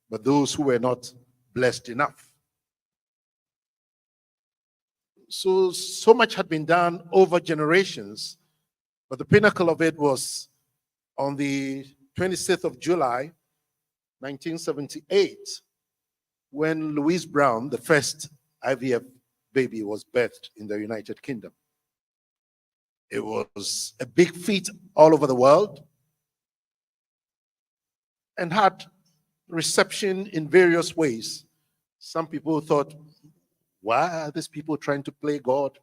but those who were not blessed enough. So much had been done over generations, but the pinnacle of it was on the 26th of July, 1978, when Louise Brown, the first IVF baby, was birthed in the United Kingdom. It was a big feat all over the world and had reception in various ways. Some people thought, why are these people trying to play God?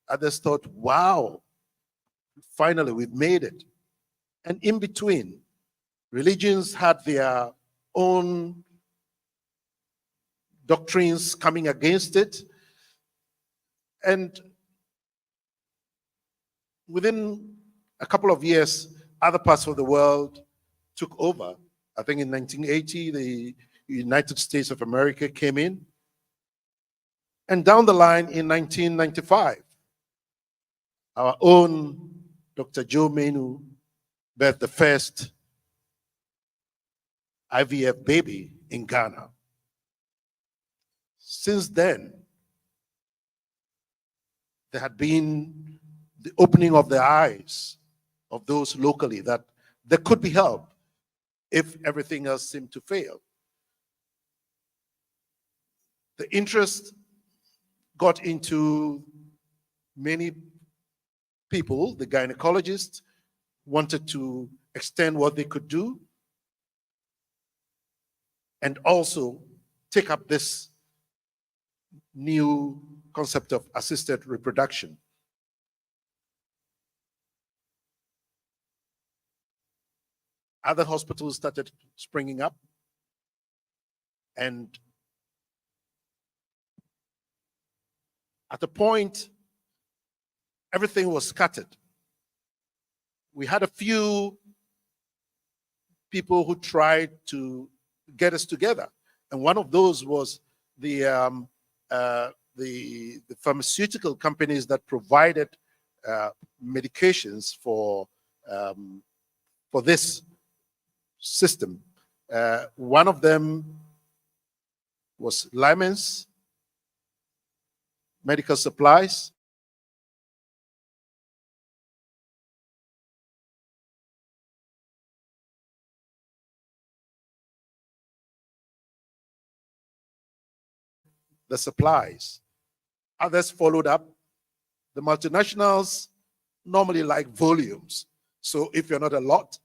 Others thought, wow, finally we've made it. And in between, religions had their own doctrines coming against it. And within a couple of years, other parts of the world took over. I think in 1980, the United States of America came in. And down the line in 1995, our own Dr. Joe Menu birthed the first IVF baby in Ghana. Since then, there had been the opening of the eyes of those locally that there could be help if everything else seemed to fail. The interest got into many people. The gynecologists wanted to extend what they could do and also take up this new concept of assisted reproduction. Other hospitals started springing up, and at a point, everything was scattered. We had a few people who tried to get us together, and one of those was the pharmaceutical companies that provided medications for this system. One of them was Lyman's Medical Supplies. The supplies. Others followed up. The multinationals normally like volumes. So if you're not a lot,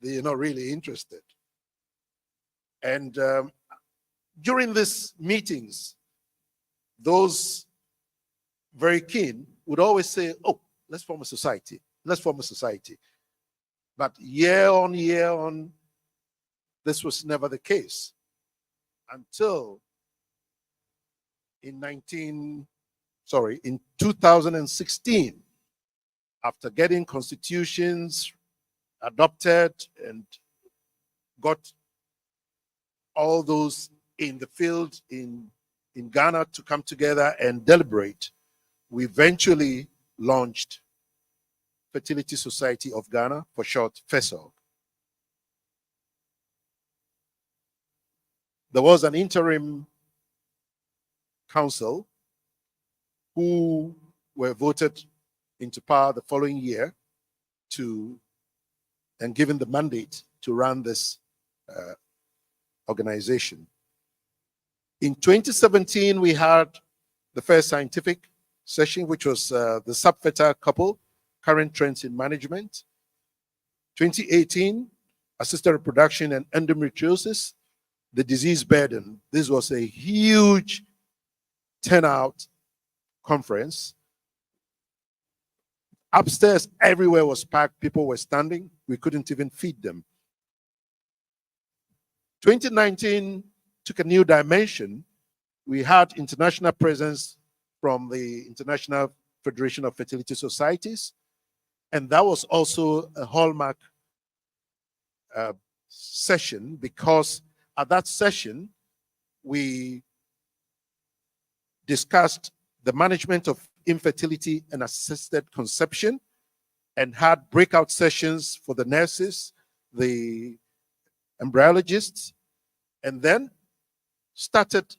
they're not really interested. And during these meetings, those very keen would always say, oh, let's form a society. Let's form a society. But year on, this was never the case until in 2016, after getting constitutions adopted and got all those in the field in Ghana to come together and deliberate, we eventually launched Fertility Society of Ghana, for short, FERSOG. There was an interim council who were voted into power the following year and given the mandate to run this organization. In 2017, we had the first scientific session, which was the subfertile couple, current trends in management. 2018, assisted reproduction and endometriosis, the disease burden. This was a huge turnout conference. Upstairs, everywhere was packed. People were standing. We couldn't even feed them. 2019 took a new dimension. We had international presence from the International Federation of Fertility Societies, and that was also a hallmark session, because at that session, we discussed the management of infertility and assisted conception and had breakout sessions for the nurses, the embryologists, and then started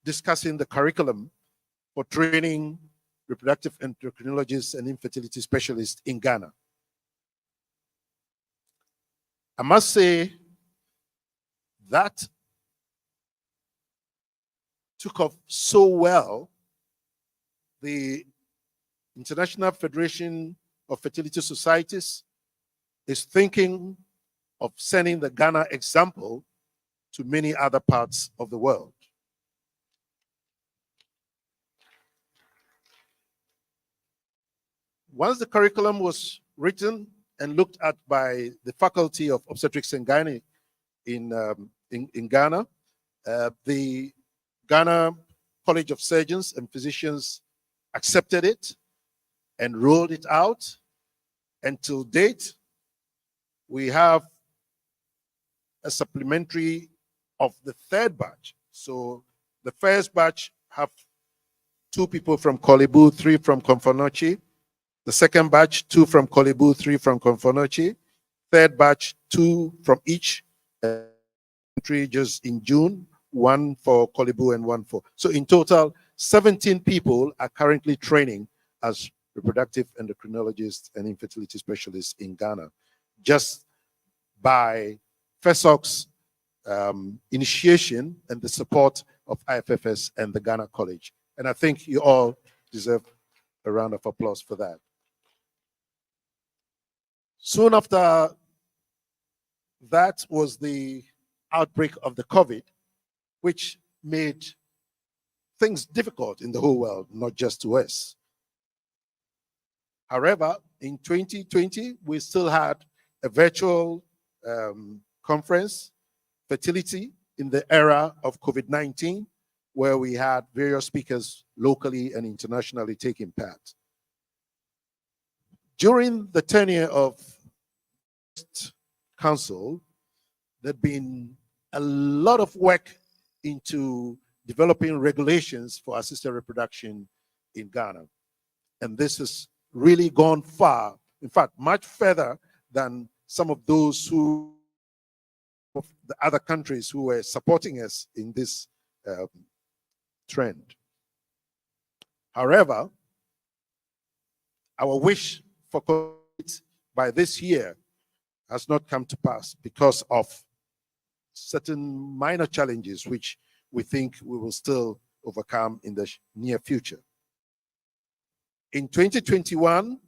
discussing the curriculum for training reproductive endocrinologists and infertility specialists in Ghana. I must say that took off so well. The International Federation of Fertility Societies is thinking of sending the Ghana example to many other parts of the world. Once the curriculum was written and looked at by the Faculty of Obstetrics and Gynecology in Ghana, the Ghana College of Surgeons and Physicians accepted it and rolled it out. And till date, we have a supplementary of the third batch. So the first batch have 2 people from Kolebu, 3 from Komfonochi. The second batch, 2 from Kolebu, 3 from Komfonochi. Third batch, 2 from each country just in June, 1 for Kolebu and 1 for. So in total, 17 people are currently training as reproductive endocrinologists and infertility specialists in Ghana, just by FERSOG's initiation and the support of IFFS and the Ghana College. And I think you all deserve a round of applause for that. Soon after that was the outbreak of the COVID, which made things difficult in the whole world, not just to us. However, in 2020, we still had a virtual conference, Fertility, in the era of COVID-19, where we had various speakers locally and internationally taking part. During the tenure of council, there'd been a lot of work into developing regulations for assisted reproduction in Ghana. And this has really gone far, in fact, much further than some of those who, of the other countries who were supporting us in this trend. However, our wish for COVID by this year has not come to pass because of certain minor challenges which we think we will still overcome in the near future. In 2021,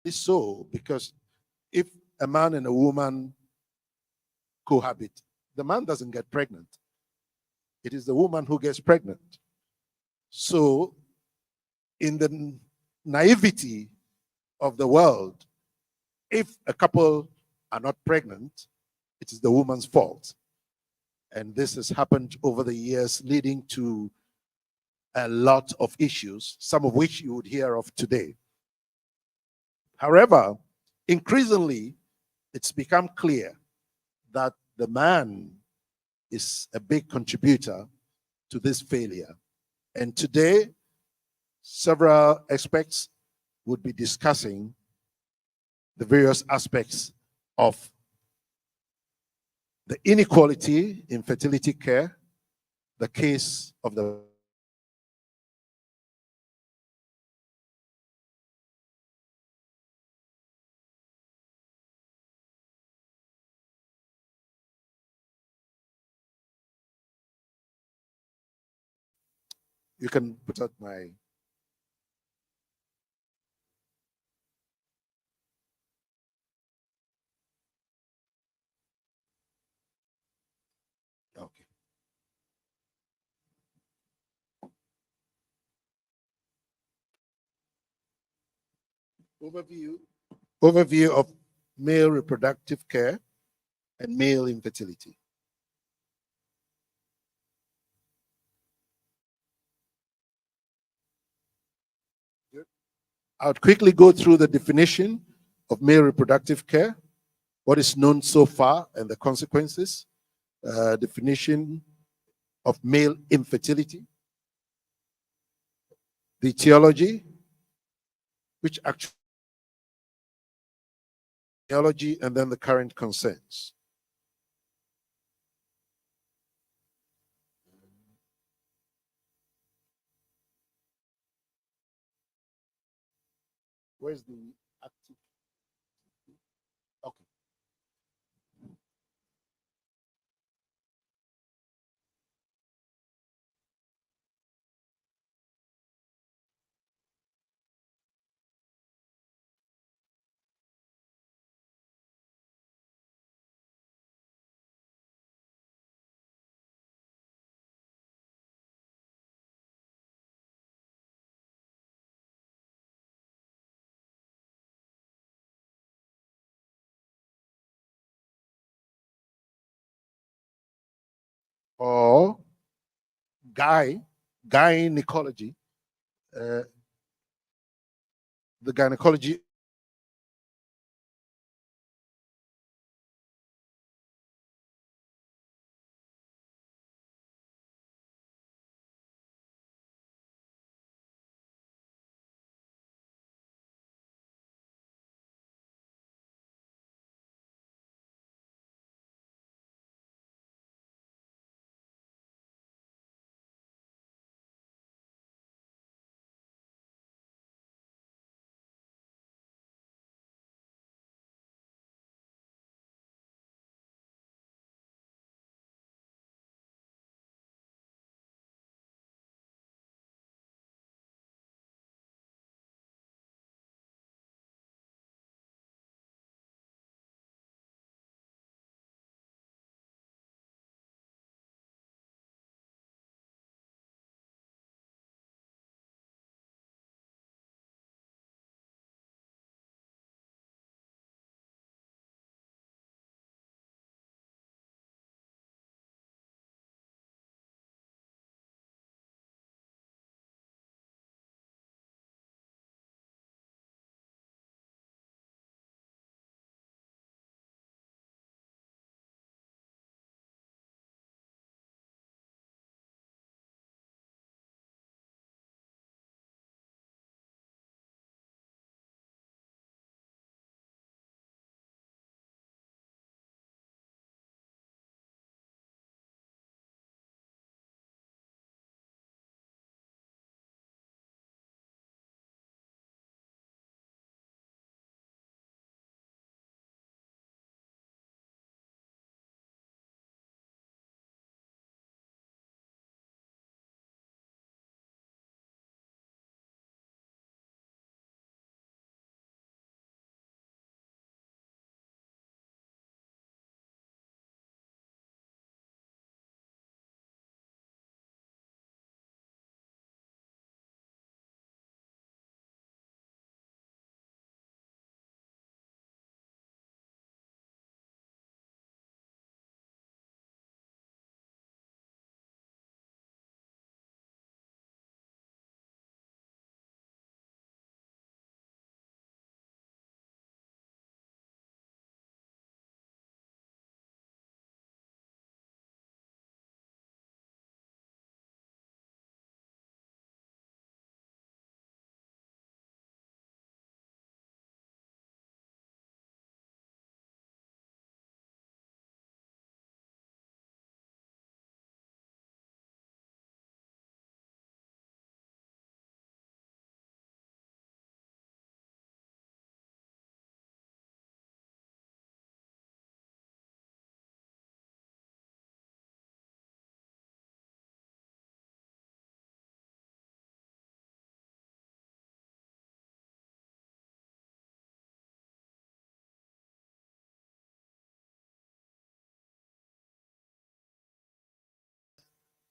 is so because if a man and a woman cohabit. The man doesn't get pregnant. It is the woman who gets pregnant. So, in the naivety of the world, if a couple are not pregnant, it is the woman's fault. And this has happened over the years, leading to a lot of issues, some of which you would hear of today. However, increasingly, it's become clear that the man is a big contributor to this failure. And today, several experts would be discussing the various aspects of the inequality in fertility care, the case of the you can put out my okay. Overview of male reproductive care and male infertility. I would quickly go through the definition of male reproductive care, what is known so far, and the consequences. Definition of male infertility, the etiology, which actually etiology, and then the current concerns. Where's the active? Okay. Or gynecology, the gynecology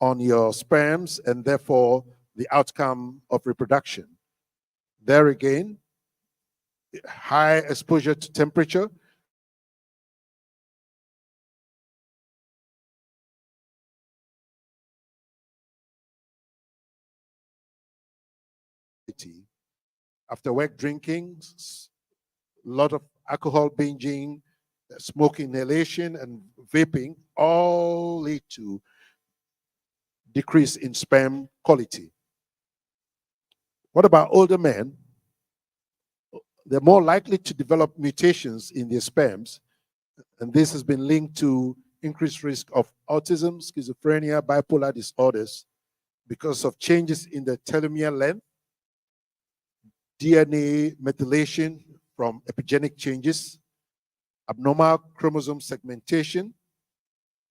on your sperms and therefore the outcome of reproduction. There again, high exposure to temperature after work drinking, a lot of alcohol binging, smoke inhalation, and vaping all lead to decrease in sperm quality. What about older men? They're more likely to develop mutations in their sperms, and this has been linked to increased risk of autism, schizophrenia, bipolar disorders because of changes in the telomere length, DNA methylation from epigenetic changes, abnormal chromosome segmentation,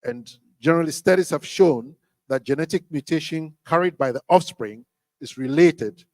and generally studies have shown that genetic mutation carried by the offspring is related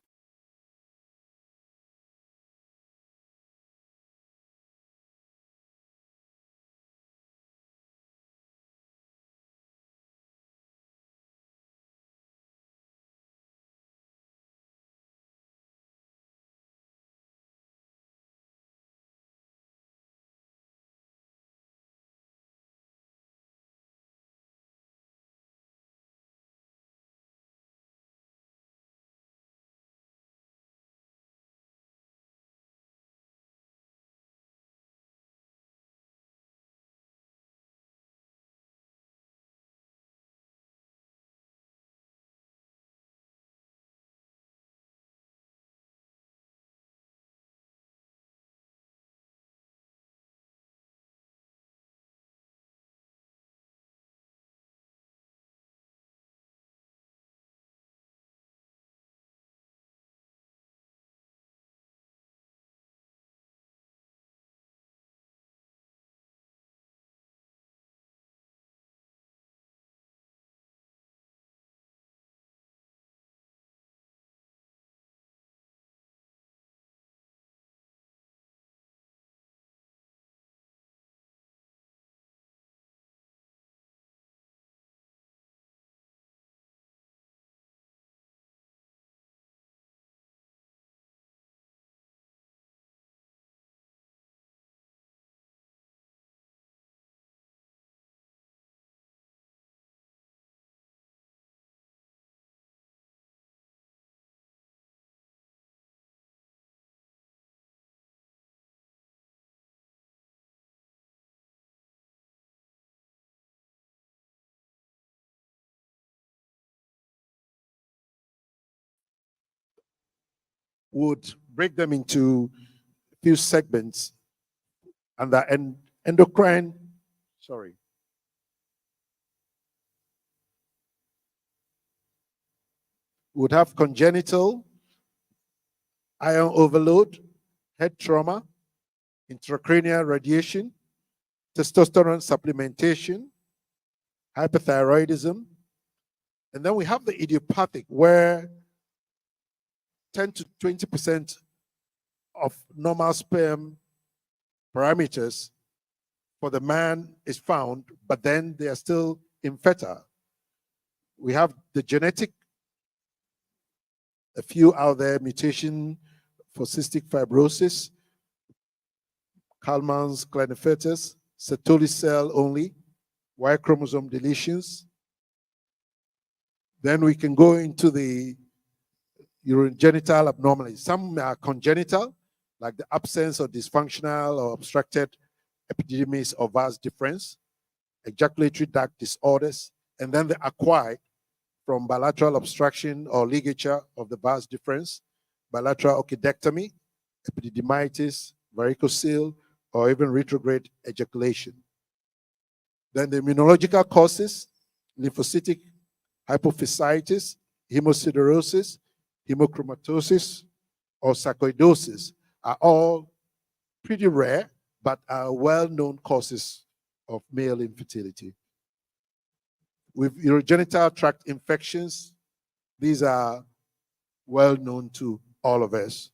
would break them into a few segments and the endocrine, would have congenital, ion overload, head trauma, intracranial radiation, testosterone supplementation, hyperthyroidism. And then we have the idiopathic, where 10 to 20% of normal sperm parameters for the man is found, but then they are still infertile. We have the genetic, a few out there, mutation for cystic fibrosis, Kalman's Klinefelter's, Sertoli cell only, Y chromosome deletions. Then we can go into the urogenital abnormalities. Some are congenital, like the absence of dysfunctional or obstructed epididymis or vas deferens, ejaculatory duct disorders, and then the acquired from bilateral obstruction or ligature of the vas deferens, bilateral orchidectomy, epididymitis, varicocele, or even retrograde ejaculation. Then the immunological causes, lymphocytic hypophysitis, hemosiderosis, hemochromatosis, or sarcoidosis are all pretty rare, but are well-known causes of male infertility. With urogenital tract infections, these are well-known to all of us.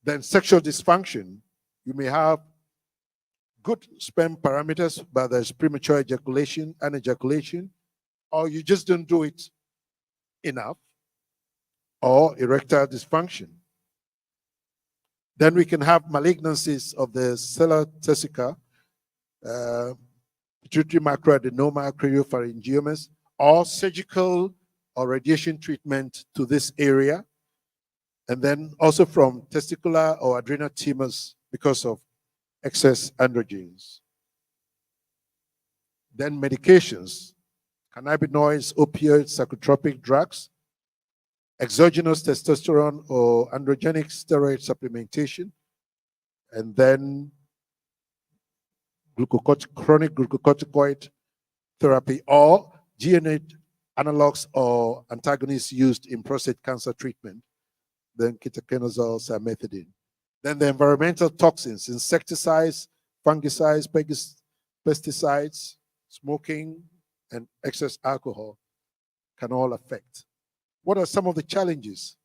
Then sexual dysfunction, you may have good sperm parameters, but there's premature ejaculation and ejaculation, or you just don't do it enough, or erectile dysfunction. Then we can have malignancies of the cellular testicle, pituitary macroadenoma, craniopharyngiomas, or surgical or radiation treatment to this area, and then also from testicular or adrenal tumors because of excess androgens. Then medications, cannabinoids, opioids, psychotropic drugs, exogenous testosterone or androgenic steroid supplementation, and then chronic glucocorticoid therapy or GNA analogs or antagonists used in prostate cancer treatment, then ketoconazole, cimetidine. Then the environmental toxins, insecticides, fungicides, pesticides, smoking, and excess alcohol can all affect. What are some of the challenges?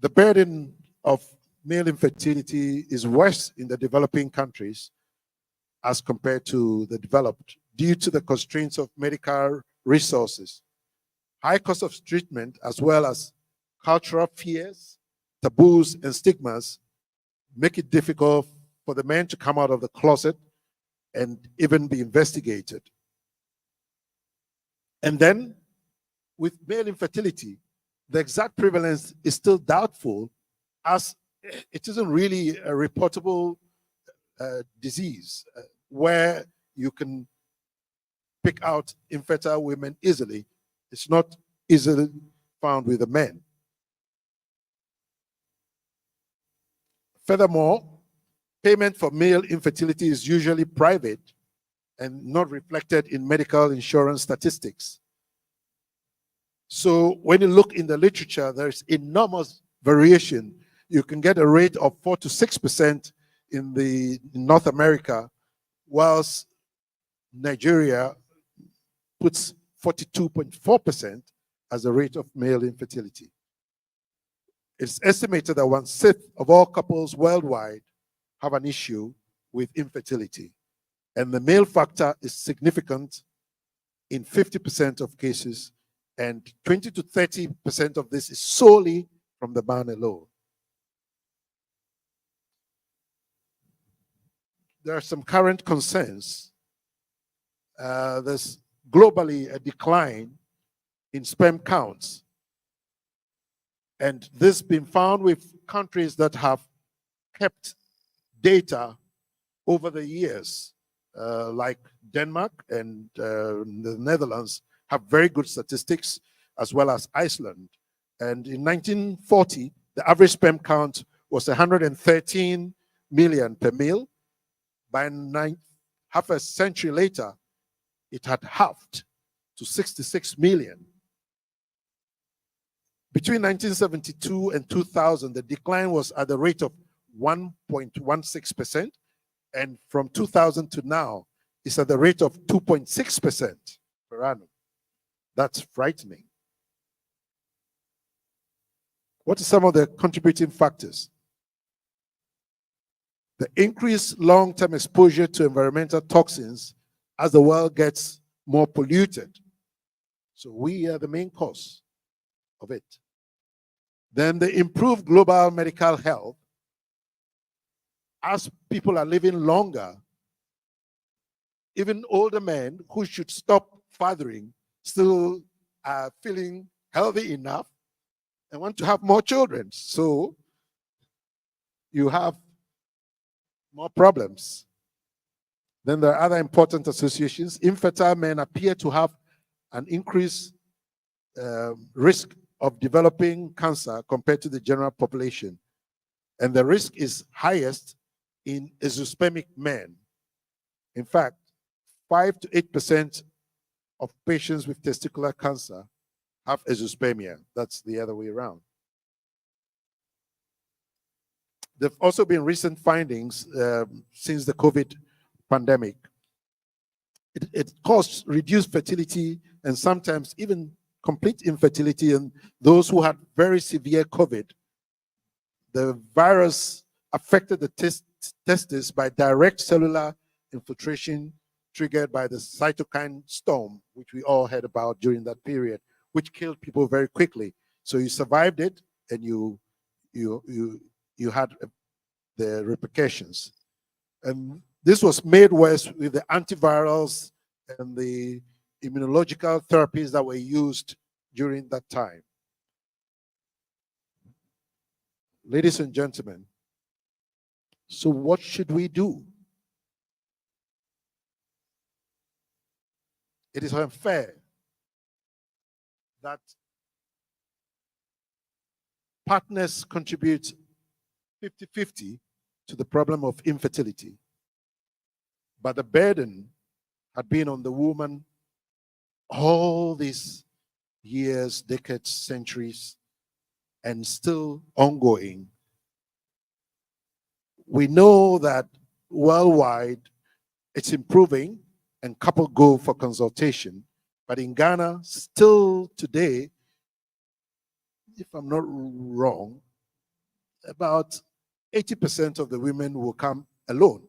The burden of male infertility is worse in the developing countries as compared to the developed due to the constraints of medical resources, high cost of treatment, as well as cultural fears, taboos, and stigmas make it difficult for the men to come out of the closet and even be investigated. And then with male infertility, the exact prevalence is still doubtful, as it isn't really a reportable disease where you can pick out infertile women easily. It's not easily found with the men. Furthermore, payment for male infertility is usually private and not reflected in medical insurance statistics. So when you look in the literature, there's enormous variation. You can get a rate of 4 to 6% in North America, whilst Nigeria puts 42.4% as the rate of male infertility. It's estimated that 1/6 of all couples worldwide have an issue with infertility, and the male factor is significant in 50% of cases, and 20 to 30% of this is solely from the man alone. There are some current concerns. There's globally a decline in sperm counts, and this has been found with countries that have kept data over the years, like Denmark and the Netherlands have very good statistics, as well as Iceland. And in 1940, the average sperm count was 113 million per male. By half a century later, it had halved to 66 million. Between 1972 and 2000, the decline was at the rate of 1.16%, and from 2000 to now, it's at the rate of 2.6% per annum. That's frightening. What are some of the contributing factors? The increased long-term exposure to environmental toxins as the world gets more polluted. So we are the main cause of it. Then the improved global medical health. As people are living longer, even older men who should stop fathering still are feeling healthy enough and want to have more children. So you have more problems. Then there are other important associations. Infertile men appear to have an increased risk of developing cancer compared to the general population. And the risk is highest in azoospermic men. In fact, 5 to 8% of patients with testicular cancer have azoospermia. That's the other way around. There have also been recent findings since the COVID pandemic. It caused reduced fertility and sometimes even complete infertility in those who had very severe COVID. The virus affected the testis by direct cellular infiltration triggered by the cytokine storm, which we all heard about during that period, which killed people very quickly. So you survived it, and you had the repercussions. And this was made worse with the antivirals and the immunological therapies that were used during that time. Ladies and gentlemen, so what should we do? It is unfair that partners contribute 50-50 to the problem of infertility, but the burden had been on the woman all these years, decades, centuries, and still ongoing. We know that worldwide it's improving and couples go for consultation, but in Ghana, still today, if I'm not wrong, about 80% of the women will come alone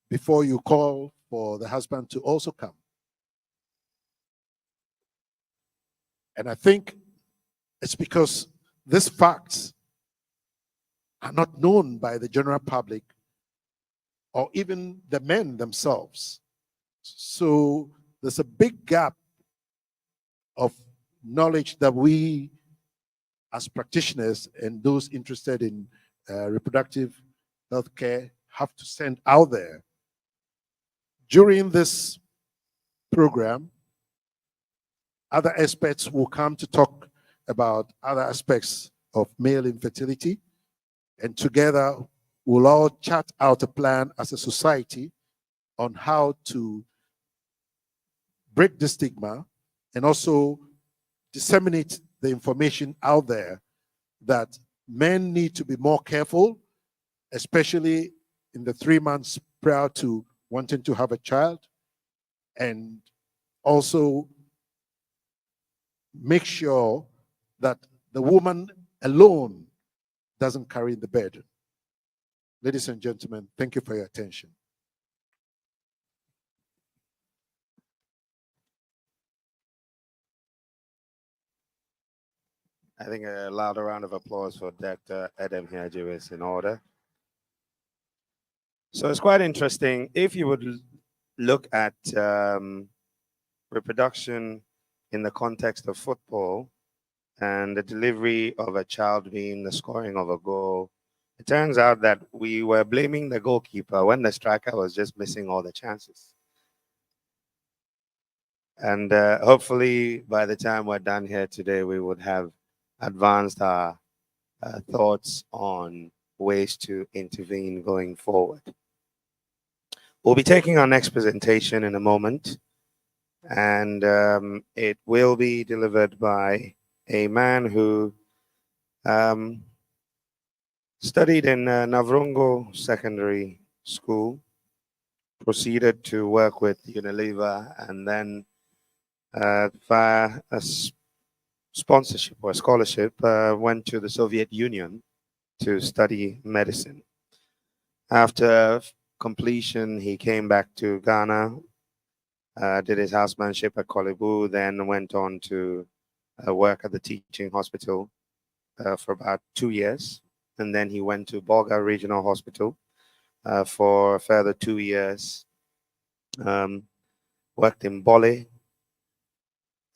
before you call for the husband to also come. And I think it's because these facts are not known by the general public or even the men themselves. So there's a big gap of knowledge that we as practitioners and those interested in reproductive health care have to send out there. During this program, other experts will come to talk about other aspects of male infertility, and together we'll all chat out a plan as a society on how to break the stigma and also disseminate the information out there that men need to be more careful, especially in the 3 months prior to wanting to have a child, and also make sure that the woman alone doesn't carry the burden. Ladies and gentlemen, thank you for your attention. I think a louder round of applause for Dr. Adam Hiaju is in order. So it's quite interesting. If you would look at reproduction in the context of football and the delivery of a child being the scoring of a goal, it turns out that we were blaming the goalkeeper when the striker was just missing all the chances. And hopefully by the time we're done here today, we would have advanced our thoughts on ways to intervene going forward. We'll be taking our next presentation in a moment, and it will be delivered by a man who studied in Navrongo Secondary School, proceeded to work with Unilever, and then via a sponsorship or scholarship, went to the Soviet Union to study medicine. After completion, he came back to Ghana, did his housemanship at Kolebu, then went on to work at the teaching hospital for about 2 years. And then he went to Bolga Regional Hospital for a further 2 years, worked in Bole.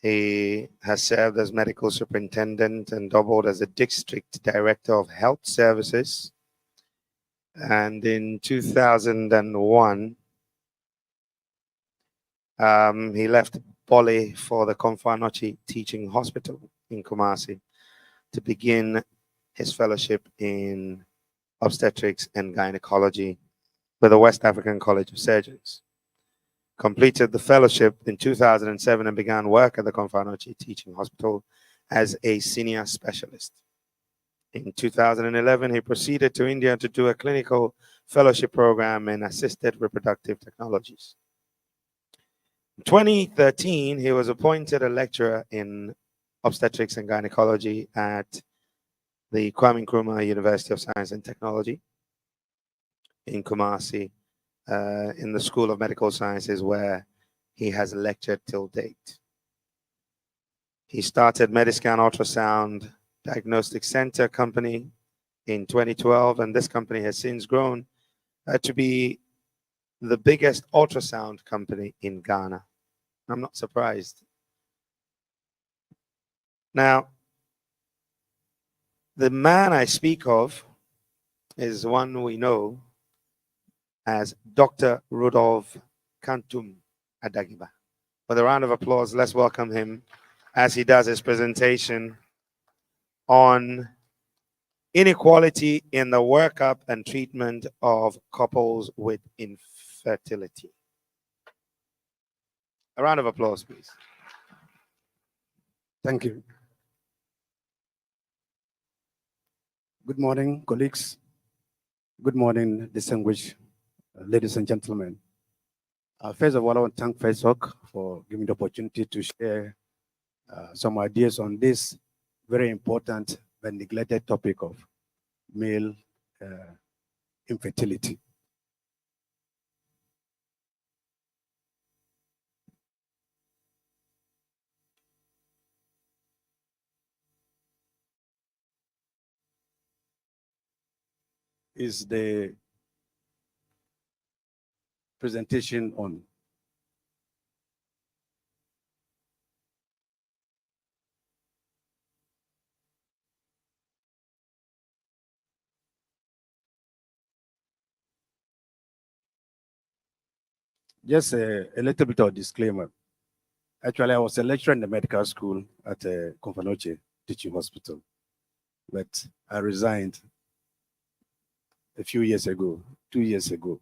He has served as medical superintendent and doubled as a district director of health services. And in 2001, he left Bole for the Komfanochi Teaching Hospital in Kumasi to begin his fellowship in obstetrics and gynecology with the West African College of Surgeons. Completed the fellowship in 2007 and began work at the Komfanochi Teaching Hospital as a senior specialist. In 2011, he proceeded to India to do a clinical fellowship program in assisted reproductive technologies. In 2013, he was appointed a lecturer in obstetrics and gynecology at the Kwame Nkrumah University of Science and Technology in Kumasi, in the School of Medical Sciences, where he has lectured till date. He started Mediscan Ultrasound Diagnostic Center Company in 2012, and this company has since grown to be the biggest ultrasound company in Ghana. I'm not surprised. Now, the man I speak of is one we know as Dr. Rudolph Kantum Adagiba. With a round of applause, let's welcome him as he does his presentation on inequality in the workup and treatment of couples with infertility. A round of applause, please. Thank you. Good morning, colleagues. Good morning, distinguished ladies and gentlemen. First of all, I want to thank FERSOG for giving the opportunity to share some ideas on this very important but neglected topic of male infertility. Is the presentation on? Just a little bit of disclaimer. Actually, I was a lecturer in the medical school at Confanoche Teaching Hospital, but I resigned a few years ago, 2 years ago.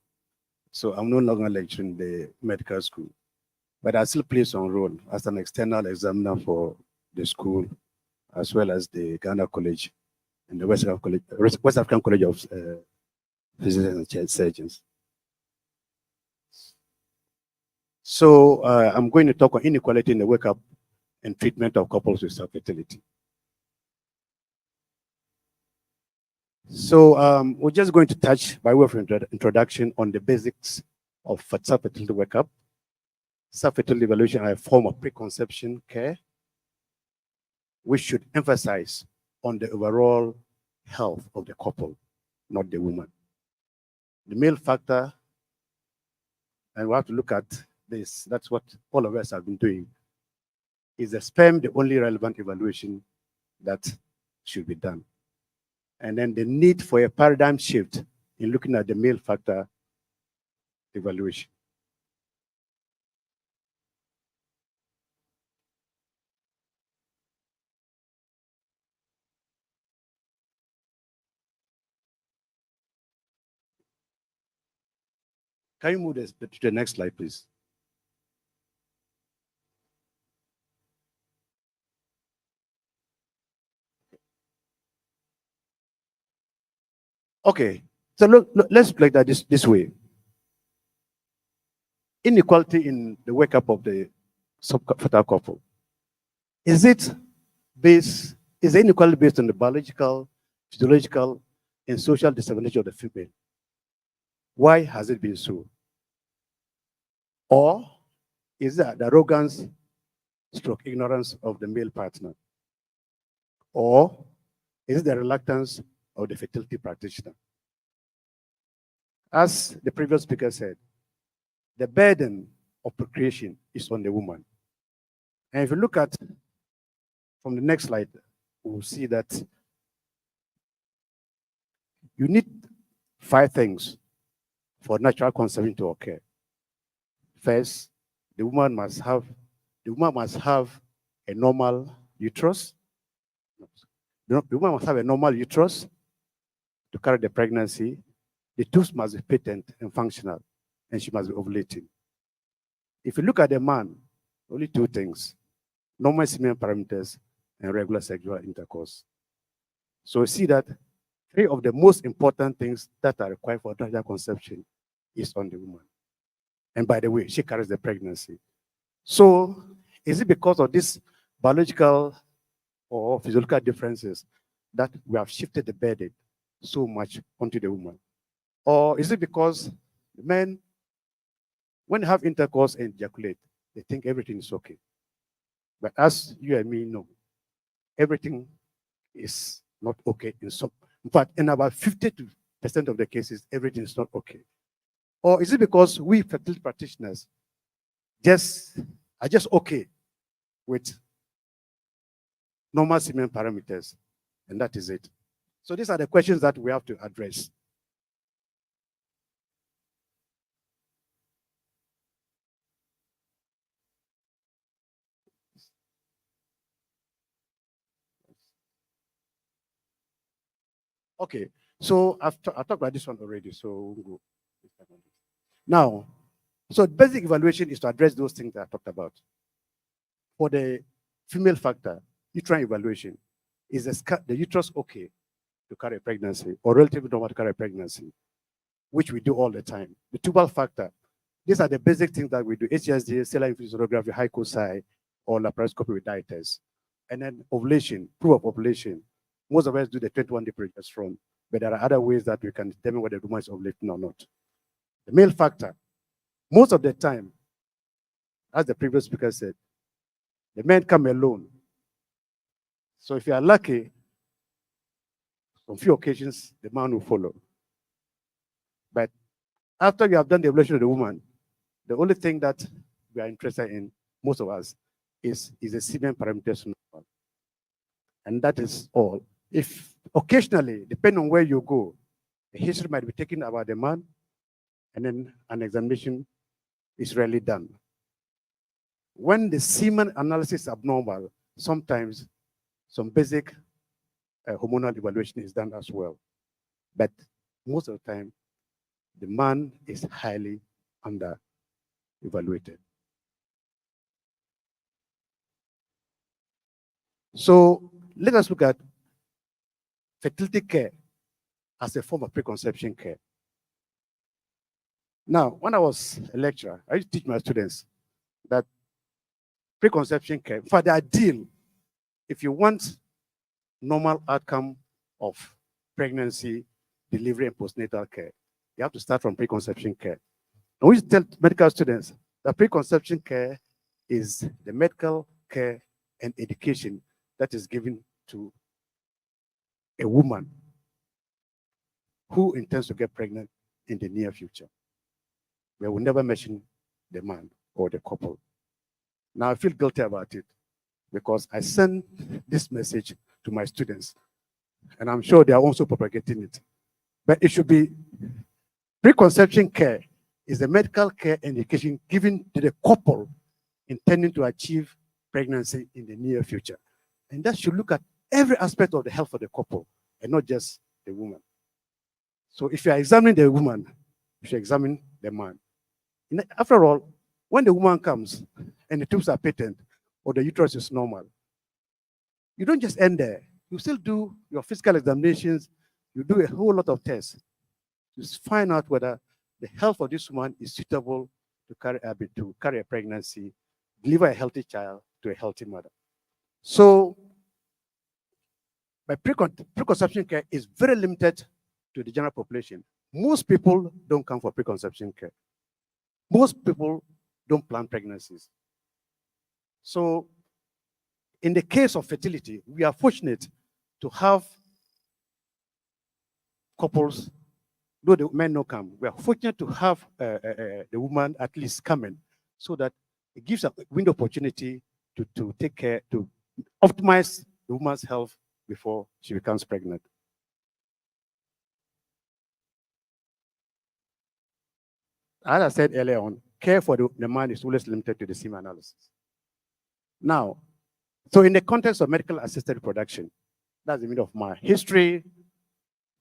So I'm no longer lecturing the medical school, but I still play some role as an external examiner for the school, as well as the Ghana College and the West African College of Physicians and Surgeons. So I'm going to talk on inequality in the workup and treatment of couples with fertility. So we're just going to touch, by way of introduction, on the basics of fertility workup. Fertility evaluation are a form of preconception care, which should emphasize on the overall health of the couple, not the woman. The male factor, and we have to look at this, that's what all of us have been doing. Is the sperm the only relevant evaluation that should be done? And then the need for a paradigm shift in looking at the male factor evaluation. Can you move this to the next slide, please? Okay, so look let's look at this way. Inequality in the wake-up of the fertile couple. Is the inequality based on the biological, physiological, and social disability of the female? Why has it been so? Or is that the arrogance, stroke ignorance of the male partner? Or is it the reluctance of the fertility practitioner? As the previous speaker said, the burden of procreation is on the woman. And if you look at from the next slide, we'll see that you need 5 things for natural conception to occur. First, the woman must have a normal uterus. The woman must have a normal uterus to carry the pregnancy. The tubes must be patent and functional, and she must be ovulating. If you look at the man, only 2 things: normal semen parameters and regular sexual intercourse. So you see that 3 of the most important things that are required for natural conception is on the woman. And by the way, she carries the pregnancy. So is it because of these biological or physiological differences that we have shifted the burden so much onto the woman? Or is it because men When they have intercourse and ejaculate, they think everything is okay. But as you and me know, everything is not okay in some. In fact, in about 50% of the cases, everything is not okay. Or is it because we fertility practitioners are just okay with normal semen parameters, and that is it? So these are the questions that we have to address. Okay, so I talked about this one already, so we'll go. Now, so basic evaluation is to address those things that I talked about. For the female factor, uterine evaluation, is the uterus okay to carry a pregnancy or relatively normal to carry a pregnancy, which we do all the time. The tubal factor, these are the basic things that we do: HSG, cellular sonography, hycosci, or laparoscopy with dye test. And then ovulation, proof of ovulation. Most of us do the 21-day progesterone, but there are other ways that we can determine whether the woman is ovulating or not. The male factor, most of the time, as the previous speaker said, the men come alone. So if you are lucky, on few occasions, the man will follow. But after you have done the evaluation of the woman, the only thing that we are interested in, most of us, is the semen parameters. And that is all. If occasionally, depending on where you go, a history might be taken about the man, and then an examination is rarely done. When the semen analysis is abnormal, sometimes some basic hormonal evaluation is done as well. But most of the time, the man is highly under-evaluated. So let us look at fertility care as a form of preconception care. Now, when I was a lecturer, I used to teach my students that preconception care, for the ideal, if you want normal outcome of pregnancy, delivery, and postnatal care, you have to start from preconception care. And we tell medical students that preconception care is the medical care and education that is given to a woman who intends to get pregnant in the near future. We will never mention the man or the couple. Now I feel guilty about it because I send this message to my students, and I'm sure they are also propagating it. But it should be preconception care is the medical care and education given to the couple intending to achieve pregnancy in the near future. And that should look at every aspect of the health of the couple and not just the woman. So if you are examining the woman, you should examine the man. After all, when the woman comes and the tubes are patent or the uterus is normal, you don't just end there. You still do your physical examinations. You do a whole lot of tests to find out whether the health of this woman is suitable to carry a pregnancy, deliver a healthy child to a healthy mother. So, my preconception care is very limited to the general population. Most people don't come for preconception care. Most people don't plan pregnancies. So, in the case of fertility, we are fortunate to have couples, though the men don't come, we are fortunate to have the woman at least coming so that it gives a window opportunity to take care, to optimize the woman's health before she becomes pregnant. As I said earlier on, care for the man is always limited to the semen analysis. Now, so in the context of medical assisted reproduction, that's the meaning of my history.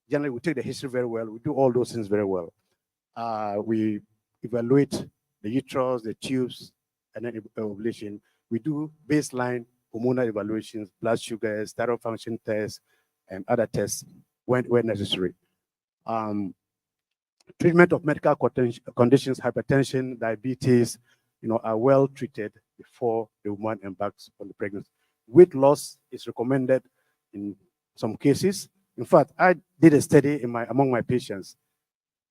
Generally, we take the history very well. We do all those things very well. We evaluate the uterus, the tubes, and then ovulation. We do baseline hormonal evaluations, blood sugars, thyroid function tests, and other tests when necessary. Treatment of medical conditions, hypertension, diabetes, are well treated before the woman embarks on the pregnancy. Weight loss is recommended in some cases. In fact, I did a study among my patients.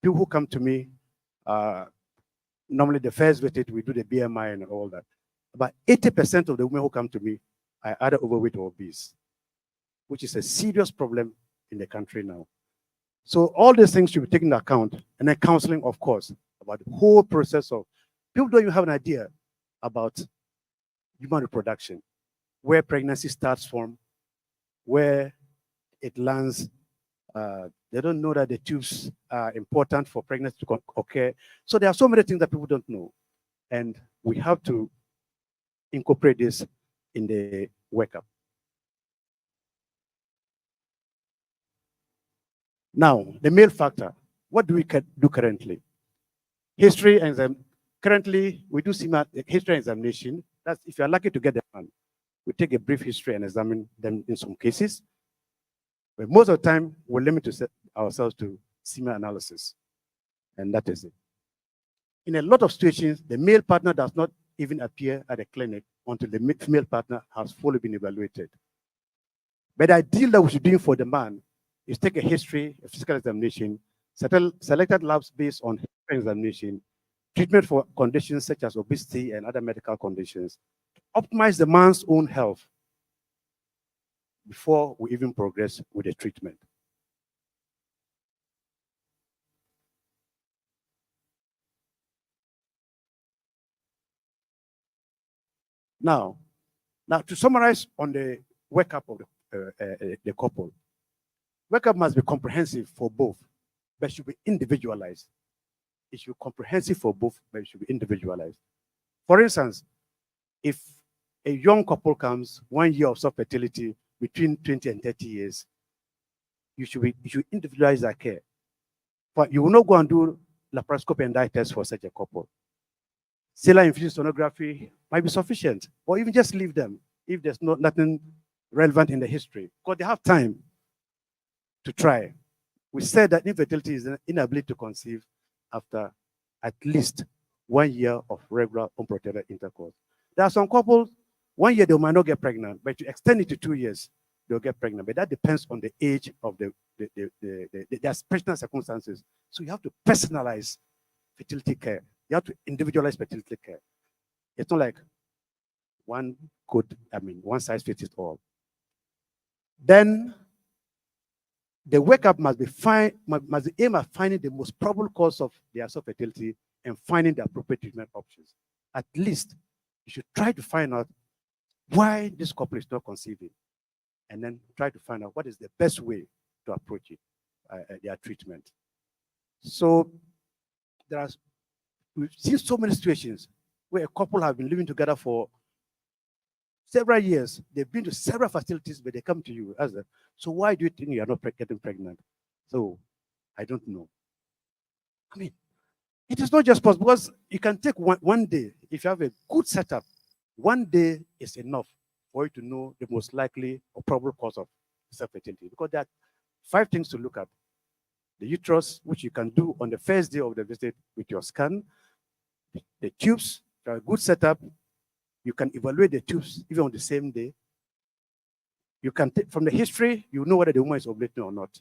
People who come to me Normally, the first visit, we do the BMI and all that. About 80% of the women who come to me are either overweight or obese, which is a serious problem in the country now. So all these things should be taken into account. And then counseling, of course, about the whole process of, people don't even have an idea about human reproduction, where pregnancy starts from, where it lands. They don't know that the tubes are important for pregnancy to occur. So there are so many things that people don't know. And we have to incorporate this in the workup. Now, the male factor. What do we do currently? History and currently we do history examination. That's if you're lucky to get them on. We take a brief history and examine them in some cases. But most of the time, we limit ourselves to semen analysis. And that is it. In a lot of situations, the male partner does not even appear at the clinic until the female partner has fully been evaluated. But the ideal that we should do for the man is take a history, a physical examination, selected labs based on history examination, treatment for conditions such as obesity and other medical conditions, to optimize the man's own health before we even progress with the treatment. Now to summarize on the workup of the couple, workup must be comprehensive for both, but should be individualized. It should be comprehensive for both, but it should be individualized. For instance, if a young couple comes 1 year of fertility between 20 and 30 years, you should individualize that care. But you will not go and do laparoscopy and dye test for such a couple. Cellular infusion sonography might be sufficient, or even just leave them if there's nothing relevant in the history, because they have time to try. We said that infertility is an inability to conceive after at least 1 year of regular unprotected intercourse. There are some couples, 1 year they might not get pregnant, but to extend it to 2 years, they'll get pregnant. But that depends on the age of their personal circumstances. So you have to personalize fertility care. You have to individualize fertility care. It's not like one size fits it all. Then the workup must aim at finding the most probable cause of their fertility and finding the appropriate treatment options. At least you should try to find out why this couple is not conceiving, and then try to find out what is the best way to approach it, their treatment. So we've seen so many situations where a couple have been living together for several years. They've been to several facilities, but they come to you as so why do you think you are not getting pregnant? So I don't know. I mean, it is not just possible, because you can take one day, if you have a good setup, 1 day is enough for you to know the most likely or probable cause of infertility, because there are 5 things to look at. The uterus, which you can do on the first day of the visit with your scan. The tubes, if you have a good setup, you can evaluate the tubes even on the same day. You can take from the history, you know whether the woman is ovulating or not.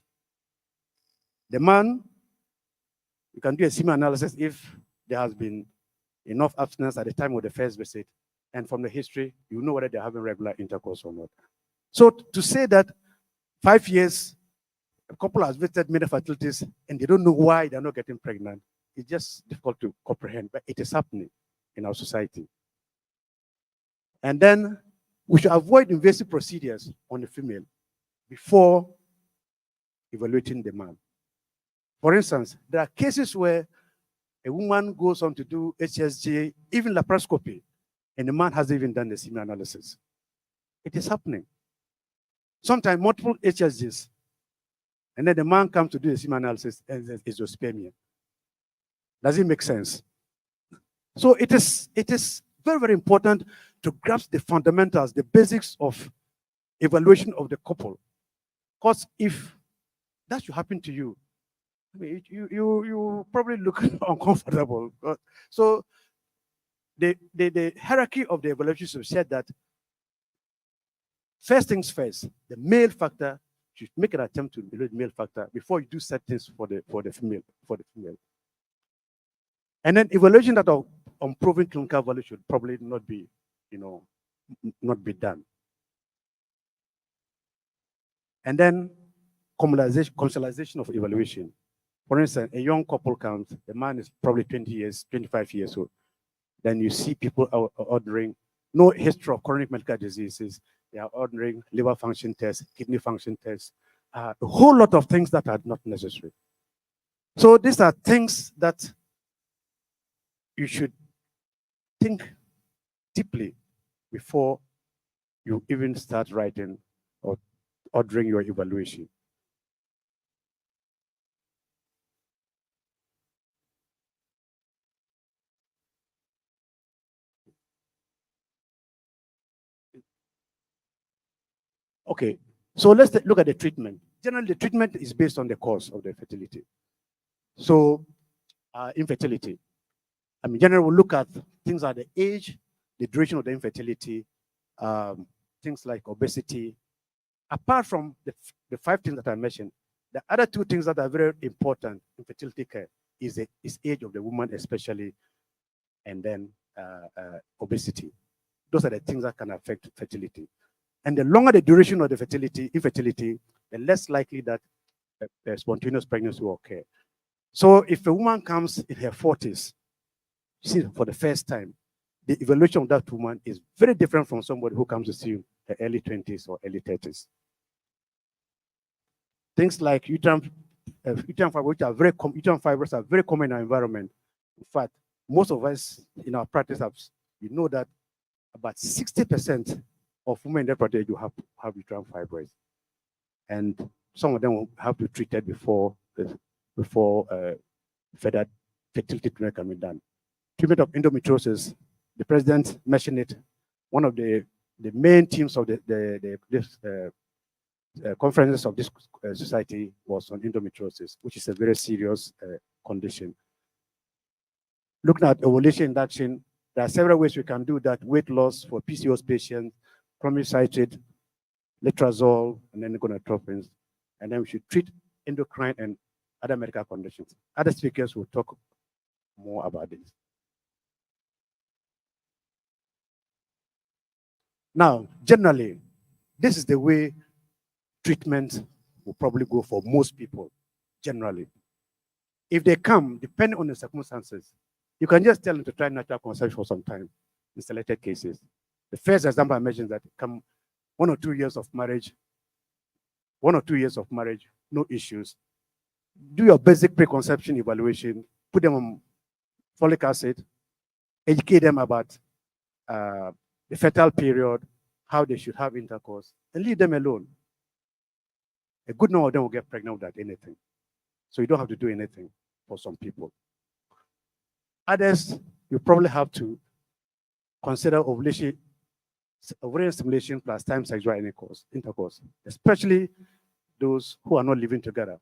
The man, you can do a semen analysis if there has been enough abstinence at the time of the first visit. And from the history, you know whether they're having regular intercourse or not. So to say that 5 years, a couple has visited many facilities and they don't know why they're not getting pregnant, it's just difficult to comprehend, but it is happening in our society. And then we should avoid invasive procedures on the female before evaluating the man. For instance, there are cases where a woman goes on to do HSG, even laparoscopy, and the man hasn't even done the semen analysis. It is happening. Sometimes multiple HSGs, and then the man comes to do the semen analysis and says it's zoospermia. Does it make sense? So it is very, very important to grasp the fundamentals, the basics of evaluation of the couple. Because if that should happen to you, I mean, you probably look uncomfortable. So the hierarchy of the evaluation said that first things first, the male factor should make an attempt to evaluate the male factor before you do certain things for the female. And then evaluation that on proven clinical value should probably not be, not be done. And then commercialization of evaluation. For instance, a young couple comes, the man is probably 20 years, 25 years old. Then you see people are ordering no history of chronic medical diseases. They are ordering liver function tests, kidney function tests, a whole lot of things that are not necessary. So these are things that you should think deeply before you even start writing or ordering your evaluation. Okay, so let's look at the treatment. Generally, the treatment is based on the cause of the fertility. So, infertility. I mean, generally, we'll look at things like the age, the duration of the infertility, things like obesity. Apart from the 5 things that I mentioned, the other 2 things that are very important in fertility care is age of the woman, especially, and then obesity. Those are the things that can affect fertility. And the longer the duration of the infertility, the less likely that a spontaneous pregnancy will occur. So if a woman comes in her 40s, see, for the first time, the evaluation of that woman is very different from somebody who comes to see you in her early 20s or early 30s. Things like uterine fibers are very common in our environment. In fact, most of us in our practice, you know that about 60% of women in that age will have uterine fibroids, and some of them will have to be treated before further fertility treatment can be done. Treatment of endometriosis, the president mentioned it. One of the main themes of this conferences of this society was on endometriosis, which is a very serious condition. Looking at ovulation induction, there are several ways we can do that. Weight loss for PCOS patients, chromic citrate, letrozole, and then gonadotropins. And then we should treat endocrine and other medical conditions. Other speakers will talk more about this. Now, generally, this is the way treatment will probably go for most people, generally. If they come, depending on the circumstances, you can just tell them to try natural conception for some time in selected cases. The first example I mentioned that come 1 or 2 years of marriage, no issues. Do your basic preconception evaluation, put them on folic acid, educate them about the fertile period, how they should have intercourse, and leave them alone. A good number of them will get pregnant without anything. So you don't have to do anything for some people. Others, you probably have to consider ovulation, ovarian stimulation plus time sexual intercourse, especially those who are not living together.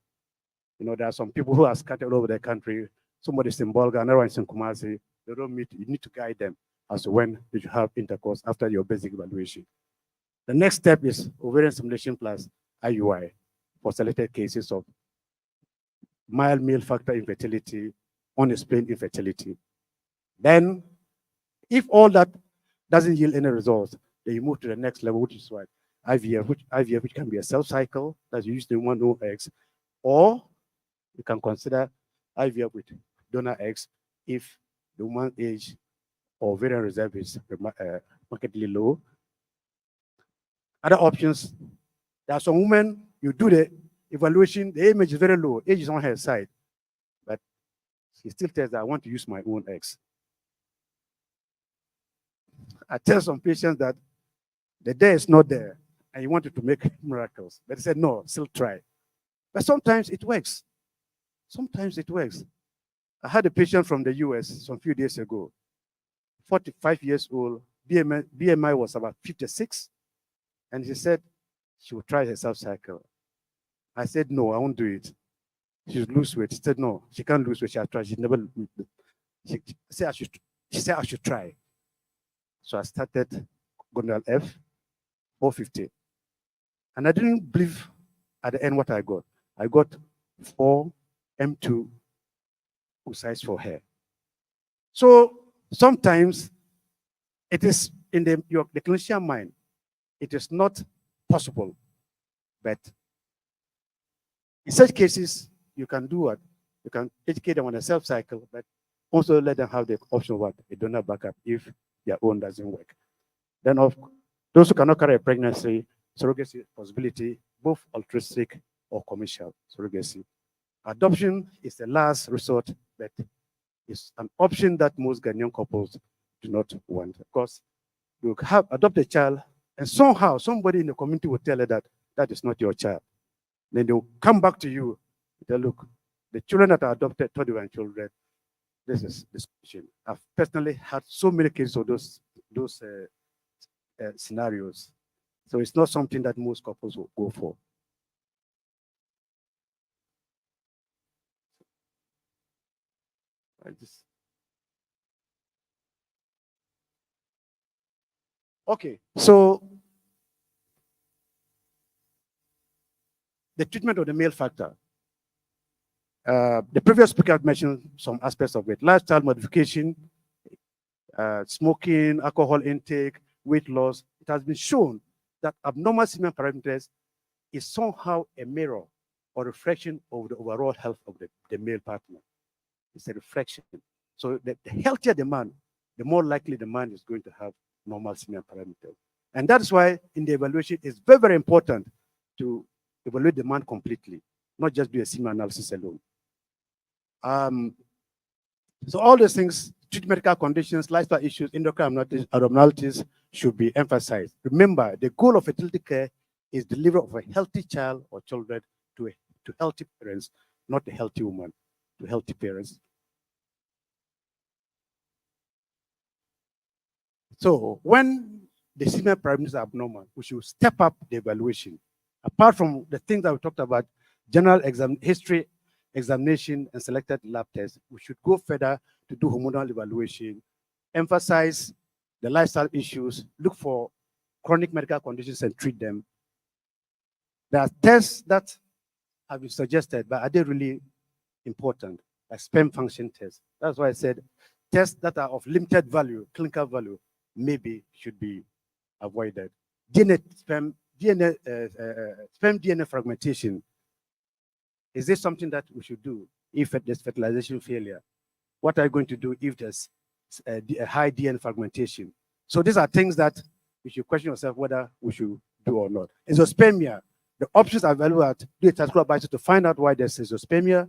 You know, there are some people who are scattered all over the country. Somebody's in Bolga, another one's in Kumasi. They don't meet. You need to guide them as to when you should have intercourse after your basic evaluation. The next step is ovarian stimulation plus IUI for selected cases of mild male factor infertility, unexplained infertility. Then, if all that doesn't yield any results, then you move to the next level, which is what IVF, which can be a cell cycle that's used in one donor eggs, or you can consider IVF with donor eggs if the woman's age or ovarian reserve is markedly low. Other options, there are some women, you do the evaluation, the image is very low, age is on her side, but she still tells that I want to use my own eggs. I tell some patients that the day is not there and you wanted to make miracles, but they said, no, still try. But sometimes it works. Sometimes it works. I had a patient from the US some few days ago, 45 years old, BMI was about 56, and she said she would try her self-cycle. I said, no, I won't do it. She should lose weight. She said, no, she can't lose weight. She has tried. She never. She said I should try. So I started Gondal F, 450. And I didn't believe at the end what I got. I got 4 M2 size for her. So sometimes it is in the clinician mind, it is not possible. But in such cases, you can do what? You can educate them on a self cycle, but also let them have the option of what? A donor backup if their own doesn't work. Then of those who cannot carry a pregnancy, surrogacy possibility, both altruistic or commercial surrogacy. Adoption is the last resort, but it's an option that most Ghanaian couples do not want. Of course, you have adopt a child, and somehow somebody in the community will tell you that that is not your child. Then they'll come back to you. They'll look, the children that are adopted thought they were children. This is the situation. I've personally had so many cases of those scenarios. So it's not something that most couples will go for. Okay, so the treatment of the male factor. The previous speaker mentioned some aspects of it: lifestyle modification, smoking, alcohol intake, weight loss. It has been shown that abnormal semen parameters is somehow a mirror or reflection of the overall health of the male partner. It's a reflection. So the healthier the man, the more likely the man is going to have normal semen parameters. And that's why in the evaluation, it's very, very important to evaluate the man completely, not just do a semen analysis alone. So all those things, treat medical conditions, lifestyle issues, endocrine abnormalities should be emphasized. Remember, the goal of fertility care is delivery of a healthy child or children to healthy parents, not a healthy woman, to healthy parents. So when the semen parameters are abnormal, we should step up the evaluation. Apart from the things that we talked about, general history examination and selected lab tests, we should go further to do hormonal evaluation, emphasize the lifestyle issues, look for chronic medical conditions and treat them. There are tests that have been suggested, but are they really important? Like sperm function tests. That's why I said tests that are of limited value, clinical value, maybe should be avoided. Sperm DNA fragmentation. Is this something that we should do if there's fertilization failure? What are you going to do if there's a high DNA fragmentation? So these are things that you should question yourself whether we should do or not. Azoospermia, the options available at do a testicular biopsy to find out why there's azoospermia.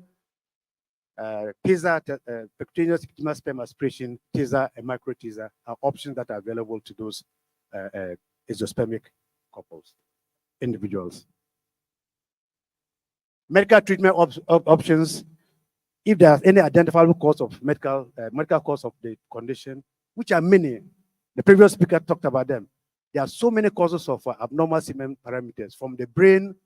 TESA, percutaneous sperm aspiration, TESA, and micro TESA are options that are available to those azoospermic couples, individuals. Medical treatment options, if there's any identifiable cause of medical cause of the condition, which are many. The previous speaker talked about them. There are so many causes of abnormal semen parameters from the brain,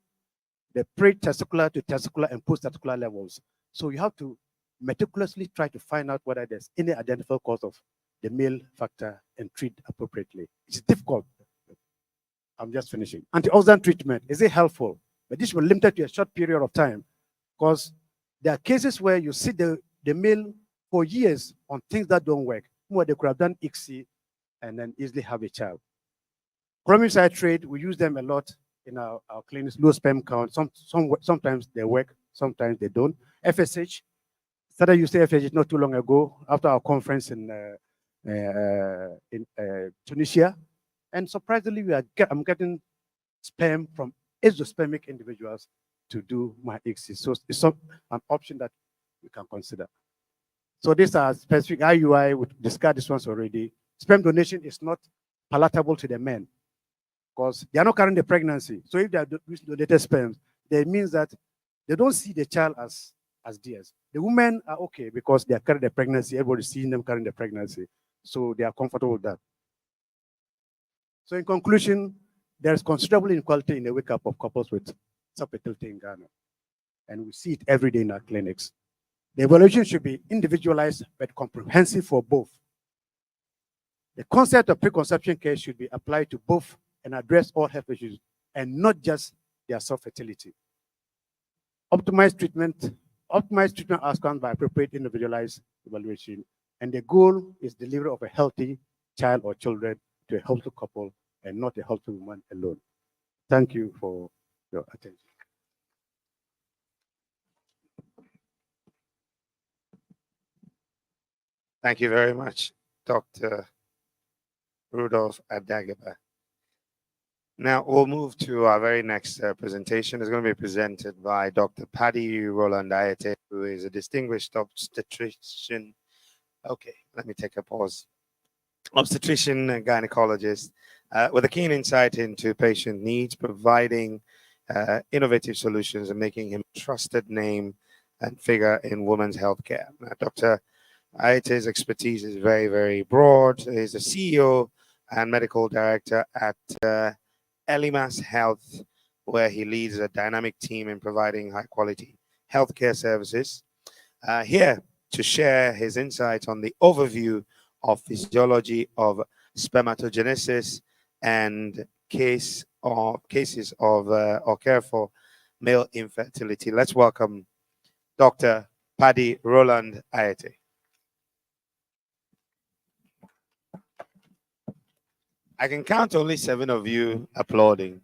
the pre-testicular to testicular and post-testicular levels. So you have to meticulously try to find out whether there's any identifiable cause of the male factor and treat appropriately. It's difficult. I'm just finishing. Antioxidant treatment, is it helpful? But this will limit to a short period of time because there are cases where you see the male for years on things that don't work. More they could have done ICSI and then easily have a child. Chromium citrate, we use them a lot in our clinics, low sperm count. Sometimes they work, sometimes they don't. FSH, started using FSH not too long ago after our conference in Tunisia. And surprisingly, I'm getting sperm from azoospermic individuals to do my ICSI. So it's an option that we can consider. So these are specific IUI. We discussed this once already. Sperm donation is not palatable to the men because they are not carrying the pregnancy. So if they are donated sperm, that means that they don't see the child as theirs. The women are okay because they are carrying the pregnancy. Everybody's seeing them carrying the pregnancy. So they are comfortable with that. So in conclusion, there is considerable inequality in the wake-up of couples with subfertility in Ghana. And we see it every day in our clinics. The evaluation should be individualized but comprehensive for both. The concept of preconception care should be applied to both and address all health issues and not just their subfertility. Optimized treatment outcomes by appropriate individualized evaluation And the goal is delivery of a healthy child or children to a healthy couple and not a healthy woman alone. Thank you for your attention. Thank you very much, Dr. Rudolph Adagaba. Now we'll move to our very next presentation. It's going to be presented by Dr. Paddy Roland Ayete, who is a distinguished obstetrician. Okay, let me take a pause. Obstetrician and gynecologist with a keen insight into patient needs, providing innovative solutions and making him a trusted name and figure in women's healthcare. Now, Dr. Aite's expertise is very, very broad. He's the CEO and medical director at Elimas Health, where he leads a dynamic team in providing high quality healthcare services. Here to share his insights on the overview of physiology of spermatogenesis and cases of or care for male infertility. Let's welcome Dr. Paddy Roland Ayete. I can count only 7 of you applauding.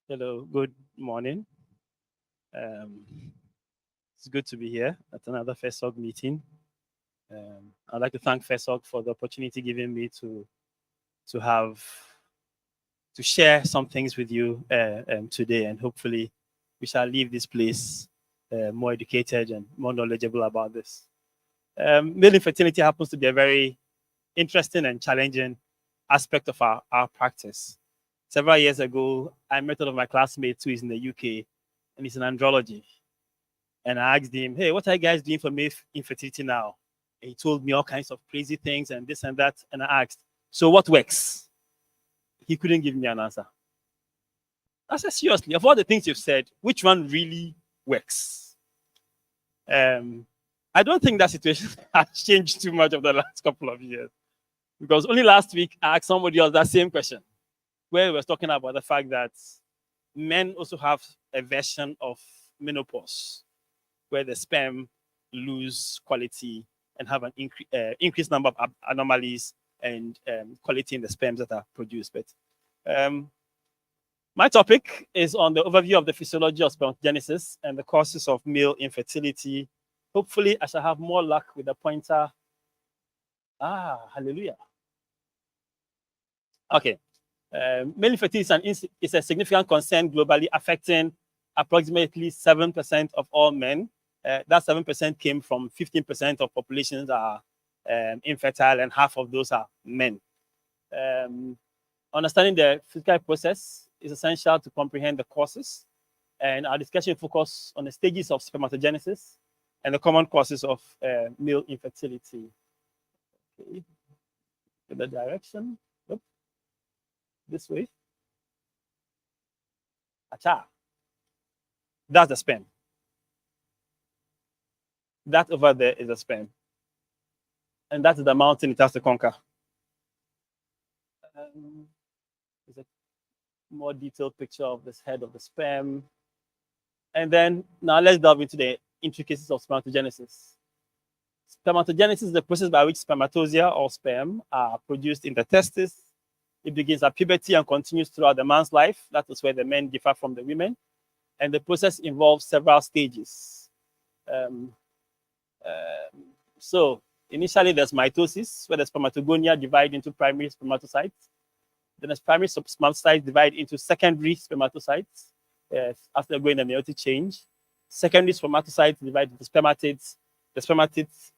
Hello, good morning. It's good to be here at another FERSOG meeting. I'd like to thank FERSOG for the opportunity given me to share some things with you today, and hopefully we shall leave this place more educated and more knowledgeable about this. Male infertility happens to be a very interesting and challenging aspect of our practice. Several years ago, I met one of my classmates who is in the UK, and he's in andrology. And I asked him, hey, what are you guys doing for male infertility now? And he told me all kinds of crazy things and this and that. And I asked, so what works? He couldn't give me an answer. I said, seriously, of all the things you've said, which one really works? I don't think that situation has changed too much over the last couple of years. Because only last week, I asked somebody else that same question, where we were talking about the fact that men also have a version of menopause, where the sperm lose quality and have an increased number of anomalies and quality in the sperms that are produced. But my topic is on the overview of the physiology of spermatogenesis and the causes of male infertility. Hopefully, I shall have more luck with the pointer. Hallelujah. Okay. Male infertility is a significant concern globally, affecting approximately 7% of all men. That 7% came from 15% of populations are infertile, and half of those are men. Understanding the physical process is essential to comprehend the causes, and our discussion will focus on the stages of spermatogenesis and the common causes of male infertility. Okay. In the direction. Oops. This way. Acha. That's the sperm. That over there is the sperm. And that is the mountain it has to conquer. There's a more detailed picture of this head of the sperm. And then now let's delve into the intricacies of spermatogenesis. Spermatogenesis is the process by which spermatozoa or sperm are produced in the testis. It begins at puberty and continues throughout the man's life. That is where the men differ from the women. And the process involves several stages. So initially there's mitosis, where the spermatogonia divide into primary spermatocytes. Then the primary spermatocytes divide into secondary spermatocytes after they go in the meiotic change. Secondary spermatocytes divide into spermatids. The spermatids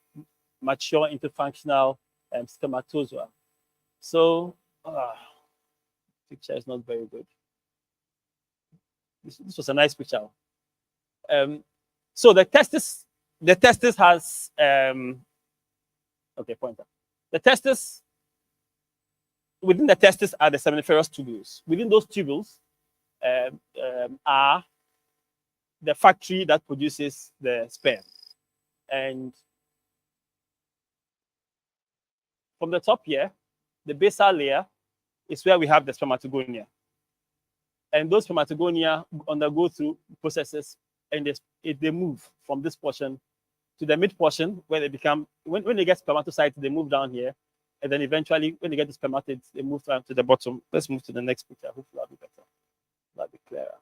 mature into functional spermatozoa. So, picture is not very good. This was a nice picture. So the testis has okay, pointer. The testis, within the testis are the seminiferous tubules. Within those tubules are the factory that produces the sperm. And from the top here, the basal layer is where we have the spermatogonia. And those spermatogonia undergo through processes, and they move from this portion to the mid portion, where they become, when they get spermatocytes, they move down here. And then eventually, when they get the spermatids, they move down to the bottom. Let's move to the next picture. Hopefully, that'll be better. That'll be clearer.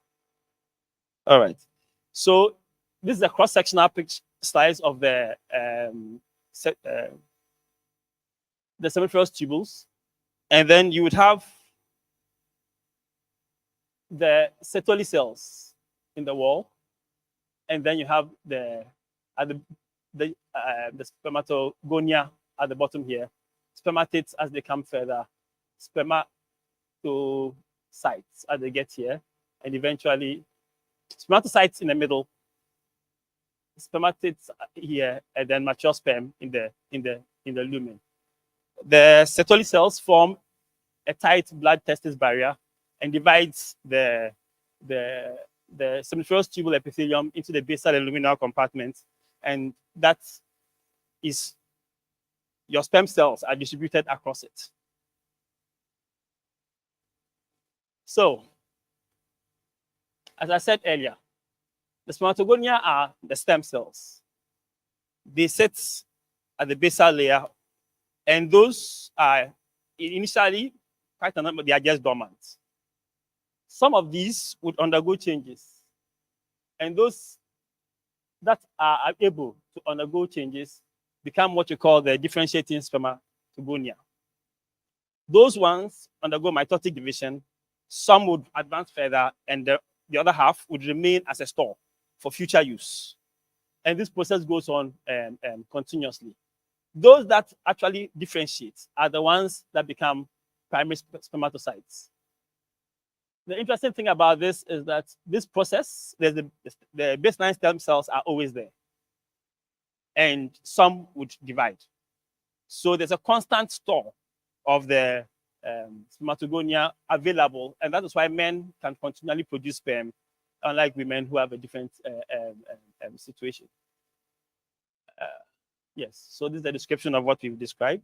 All right. So this is a cross-sectional slice of the seminiferous tubules. And then you would have the Sertoli cells in the wall. And then you have the spermatogonia at the bottom here. Spermatids as they come further, spermatocytes as they get here, and eventually spermatocytes in the middle, spermatids here, and then mature sperm in the lumen. The Sertoli cells form a tight blood testis barrier and divides the seminiferous tubule epithelium into the basal and luminal compartments, and that is your sperm cells are distributed across it. So, as I said earlier, the spermatogonia are the stem cells. They sit at the basal layer, and those are initially quite a number, they are just dormant. Some of these would undergo changes, and those that are able to undergo changes become what you call the differentiating spermatogonia. Those ones undergo mitotic division. Some would advance further, and the other half would remain as a store for future use. And this process goes on continuously. Those that actually differentiate are the ones that become primary spermatocytes. The interesting thing about this is that this process, the baseline stem cells are always there, and some would divide. So there's a constant store of the spermatogonia available, and that is why men can continually produce sperm, unlike women who have a different situation. Yes, so this is the description of what we've described.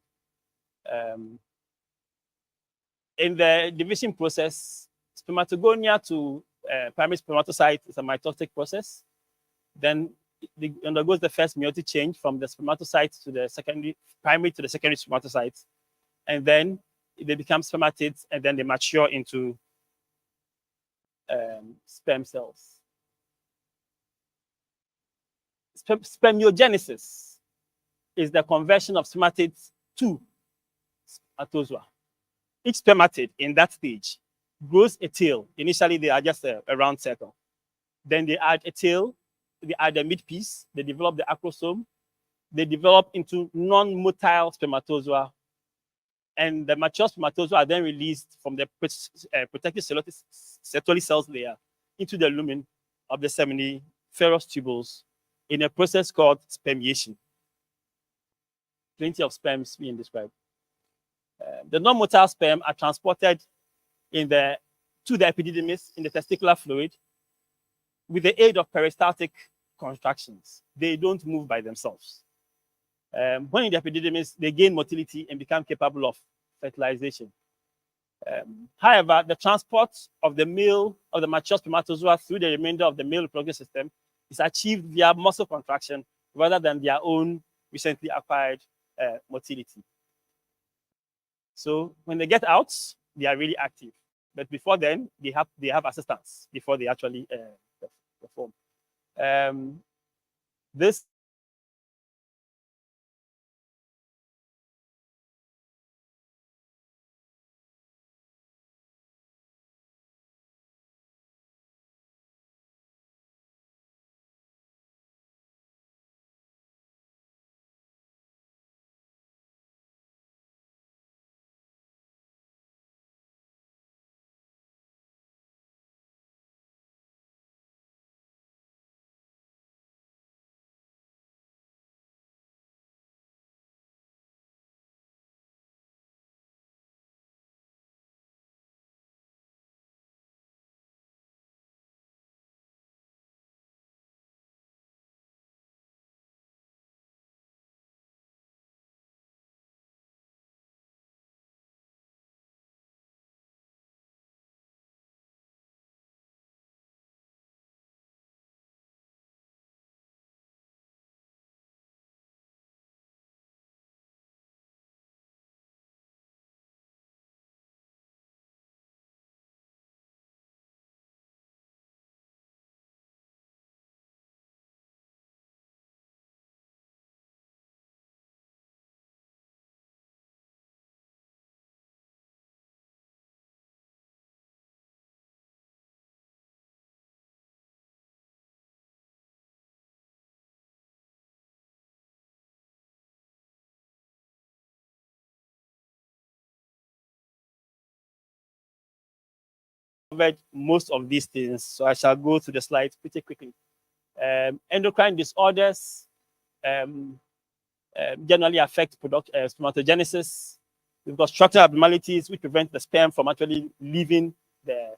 In the division process, spermatogonia to primary spermatocyte is a mitotic process. Then it undergoes the first meiotic change from the spermatocyte to the primary to the secondary spermatocytes. And then they become spermatids, and then they mature into sperm cells. Spermiogenesis is the conversion of spermatids to spermatozoa. Each spermatid in that stage grows a tail. Initially, they are just a round circle. Then they add a tail, they add a midpiece, they develop the acrosome, they develop into non-motile spermatozoa, and the mature spermatozoa are then released from the protective Sertoli cells layer into the lumen of the seminiferous tubules in a process called spermiation. Plenty of sperms being described. The non-motile sperm are transported to the epididymis in the testicular fluid with the aid of peristaltic contractions. They don't move by themselves. When in the epididymis, they gain motility and become capable of fertilization. However, the transport of the mature spermatozoa through the remainder of the male reproductive system is achieved via muscle contraction rather than their own recently acquired motility. So when they get out, they are really active. But before then, they have assistance before they actually perform. This covered most of these things, so I shall go through the slides pretty quickly. Endocrine disorders generally affect spermatogenesis. We've got structural abnormalities which prevent the sperm from actually leaving the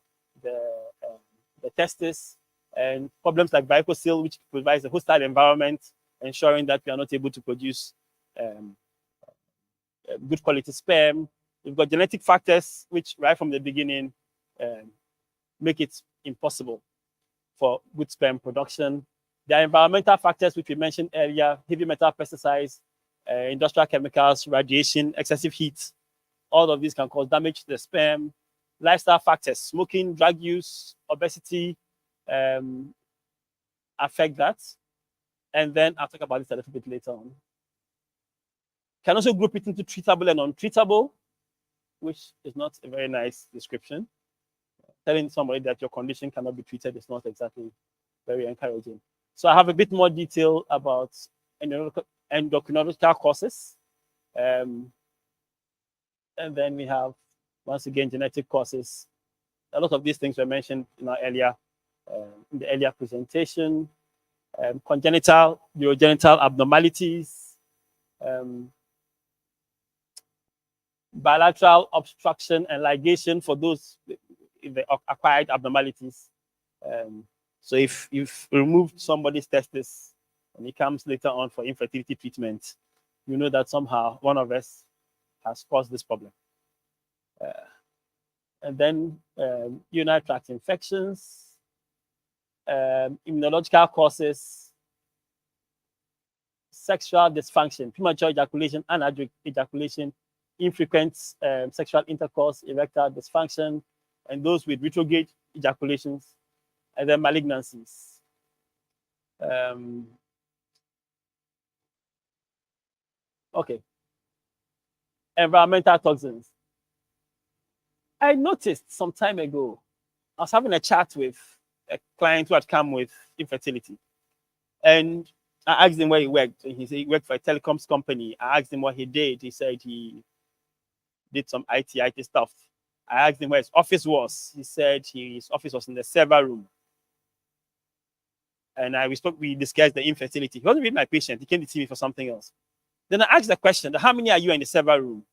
testis, and problems like varicocele, which provides a hostile environment, ensuring that we are not able to produce good quality sperm. We've got genetic factors which, right from the beginning, make it impossible for good sperm production. There are environmental factors which we mentioned earlier: heavy metal pesticides, industrial chemicals, radiation, excessive heat. All of these can cause damage to the sperm. Lifestyle factors: smoking, drug use, obesity affect that. And then I'll talk about this a little bit later on. Can also group it into treatable and untreatable, which is not a very nice description. Telling somebody that your condition cannot be treated is not exactly very encouraging. So I have a bit more detail about endocrinological causes. And then we have, once again, genetic causes. A lot of these things were mentioned in the earlier presentation. Congenital urogenital abnormalities, bilateral obstruction and ligation for those with the acquired abnormalities. So if you've removed somebody's testis and he comes later on for infertility treatment, you know that somehow one of us has caused this problem. And then urinary tract infections, immunological causes, sexual dysfunction, premature ejaculation, anaerobic ejaculation, infrequent sexual intercourse, erectile dysfunction, and those with retrograde ejaculations, and then malignancies. Okay. Environmental toxins. I noticed some time ago, I was having a chat with a client who had come with infertility. And I asked him where he worked. And he said he worked for a telecoms company. I asked him what he did. He said he did some IT stuff. I asked him where his office was. He said his office was in the server room. And we discussed the infertility. He wasn't really my patient. He came to see me for something else. Then I asked the question, how many are you in the server room?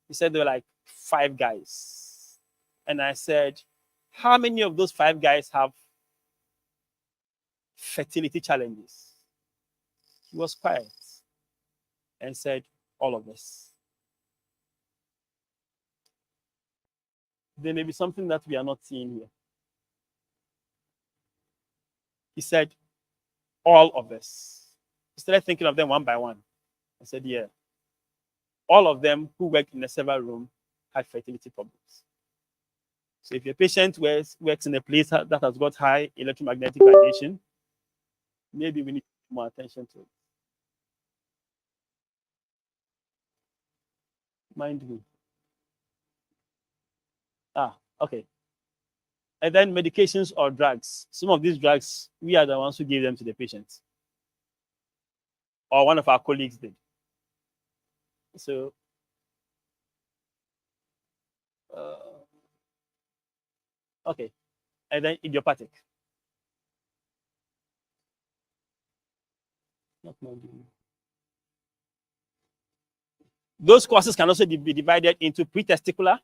He said there were like 5 guys. And I said, how many of those 5 guys have fertility challenges? He was quiet and said, all of us. There may be something that we are not seeing here. He said, all of us. He started thinking of them one by one. I said, yeah. All of them who work in the server room had fertility problems. So if your patient works in a place that has got high electromagnetic radiation, maybe we need more attention to it. Mind me. Okay. And then medications or drugs. Some of these drugs, we are the ones who give them to the patients. Or one of our colleagues did. So, okay. And then idiopathic. Not minding. Those causes can also be divided into pre-testicular.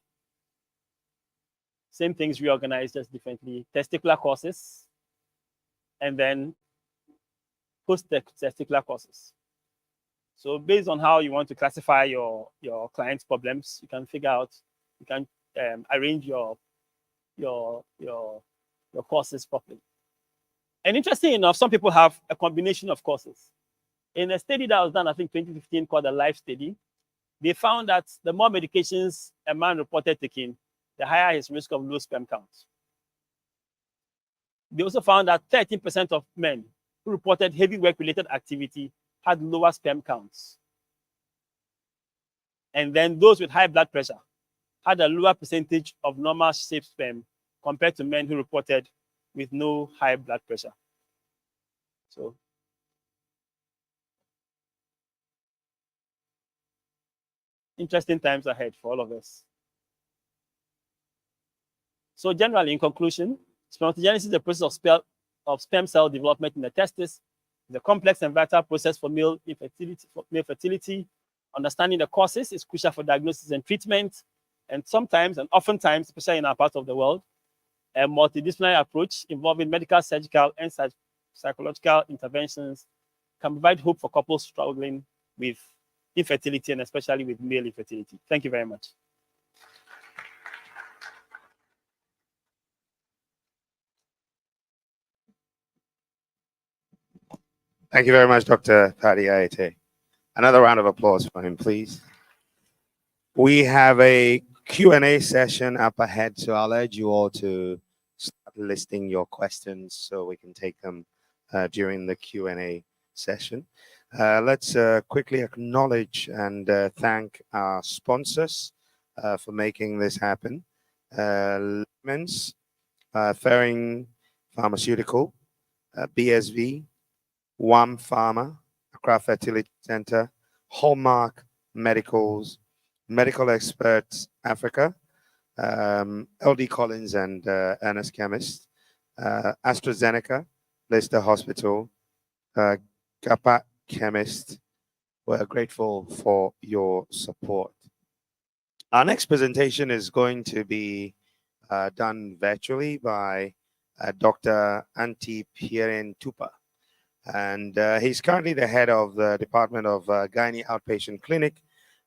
Same things reorganized just differently. Testicular causes, and then post-testicular causes. So based on how you want to classify your client's problems, you can figure out, you can arrange your causes properly. And interesting enough, some people have a combination of causes. In a study that was done, I think 2015, called the LIFE study, they found that the more medications a man reported taking, the higher his risk of low sperm count. They also found that 13% of men who reported heavy work-related activity had lower sperm counts. And then those with high blood pressure had a lower percentage of normal shaped sperm compared to men who reported with no high blood pressure. So interesting times ahead for all of us. So generally, in conclusion, spermatogenesis is the process of sperm cell development in the testis. It's a complex and vital process for male fertility. Understanding the causes is crucial for diagnosis and treatment. And sometimes, and oftentimes, especially in our part of the world, a multidisciplinary approach involving medical, surgical, and psychological interventions can provide hope for couples struggling with infertility and especially with male infertility. Thank you very much. Thank you very much, Dr. Paddy Ayete. Another round of applause for him, please. We have a Q&A session up ahead, so I'll urge you all to start listing your questions so we can take them during the Q&A session. Let's quickly acknowledge and thank our sponsors for making this happen. Lemons, Ferring Pharmaceutical, BSV, WAM Pharma, Accra Fertility Center, Hallmark Medicals, Medical Experts Africa, LD Collins and Ernest Chemist, AstraZeneca, Leicester Hospital, Kappa Chemist. We're grateful for your support. Our next presentation is going to be done virtually by Dr. Antti Pieren Tupa. And he's currently the head of the Department of Gynae Outpatient Clinic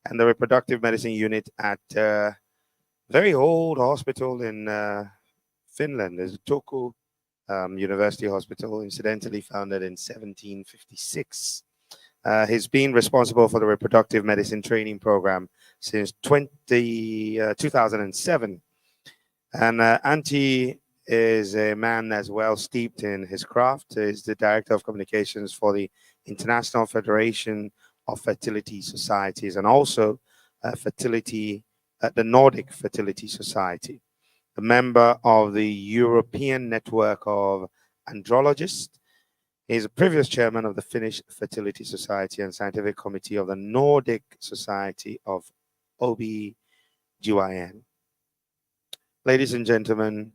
and the Reproductive Medicine Unit at a very old hospital in Finland. There's Turku University Hospital, incidentally founded in 1756. He's been responsible for the reproductive medicine training program since 2007. And Antti is a man that's well steeped in his craft. He's the Director of Communications for the International Federation of Fertility Societies and also the Nordic Fertility Society, a member of the European Network of Andrologists. He's a previous chairman of the Finnish Fertility Society and Scientific Committee of the Nordic Society of OB/GYN. Ladies and gentlemen,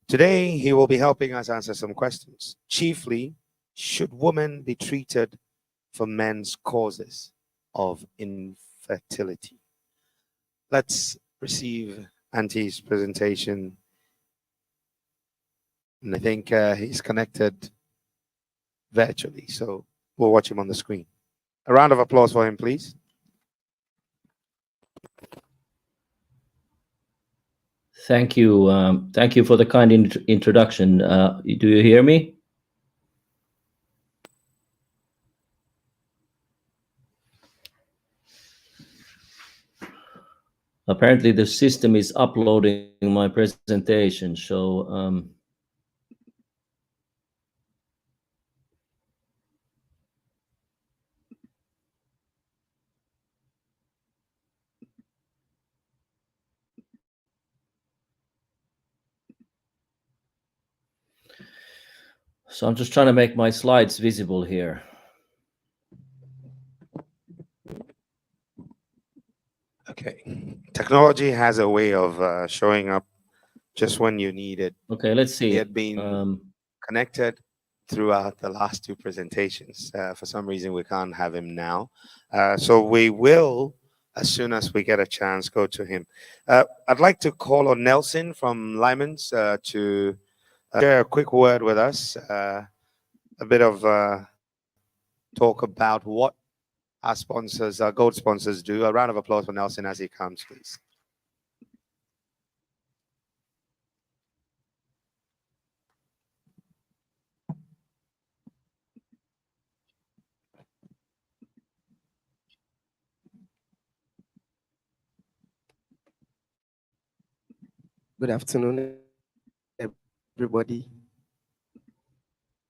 today he will be helping us answer some questions. Chiefly, should women be treated for men's causes of infertility? Let's receive Antti's presentation. And I think he's connected virtually, so we'll watch him on the screen. A round of applause for him, please. Thank you. Thank you for the kind introduction. Do you hear me? Apparently, the system is uploading my presentation, so I'm just trying to make my slides visible here. Okay. Technology has a way of showing up just when you need it. Okay, let's see. He had been connected throughout the last two presentations. For some reason, we can't have him now. So we will, as soon as we get a chance, go to him. I'd like to call on Nelson from Lyman's to share a quick word with us, a bit of talk about what our sponsors, our gold sponsors do. A round of applause for Nelson as he comes, please. Good afternoon, everybody.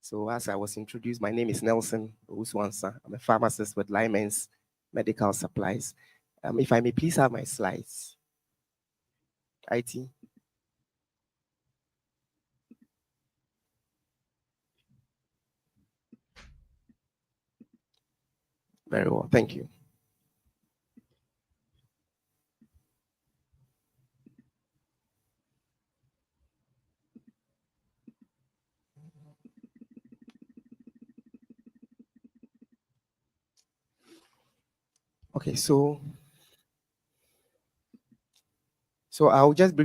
So as I was introduced, my name is Nelson Uswansa. I'm a pharmacist with Lyman's Medical Supplies. If I may please have my slides. IT. Very well, thank you. Okay, so I'll just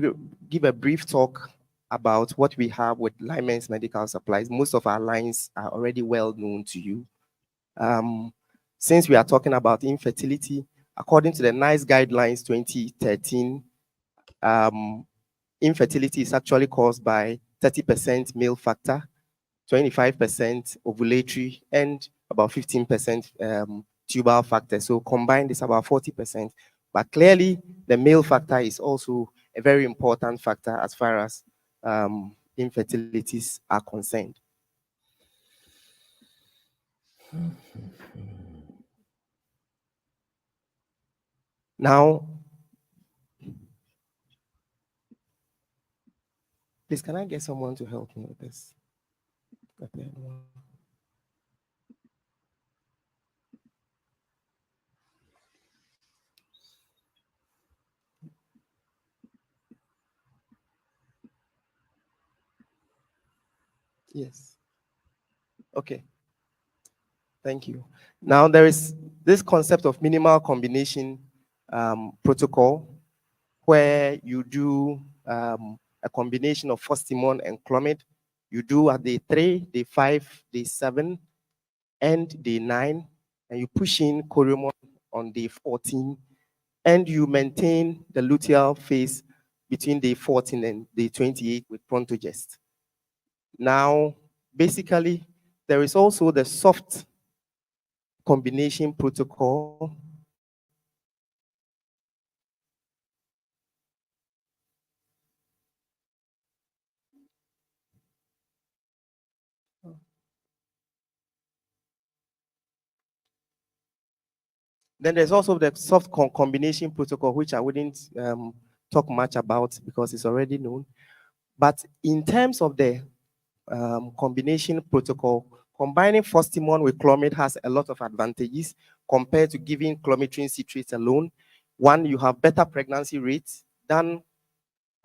give a brief talk about what we have with Lyman's Medical Supplies. Most of our lines are already well known to you. Since we are talking about infertility, according to the NICE Guidelines 2013, infertility is actually caused by 30% male factor, 25% ovulatory, and about 15% tubal factor. So combined, it's about 40%. But clearly, the male factor is also a very important factor as far as infertilities are concerned. Now, please, can I get someone to help me with this? Okay. Yes. Okay. Thank you. Now, there is this concept of minimal combination protocol where you do a combination of Fostimon and Clomid. You do at day 3, day 5, day 7, and day 9, and you push in Coromon on day 14, and you maintain the luteal phase between day 14 and day 28 with Prontogest. Now, basically, there is also the soft combination protocol. Then there's also the soft combination protocol, which I wouldn't talk much about because it's already known. But in terms of the combination protocol, combining Fostimon with Clomid has a lot of advantages compared to giving clomitrine citrate alone. One, you have better pregnancy rates than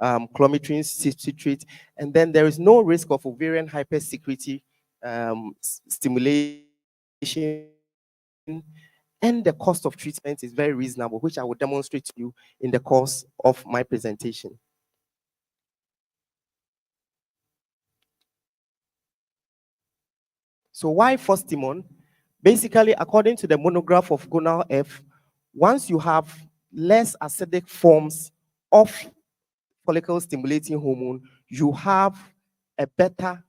clomitrine citrate, and then there is no risk of ovarian hypersecrecy stimulation, and the cost of treatment is very reasonable, which I will demonstrate to you in the course of my presentation. So why Fostimon? Basically, according to the monograph of gonal F, once you have less acidic forms of follicle stimulating hormone, you have a better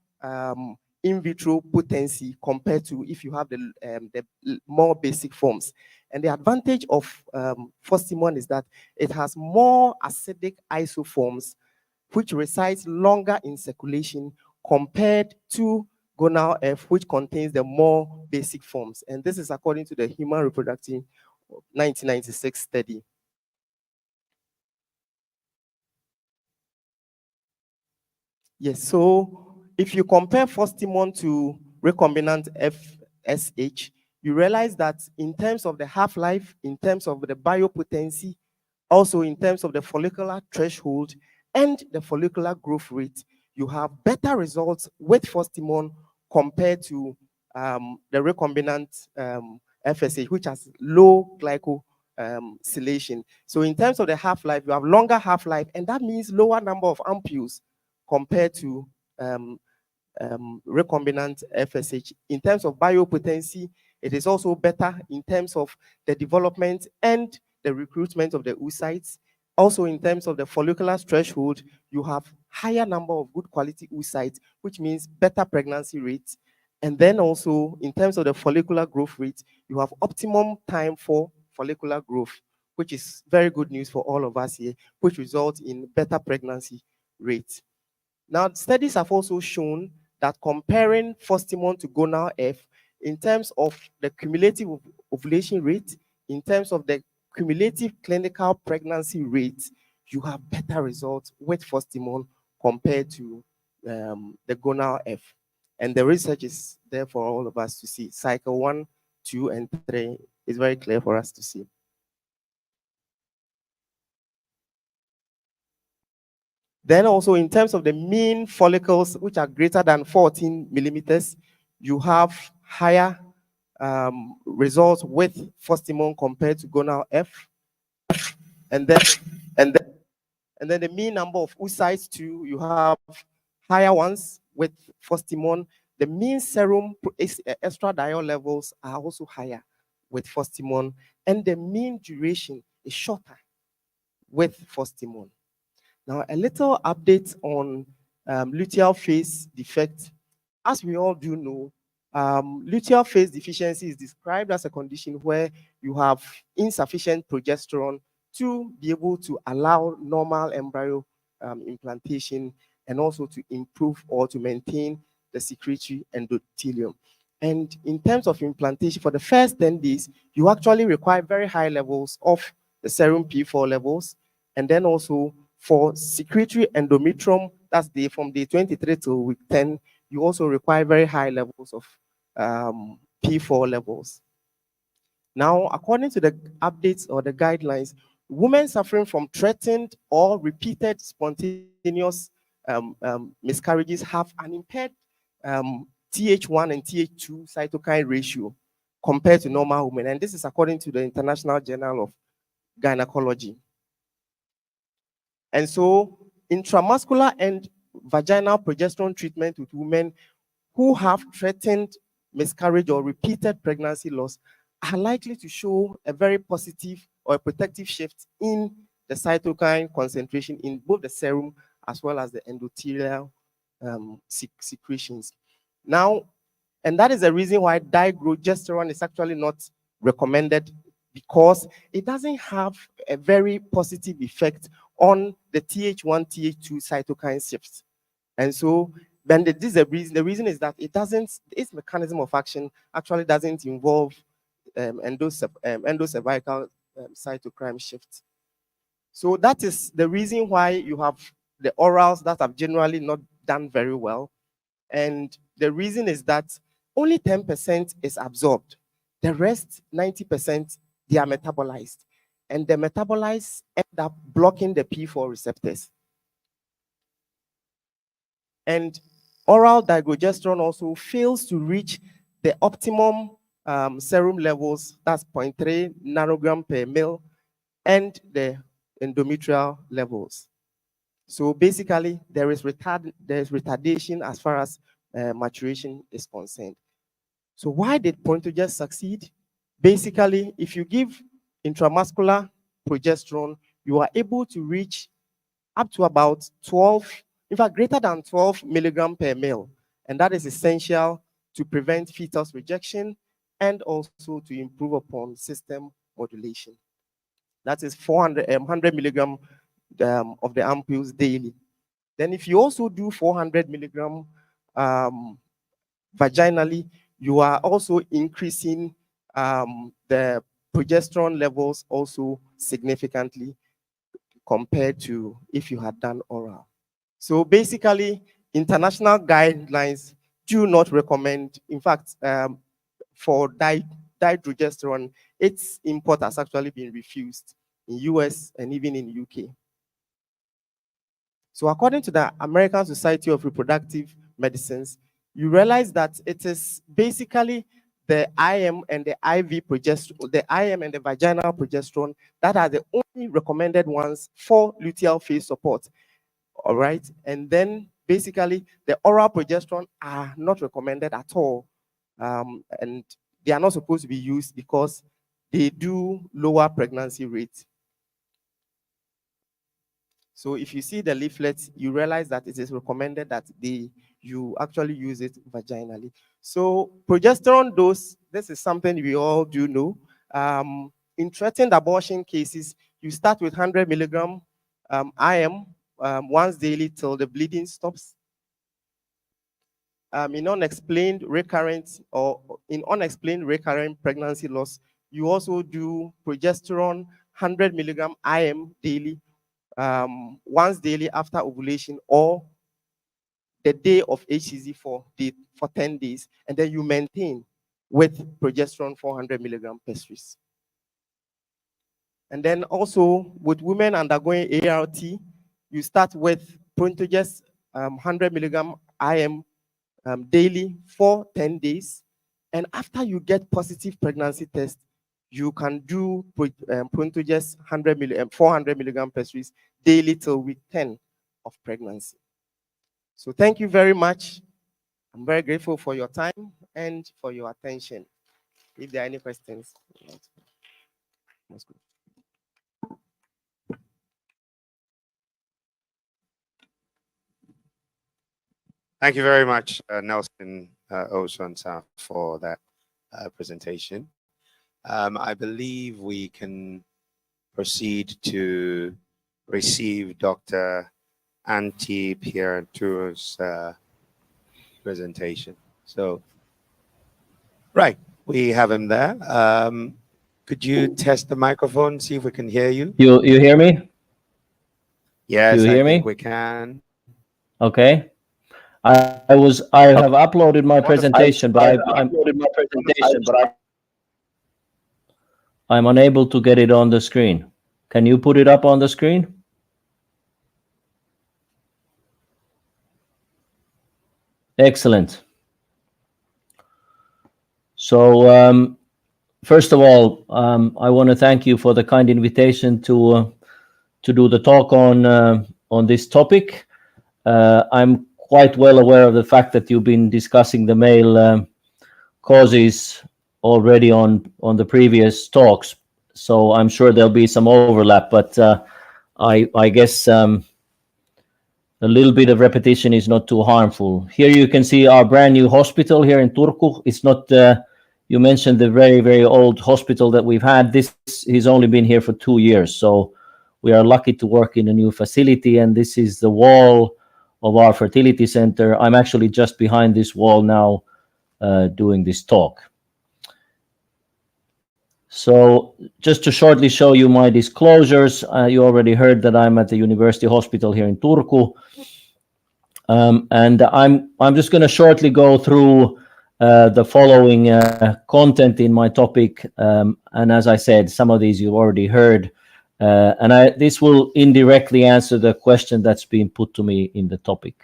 in vitro potency compared to if you have the more basic forms. And the advantage of Fostimon is that it has more acidic isoforms, which resides longer in circulation compared to gonal F, which contains the more basic forms. And this is according to the Human Reproductive 1996 study. Yes, so if you compare Fostimon to recombinant FSH, you realize that in terms of the half-life, in terms of the biopotency, also in terms of the follicular threshold and the follicular growth rate, you have better results with Fostimon compared to the recombinant FSH, which has low glycosylation. So in terms of the half-life, you have longer half-life, and that means lower number of ampules compared to recombinant FSH. In terms of biopotency, it is also better in terms of the development and the recruitment of the oocytes. Also, in terms of the follicular threshold, you have higher number of good quality oocytes, which means better pregnancy rates. And then also, in terms of the follicular growth rate, you have optimum time for follicular growth, which is very good news for all of us here, which results in better pregnancy rates. Now, studies have also shown that comparing Fostimon to gonal F in terms of the cumulative ovulation rate, in terms of the cumulative clinical pregnancy rate, you have better results with Fostimon compared to the gonal F. And the research is there for all of us to see. Cycle 1, 2, and 3 is very clear for us to see. Then also in terms of the mean follicles, which are greater than 14 millimeters, you have higher results with Fostimon compared to gonal F. And then the mean number of oocytes too, you have higher ones with Fostimon. The mean serum estradiol levels are also higher with Fostimon, and the mean duration is shorter with Fostimon. Now, a little update on luteal phase defect. As we all do know, luteal phase deficiency is described as a condition where you have insufficient progesterone to be able to allow normal embryo implantation and also to improve or to maintain the secretory endothelium. And in terms of implantation, for the first 10 days, you actually require very high levels of the serum P4 levels. And then also for secretory endometrium, that's from day 23 to week 10, you also require very high levels of P4 levels. Now, according to the updates or the guidelines, women suffering from threatened or repeated spontaneous miscarriages have an impaired TH1 and TH2 cytokine ratio compared to normal women. And this is according to the International Journal of Gynecology. And so intramuscular and vaginal progesterone treatment with women who have threatened miscarriage or repeated pregnancy loss are likely to show a very positive or a protective shift in the cytokine concentration in both the serum as well as the endothelial secretions. Now, and that is the reason why diprogesterone is actually not recommended, because it doesn't have a very positive effect on the TH1, TH2 cytokine shifts. And so then this is the reason. The reason is that it doesn't, its mechanism of action actually doesn't involve endocervical cytokine shift. So that is the reason why you have the orals that have generally not done very well. And the reason is that only 10% is absorbed. The rest, 90%, they are metabolized. And the metabolites end up blocking the P4 receptors. And oral diprogesterone also fails to reach the optimum serum levels, that's 0.3 nanogram per ml, and the endometrial levels. So basically, there is retardation as far as maturation is concerned. So why did Pointogest succeed? Basically, if you give intramuscular progesterone, you are able to reach up to about 12, in fact, greater than 12 milligram per ml. And that is essential to prevent fetus rejection and also to improve upon system modulation. That is 100 milligram of the ampoules daily. Then if you also do 400 milligram vaginally, you are also increasing the progesterone levels also significantly compared to if you had done oral. So basically, international guidelines do not recommend, in fact, for diprogesterone, its import has actually been refused in US and even in UK. So according to the American Society of Reproductive Medicines, you realize that it is basically the IM and the IV progesterone, the IM and the vaginal progesterone that are the only recommended ones for luteal phase support. All right. And then basically the oral progesterone are not recommended at all. And they are not supposed to be used because they do lower pregnancy rates. So if you see the leaflets, you realize that it is recommended that you actually use it vaginally. So progesterone dose, this is something we all do know. In threatened abortion cases, you start with 100 milligram IM once daily till the bleeding stops. In unexplained recurrent pregnancy loss, you also do progesterone 100 milligram IM daily, once daily after ovulation or the day of HCG for 10 days, and then you maintain with progesterone 400 milligram per Swiss. And then also with women undergoing ART, you start with Pointogest 100 milligram IM daily for 10 days, And after you get positive pregnancy test, you can do Prontoges 400 milligram per series daily till week 10 of pregnancy. So thank you very much. I'm very grateful for your time and for your attention. If there are any questions. Thank you very much, Nelson Osonsa, for that presentation. I believe we can proceed to receive Dr. Antti Piertu's presentation. So, right, we have him there. Could you test the microphone, see if we can hear you? You hear me? Yes, you hear I think me? we can. Okay. I have uploaded my presentation, but I'm unable to get it on the screen. Can you put it up on the screen? Excellent. So first of all, I want to thank you for the kind invitation to do the talk on this topic. I'm quite well aware of the fact that you've been discussing the male causes already on the previous talks, so I'm sure there'll be some overlap, but I guess a little bit of repetition is not too harmful. Here you can see our brand new hospital here in Turku. It's not, you mentioned the very, very old hospital that we've had. This has only been here for 2 years, so we are lucky to work in a new facility, and this is the wall of our fertility center. I'm actually just behind this wall now doing this talk. So just to shortly show you my disclosures, you already heard that I'm at the University Hospital here in Turku. And I'm just going to shortly go through the following content in my topic. And as I said, some of these you've already heard. And this will indirectly answer the question that's been put to me in the topic.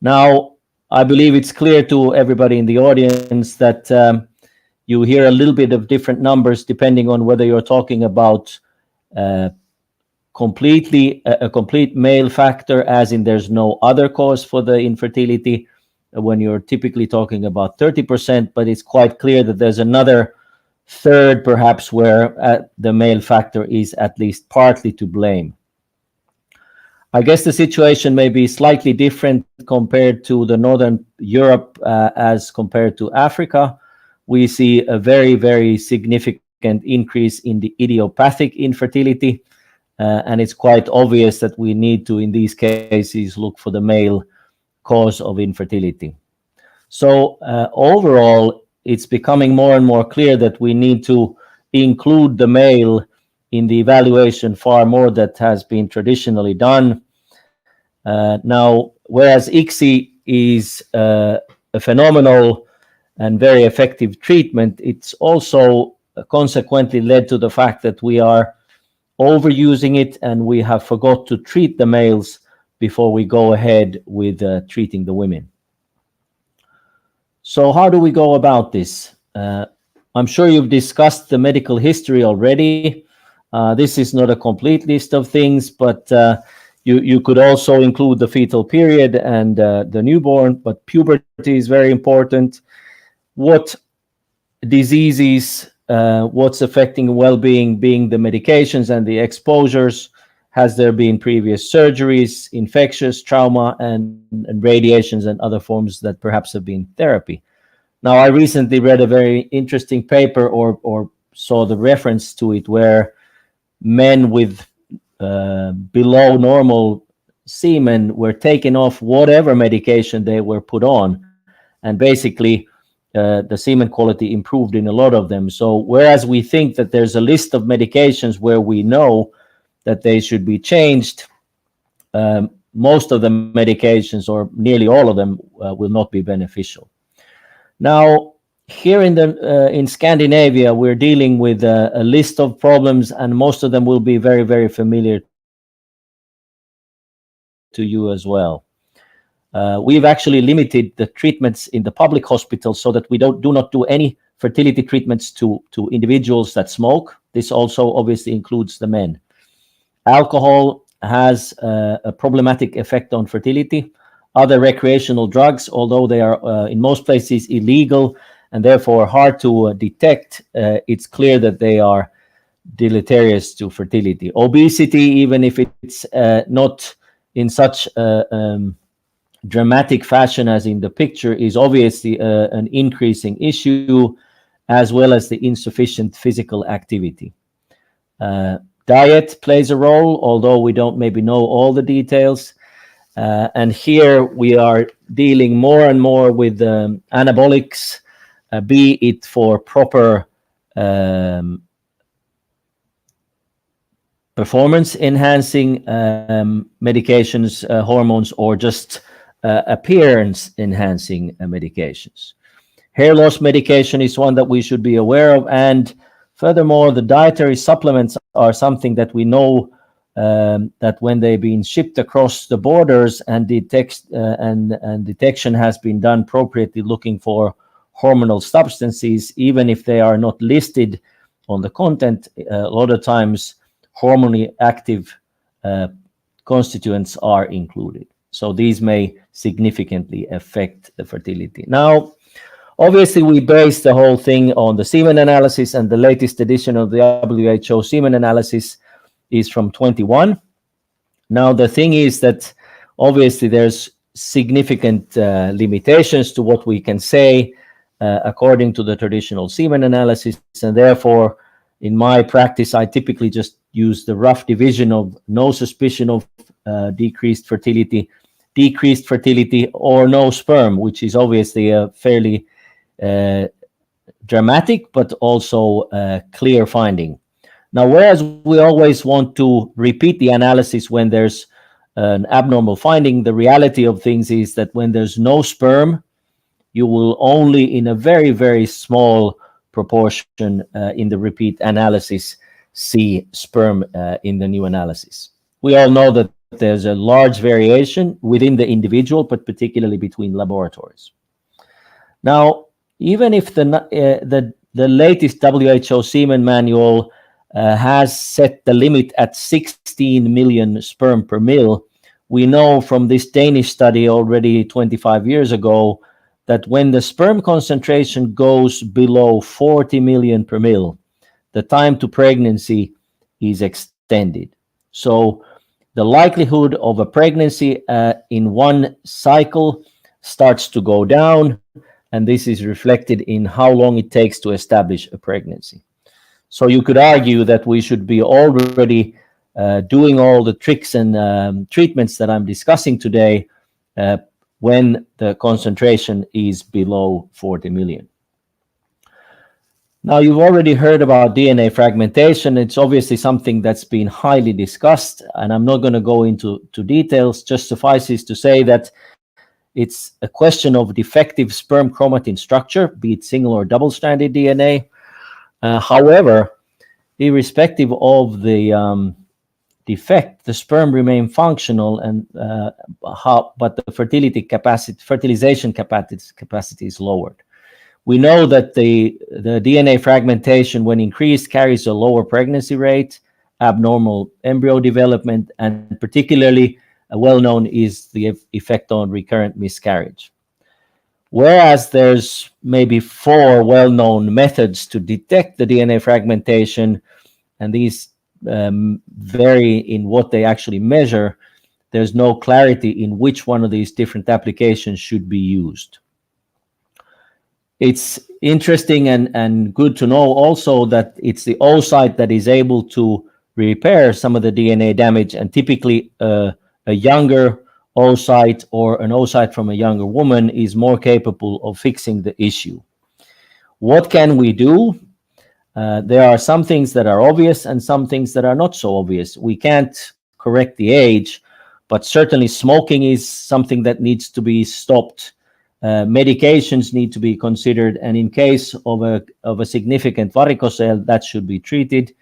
Now, I believe it's clear to everybody in the audience that you hear a little bit of different numbers depending on whether you're talking about a complete male factor, as in there's no other cause for the infertility, when you're typically talking about 30%, but it's quite clear that there's another third perhaps where the male factor is at least partly to blame. I guess the situation may be slightly different compared to the Northern Europe as compared to Africa. We see a very, very significant increase in the idiopathic infertility, and it's quite obvious that we need to, in these cases, look for the male cause of infertility. So overall, it's becoming more and more clear that we need to include the male in the evaluation far more that has been traditionally done. Now, whereas ICSI is a phenomenal and very effective treatment, it's also consequently led to the fact that we are overusing it and we have forgot to treat the males before we go ahead with treating the women. So how do we go about this? I'm sure you've discussed the medical history already. This is not a complete list of things, but you could also include the fetal period and the newborn, but puberty is very important. What diseases, what's affecting well-being, being the medications and the exposures? Has there been previous surgeries, infectious trauma, and radiations and other forms that perhaps have been therapy? Now, I recently read a very interesting paper or saw the reference to it where men with below normal semen were taken off whatever medication they were put on, and basically the semen quality improved in a lot of them. So whereas we think that there's a list of medications where we know that they should be changed, most of the medications, or nearly all of them, will not be beneficial. Now, here in Scandinavia, we're dealing with a list of problems, and most of them will be very, very familiar to you as well. We've actually limited the treatments in the public hospitals so that we do not do any fertility treatments to individuals that smoke. This also obviously includes the men. Alcohol has a problematic effect on fertility. Other recreational drugs, although they are in most places illegal and therefore hard to detect, it's clear that they are deleterious to fertility. Obesity, even if it's not in such dramatic fashion as in the picture, is obviously an increasing issue, as well as the insufficient physical activity. Diet plays a role, although we don't maybe know all the details. And here we are dealing more and more with anabolics, be it for proper performance enhancing medications, hormones, or just appearance enhancing medications. Hair loss medication is one that we should be aware of, and furthermore, the dietary supplements are something that we know that when they've been shipped across the borders and detection has been done appropriately, looking for hormonal substances, even if they are not listed on the content, a lot of times hormonally active constituents are included. So these may significantly affect the fertility. Now, obviously, we base the whole thing on the semen analysis, and the latest edition of the WHO semen analysis is from 21. Now, the thing is that obviously there's significant limitations to what we can say according to the traditional semen analysis, and therefore, in my practice, I typically just use the rough division of no suspicion of decreased fertility, or no sperm, which is obviously a fairly dramatic but also clear finding. Now, whereas we always want to repeat the analysis when there's an abnormal finding, the reality of things is that when there's no sperm, you will only in a very, very small proportion in the repeat analysis see sperm in the new analysis. We all know that there's a large variation within the individual, but particularly between laboratories. Now, even if the latest WHO semen manual has set the limit at 16 million sperm per mil, we know from this Danish study already 25 years ago that when the sperm concentration goes below 40 million per mil, the time to pregnancy is extended. So the likelihood of a pregnancy in one cycle starts to go down, and this is reflected in how long it takes to establish a pregnancy. So you could argue that we should be already doing all the tricks and treatments that I'm discussing today when the concentration is below 40 million. Now, you've already heard about DNA fragmentation. It's obviously something that's been highly discussed, and I'm not going to go into details. Just suffices to say that it's a question of defective sperm chromatin structure, be it single or double-stranded DNA. However, irrespective of the defect, the sperm remain functional, and but the fertilization capacity is lowered. We know that the DNA fragmentation, when increased, carries a lower pregnancy rate, abnormal embryo development, and particularly well known is the effect on recurrent miscarriage. Whereas there's maybe 4 well-known methods to detect the DNA fragmentation, and these vary in what they actually measure, there's no clarity in which one of these different applications should be used. It's interesting and good to know also that it's the oocyte that is able to repair some of the DNA damage, and typically a younger oocyte or an oocyte from a younger woman is more capable of fixing the issue. What can we do? There are some things that are obvious and some things that are not so obvious. We can't correct the age, but certainly smoking is something that needs to be stopped. Medications need to be considered, and in case of a significant varicocele, that should be treated.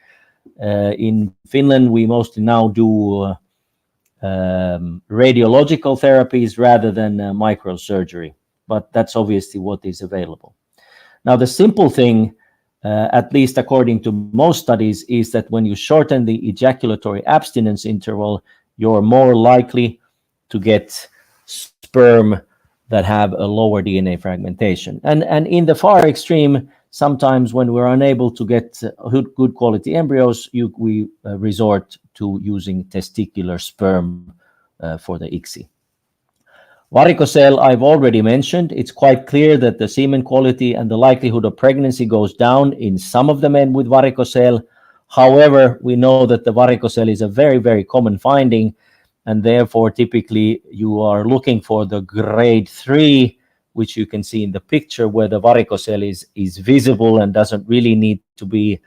In Finland, we mostly now do radiological therapies rather than microsurgery. But that's obviously what is available. Now, the simple thing, at least according to most studies, is that when you shorten the ejaculatory abstinence interval, you're more likely to get sperm that have a lower DNA fragmentation. And in the far extreme, sometimes when we're unable to get good quality embryos, we resort to using testicular sperm for the ICSI. Varicocele, I've already mentioned. It's quite clear that the semen quality and the likelihood of pregnancy goes down in some of the men with varicocele. However, we know that the varicocele is a very, very common finding, and therefore typically you are looking for the grade 3, which you can see in the picture, where the varicocele is visible and doesn't really need to be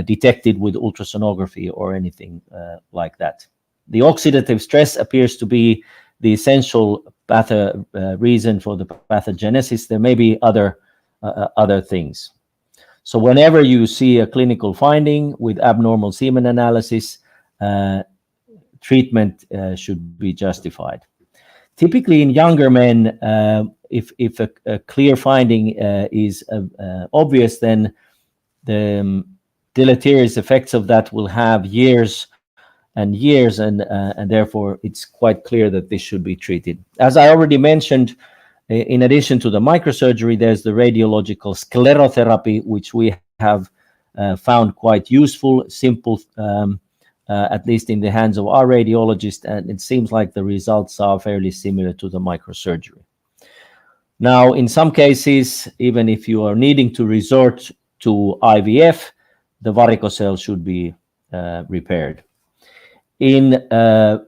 detected with ultrasonography or anything like that. The oxidative stress appears to be the essential reason for the pathogenesis. There may be other things. So whenever you see a clinical finding with abnormal semen analysis, treatment should be justified. Typically in younger men, if a clear finding is obvious, then the deleterious effects of that will have years and years, and therefore it's quite clear that this should be treated. As I already mentioned, in addition to the microsurgery, there's the radiological sclerotherapy, which we have found quite useful, simple, at least in the hands of our radiologist, and it seems like the results are fairly similar to the microsurgery. Now, in some cases, even if you are needing to resort to IVF, the varicocele should be repaired. In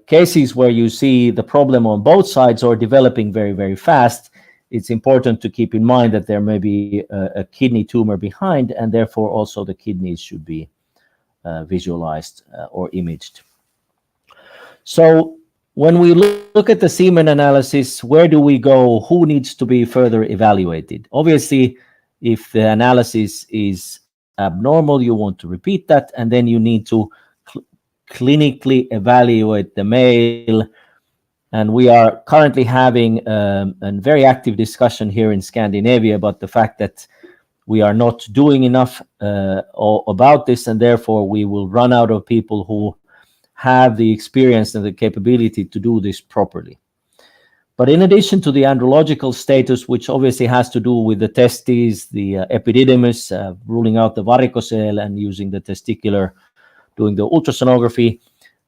cases where you see the problem on both sides or developing very, very fast, it's important to keep in mind that there may be a kidney tumor behind, and therefore also the kidneys should be visualized or imaged. So when we look at the semen analysis, where do we go? Who needs to be further evaluated? Obviously, if the analysis is abnormal, you want to repeat that, and then you need to clinically evaluate the male. And we are currently having a very active discussion here in Scandinavia about the fact that we are not doing enough about this, and therefore we will run out of people who have the experience and the capability to do this properly. But in addition to the andrological status, which obviously has to do with the testes, the epididymis, ruling out the varicocele and using the testicular, doing the ultrasonography,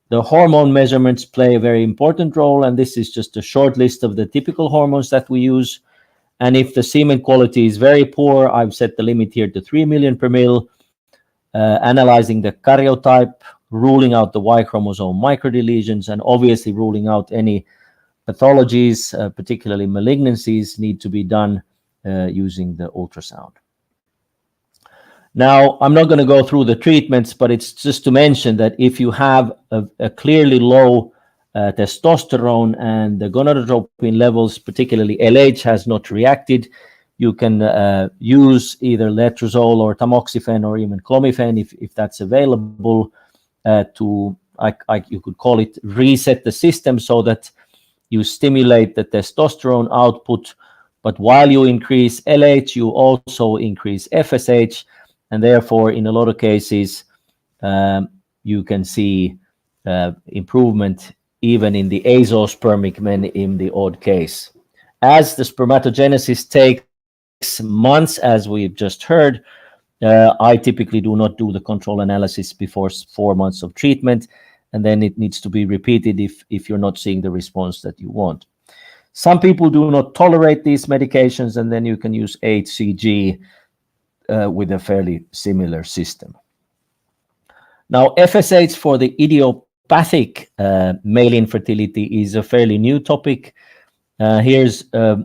the hormone measurements play a very important role, and this is just a short list of the typical hormones that we use. And if the semen quality is very poor, I've set the limit here to 3 million per mil, analyzing the karyotype, ruling out the Y chromosome microdeletions, and obviously ruling out any pathologies, particularly malignancies, need to be done using the ultrasound. Now, I'm not going to go through the treatments, but it's just to mention that if you have a clearly low testosterone and the gonadotropin levels, particularly LH, has not reacted, you can use either letrozole or tamoxifen or even clomifen if that's available to, you could call it, reset the system so that you stimulate the testosterone output, but while you increase LH, you also increase FSH, and therefore, in a lot of cases, you can see improvement even in the azoospermic men in the odd case. As the spermatogenesis takes months, as we've just heard, I typically do not do the control analysis before 4 months of treatment, and then it needs to be repeated if you're not seeing the response that you want. Some people do not tolerate these medications, and then you can use HCG with a fairly similar system. Now, FSH for the idiopathic male infertility is a fairly new topic. Here's a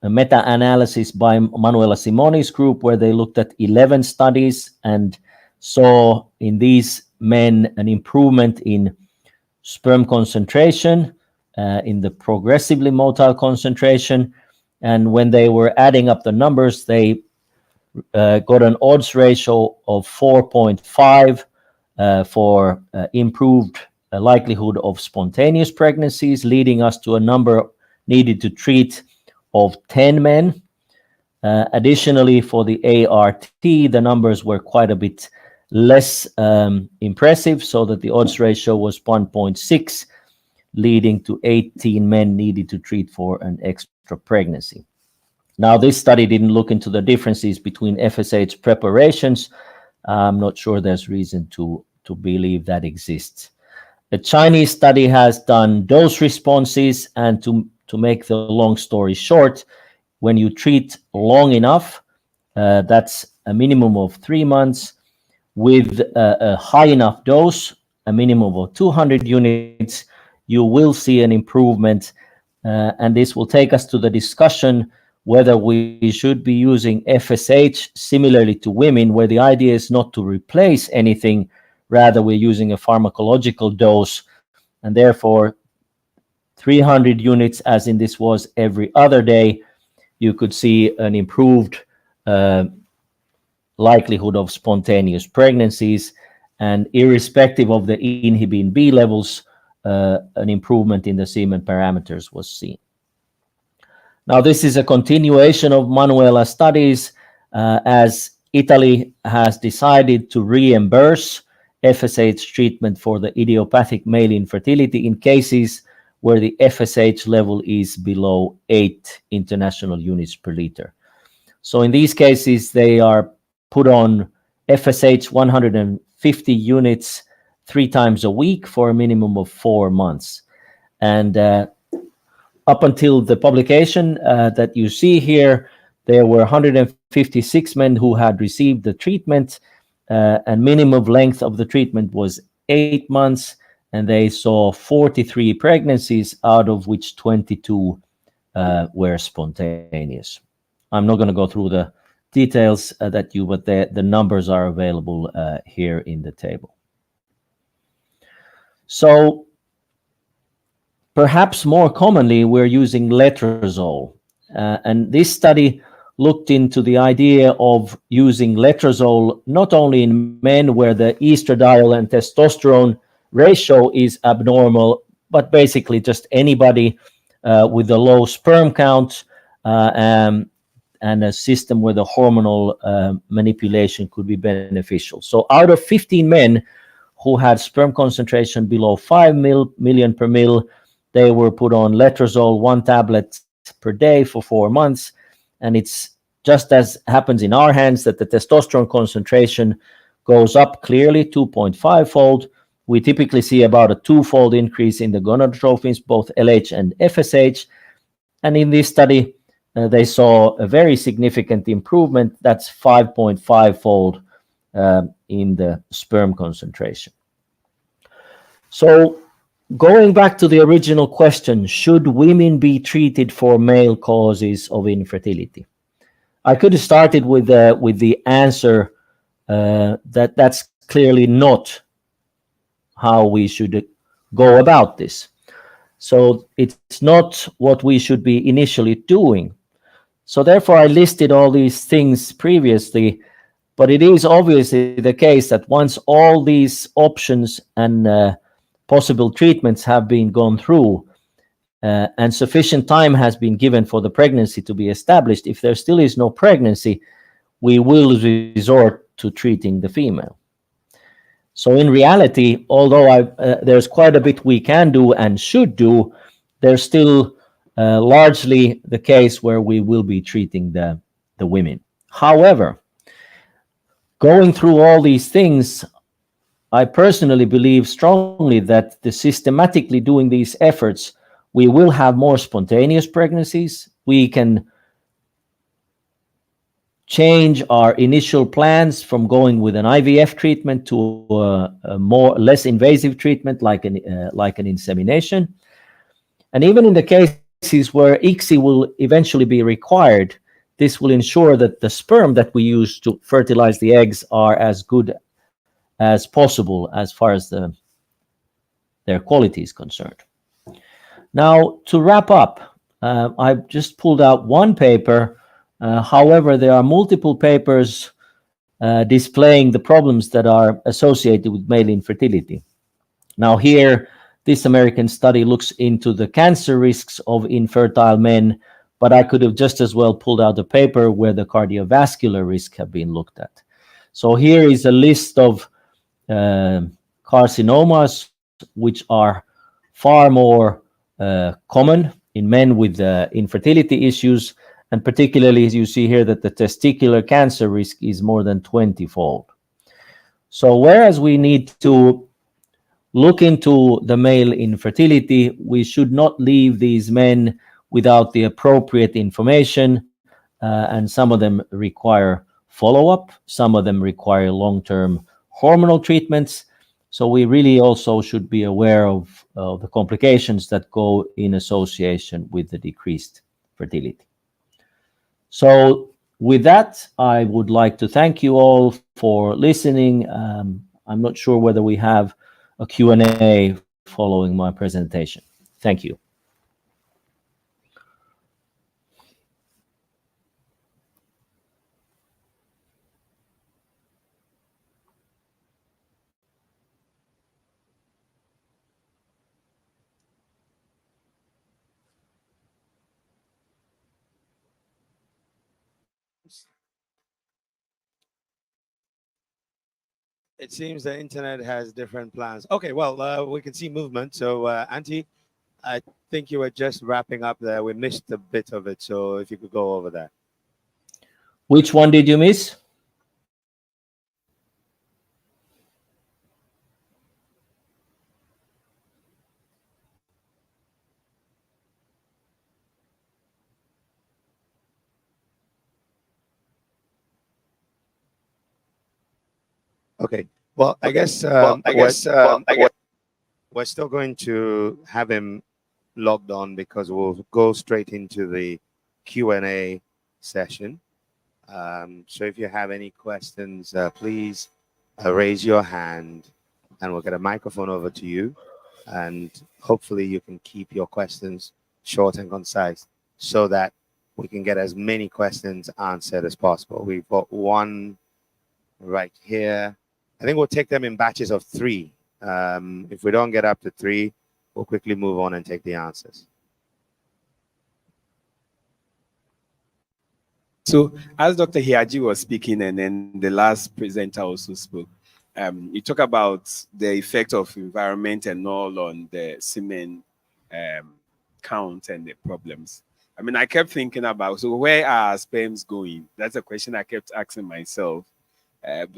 meta-analysis by Manuela Simoni's group where they looked at 11 studies and saw in these men an improvement in sperm concentration, in the progressively motile concentration. And when they were adding up the numbers, they got an odds ratio of 4.5 for improved a likelihood of spontaneous pregnancies, leading us to a number needed to treat of 10 men. Additionally, for the ART, the numbers were quite a bit less impressive, so that the odds ratio was 1.6, leading to 18 men needed to treat for an extra pregnancy. Now, this study didn't look into the differences between FSH preparations. I'm not sure there's reason to believe that exists. A Chinese study has done dose responses, and to make the long story short, when you treat long enough, that's a minimum of 3 months, with a high enough dose, a minimum of 200 units, you will see an improvement. And this will take us to the discussion whether we should be using FSH similarly to women, where the idea is not to replace anything, rather we're using a pharmacological dose, and therefore 300 units, as in this was every other day, you could see an improved likelihood of spontaneous pregnancies, and irrespective of the inhibin B levels, an improvement in the semen parameters was seen. Now, this is a continuation of Manuela's studies, as Italy has decided to reimburse FSH treatment for the idiopathic male infertility in cases where the FSH level is below 8 international units per liter. So in these cases, they are put on FSH 150 units 3 times a week for a minimum of 4 months. And up until the publication that you see here, there were 156 men who had received the treatment, and minimum length of the treatment was 8 months, and they saw 43 pregnancies, out of which 22 were spontaneous. I'm not going to go through the details but the numbers are available here in the table. So perhaps more commonly, we're using letrozole. And this study looked into the idea of using letrozole not only in men where the estradiol and testosterone ratio is abnormal, but basically just anybody with a low sperm count and a system where the hormonal manipulation could be beneficial. So out of 15 men who had sperm concentration below 5 million per mil, they were put on letrozole, 1 tablet per day for 4 months. And it's just as happens in our hands that the testosterone concentration goes up clearly 2.5-fold. We typically see about a 2-fold increase in the gonadotrophins, both LH and FSH. And in this study, they saw a very significant improvement. That's 5.5-fold in the sperm concentration. So going back to the original question, should women be treated for male causes of infertility? I could have started with the answer that that's clearly not how we should go about this. So it's not what we should be initially doing. So therefore, I listed all these things previously, but it is obviously the case that once all these options and possible treatments have been gone through and sufficient time has been given for the pregnancy to be established, if there still is no pregnancy, we will resort to treating the female. So in reality, although there's quite a bit we can do and should do, there's still largely the case where we will be treating the women. However, going through all these things, I personally believe strongly that the systematically doing these efforts, we will have more spontaneous pregnancies. We can change our initial plans from going with an IVF treatment to a less invasive treatment like an insemination. And even in the cases where ICSI will eventually be required, this will ensure that the sperm that we use to fertilize the eggs are as good as possible as far as their quality is concerned. Now, to wrap up, I've just pulled out one paper. However, there are multiple papers displaying the problems that are associated with male infertility. Now here, this American study looks into the cancer risks of infertile men, but I could have just as well pulled out a paper where the cardiovascular risk have been looked at. So here is a list of carcinomas which are far more common in men with infertility issues, and particularly as you see here that the testicular cancer risk is more than 20-fold. So whereas we need to look into the male infertility, we should not leave these men without the appropriate information, and some of them require follow-up, some of them require long-term hormonal treatments. So we really also should be aware of the complications that go in association with the decreased fertility. So with that, I would like to thank you all for listening. I'm not sure whether we have a Q&A following my presentation. Thank you. It seems the internet has different plans. Okay, well, we can see movement. So, Auntie, I think you were just wrapping up there. We missed a bit of it. So if you could go over that. Which one did you miss? Okay. Well, I guess we're still going to have him logged on because we'll go straight into the Q&A session. So if you have any questions, please raise your hand and we'll get a microphone over to you. And hopefully you can keep your questions short and concise so that we can get as many questions answered as possible. We've got one right here. I think we'll take them in batches of 3. If we don't get up to 3, we'll quickly move on and take the answers. So as Dr. Hiaji was speaking, and then the last presenter also spoke, you talk about the effect of environment and all on the semen count and the problems. I mean, I kept thinking about, so where are sperms going? That's a question I kept asking myself.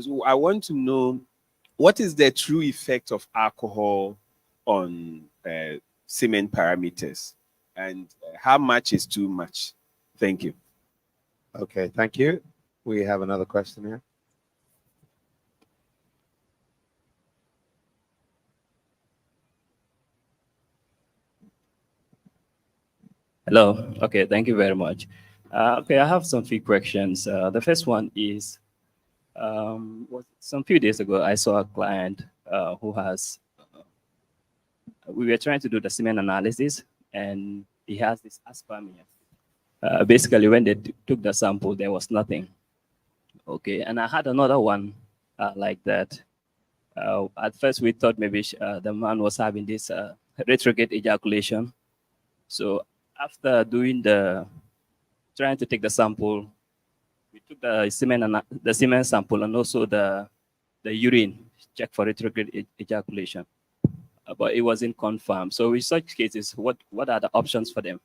So I want to know, what is the true effect of alcohol on semen parameters, and how much is too much? Thank you. Okay, thank you. We have another question here. Hello. Okay, thank you very much. Okay, I have some few questions. The first one is, some few days ago, I saw a client who has, we were trying to do the semen analysis, and he has this aspermia. Basically, when they took the sample, there was nothing. Okay, and I had another one like that. At first, we thought maybe the man was having this retrograde ejaculation. So after trying to take the sample, we took the semen sample and also the urine, check for retrograde ejaculation, but it wasn't confirmed. So in such cases, what are the options for them,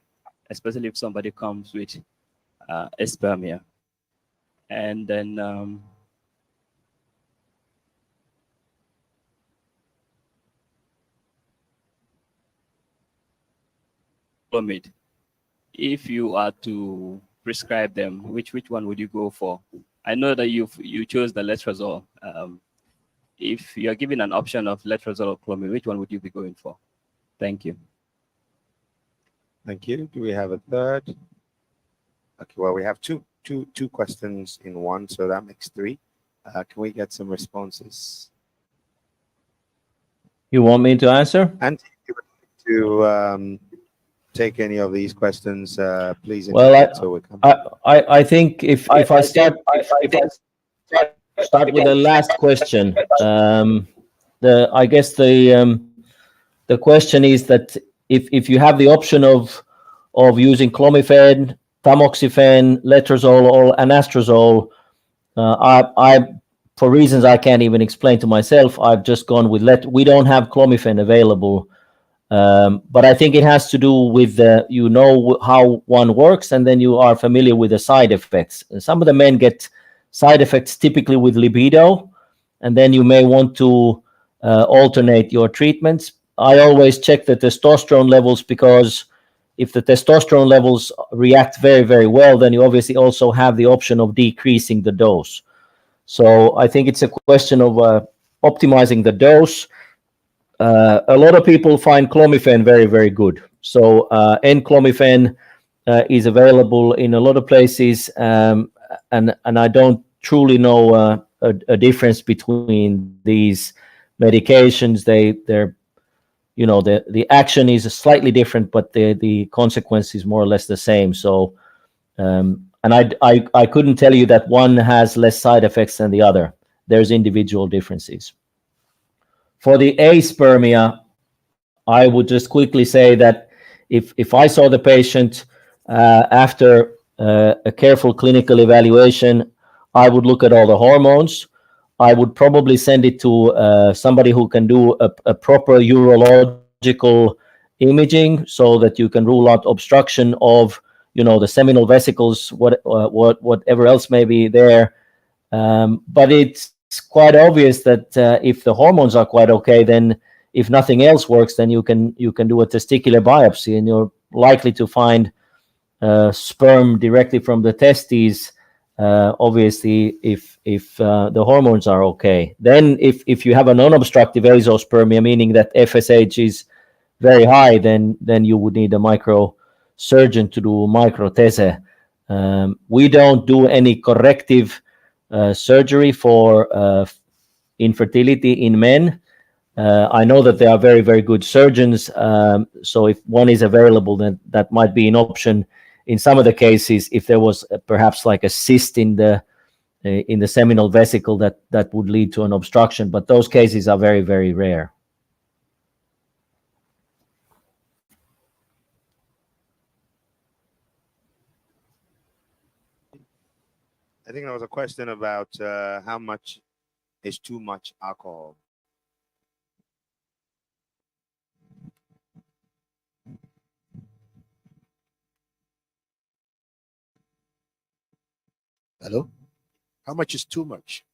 especially if somebody comes with aspermia? And then if you are to prescribe them, which one would you go for? I know that you chose the letrozole. If you're given an option of letrozole or clomid, which one would you be going for? Thank you. Thank you. Do we have a third? Okay, well, we have two questions in one, so that makes 3. Can we get some responses? You want me to answer? And if you would like to take any of these questions, please. Well, so we come. I think if I start with the last question, I guess the the question is that if you have the option of using clomiphene, tamoxifen, letrozole, or anastrozole, I for reasons I can't even explain to myself, I've just gone with we don't have clomiphene available. But I think it has to do with you know how one works, and then you are familiar with the side effects. Some of the men get side effects typically with libido, and then you may want to alternate your treatments. I always check the testosterone levels, because if the testosterone levels react very, very well, then you obviously also have the option of decreasing the dose. So I think it's a question of optimizing the dose. A lot of people find clomiphene very, very good. So N-clomiphene is available in a lot of places, and I don't truly know a difference between these medications. They're you know, the action is slightly different, but the consequence is more or less the same. So and I couldn't tell you that one has less side effects than the other. There's individual differences. For the aspermia, I would just quickly say that if I saw the patient after a careful clinical evaluation, I would look at all the hormones. I would probably send it to somebody who can do a proper urological imaging, so that you can rule out obstruction of, you know, the seminal vesicles, whatever else may be there. But it's quite obvious that if the hormones are quite okay, then if nothing else works, then you can do a testicular biopsy, and you're likely to find sperm directly from the testes. Obviously, if the hormones are okay, then if you have a non-obstructive azoospermia, meaning that FSH is very high, then you would need a microsurgeon to do microthese. We don't do any corrective surgery for infertility in men. I know that there are very, very good surgeons. So if one is available, then that might be an option. In some of the cases, if there was perhaps like a cyst in the seminal vesicle, that would lead to an obstruction. But those cases are very, very rare. I think there was a question about how much is too much alcohol. Hello? How much is too much?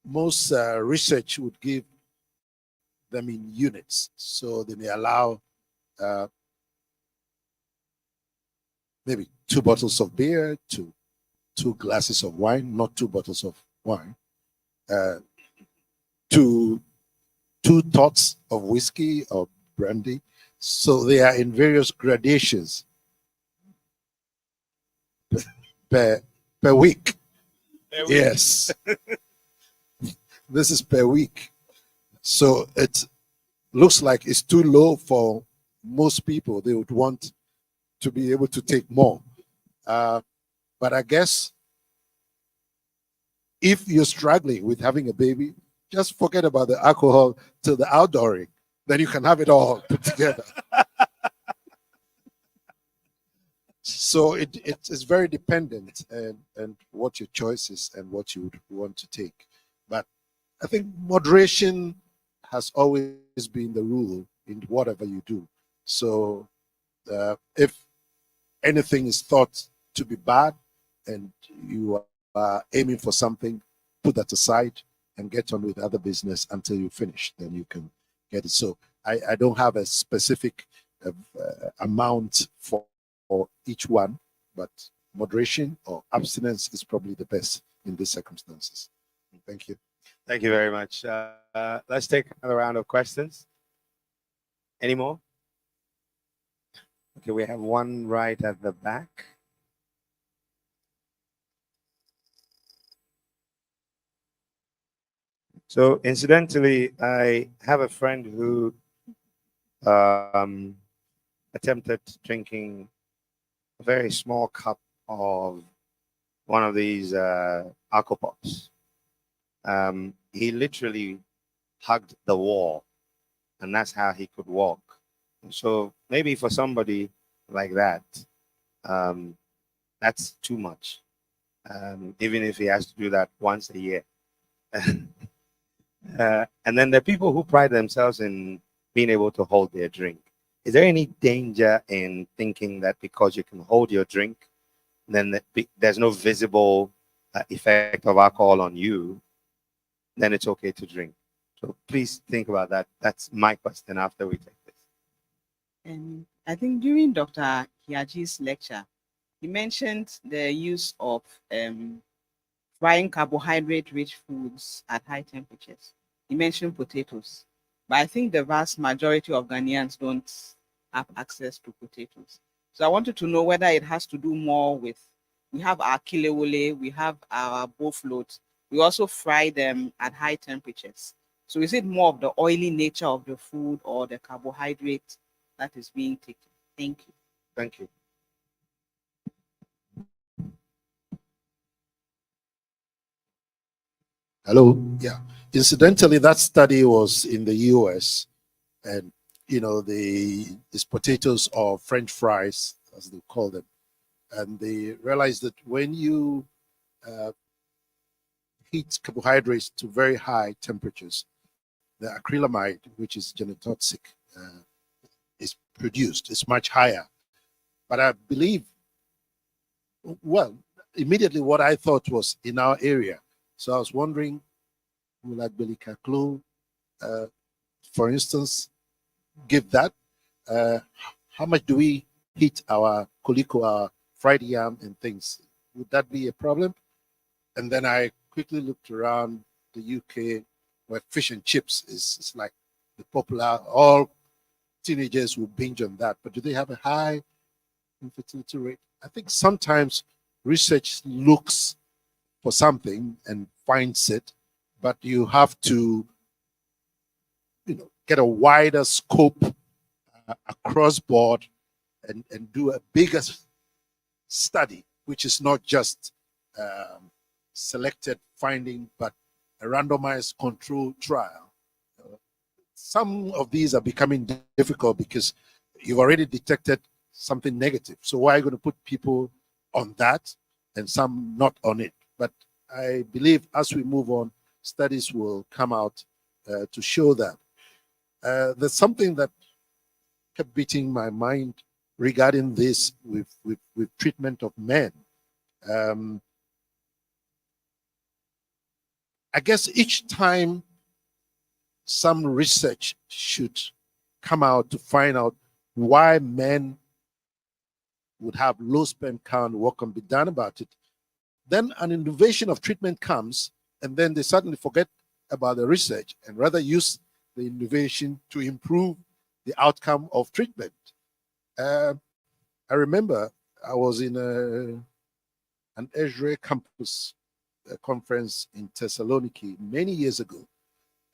Most research would give them in units. So they may allow maybe 2 bottles of beer to 2 glasses of wine, not 2 bottles of wine, to 2 tots of whiskey or brandy. So they are in various gradations per week. Yes. This is per week. So it looks like it's too low for most people. They would want to be able to take more. But I guess if you're struggling with having a baby, just forget about the alcohol till the outdooring. Then you can have it all put together. So it's very dependent and what your choice is and what you would want to take. But I think moderation has always been the rule in whatever you do. So if anything is thought to be bad and you are aiming for something, put that aside and get on with other business until you finish. Then you can get it. So I don't have a specific amount for each one, but moderation or abstinence is probably the best in these circumstances. Thank you. Thank you very much. Let's take another round of questions. Any more? Okay, we have one right at the back. So incidentally, I have a friend who attempted drinking a very small cup of one of these alcopops. he literally hugged the wall, and that's how he could walk. So maybe for somebody like that, that's too much. Even if he has to do that once a year. And then there are people who pride themselves in being able to hold their drink. Is there any danger in thinking that because you can hold your drink, then there's no visible effect of alcohol on you, then it's okay to drink? So please think about that. That's my question after we take this. And I think during Dr. Kiaji's lecture, he mentioned the use of frying carbohydrate-rich foods at high temperatures. He mentioned potatoes, but I think the vast majority of Ghanaians don't have access to potatoes. So I wanted to know whether it has to do more with, we have our kilewole, we have our bofloat, we also fry them at high temperatures. So is it more of the oily nature of the food or the carbohydrate that is being taken? Thank you. Thank you. Hello. Yeah. Incidentally, that study was in the US, and these potatoes or French fries, as they call them, and they realized that when you heat carbohydrates to very high temperatures, the acrylamide, which is genotoxic, is produced. It's much higher. But I believe, well, immediately what I thought was in our area. So I was wondering, will Agbelikaklo, for instance, give that? How much do we heat our koliko, our fried yam and things? Would that be a problem? And then I quickly looked around the UK, where fish and chips is like the popular, all teenagers will binge on that. But do they have a high infertility rate? I think sometimes research looks for something and finds it, but you have to, get a wider scope across board and do a bigger study, which is not just selected finding, but a randomized control trial. Some of these are becoming difficult because you've already detected something negative. So why are you going to put people on that and some not on it? But I believe as we move on, studies will come out to show that. There's something that kept beating my mind regarding this with treatment of men. I guess each time some research should come out to find out why men would have low sperm count, what can be done about it, then an innovation of treatment comes, and then they suddenly forget about the research and rather use the innovation to improve the outcome of treatment. I remember I was in an Esre campus conference in Thessaloniki many years ago,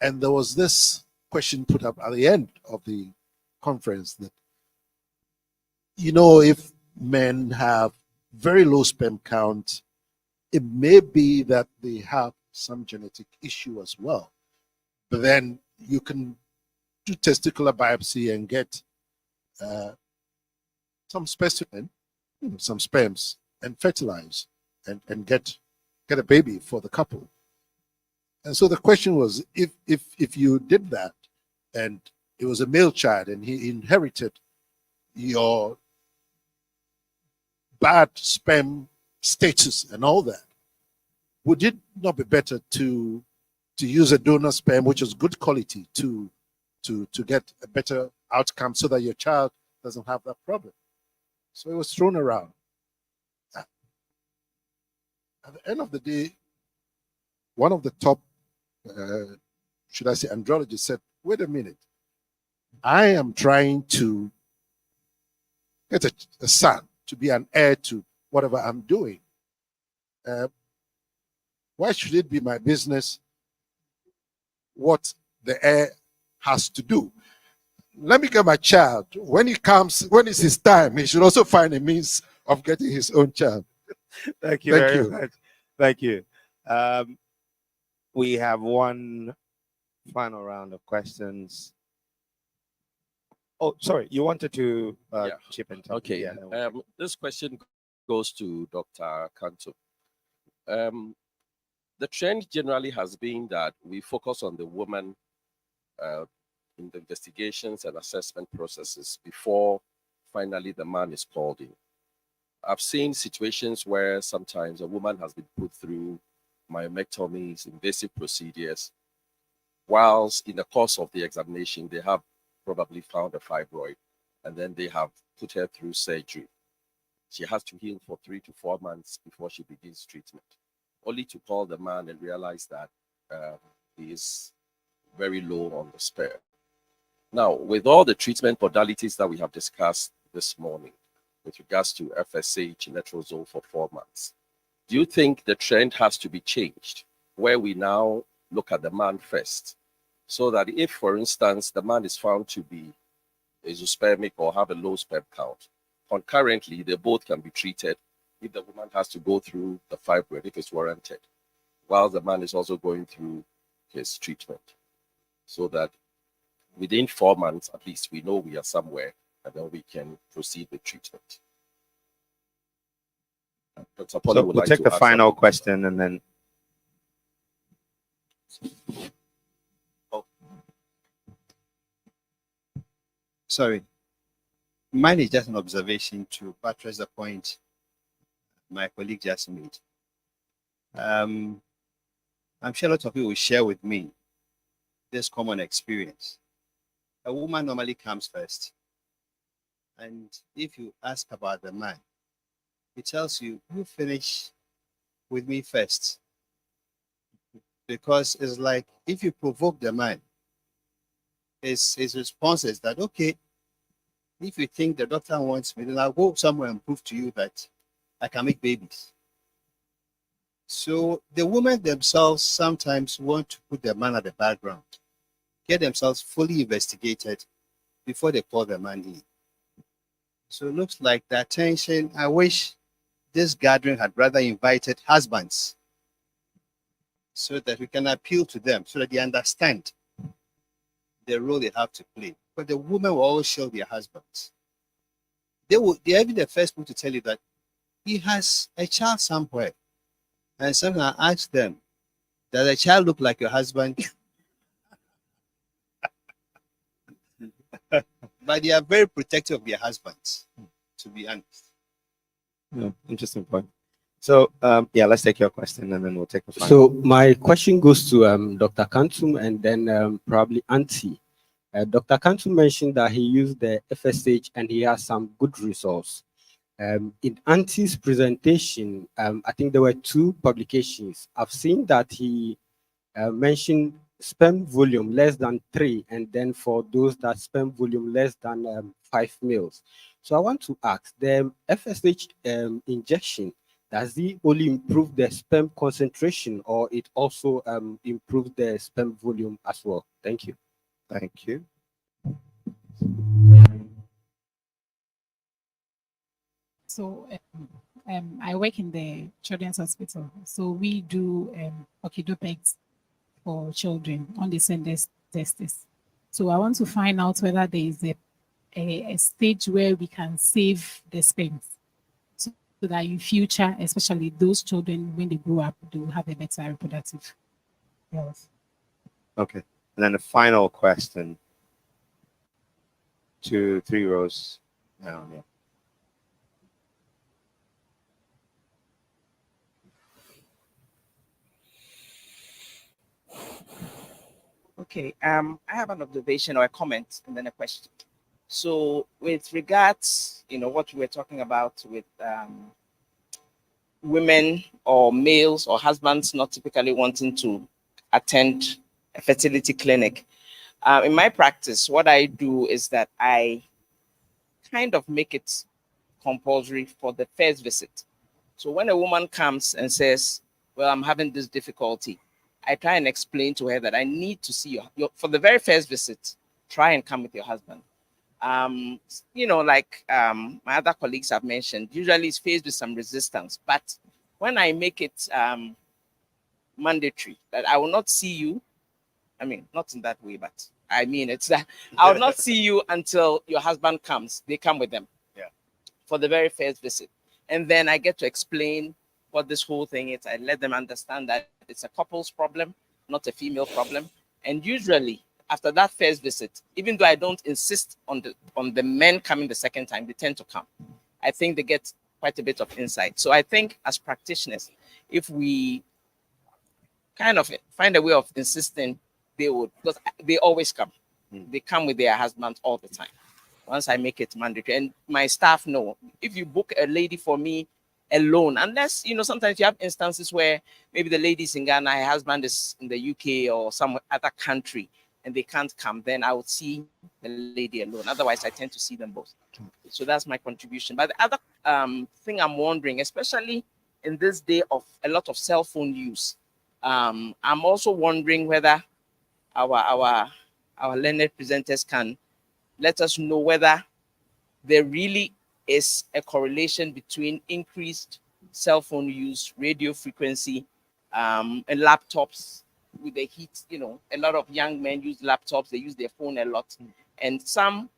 and there was this question put up at the end of the conference that, if men have very low sperm count, it may be that they have some genetic issue as well. But then you can do testicular biopsy and get some specimen, some sperms, and fertilize and get a baby for the couple. And so the question was, if you did that and it was a male child and he inherited your bad sperm status and all that, would it not be better to use a donor sperm, which is good quality, to get a better outcome so that your child doesn't have that problem? So it was thrown around. At the end of the day, one of the top, should I say, andrologists said, wait a minute, I am trying to get a son to be an heir to whatever I'm doing. Why should it be my business what the heir has to do? Let me get my child. When it's his time, he should also find a means of getting his own child. Thank you very much. Thank you. We have one final round of questions. Oh, sorry, you wanted to Yeah. chip in. Okay. Yeah, then we'll This question goes to Dr. Kanto. The trend generally has been that we focus on the woman in the investigations and assessment processes before finally the man is called in. I've seen situations where sometimes a woman has been put through myomectomies, invasive procedures, whilst in the course of the examination, they have probably found a fibroid, and then they have put her through surgery. She has to heal for 3 to 4 months before she begins treatment, only to call the man and realize that he is very low on the sperm. Now, with all the treatment modalities that we have discussed this morning, with regards to FSH, letrozole for 4 months, do you think the trend has to be changed, where we now look at the man first, so that if, for instance, the man is found to be azoospermic or have a low sperm count, concurrently, they both can be treated if the woman has to go through the fibroid, if it's warranted, while the man is also going through his treatment, so that within 4 months, at least, we know we are somewhere, and then we can proceed with treatment. Dr. Polly so would we'll like take to the add final something. question and then. Sorry. Mine is just an observation to buttress the point my colleague just made. I'm sure a lot of you will share with me this common experience. A woman normally comes first. And if you ask about the man, he tells you, you finish with me first. Because it's like, if you provoke the man, his response is that, okay, if you think the doctor wants me, then I'll go somewhere and prove to you that I can make babies. So the women themselves sometimes want to put the man at the background, get themselves fully investigated before they call the man in. So it looks like the attention, I wish this gathering had rather invited husbands so that we can appeal to them, so that they understand the role they have to play. But the women will always show their husbands. They are even the first people to tell you that he has a child somewhere. And sometimes I ask them, does the child look like your husband? But they are very protective of their husbands, to be honest. Yeah, interesting point. So, yeah, let's take your question and then we'll take the final. So my question goes to Dr. Kantum and then probably Auntie. Dr. Kantum mentioned that he used the FSH and he has some good results. In Auntie's presentation, I think there were 2 publications. I've seen that he mentioned sperm volume less than 3, and then for those that sperm volume less than 5 mils. So I want to ask, the FSH injection, does it only improve the sperm concentration, or it also improves the sperm volume as well? Thank you. Thank you. So I work in the children's hospital. So we do okidopegs for children on the senders testes. So I want to find out whether there is a stage where we can save the sperms, so that in future, especially those children, when they grow up, they will have a better reproductive health. Okay. And then the final question. 2, 3 rows down. Yeah. Okay, I have an observation or a comment and then a question. So with regards, what we were talking about with women or males or husbands not typically wanting to attend a fertility clinic. In my practice, what I do is that I kind of make it compulsory for the first visit. So when a woman comes and says, well, I'm having this difficulty, I try and explain to her that I need to see your for the very first visit, try and come with your husband. Like my other colleagues have mentioned, usually it's faced with some resistance. But when I make it mandatory, that I will not see you. I mean, not in that way, but I mean, it's that I will not see you until your husband comes. They come with them. Yeah. For the very first visit. And then I get to explain what this whole thing is. I let them understand that it's a couple's problem, not a female problem. And usually after that first visit, even though I don't insist on the men coming the second time, they tend to come. I think they get quite a bit of insight. So I think as practitioners, if we kind of find a way of insisting, they would, because they always come. They come with their husbands all the time. Once I make it mandatory, and my staff know, if you book a lady for me alone, unless, you know, sometimes you have instances where maybe the lady's in Ghana, her husband is in the UK or some other country, and they can't come, then I would see the lady alone. Otherwise, I tend to see them both. So that's my contribution. But the other thing I'm wondering, especially in this day of a lot of cell phone use, I'm also wondering whether our learned presenters can let us know whether there really is a correlation between increased cell phone use, radio frequency, and laptops with the heat. You know, a lot of young men use laptops, they use their phone a lot. And some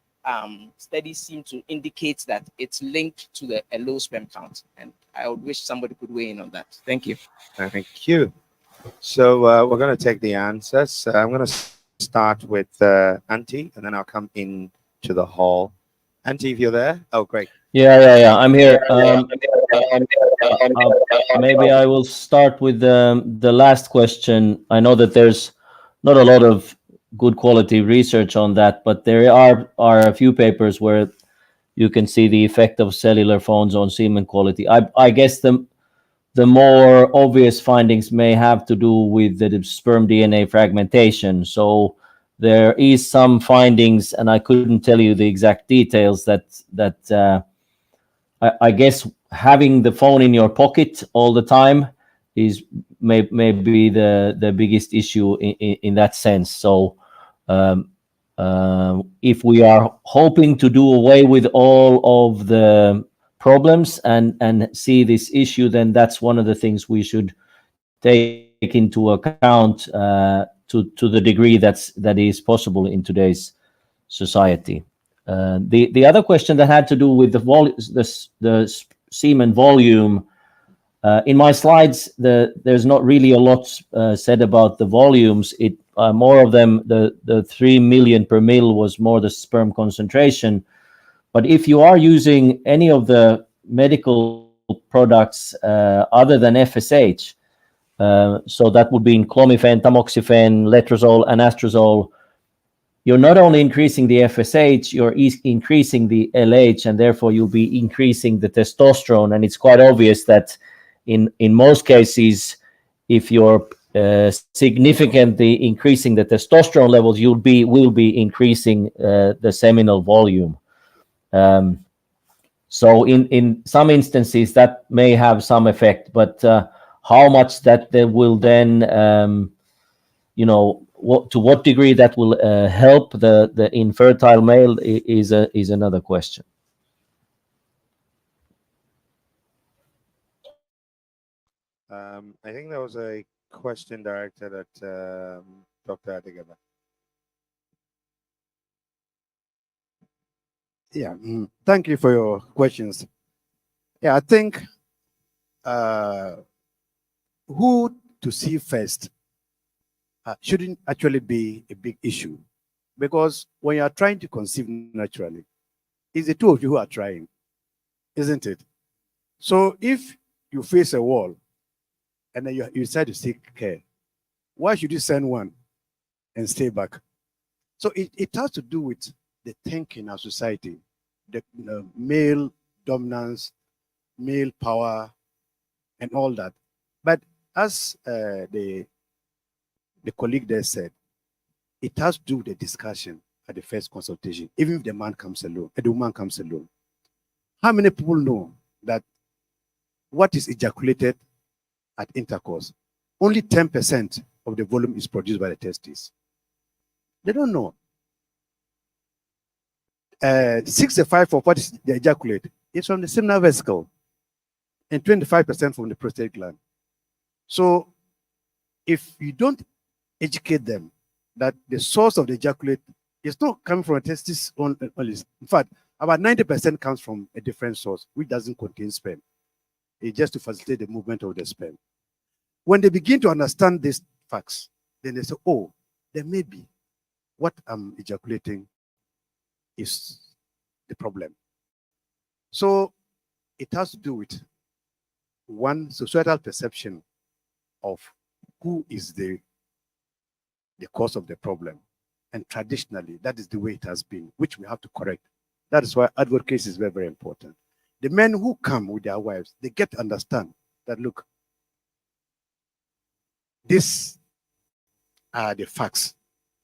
studies seem to indicate that it's linked to a low sperm count. And I would wish somebody could weigh in on that. Thank you. Thank you. So we're going to take the answers. I'm going to start with Auntie, and then I'll come in to the hall. Auntie, if you're there. Oh, great. Yeah. I'm here. Maybe I will start with the last question. I know that there's not a lot of good quality research on that, but there are a few papers where you can see the effect of cellular phones on semen quality. I guess the more obvious findings may have to do with the sperm DNA fragmentation. So there is some findings, and I couldn't tell you the exact details, that I guess having the phone in your pocket all the time is may be the biggest issue in that sense. So if we are hoping to do away with all of the problems and see this issue, then that's one of the things we should take into account to the degree that is possible in today's society. The other question that had to do with the semen volume, in my slides, there's not really a lot said about the volumes. More of them, the 3 million per mil was more the sperm concentration. But if you are using any of the medical products other than FSH, so that would be in clomiphene, tamoxifen, letrozole, and anastrozole, you're not only increasing the FSH, you're increasing the LH, and therefore you'll be increasing the testosterone. And it's quite obvious that in most cases, if you're significantly increasing the testosterone levels, will be increasing the seminal volume. So in some instances that may have some effect, but how much that they will then, to what degree that will help the infertile male is another question. I think there was a question directed at Dr. Adegaba. Yeah, thank you for your questions. Yeah, I think who to see first shouldn't actually be a big issue, because when you are trying to conceive naturally, it's the two of you who are trying, isn't it? So if you face a wall and then you decide to seek care, why should you send one and stay back? So it has to do with the thinking of society, the male dominance, male power, and all that. But as the colleague there said, it has to do with the discussion at the first consultation, even if the man comes alone, the woman comes alone. How many people know that what is ejaculated at intercourse, only 10% of the volume is produced by the testes? They don't know. 65 of what is the ejaculate is from the seminal vesicle, and 25% from the prostate gland. So if you don't educate them that the source of the ejaculate is not coming from a testis only. In fact, about 90% comes from a different source, which doesn't contain sperm. It's just to facilitate the movement of the sperm. When they begin to understand these facts, then they say, oh, there may be what I'm ejaculating is the problem. So it has to do with one societal perception of who is the cause of the problem. And traditionally, that is the way it has been, which we have to correct. That is why advocacy is very, very important. The men who come with their wives, they get to understand that, look, these are the facts,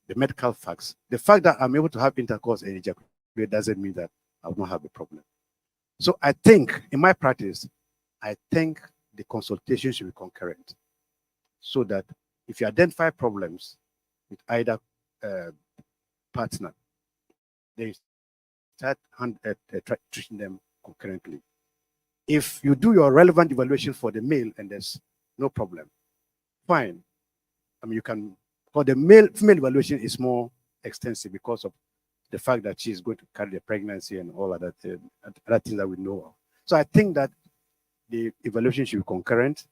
the medical facts. The fact that I'm able to have intercourse and ejaculate doesn't mean that I will not have a problem. So I think, in my practice, I think the consultation should be concurrent, so that if you identify problems with either partner, they start treating them concurrently. If you do your relevant evaluation for the male and there's no problem, fine. I mean, you can, because the female evaluation is more extensive because of the fact that she's going to carry the pregnancy and all other things that we know of. So I think that the evaluation should be concurrent,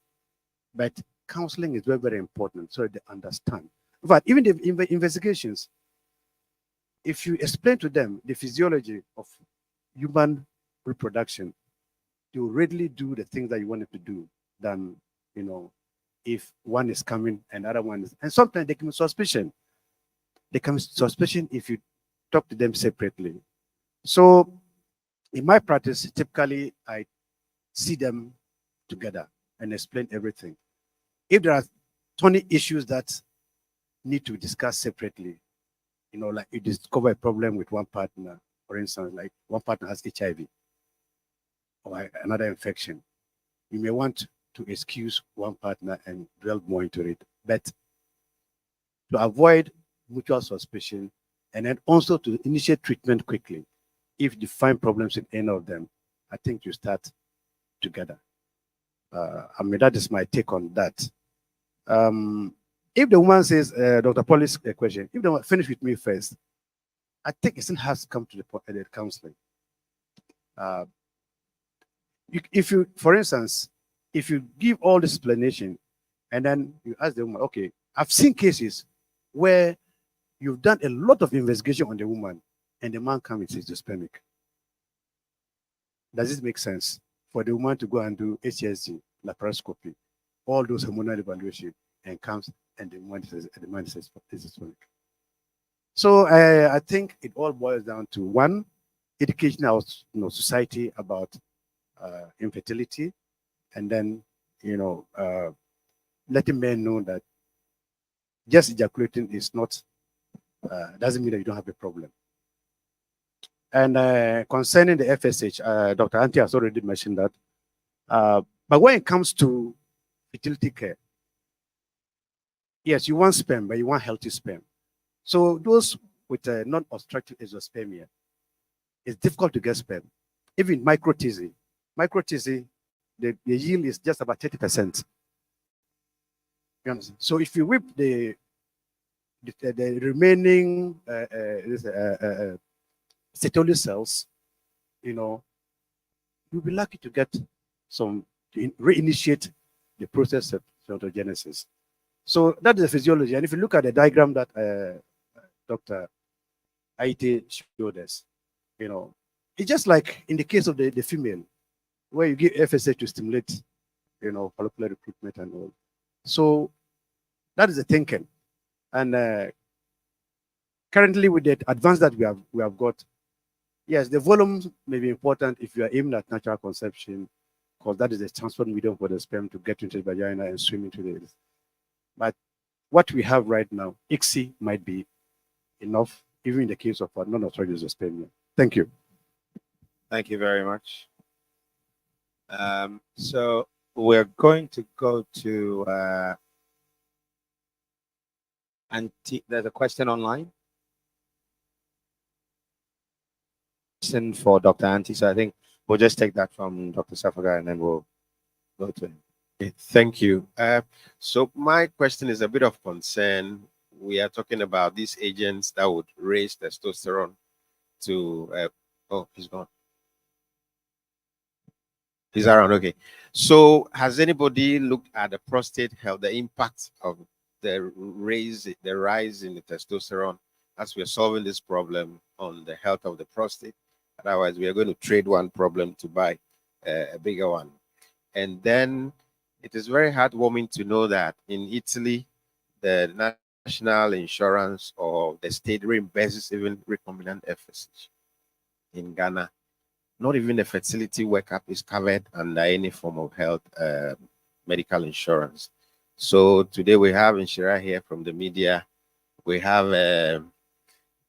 but counseling is very, very important so they understand. In fact, even the investigations, if you explain to them the physiology of human reproduction, they will readily do the things that you want them to do than, you know, if one is coming and the other one is, and sometimes they can be suspicion. They can be suspicion if you talk to them separately. So in my practice, typically I see them together and explain everything. If there are 20 issues that need to be discussed separately, you know, like you discover a problem with one partner, for instance, like one partner has HIV or another infection, you may want to excuse one partner and delve more into it. But to avoid mutual suspicion and then also to initiate treatment quickly, if you find problems in any of them, I think you start together. I mean, that is my take on that. If the woman says, Dr. Paul's question, if they want to finish with me first, I think it still has to come to the counseling. If you, for instance, if you give all this explanation and then you ask the woman, okay, I've seen cases where you've done a lot of investigation on the woman and the man comes and says spermic. Does it make sense for the woman to go and do HSG, laparoscopy, all those hormonal evaluation, and comes and the man says spermic? So I think it all boils down to one, education our society about infertility, and then letting men know that just ejaculating is not doesn't mean that you don't have a problem. And concerning the FSH, Dr. Anti has already mentioned that. But when it comes to fertility care, yes, you want sperm, but you want healthy sperm. So those with non-obstructive azoospermia, it's difficult to get sperm. Even micro-TZ, the yield is just about 30%. You understand? So if you whip the remaining Sertoli cells, you'll be lucky to get some, to reinitiate the process of fertilization. So that is the physiology. And if you look at the diagram that Dr. Aite showed us, it's just like in the case of the female, where you give FSH to stimulate, follicular recruitment and all. So that is the thinking. And currently with the advance that we have got, yes, the volume may be important if you are aiming at natural conception, because that is the transport medium for the sperm to get into the vagina and swim into the. But what we have right now, ICSI might be enough, even in the case of non-obstructive azoospermia. Thank you. Thank you very much. So we're going to go to there's a question online. Question for Dr. Anti. So I think we'll just take that from Dr. Safaga and then we'll go to him. Okay, thank you. So my question is a bit of concern. We are talking about these agents that would raise testosterone to, oh, he's gone. He's around, okay. So has anybody looked at the prostate health, the impact of the rise in the testosterone as we're solving this problem on the health of the prostate? Otherwise, we are going to trade one problem to buy a bigger one. And then it is very heartwarming to know that in Italy, the national insurance or the state reimburses even recombinant FSH. In Ghana, not even a fertility workup is covered under any form of health medical insurance. So today we have Inshira here from the media. We have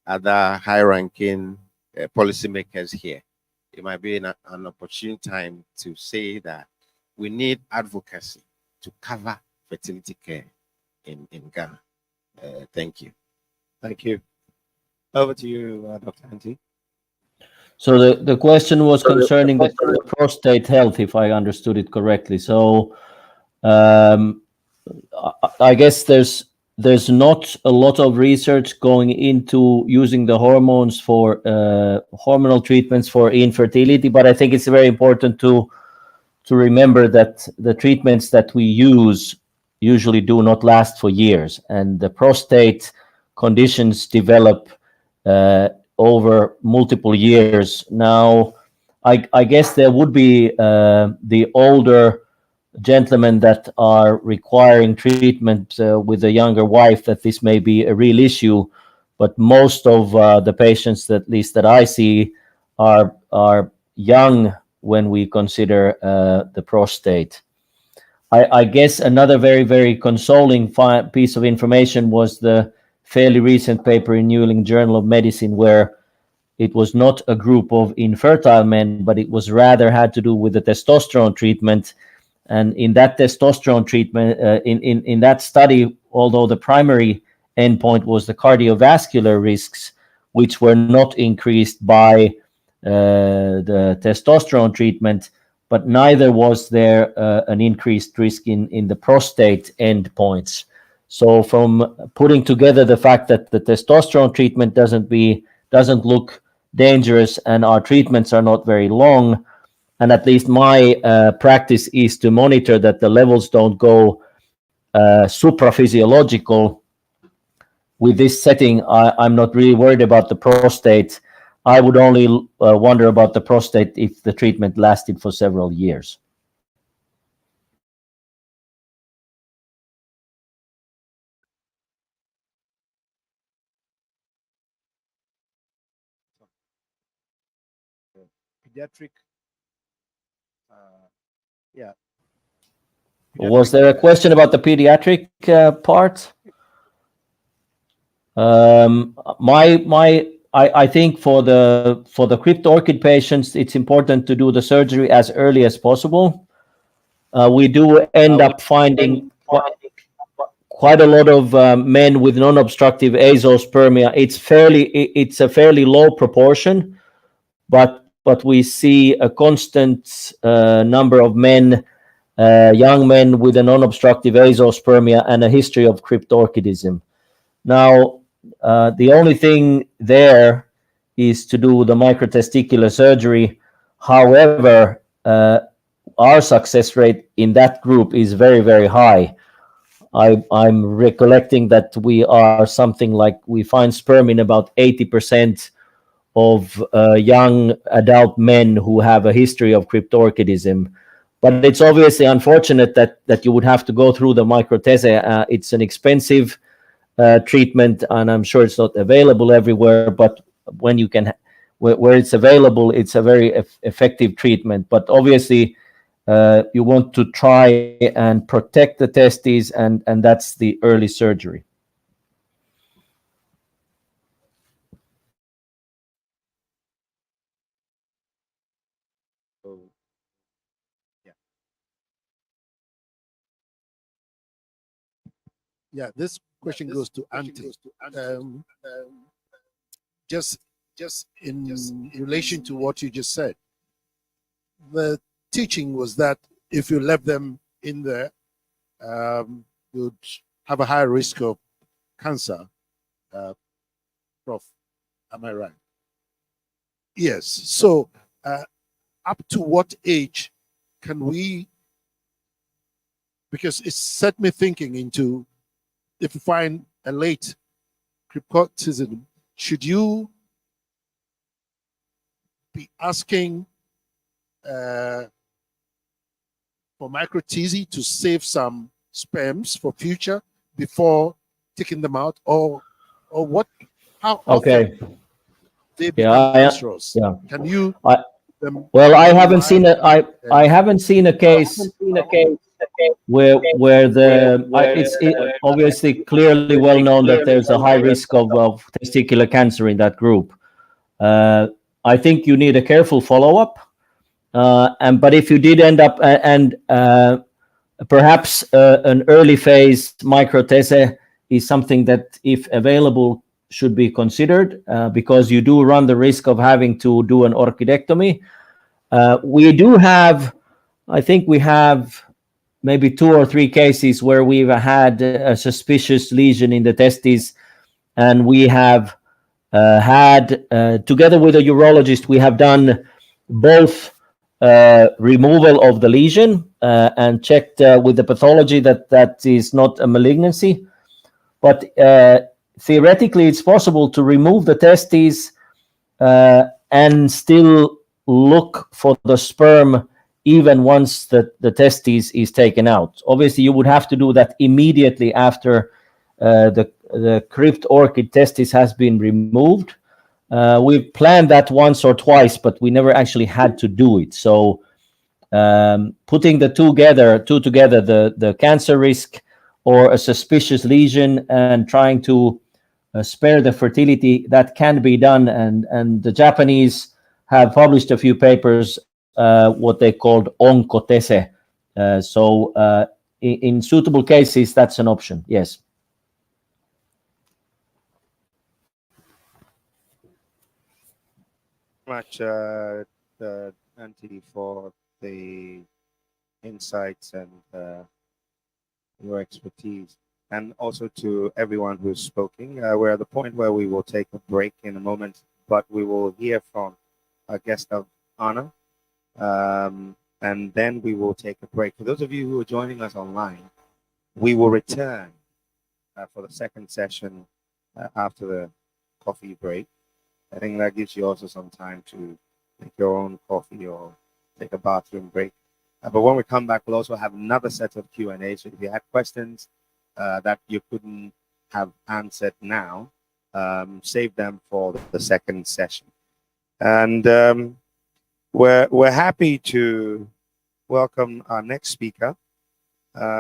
other high-ranking policymakers here. It might be an opportune time to say that we need advocacy to cover fertility care in Ghana. Thank you. Thank you. Over to you, Dr. Antti. So the question was concerning the prostate health, if I understood it correctly. So I guess there's not a lot of research going into using the hormones for hormonal treatments for infertility, but I think it's very important to remember that the treatments that we use usually do not last for years, and the prostate conditions develop over multiple years. Now, I guess there would be the older gentlemen that are requiring treatment with a younger wife, that this may be a real issue, but most of the patients, at least that I see, are young when we consider the prostate. I guess another very, very consoling piece of information was the fairly recent paper in New England Journal of Medicine, where it was not a group of infertile men, but it was rather had to do with the testosterone treatment. And in that testosterone treatment, in that study, although the primary endpoint was the cardiovascular risks, which were not increased by the testosterone treatment, but neither was there an increased risk in the prostate endpoints. So from putting together the fact that the testosterone treatment doesn't look dangerous and our treatments are not very long, and at least my practice is to monitor that the levels don't go supraphysiological. With this setting, I'm not really worried about the prostate. I would only wonder about the prostate if the treatment lasted for several years. Pediatric, yeah. Was there a question about the pediatric part? I think for the crypt orchid patients, it's important to do the surgery as early as possible. We do end up finding quite a lot of men with non-obstructive azoospermia. It's a fairly low proportion, but we see a constant number of men, young men with a non-obstructive azoospermia and a history of cryptorchidism. Now, the only thing there is to do the microtesticular surgery. However, our success rate in that group is very, very high. I'm recollecting that we are something like, we find sperm in about 80% of young adult men who have a history of cryptorchidism. But it's obviously unfortunate that you would have to go through the microtese. It's an expensive treatment, and I'm sure it's not available everywhere, but when you can, where it's available, it's a very effective treatment. But obviously, you want to try and protect the testes, and that's the early surgery. Yeah, this question goes to Antti. Just in relation to what you just said, the teaching was that if you left them in there would have a higher risk of cancer. Prof, am I right? Yes. So up to what age can we, because it set me thinking into, if you find a late cryptorchism, should you be asking for micro-TZ to save some sperms for future before taking them out, or what? How Okay. often they become cancerous? Yeah. Can you? Well, I haven't seen I haven't seen a case where obviously clearly well known that there's a high risk of testicular cancer in that group. I think you need a careful follow-up. But if you did end up and perhaps an early phase microtese is something that, if available, should be considered because you do run the risk of having to do an orchidectomy. We do have, I think we have maybe 2 or 3 cases where we've had a suspicious lesion in the testes, and we have had, together with a urologist, we have done both removal of the lesion and checked with the pathology that is not a malignancy. But theoretically, it's possible to remove the testes and still look for the sperm even once the testes is taken out. Obviously, you would have to do that immediately after the crypt orchid testis has been removed. We've planned that once or twice, but we never actually had to do it. So putting the two together, the cancer risk or a suspicious lesion, and trying to spare the fertility, that can be done. And the Japanese have published a few papers, what they called onkotese. So in suitable cases, that's an option. Yes. Much, Auntie, for the insights and your expertise, and also to everyone who's speaking. We're at the point where we will take a break in a moment, but we will hear from a guest of honor, and then we will take a break. For those of you who are joining us online, we will return for the second session after the coffee break. I think that gives you also some time to make your own coffee or take a bathroom break. But when we come back, we'll also have another set of Q&A. So if you had questions that you couldn't have answered now, save them for the second session. And we're happy to welcome our next speaker,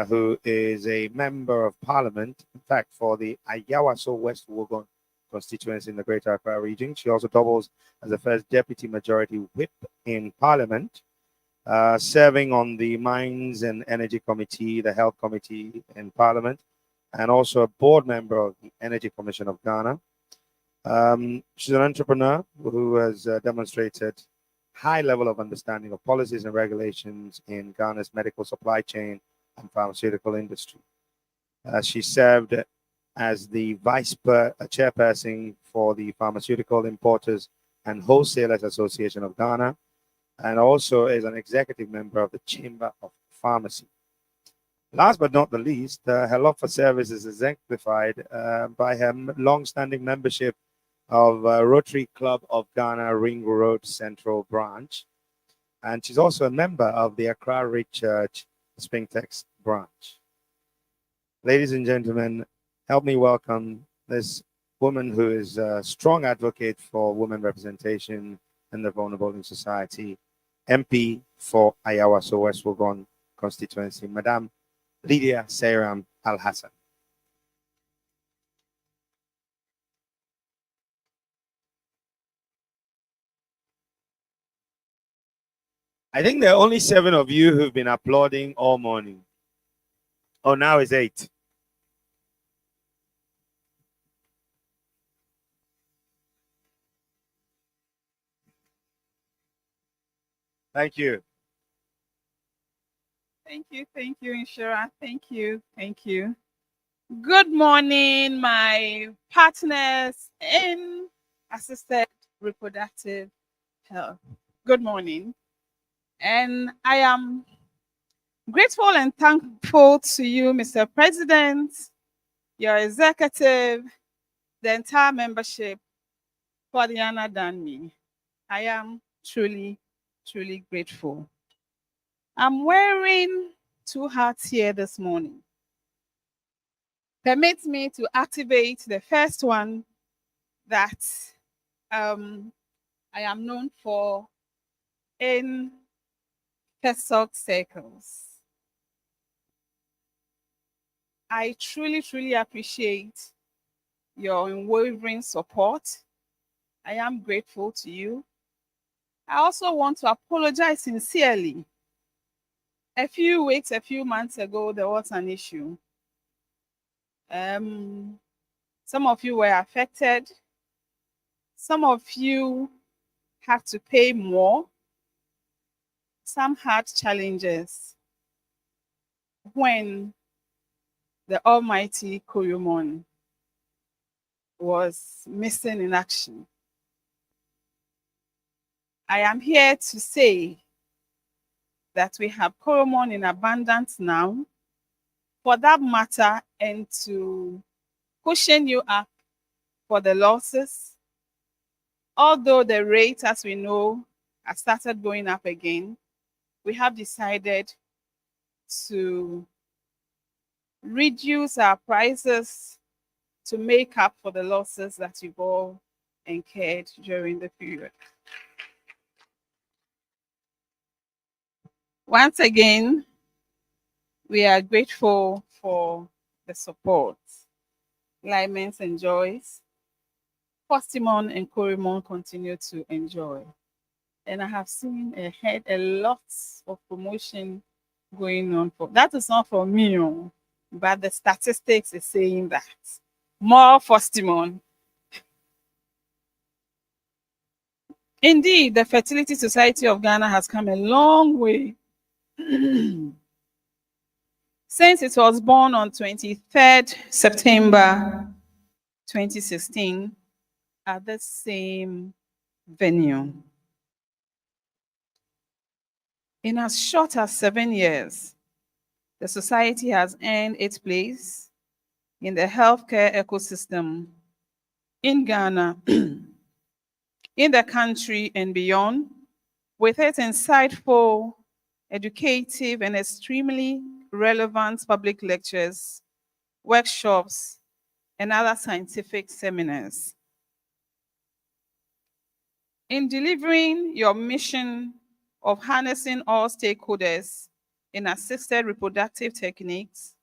who is a member of parliament, in fact, for the Ayawaso West Wuogon constituency in the Greater Accra region. She also doubles as the first deputy majority whip in parliament, serving on the Mines and Energy Committee, the Health Committee in Parliament, and also a board member of the Energy Commission of Ghana. She's an entrepreneur who has demonstrated high level of understanding of policies and regulations in Ghana's medical supply chain and pharmaceutical industry. She served as the chairperson for the Pharmaceutical Importers and Wholesalers Association of Ghana, and also is an executive member of the Chamber of Pharmacy. Last but not the least, her love for service is exemplified by her long-standing membership of Rotary Club of Ghana Ring Road Central Branch, and she's also a member of the Accra Rich Church Spintex Branch. Ladies and gentlemen, help me welcome this woman who is a strong advocate for women representation in the vulnerable in society, MP for Ayawaso West Wuogon constituency, Madam Lydia Seyram Al-Hassan. I think there are only 7 of you who've been applauding all morning. Oh, now it's 8. Thank you. Thank you, Inshira. Thank you, thank you. Good morning, my partners in assisted reproductive health. Good morning. And I am grateful and thankful to you, Mr. President, your executive, the entire membership for the honor done me. I am truly, truly grateful. I'm wearing two hats here this morning. Permit me to activate the first one that I am known for in FERSOG circles. I truly, truly appreciate your unwavering support. I am grateful to you. I also want to apologize sincerely. A few weeks, a few months ago, there was an issue. Some of you were affected. Some of you had to pay more. Some had challenges when the almighty Koyomon was missing in action. I am here to say that we have Koyomon in abundance now, for that matter, and to cushion you up for the losses. Although the rate, as we know, has started going up again, we have decided to reduce our prices to make up for the losses that you've all incurred during the period. Once again, we are grateful for the support. Limens enjoys. Postimon and Korimon continue to enjoy. And I have seen ahead a lot of promotion going on. That is not for me, but the statistics is saying that. More Postimon. Indeed, the Fertility Society of Ghana has come a long way since it was born on 23rd September 2016 at the same venue. In as short as 7 years, the society has earned its place in the healthcare ecosystem in Ghana, in the country and beyond, with its insightful, educative, and extremely relevant public lectures, workshops, and other scientific seminars. In delivering your mission of harnessing all stakeholders in assisted reproductive techniques,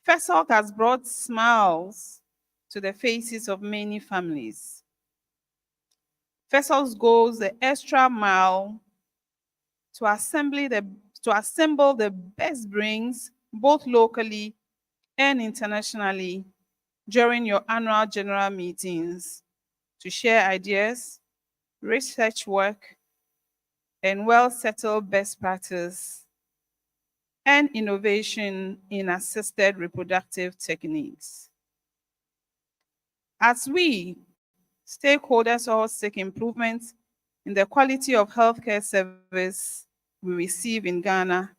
FERSOG has brought smiles to the faces of many families. FERSOG goes the extra mile to assemble the best brains, both locally and internationally, during your annual general meetings to share ideas, research work, and well-settled best practice and innovation in assisted reproductive techniques. As we, stakeholders, all seek improvements in the quality of healthcare service we receive in Ghana,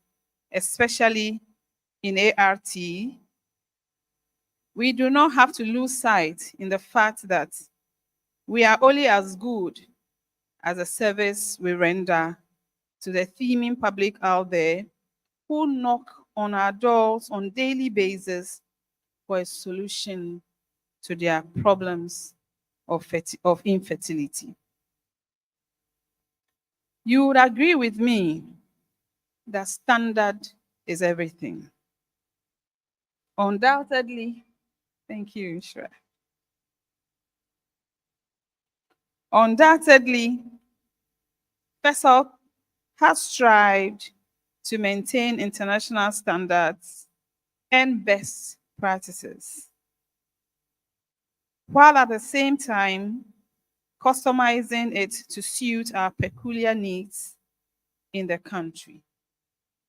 especially in ART, we do not have to lose sight in the fact that we are only as good as a service we render to the teeming public out there who knock on our doors on a daily basis for a solution to their problems of infertility. You would agree with me that standard is everything. Undoubtedly, thank you, Ishra. Undoubtedly, FERSOG has strived to maintain international standards and best practices, while at the same time customizing it to suit our peculiar needs in the country.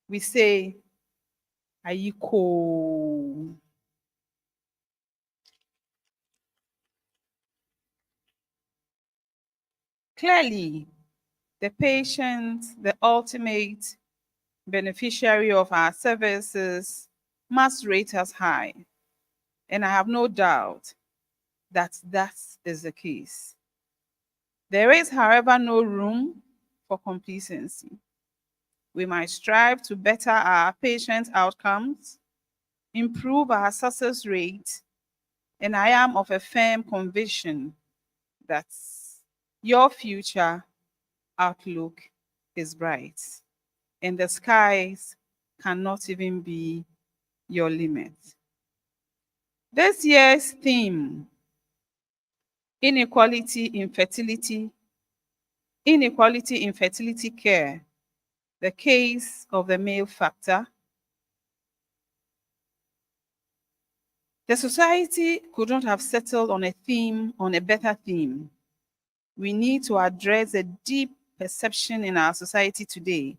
we say, Ayiko. Clearly, the patient, the ultimate beneficiary of our services, must rate us high. And I have no doubt that that is the case. There is, however, no room for complacency. We might strive to better our patient outcomes, improve our success rate, and I am of a firm conviction that your future outlook is bright, and the skies cannot even be your limit. This year's theme, inequality in fertility care, the case of the male factor. The society could not have settled on a better theme. We need to address a deep perception in our society today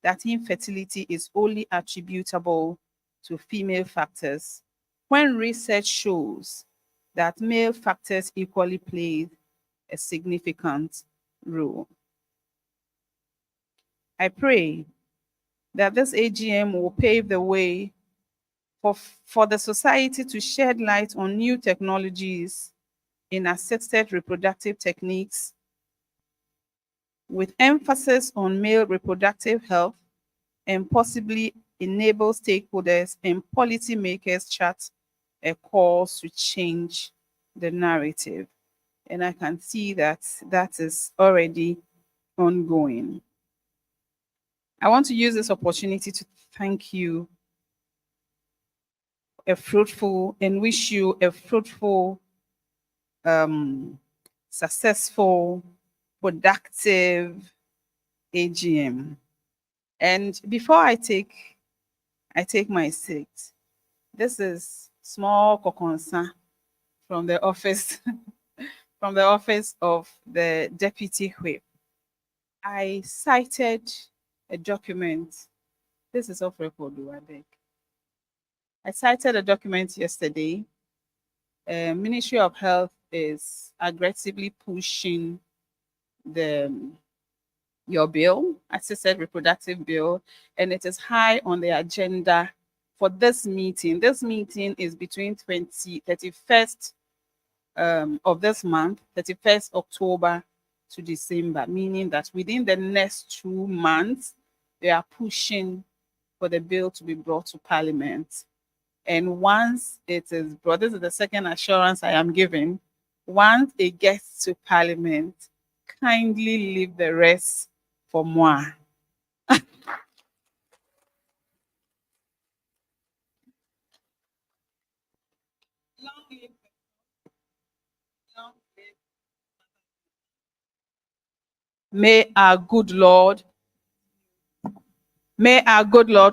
that infertility is only attributable to female factors, when research shows that male factors equally play a significant role. I pray that this AGM will pave the way for the society to shed light on new technologies in assisted reproductive techniques, with emphasis on male reproductive health, and possibly enable stakeholders and policymakers chart a course to change the narrative. And I can see that that is already ongoing. I want to use this opportunity to thank you and wish you a fruitful, successful, productive AGM. And before I take my seat, this is small kokonsa from the office from the office of the Deputy Whip. I cited a document. This is off record, I beg. I cited a document yesterday. Ministry of Health is aggressively pushing your bill, assisted reproductive bill, and it is high on the agenda for this meeting. This meeting is between 31st of this month, 31st October to December, meaning that within the next 2 months, they are pushing for the bill to be brought to Parliament. And once it is brought, this is the second assurance I am giving, once it gets to Parliament, kindly leave the rest for moi. May our good Lord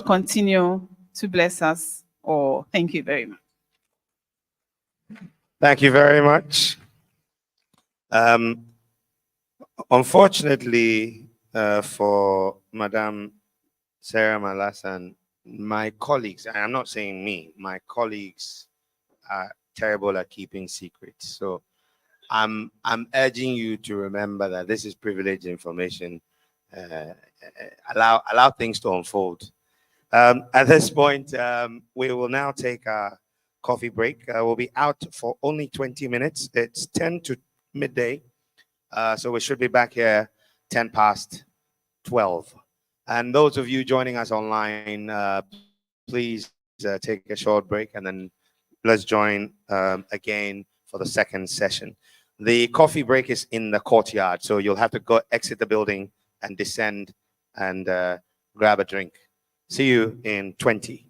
continue to bless us all. Thank you very much. Thank you very much. Unfortunately, for Madame Sarah Malasan, my colleagues, I am not saying me, my colleagues are terrible at keeping secrets. So I'm urging you to remember that this is privileged information. Allow things to unfold. At this point, we will now take a coffee break. We'll be out for only 20 minutes. It's 10 to midday. So we should be back here 10 past 12. And those of you joining us online, please take a short break and then let's join again for the second session. The coffee break is in the courtyard, so you'll have to go exit the building and descend and grab a drink. See you in 20.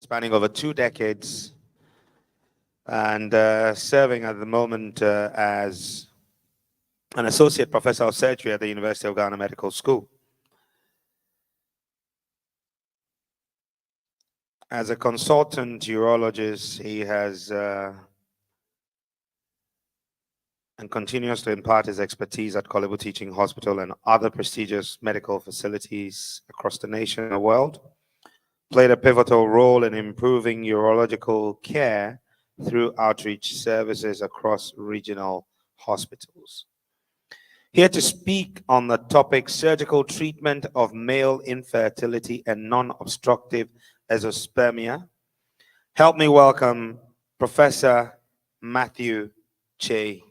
spanning over 2 decades, and serving at the moment as an associate professor of surgery at the University of Ghana Medical School. As a consultant urologist, he has and continues to impart his expertise at Kolebu Teaching Hospital and other prestigious medical facilities across the nation and the world. Played a pivotal role in improving urological care through outreach services across regional hospitals. Here to speak on the topic surgical treatment of male infertility and non-obstructive azoospermia, help me welcome Professor Matthew Che.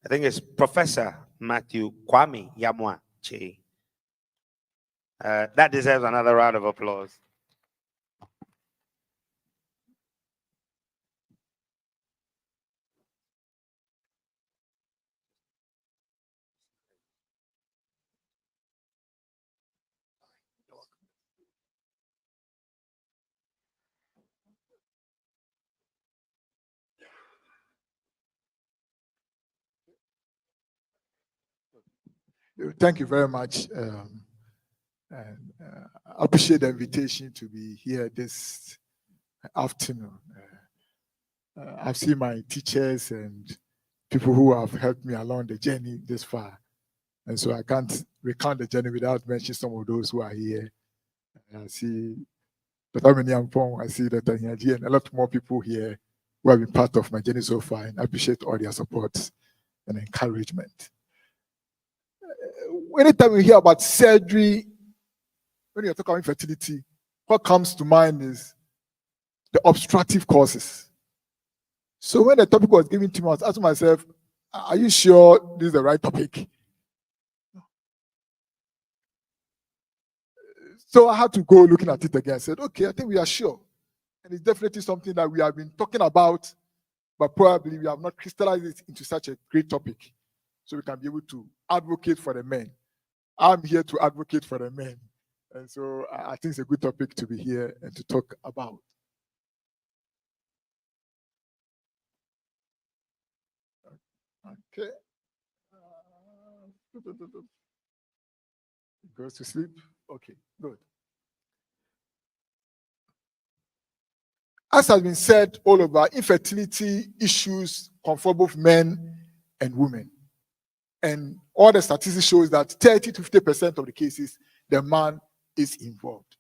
I think it's Professor Matthew Kwame Yamwa Che. That deserves another round of applause. Thank you very much. And I appreciate the invitation to be here this afternoon. I've seen my teachers and people who have helped me along the journey this far. And so I can't recount the journey without mentioning some of those who are here. I see Dr. Miniampong, I see Dr. Nyaji, and a lot more people here who have been part of my journey so far, and I appreciate all their support and encouragement. Anytime we hear about surgery, when you're talking about infertility, what comes to mind is the obstructive causes. So when the topic was given to me, I was asking myself, are you sure this is the right topic? So I had to go looking at it again. I said, okay, I think we are sure. And it's definitely something that we have been talking about, but probably we have not crystallized it into such a great topic. So we can be able to advocate for the men. I'm here to advocate for the men. And so I think it's a good topic to be here and to talk about. Okay. Goes to sleep. Okay, good. As has been said all over, infertility issues confront both men and women. And all the statistics shows that 30 to 50% of the cases, the man is involved.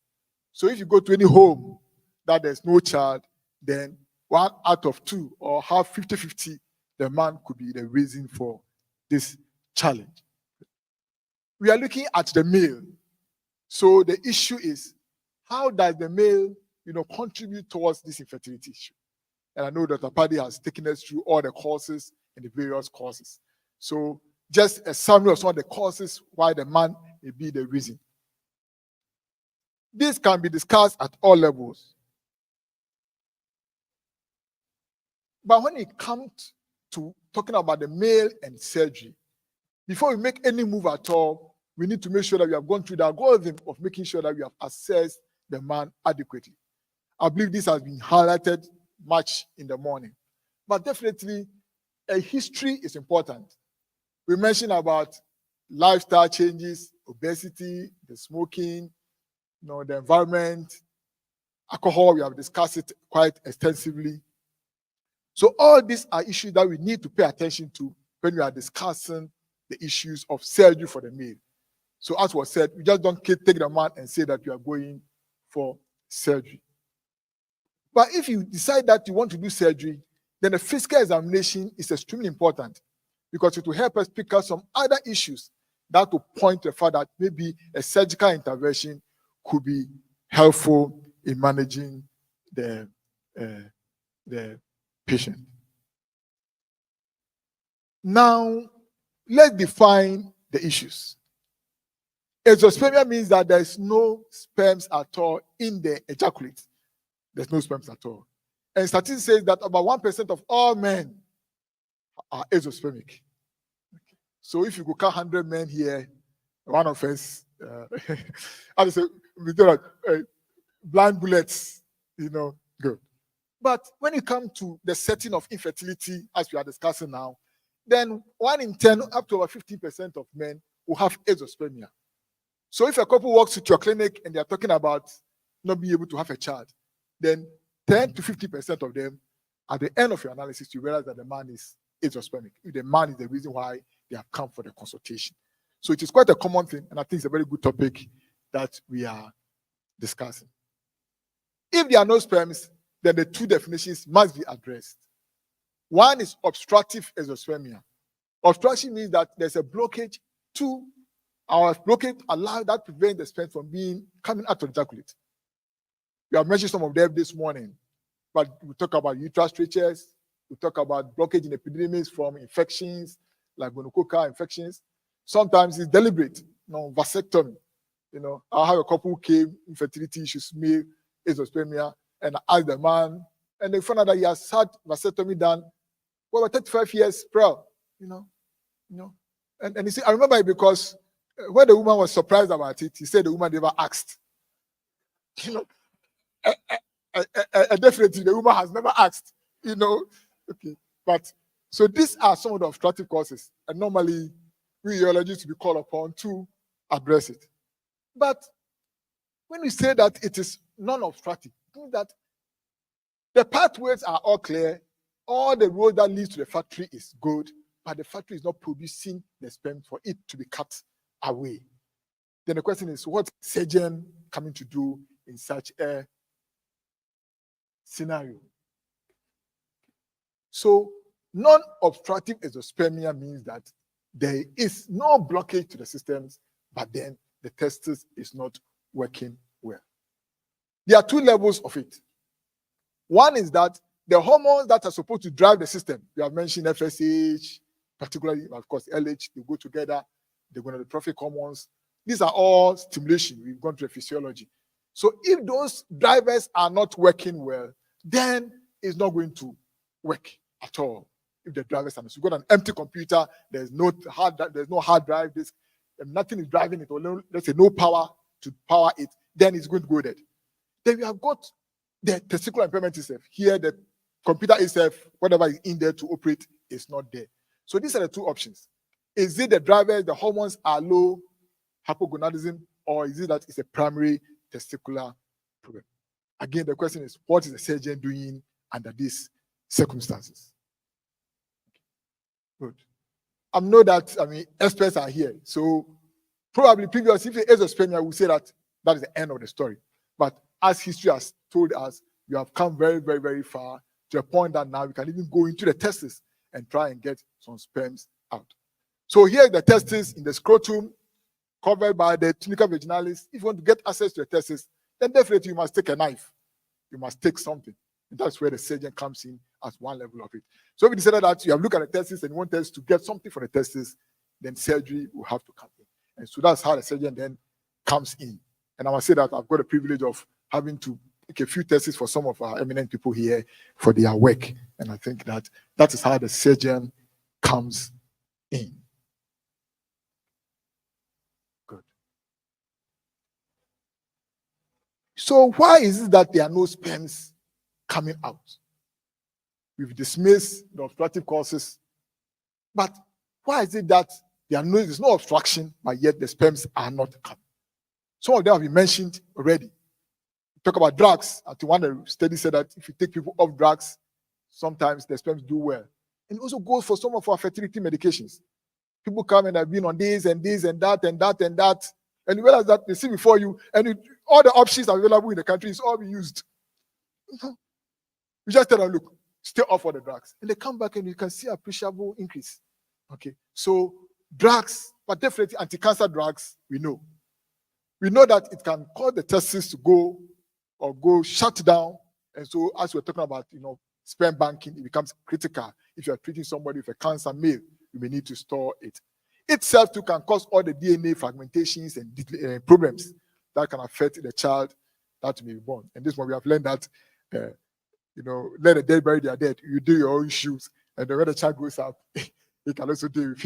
So if you go to any home that there's no child, then 1 out of 2 or half 50-50, the man could be the reason for this challenge. We are looking at the male. So the issue is, how does the male, contribute towards this infertility issue? And I know Dr. Paddy has taken us through all the causes and the various causes. So just a summary of some of the causes why the man may be the reason. This can be discussed at all levels. But when it comes to talking about the male and surgery, before we make any move at all, we need to make sure that we have gone through the algorithm of making sure that we have assessed the man adequately. I believe this has been highlighted much in the morning. But definitely, a history is important. We mentioned about lifestyle changes, obesity, the smoking, the environment, alcohol, we have discussed it quite extensively. So all these are issues that we need to pay attention to when we are discussing the issues of surgery for the male. So as was said, we just don't take the man and say that you are going for surgery. But if you decide that you want to do surgery, then a physical examination is extremely important because it will help us pick up some other issues that will point to the fact that maybe a surgical intervention could be helpful in managing the patient. Now, let's define the issues. Azoospermia means that there is no sperms at all in the ejaculate. There's no sperms at all. And statistics say that about 1% of all men are azoospermic. Okay. So if you go count 100 men here, one of us, I say, we do blind bullets, good. But when it comes to the setting of infertility, as we are discussing now, then 1 in 10, up to over 50% of men will have azoospermia. So if a couple walks into your clinic and they are talking about not being able to have a child, then 10 to 50% of them, at the end of your analysis, you realize that the man is azoospermic. If the man is the reason why they have come for the consultation. So it is quite a common thing, and I think it's a very good topic that we are discussing. If there are no sperms, then the two definitions must be addressed. One is obstructive azoospermia. Obstruction means that there's a blockage to our blockage that prevents the sperm from coming out to ejaculate. We have mentioned some of them this morning, but we talk about uterus strictures, we talk about blockage in epididymis from infections like gonococcal infections. Sometimes it's deliberate, vasectomy. I have a couple who came, infertility issues, male azoospermia, and I asked the man, and they found out that he has had vasectomy done for over 35 years prior, And he said, I remember it because when the woman was surprised about it, he said the woman never asked. Definitely the woman has never asked, Okay, but so these are some of the obstructive causes, and normally we urologists will be called upon to address it. But when we say that it is non-obstructive, means that the pathways are all clear, all the road that leads to the factory is good, but the factory is not producing the sperm for it to be cut away. Then the question is, what surgeon coming to do in such a scenario? So non-obstructive azoospermia means that there is no blockage to the systems, but then the testis is not working well. There are two levels of it. One is that the hormones that are supposed to drive the system, we have mentioned FSH, particularly, of course, LH, they go together, the gonadotrophic hormones. These are all stimulation. We've gone through physiology. So if those drivers are not working well, then it's not going to work at all. If the drivers are not, so you've got an empty computer, there's no hard drive disk, and nothing is driving it, or let's say no power to power it, then it's going to go dead. Then we have got the testicular impairment itself. Here, the computer itself, whatever is in there to operate, is not there. So these are the two options. Is it the drivers, the hormones are low, hypogonadism, or is it that it's a primary testicular problem? Again, the question is, what is the surgeon doing under these circumstances? Good. I know that, experts are here. So probably previously, if it is azoospermia, we say that that is the end of the story. But as history has told us, you have come very, very, very far to a point that now we can even go into the testes and try and get some sperms out. So here is the testes in the scrotum, covered by the tunica vaginalis. If you want to get access to the testes, then definitely you must take a knife. You must take something. And that's where the surgeon comes in as one level of it. So if you decided that you have looked at the testes and you want us to get something for the testes, then surgery will have to come in. And so that's how the surgeon then comes in. And I must say that I've got the privilege of having to take a few tests for some of our eminent people here for their work. And I think that that is how the surgeon comes in. Good. So why is it that there are no sperms coming out? We've dismissed the obstructive causes, but why is it that there's no obstruction, but yet the sperms are not coming? Some of them have been mentioned already. Talk about drugs. I think one study said that if you take people off drugs, sometimes the sperms do well. And it also goes for some of our fertility medications. People come and have been on this and this and that and that and that, and you realize that they see before you, and all the options available in the country is all being used. You just tell them, look, stay off all the drugs. And they come back and you can see appreciable increase. Okay, so drugs, but definitely anti-cancer drugs, we know. We know that it can cause the testes to go shut down. And so as we're talking about, sperm banking, it becomes critical. If you're treating somebody with a cancer male, you may need to store it. Itself too can cause all the DNA fragmentations and problems that can affect the child that may be born. And this one we have learned that, let the dead bury their dead. You do your own shoes, and then when the child grows up, he can also deal with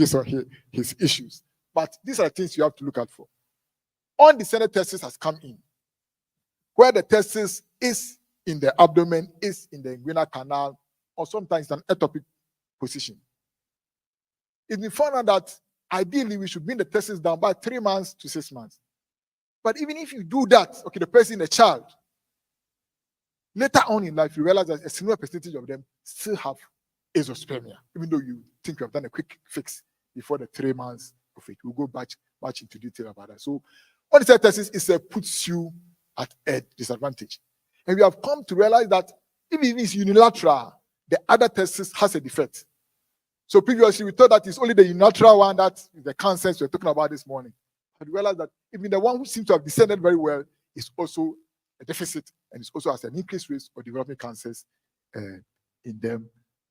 his issues. But these are things you have to look out for. Undescended testis has come in, where the testis is in the abdomen, is in the inguinal canal, or sometimes an ectopic position. It's been found out that ideally we should bring the testis down by 3 months to 6 months. But even if you do that, okay, the person, a child, later on in life, you realize that a similar percentage of them still have azoospermia, even though you think you have done a quick fix before the 3 months of it. We'll go much into detail about that. So, undescended testis puts you at a disadvantage. And we have come to realize that even if it's unilateral, the other testis has a defect. So previously, we thought that it's only the unilateral one that is the cancers we're talking about this morning. But we realized that even the one who seems to have descended very well is also a deficit, and it also has an increased risk of developing cancers in them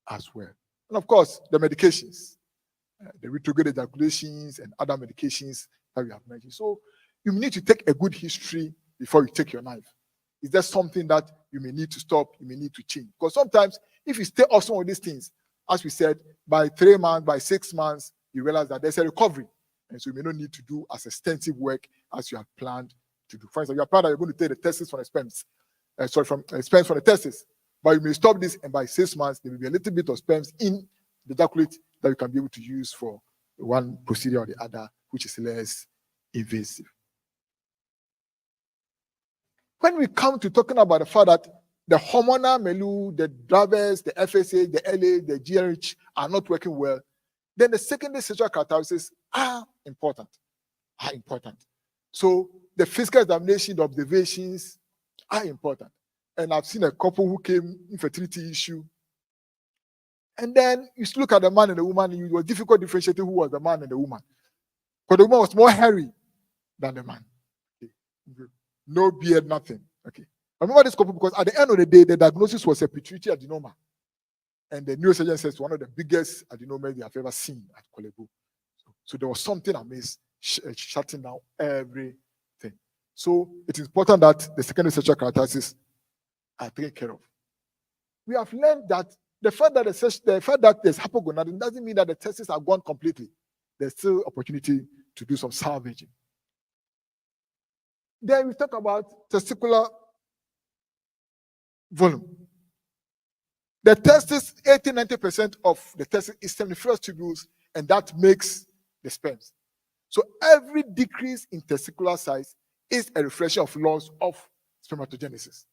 as well. And of course, the medications, the retrograde ejaculations and other medications that we have mentioned. So you need to take a good history before you take your knife. Is there something that you may need to stop, you may need to change? Because sometimes if you stay off some of these things, as we said, by 3 months, by 6 months, you realize that there's a recovery. And so you may not need to do as extensive work as you have planned to do. For instance, you have planned that you're going to take the testis from the sperms, from sperms from the testis, but you may stop this, and by 6 months, there will be a little bit of sperms in the ejaculate that you can be able to use for one procedure or the other, which is less invasive. When we come to talking about the fact that the hormonal milieu, the drivers, the FSH, the LA, the GRH are not working well, then the secondary sexual characteristics are important. So the physical examination, the observations are important. And I've seen a couple who came infertility issue. And then you look at the man and the woman, and it was difficult differentiating who was the man and the woman. Because the woman was more hairy than the man. Okay. No beard, nothing. Okay. I remember this couple because at the end of the day, the diagnosis was a pituitary adenoma. And the neurosurgeon says one of the biggest adenomas they have ever seen at Kolego. So there was something amiss, shutting down everything. So it is important that the secondary sexual characteristics are taken care of. We have learned that the fact that there's hypogonadism doesn't mean that the testes are gone completely. There's still opportunity to do some salvaging. Then we talk about testicular volume. The testis, 80-90% of the testis is seminiferous tubules, and that makes the sperms. So every decrease in testicular size is a reflection of loss of spermatogenesis.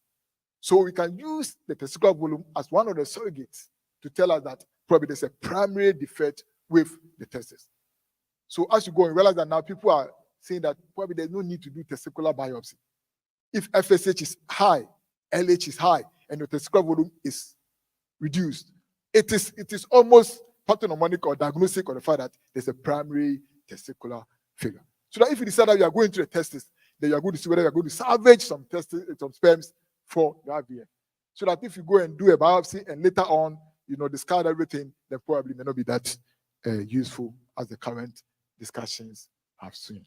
So we can use the testicular volume as one of the surrogates to tell us that probably there's a primary defect with the testis. So as you go and realize that now people are saying that probably there's no need to do testicular biopsy. If FSH is high, LH is high, and your testicular volume is reduced, it is almost pathognomonic or diagnostic of the fact that there's a primary testicular failure. So that if you decide that you are going to the testis, then you are going to see whether you are going to salvage some sperms for the IVF. So that if you go and do a biopsy and later on, discard everything, then probably may not be that useful as the current discussions have seen.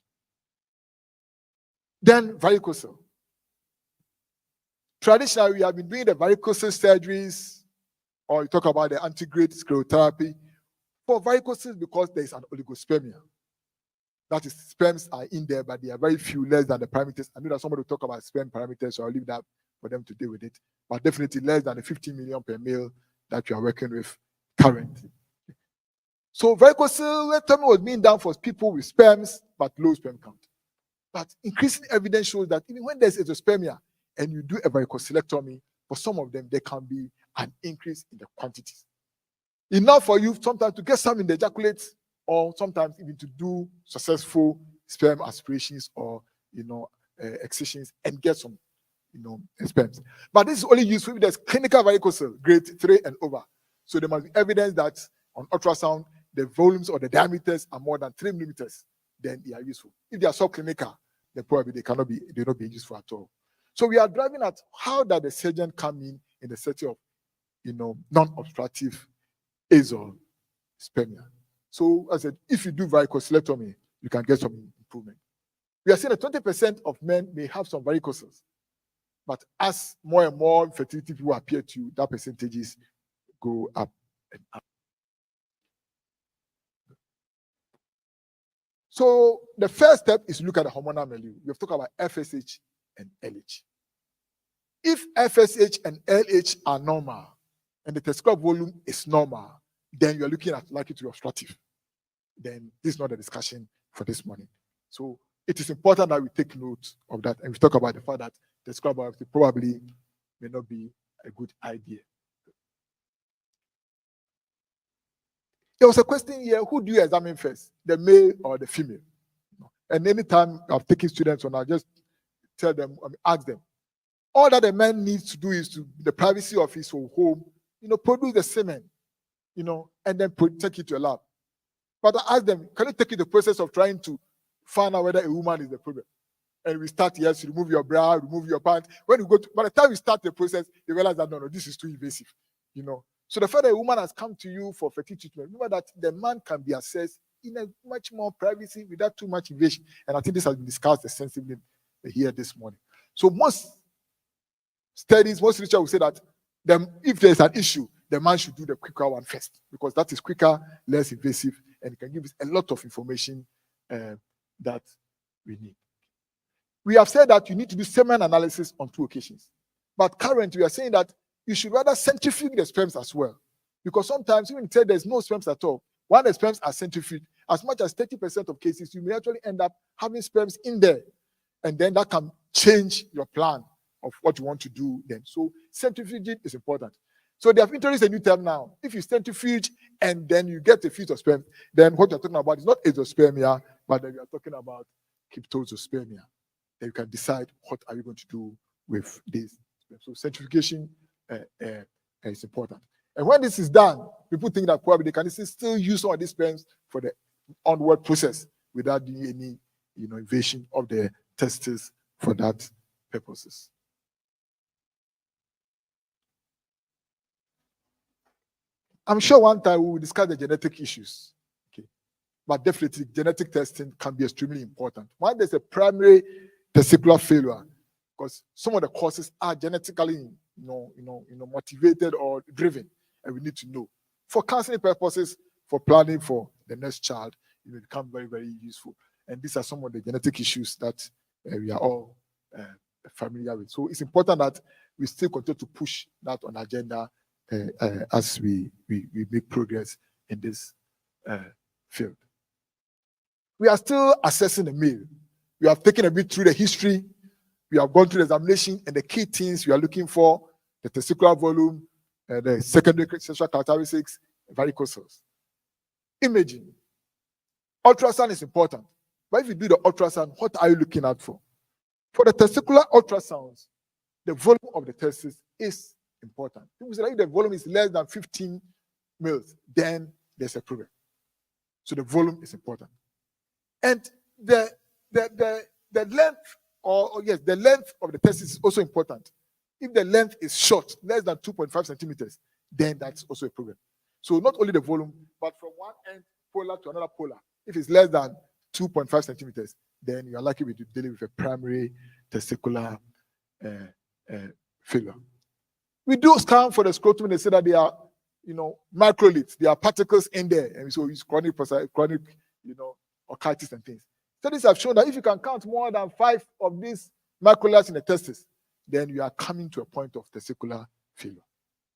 Then varicocele. Traditionally, we have been doing the varicocele surgeries, or you talk about the antegrade sclerotherapy for varicocele because there is an oligospermia. That is, sperms are in there, but they are very few, less than the parameters. I know that somebody will talk about sperm parameters, so I'll leave that for them to deal with it. But definitely less than the 50 million per male that you are working with currently. So varicocelectomy was being done for people with sperms, but low sperm count. But increasing evidence shows that even when there's azoospermia and you do a varicocelectomy, for some of them, there can be an increase in the quantities. Enough for you sometimes to get some in the ejaculate, or sometimes even to do successful sperm aspirations or excisions and get some sperms. But this is only useful if there's clinical varicocele, grade 3 and over. So there must be evidence that on ultrasound, the volumes or the diameters are more than 3 millimeters, then they are useful. If they are subclinical, then probably they're not being useful at all. So we are driving at how does the surgeon come in the setting of non-obstructive azoospermia. So as I said, if you do varicocelectomy, you can get some improvement. We are seeing that 20% of men may have some varicocele, but as more and more fertility people appear to you, that percentages go up and up. So the first step is look at the hormonal milieu. We have talked about FSH and LH. If FSH and LH are normal and the testicular volume is normal, then you're looking at likely to be obstructive. Then this is not a discussion for this morning. So it is important that we take note of that and we talk about the fact that testicular biopsy probably may not be a good idea. There was a question here, who do you examine first, the male or the female? And anytime I've taken students on, I just tell them, ask them. All that the man needs to do is to, the privacy of his own home, produce the semen, and then take it to a lab. But I ask them, can you take it the process of trying to find out whether a woman is the problem? And we start, yes, remove your bra, remove your pants. When we go to, by the time we start the process, they realize that no, this is too invasive, So the fact that a woman has come to you for fertility treatment, remember that the man can be assessed in a much more privacy without too much invasion. And I think this has been discussed extensively here this morning. So most studies, most research will say that if there's an issue, the man should do the quicker one first, because that is quicker, less invasive, and it can give us a lot of information that we need. We have said that you need to do semen analysis on 2 occasions. But currently, we are saying that you should rather centrifuge the sperms as well. Because sometimes, even if you say there's no sperms at all, when the sperms are centrifuged, as much as 30% of cases, you may actually end up having sperms in there. And then that can change your plan of what you want to do then. So centrifuging is important. So they have introduced a new term now. If you centrifuge and then you get a fetus of sperm, then what you're talking about is not azoospermia, but then you're talking about cryptospermia. Then you can decide what are you going to do with this. So centrifugation is important. And when this is done, people think that probably they can still use some of these sperms for the onward process without doing any invasion of the testes for that purposes. I'm sure one time we will discuss the genetic issues. Okay. But definitely genetic testing can be extremely important. When there's a primary testicular failure, because some of the causes are genetically motivated or driven, and we need to know. For counseling purposes, for planning for the next child, it will become very, very useful. And these are some of the genetic issues that we are all familiar with. So it's important that we still continue to push that on agenda as we make progress in this field. We are still assessing the male. We have taken a bit through the history. We have gone through the examination and the key things we are looking for: the testicular volume, the secondary sexual characteristics, varicocele. Imaging. Ultrasound is important. But if you do the ultrasound, what are you looking out for? For the testicular ultrasounds, the volume of the testis is important. People say if the volume is less than 15 mils, then there's a problem. So the volume is important. And the length, the length of the testis is also important. If the length is short, less than 2.5 centimeters, then that's also a problem. So not only the volume, but from one end polar to another polar. If it's less than 2.5 centimeters, then you are likely to deal with a primary testicular failure. We do scan for the scrotum and they say that they are, microliths. There are particles in there, and so it's chronic, orchitis and things. Studies have shown that if you can count more than 5 of these microliths in the testis, then you are coming to a point of testicular failure.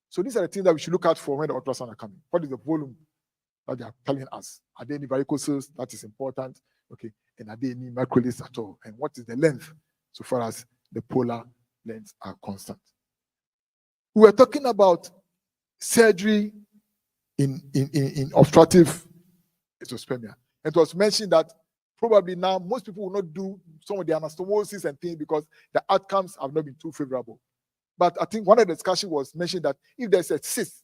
So these are the things that we should look out for when the ultrasound are coming. What is the volume that they are telling us? Are there any varicocele? That is important. Okay, and are there any microliths at all? And what is the length so far as the polar lengths are constant? We were talking about surgery in obstructive azoospermia. It was mentioned that probably now most people will not do some of the anastomosis and things because the outcomes have not been too favorable. But I think one of the discussions was mentioned that if there's a cyst,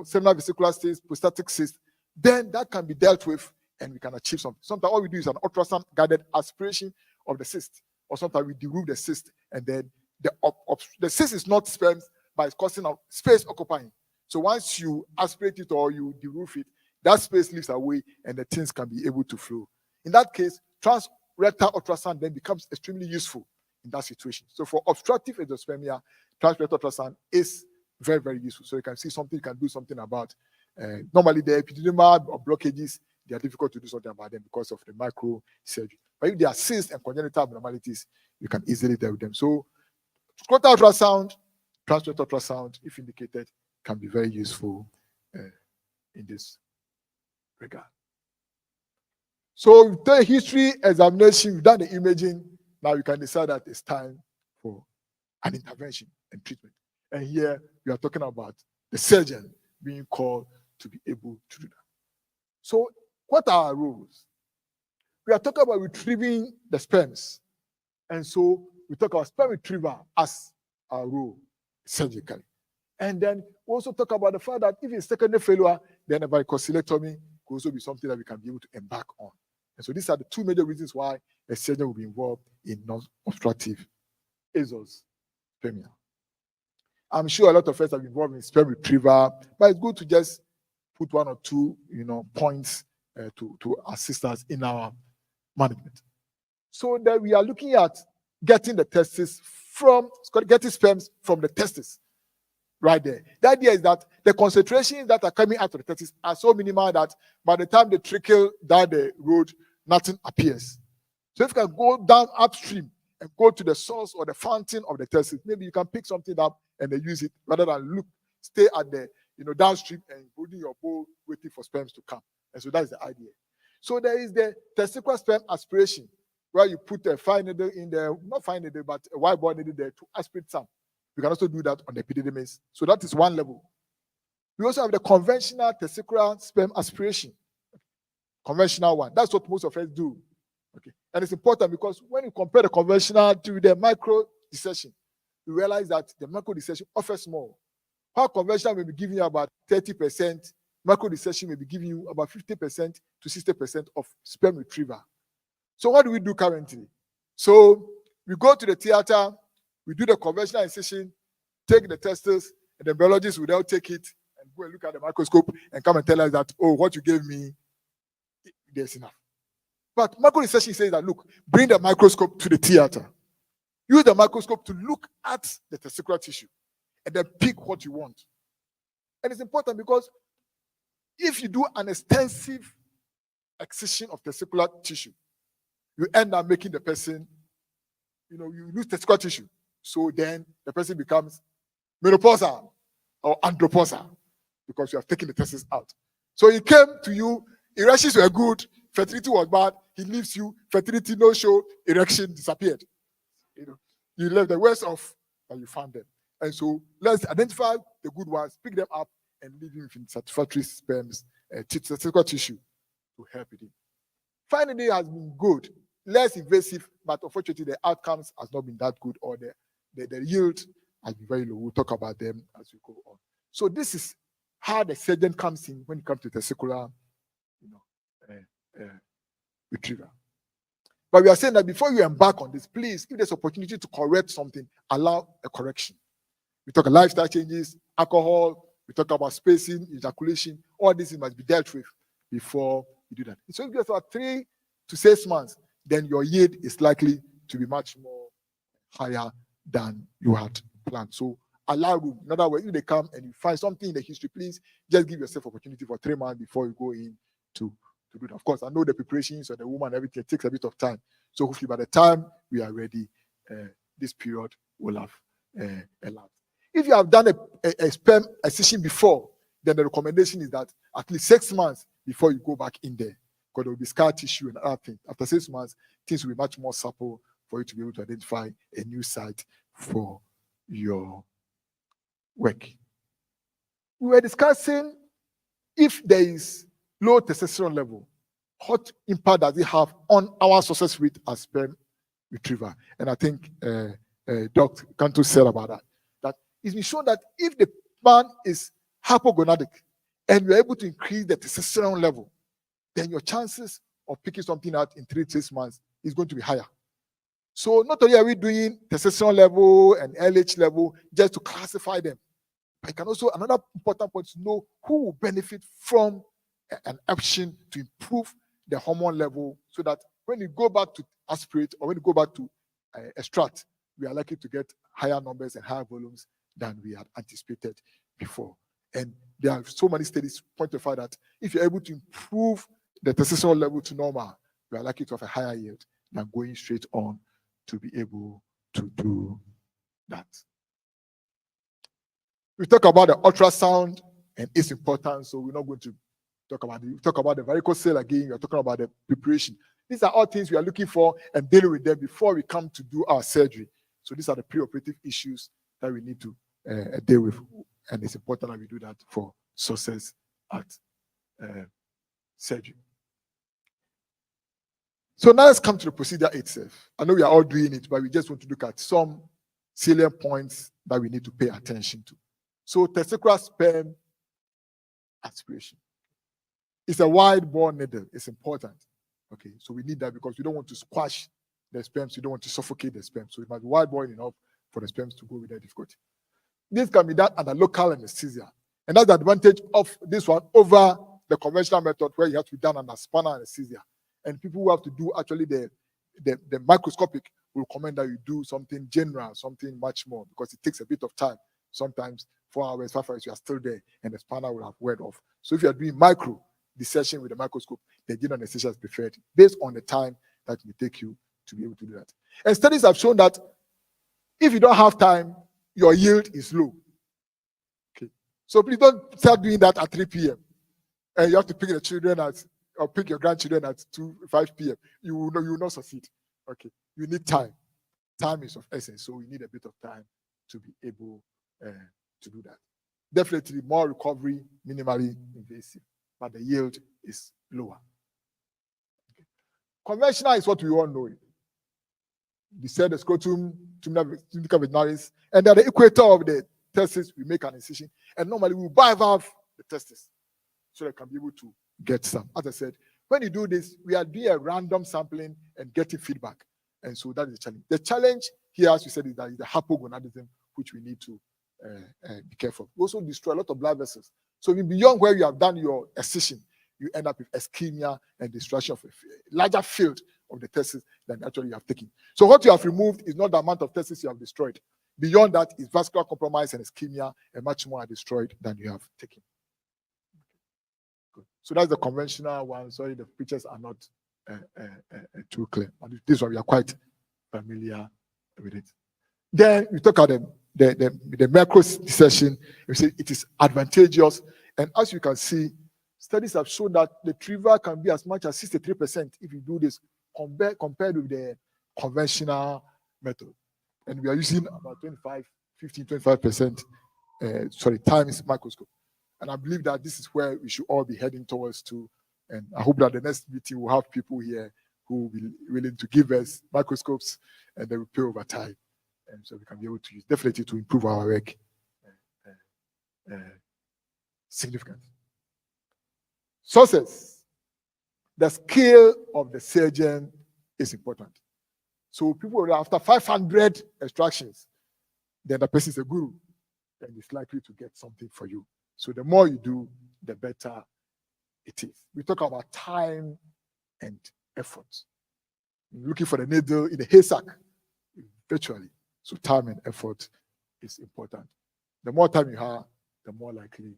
seminal vesicular cyst, prostatic cyst, then that can be dealt with and we can achieve something. Sometimes all we do is an ultrasound guided aspiration of the cyst, or sometimes we remove the cyst and then the cyst is not sperms, but it's causing a space occupying. So once you aspirate it or you deroof it, that space leaves away and the things can be able to flow. In that case, transrectal ultrasound then becomes extremely useful in that situation. So for obstructive azoospermia, transrectal ultrasound is very, very useful. So you can see something, you can do something about. Normally the epididymal or blockages, they are difficult to do something about them because of the microsurgery. But if they are cysts and congenital abnormalities, you can easily deal with them. So scrotal ultrasound, transparent ultrasound, if indicated, can be very useful in this regard. So we've done a history examination, we've done the imaging. Now you can decide that it's time for an intervention and treatment. And here we are talking about the surgeon being called to be able to do that. So what are our rules? We are talking about retrieving the sperms. And so we talk about sperm retrieval as our rule surgically. And then we also talk about the fact that if it's secondary failure, then a varicocectomy could also be something that we can be able to embark on. And so these are the two major reasons why a surgeon will be involved in non-obstructive azoospermia. I'm sure a lot of us have been involved in sperm retrieval, but it's good to just put one or two, points to assist us in our management. So that we are looking at getting the testes getting sperms from the testes, right there. The idea is that the concentrations that are coming out of the testes are so minimal that by the time they trickle down the road, nothing appears. So if you can go down upstream and go to the source or the fountain of the testes, maybe you can pick something up and then use it rather than stay at the downstream and holding your bowl waiting for sperms to come. And so that's the idea. So there is the testicular sperm aspiration, where you put a fine needle in there, not fine needle, but a white ball needle there to aspirate some. We can also do that on the epididymis. So that is one level. We also have the conventional testicular sperm aspiration. Conventional one. That's what most of us do. Okay. And it's important because when you compare the conventional to the micro dissection, you realize that the micro dissection offers more. While conventional may be giving you about 30%, micro dissection may be giving you about 50% to 60% of sperm retrieval. So what do we do currently? So we go to the theater, we do the conventional incision, take the testes, and the biologists will now take it and go and look at the microscope and come and tell us that, oh, what you gave me, there's enough. But micro dissection says that, look, bring the microscope to the theater. Use the microscope to look at the testicular tissue and then pick what you want. And it's important because if you do an extensive excision of testicular tissue, you end up making the person, you lose testicular tissue. So then the person becomes menopausal or andropausal because you have taken the testes out. So he came to you, erections were good, fertility was bad, he leaves you, fertility no show, erection disappeared. You left the worst off and you found them. And so let's identify the good ones, pick them up, and leave him in satisfactory sperms, testicular tissue to help with it. Finding it has been good, less invasive, but unfortunately the outcomes has not been that good, or the yield has been very low. We'll talk about them as we go on. So this is how the surgeon comes in when it comes to testicular retrieval. But we are saying that before you embark on this, please, if there's opportunity to correct something, allow a correction. We talk about lifestyle changes, alcohol, we talk about spacing, ejaculation, all this must be dealt with before you do that. So if you have 3 to 6 months, then your yield is likely to be much more higher than you had planned. So allow room. In other words, if they come and you find something in the history, please just give yourself opportunity for 3 months before you go in to do that. Of course, I know the preparations of the woman, everything takes a bit of time. So hopefully by the time we are ready, this period will have elapsed. If you have done a sperm excision before, then the recommendation is that at least 6 months before you go back in there, because there will be scar tissue and other things. After 6 months, things will be much more supple for you to be able to identify a new site for your work. We were discussing if there is low testosterone level, what impact does it have on our success rate as sperm retriever? And I think Dr. Kanto said about that. That it's been shown that if the man is hypogonadic and you're able to increase the testosterone level, then your chances of picking something out in 3 to 6 months is going to be higher. So not only are we doing testosterone level and LH level just to classify them, but it can also, another important point, to know who will benefit from an option to improve the hormone level, so that when you go back to aspirate or when you go back to extract, we are likely to get higher numbers and higher volumes than we had anticipated before. And there are so many studies point to the fact that if you're able to improve the testosterone level to normal, we are likely to have a higher yield than going straight on to be able to do that. We talk about the ultrasound and its importance, so we're not going to talk about it. We talk about the varicocele again, we are talking about the preparation. These are all things we are looking for and dealing with them before we come to do our surgery. So these are the preoperative issues that we need to deal with, and it's important that we do that for success at surgery. So now let's come to the procedure itself. I know we are all doing it, but we just want to look at some salient points that we need to pay attention to. So testicular sperm aspiration. It's a wide bore needle. It's important. Okay, so we need that because we don't want to squash the sperms. We don't want to suffocate the sperm. So it must be wide bore enough for the sperms to go without difficulty. This can be done under local anesthesia. And that's the advantage of this one over the conventional method where you have to be done under spinal anesthesia. And people who have to do actually the microscopic will recommend that you do something general, something much more, because it takes a bit of time. Sometimes 4 hours, 5 hours, you are still there, and the spinal will have weared off. So if you are doing micro dissection with a microscope, the general anesthesia is preferred based on the time that it will take you to be able to do that. And studies have shown that if you don't have time, your yield is low. Okay, so please don't start doing that at 3 p.m. And you have to pick the children or pick your grandchildren at 5 p.m. You will not succeed. Okay, you need time. Time is of essence, so we need a bit of time to be able to do that. Definitely more recovery, minimally invasive, but the yield is lower. Okay. Conventional is what we all know. We said the scrotum, tunica vaginalis, and at the equator of the testis, we make an incision, and normally we bivalve the testis so they can be able to get some. As I said, when you do this, we are doing a random sampling and getting feedback, and so that is the challenge. The challenge here, as we said, is that is the hypogonadism, which we need to be careful. We also destroy a lot of blood vessels. So beyond where you have done your excision, you end up with ischemia and destruction of a larger field of the testis than actually you have taken. So what you have removed is not the amount of testis you have destroyed. Beyond that is vascular compromise and ischemia, and much more are destroyed than you have taken. Good. So that's the conventional one. Sorry, the pictures are not too clear. But this one we are quite familiar with it. Then we talk about the macro dissection. We say it is advantageous, and as you can see, studies have shown that the retrieval can be as much as 63% if you do this compared with the conventional method. And we are using about 25% times microscope. And I believe that this is where we should all be heading towards to. And I hope that the next meeting will have people here who will be willing to give us microscopes, and they will pay over time. And so we can be able to use definitely to improve our work significantly. Sources. The skill of the surgeon is important. So people, after 500 extractions, then the person is a guru, and is likely to get something for you. So the more you do, the better it is. We talk about time and effort. You're looking for the needle in the haystack, virtually. So time and effort is important. The more time you have, the more likely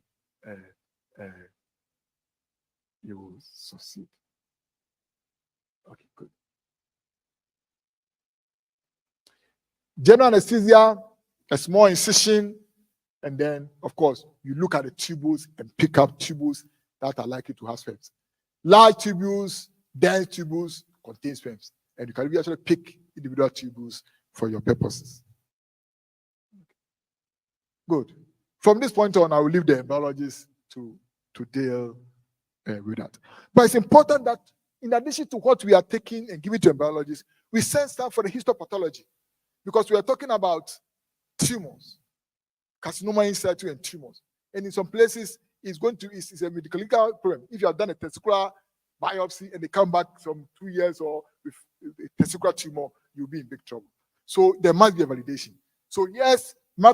you will succeed. Okay, good. General anesthesia, a small incision, and then, of course, you look at the tubules and pick up tubules that are likely to have sperms. Large tubules, dense tubules contain sperms, and you can actually pick individual tubules for your purposes. Good. From this point on, I will leave the embryologists to deal with that. But it's important that in addition to what we are taking and giving to embryologists, we send staff for the histopathology, because we are talking about tumors, carcinoma in situ and tumors. And in some places, it's a medical problem. If you have done a testicular biopsy and they come back from 2 years or with a testicular tumor, you'll be in big trouble. So there must be a validation. So yes, the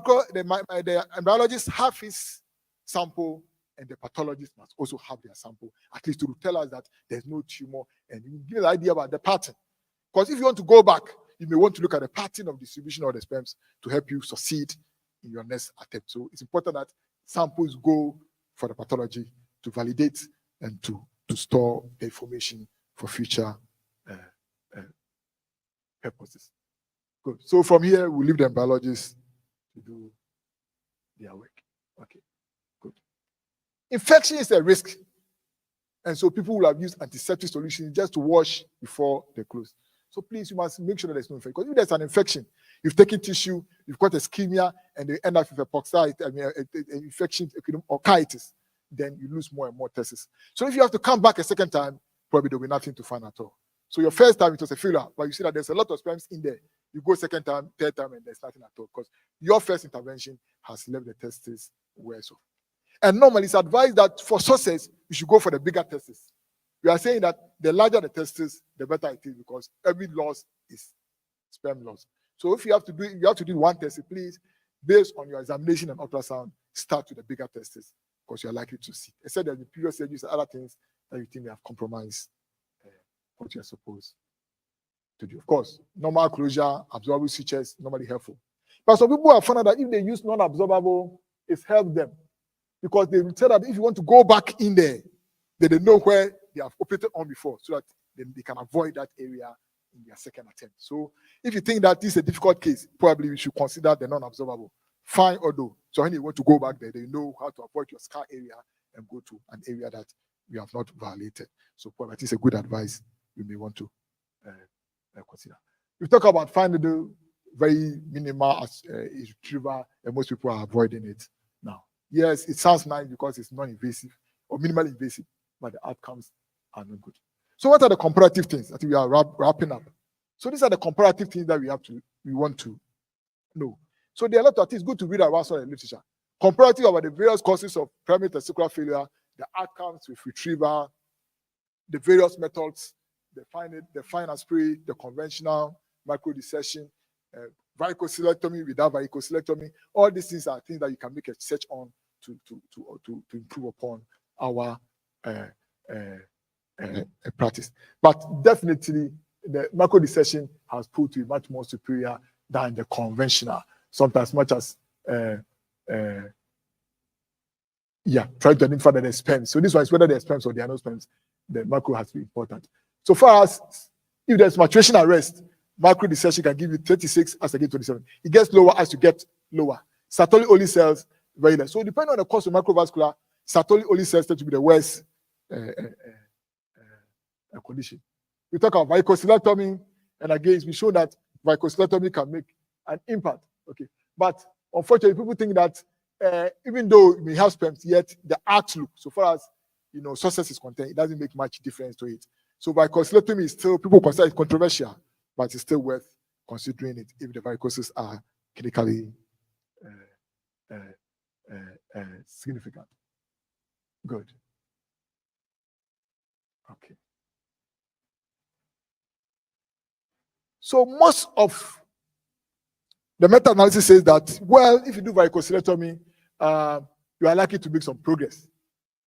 embryologist have his sample, and the pathologist must also have their sample, at least to tell us that there's no tumor, and you give an idea about the pattern. Because if you want to go back, you may want to look at the pattern of distribution of the sperms to help you succeed in your next attempt. So it's important that samples go for the pathology to validate and to to store the information for future purposes. Good. So from here, we'll leave the biologists to do their work. Okay, good. Infection is a risk. And so people will have used antiseptic solutions just to wash before they close. So please, you must make sure that there's no infection. Because if there's an infection, you've taken tissue, you've got ischemia, and they end up with an infection, or orchitis, then you lose more and more tests. So if you have to come back a second time, probably there'll be nothing to find at all. So your first time, it was a failure, but you see that there's a lot of sperms in there. You go second time, third time, and there's nothing at all, because your first intervention has left the testes worse off. And normally it's advised that for success, you should go for the bigger testes. We are saying that the larger the testes, the better it is, because every loss is sperm loss. So if you have to do one test, please, based on your examination and ultrasound, start with the bigger testes, because you are likely to see. Except that the previous surgeries and other things that you think may have compromised what you are supposed to do. Of course, normal closure, absorbable sutures, normally helpful. But some people have found out that if they use non-absorbable, it's helped them. Because they will tell that if you want to go back in there, they know where they have operated on before, so that they can avoid that area in their second attempt. So if you think that this is a difficult case, probably you should consider the non-absorbable. Fine or no. So when you want to go back there, they know how to avoid your scar area and go to an area that you have not violated. So probably it's a good advice you may want to consider. We talk about finding the very minimal retrieval, and most people are avoiding it now. Yes, it sounds nice because it's non-invasive or minimally invasive, but the outcomes are not good. So what are the comparative things? I think we are wrapping up. So these are the comparative things that we want to know. So there are a lot of things. Good to read about some of the literature. Comparative about the various causes of primary testicular failure, the outcomes with retrieval, the various methods, the fine and spray, the conventional microdissection, varicocelectomy without varicocelectomy. All these things are things that you can make a search on to improve upon our practice. But definitely, the microdissection has proved to be much more superior than the conventional. Sometimes much as trying to identify the sperms. So this one is whether there are sperms or there are no sperms. The macro has to be important. So far as if there's maturation arrest, microdissection can give you 36 as against 27. It gets lower as you get lower. Sertoli only cells very less. So depending on the cost of microvascular, Sertoli only cells tend to be the worst condition. We talk about varicocelectomy, and again, we show that varicocelectomy can make an impact. Okay, but unfortunately, people think that even though we have sperms, yet the outlook, so far as success is concerned, it doesn't make much difference to it. So varicocelectomy is still, people consider it controversial, but it's still worth considering it if the varicoses are clinically significant. Good. Okay. So most of the meta-analysis says that, well, if you do varicocelectomy, you are likely to make some progress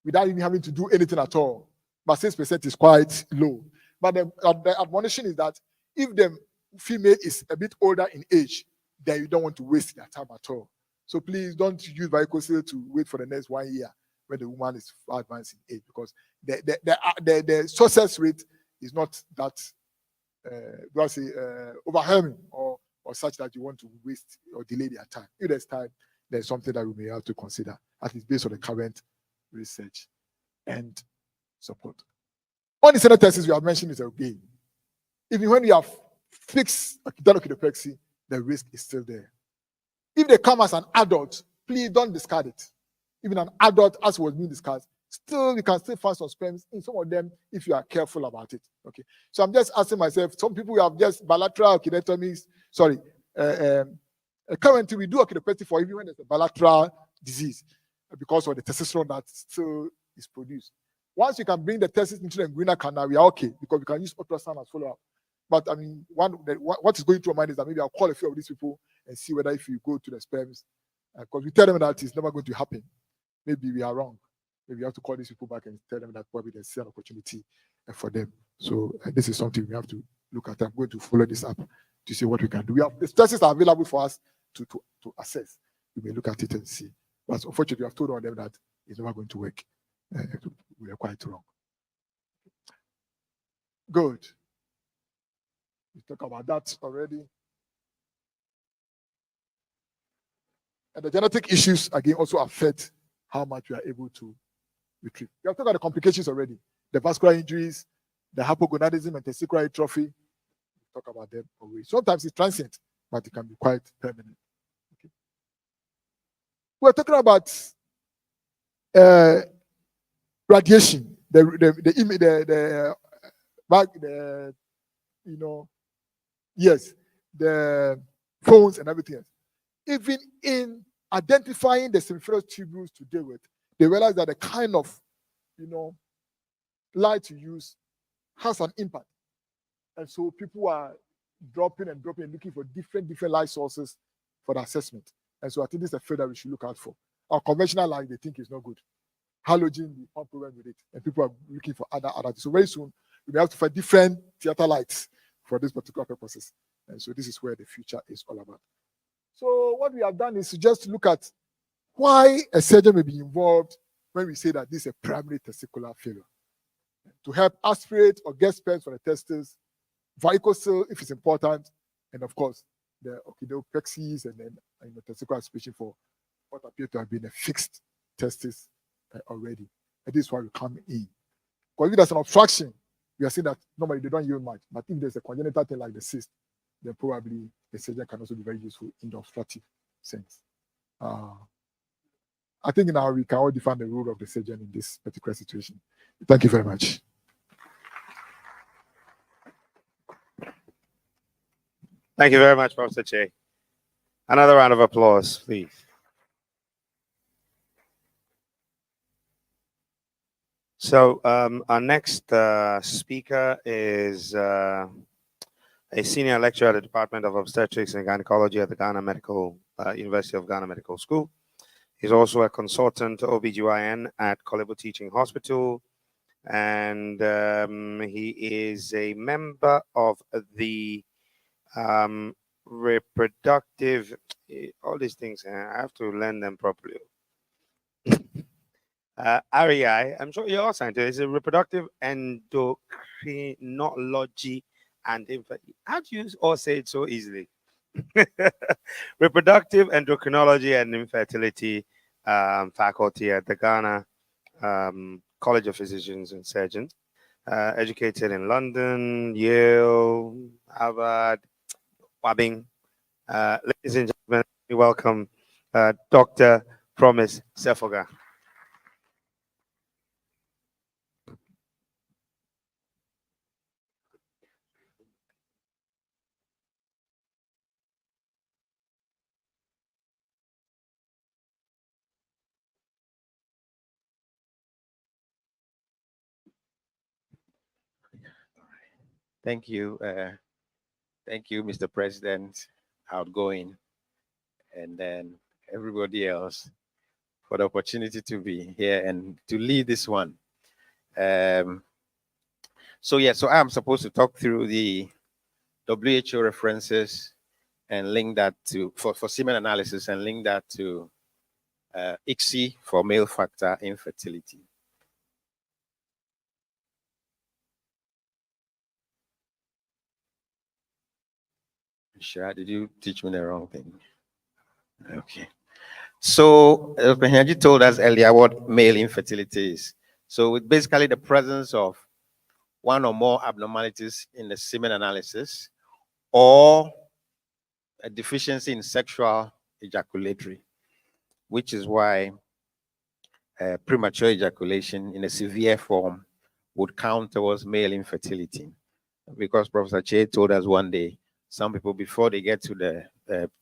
without even having to do anything at all. But 6% is quite low. But the admonition is that if the female is a bit older in age, then you don't want to waste your time at all. So please don't use varicocele to wait for the next 1 year when the woman is far advanced in age, because the success rate is not that overwhelming or such that you want to waste or delay their time. If there's time, there's something that we may have to consider, at least based on the current research and support. On the Senate tests we have mentioned is okay. Even when you have fixed orchidopexy, the risk is still there. If they come as an adult, please don't discard it. Even an adult, as was being discussed, still you can still find some sperms in some of them if you are careful about it. Okay. So I'm just asking myself, some people have just bilateral orchidectomies. Sorry. Currently we do orchidopexy for even when there's a bilateral disease because of the testosterone that still is produced. Once you can bring the testes into the inguinal canal, we are okay, because we can use ultrasound as follow-up. But I mean, what is going through my mind is that maybe I'll call a few of these people and see whether if you go to the sperms, because we tell them that it's never going to happen. Maybe we are wrong. Maybe you have to call these people back and tell them that probably there's an opportunity for them. So this is something we have to look at. I'm going to follow this up to see what we can do. We have the tests are available for us to assess. We may look at it and see. But unfortunately, we have told all them that it's never going to work. We are quite wrong. Good. We talked about that already. And the genetic issues, again, also affect how much we are able to retrieve. We have talked about the complications already. The vascular injuries, the hypogonadism and testicular atrophy. We talk about them already. Sometimes it's transient, but it can be quite permanent. Okay. We're talking about radiation, the phones and everything else. Even in identifying the seminiferous tubules to deal with, they realize that the kind of light you use has an impact. And so people are dropping and looking for different light sources for the assessment. And so I think this is a field that we should look out for. Our conventional light, they think is not good. Halogen, we have problem with it. And people are looking for other. So very soon, we have to find different theater lights for this particular purposes. And so this is where the future is all about. So what we have done is to just look at why a surgeon may be involved when we say that this is a primary testicular failure. To help aspirate or get sperms from the testes, varicocele if it's important, and of course the orchidopexies and then testicular aspiration for what appear to have been a fixed testis already. And this is why we come in. Because if there's an obstruction, we are seeing that normally they don't yield much. But if there's a congenital thing like the cyst, then probably the surgeon can also be very useful in the obstructive sense. I think now we can all define the role of the surgeon in this particular situation. Thank you very much. Thank you very much, Professor Che. Another round of applause, please. So our next speaker is a senior lecturer at the Department of Obstetrics and Gynecology at the University of Ghana Medical School. He's also a consultant OBGYN at Kolebo Teaching Hospital, and he is a member of the reproductive, all these things, I have to learn them properly. REI, I'm sure you're all scientists. It's a reproductive endocrinology and infertility. How do you all say it so easily? Reproductive endocrinology and infertility faculty at the Ghana College of Physicians and Surgeons. Educated in London, Yale, Harvard, Wabbing. Ladies and gentlemen, we welcome Dr. Promise Sefoga. Thank you. Thank you, Mr. President, outgoing, and then everybody else for the opportunity to be here and to lead this one. So I'm supposed to talk through the WHO references and link that to, for semen analysis, and link that to ICSI for male factor infertility. Sure, did you teach me the wrong thing? Okay. So, Dr. told us earlier what male infertility is. So, it's basically the presence of one or more abnormalities in the semen analysis, or a deficiency in sexual ejaculatory, which is why premature ejaculation in a severe form would count towards male infertility. Because Professor Che told us one day, some people, before they get to the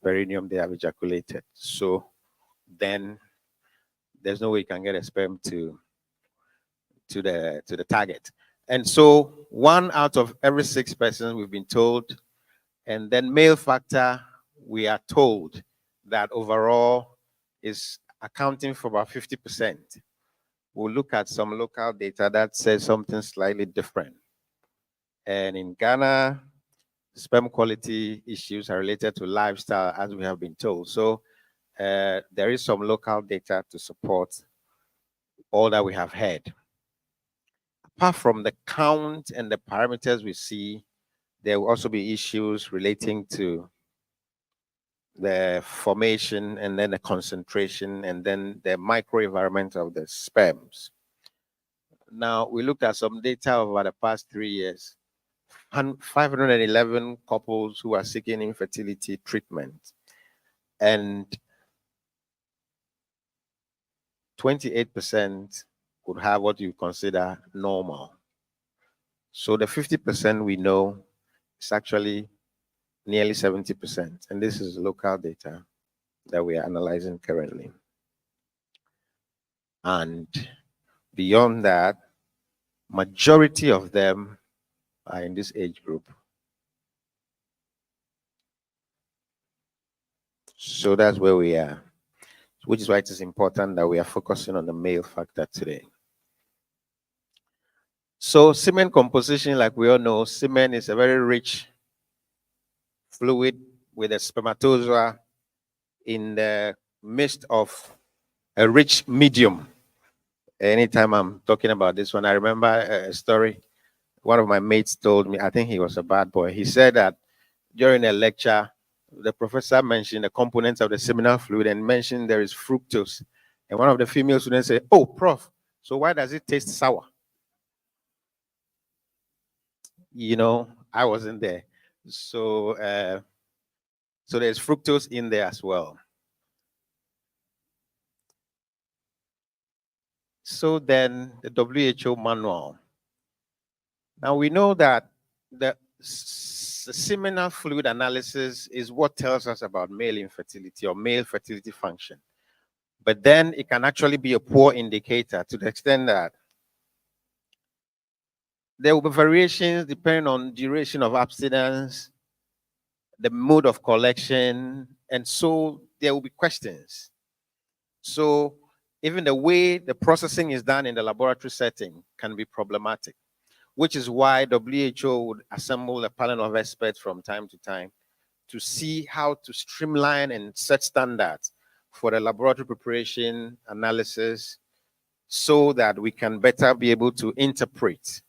perineum, they have ejaculated. So then there's no way you can get a sperm to the target. And so 1 out of every 6 persons, we've been told, and then male factor, we are told that overall is accounting for about 50%. We'll look at some local data that says something slightly different. And in Ghana, sperm quality issues are related to lifestyle, as we have been told. So there is some local data to support all that we have heard. apart from the count and the parameters we see, there will also be issues relating to the formation and then the concentration and then the microenvironment of the sperms. Now, we looked at some data over the past 3 years. 511 couples who are seeking infertility treatment, and 28% would have what you consider normal. So the 50% we know is actually nearly 70%. And this is local data that we are analyzing currently. And beyond that, majority of them are in this age group. So that's where we are, which is why it is important that we are focusing on the male factor today. So semen composition, like we all know, semen is a very rich fluid with a spermatozoa in the midst of a rich medium. Anytime I'm talking about this one, I remember a story one of my mates told me. I think he was a bad boy. He said that during a lecture, the professor mentioned the components of the seminal fluid and mentioned there is fructose. And one of the female students said, "Oh, prof, so why does it taste sour?" You know, I wasn't there. So, so there's fructose in there as well. So then the WHO manual. Now we know that the seminal fluid analysis is what tells us about male infertility or male fertility function. But then it can actually be a poor indicator to the extent that there will be variations depending on duration of abstinence, the mode of collection, and so there will be questions. So even the way the processing is done in the laboratory setting can be problematic, which is why WHO would assemble a panel of experts from time to time to see how to streamline and set standards for the laboratory preparation analysis so that we can better be able to interpret.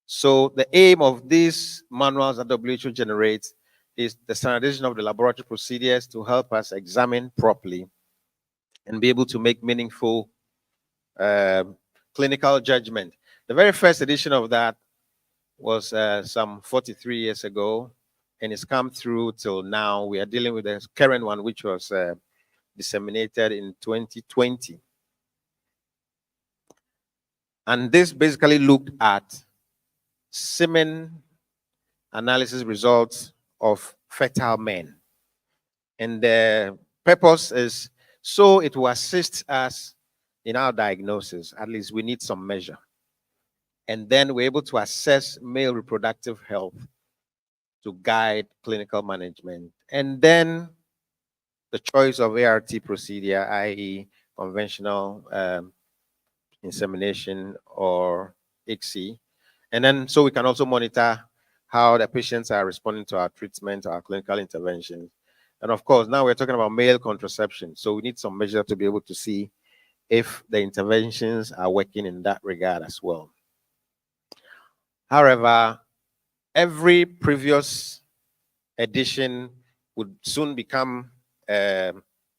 So the aim of these manuals that WHO generates is the standardization of the laboratory procedures to help us examine properly and be able to make meaningful clinical judgment. The very first edition of that was some 43 years ago, and it's come through till now. We are dealing with the current one, which was disseminated in 2020. And this basically looked at semen analysis results of fertile men. And the purpose is so it will assist us in our diagnosis. At least we need some measure. And then we're able to assess male reproductive health to guide clinical management. And then the choice of ART procedure, i.e. conventional insemination or ICSI. And then so we can also monitor how the patients are responding to our treatment, our clinical interventions. And of course, now we're talking about male contraception. So we need some measure to be able to see if the interventions are working in that regard as well. However, every previous edition would soon become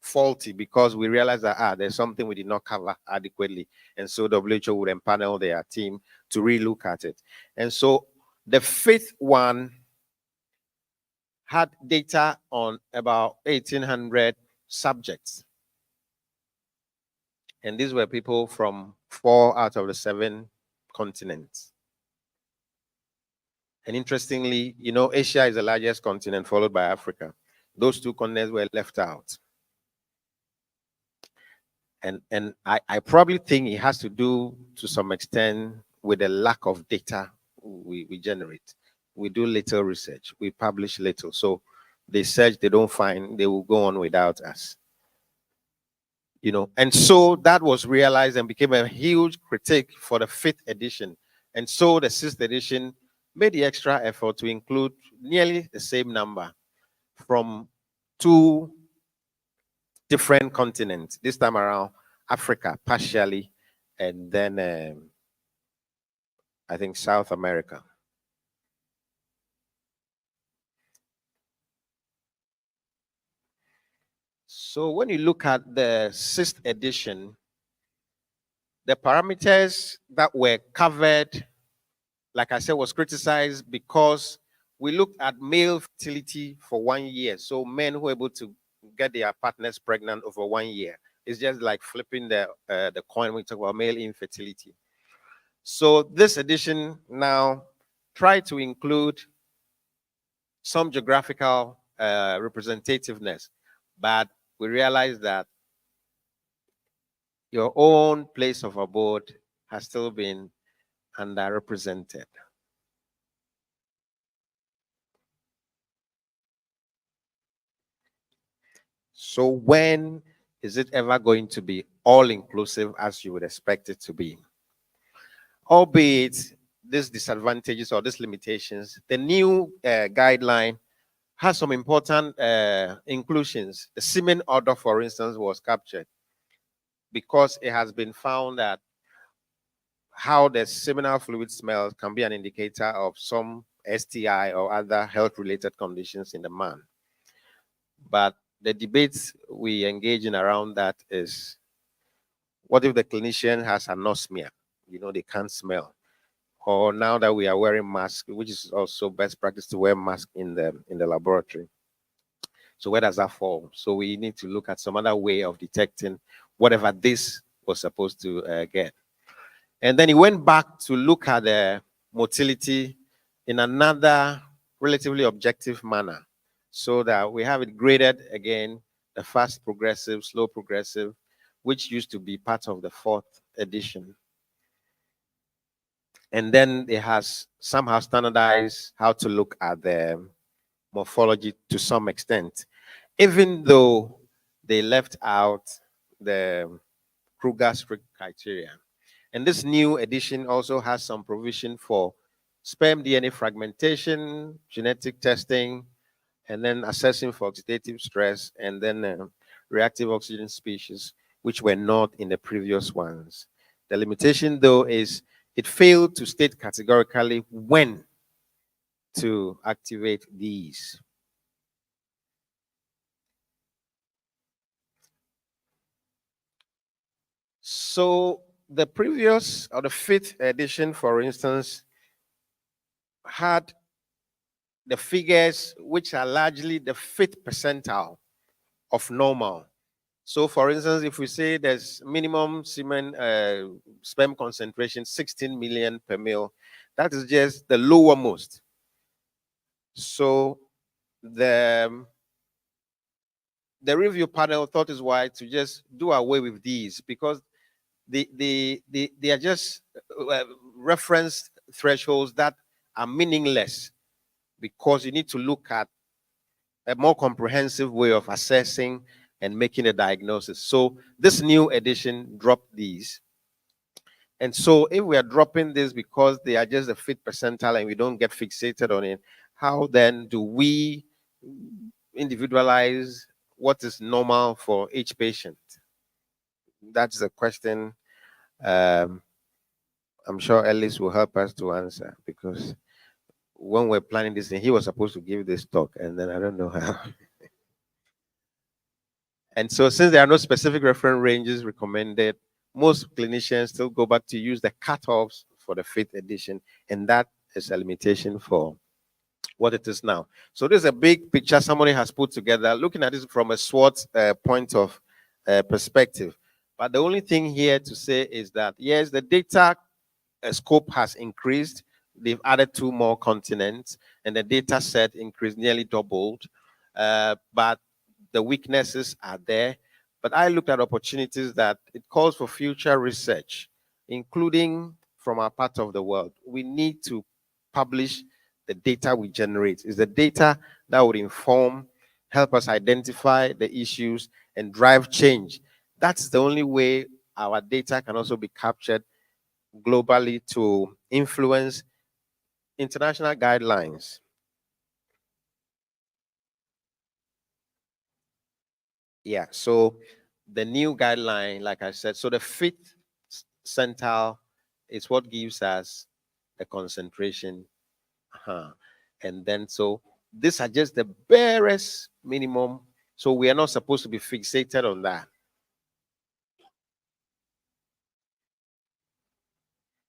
faulty because we realize that there's something we did not cover adequately. And so WHO would empanel their team to relook at it. And so the fifth one had data on about 1,800 subjects. And these were people from 4 out of the 7 continents. And interestingly, you know, Asia is the largest continent, followed by Africa. Those 2 continents were left out. And I probably think it has to do, to some extent, with the lack of data we generate. We do little research. We publish little. So they search, they don't find, they will go on without us. You know, and so that was realized and became a huge critique for the 5th edition. And so the 6th edition made the extra effort to include nearly the same number from 2 different continents. This time around, Africa partially, and then I think, South America. So when you look at the 6th edition, the parameters that were covered, like I said, was criticized because we looked at male fertility for 1 year. So men who were able to get their partners pregnant over 1 year. It's just like flipping the coin when we talk about male infertility. So this edition now tried to include some geographical representativeness, but we realized that your own place of abode has still been underrepresented. So when is it ever going to be all-inclusive as you would expect it to be? Albeit these disadvantages or these limitations, the new guideline has some important inclusions. The semen order, for instance, was captured because it has been found that how the seminal fluid smells can be an indicator of some STI or other health-related conditions in the man. But the debates we engage in around that is, what if the clinician has anosmia? You know, they can't smell. Or now that we are wearing masks, which is also best practice to wear masks in the laboratory. So where does that fall? So we need to look at some other way of detecting whatever this was supposed to get. And then he went back to look at the motility in another relatively objective manner, so that we have it graded again, the fast progressive, slow progressive, which used to be part of the 4th edition. And then it has somehow standardized how to look at the morphology to some extent, even though they left out the Kruger-Strick criteria. And this new edition also has some provision for sperm DNA fragmentation, genetic testing, and then assessing for oxidative stress, and then reactive oxygen species, which were not in the previous ones. The limitation, though, is it failed to state categorically when to activate these. So the previous, or the 5th edition, for instance, had the figures which are largely the 5th percentile of normal. So for instance, if we say there's minimum semen sperm concentration 16 million per mil, that is just the lowermost. So the review panel thought it's wise to just do away with these, because they are just reference thresholds that are meaningless, because you need to look at a more comprehensive way of assessing and making a diagnosis. So this new edition dropped these. And so if we are dropping this because they are just a 5th percentile and we don't get fixated on it, how then do we individualize what is normal for each patient? That's the question I'm sure Ellis will help us to answer, because when we're planning this thing, he was supposed to give this talk, and then I don't know how. And so since there are no specific reference ranges recommended, most clinicians still go back to use the cutoffs for the 5th edition, and that is a limitation for what it is now. So this is a big picture somebody has put together, looking at this from a SWOT point of perspective. But the only thing here to say is that, yes, the data scope has increased. They've added 2 more continents, and the data set increased, nearly doubled. But the weaknesses are there. But I looked at opportunities that it calls for future research, including from our part of the world. We need to publish the data we generate. It's the data that would inform, help us identify the issues and drive change. That's the only way our data can also be captured globally to influence international guidelines. Yeah, so the new guideline, like I said, so the 5th percentile is what gives us the concentration. And then, so these are just the barest minimum. So we are not supposed to be fixated on that.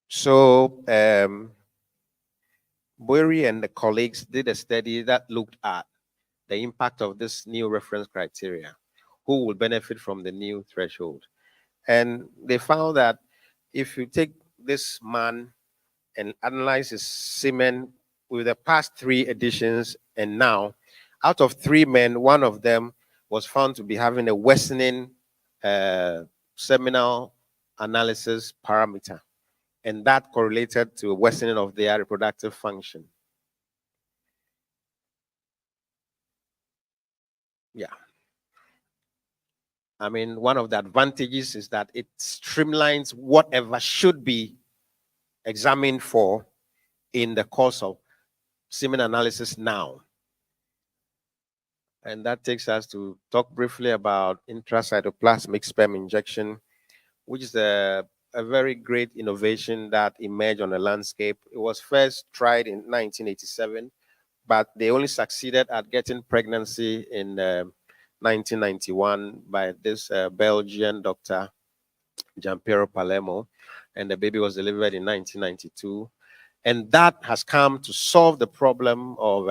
So Boeri and the colleagues did a study that looked at the impact of this new reference criteria, who will benefit from the new threshold. And they found that if you take this man and analyze his semen with the past 3 editions and now, out of 3 men, 1 of them was found to be having a worsening seminal analysis parameter. And that correlated to a worsening of their reproductive function. Yeah. I mean, one of the advantages is that it streamlines whatever should be examined for in the course of semen analysis now. And that takes us to talk briefly about intracytoplasmic sperm injection, which is a very great innovation that emerged on the landscape. It was first tried in 1987, but they only succeeded at getting pregnancy in 1991 by this Belgian doctor, Giampiero Palermo, and the baby was delivered in 1992. And that has come to solve the problem of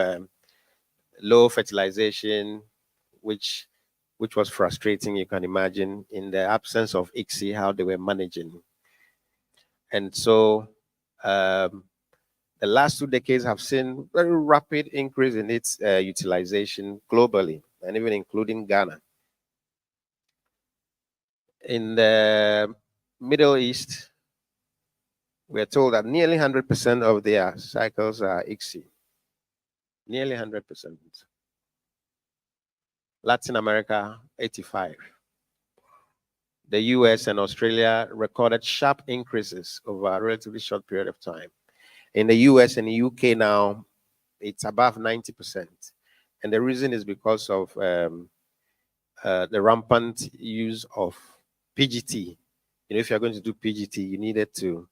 low fertilization, which was frustrating, you can imagine, in the absence of ICSI, how they were managing. And so the last 2 decades have seen very rapid increase in its utilization globally, and even including Ghana. In the Middle East, we are told that nearly 100% of their cycles are ICSI. Nearly 100%. Latin America, 85%. The US and Australia recorded sharp increases over a relatively short period of time. In the US and the UK now, it's above 90%. And the reason is because of the rampant use of PGT. You know, if you're going to do PGT, you needed to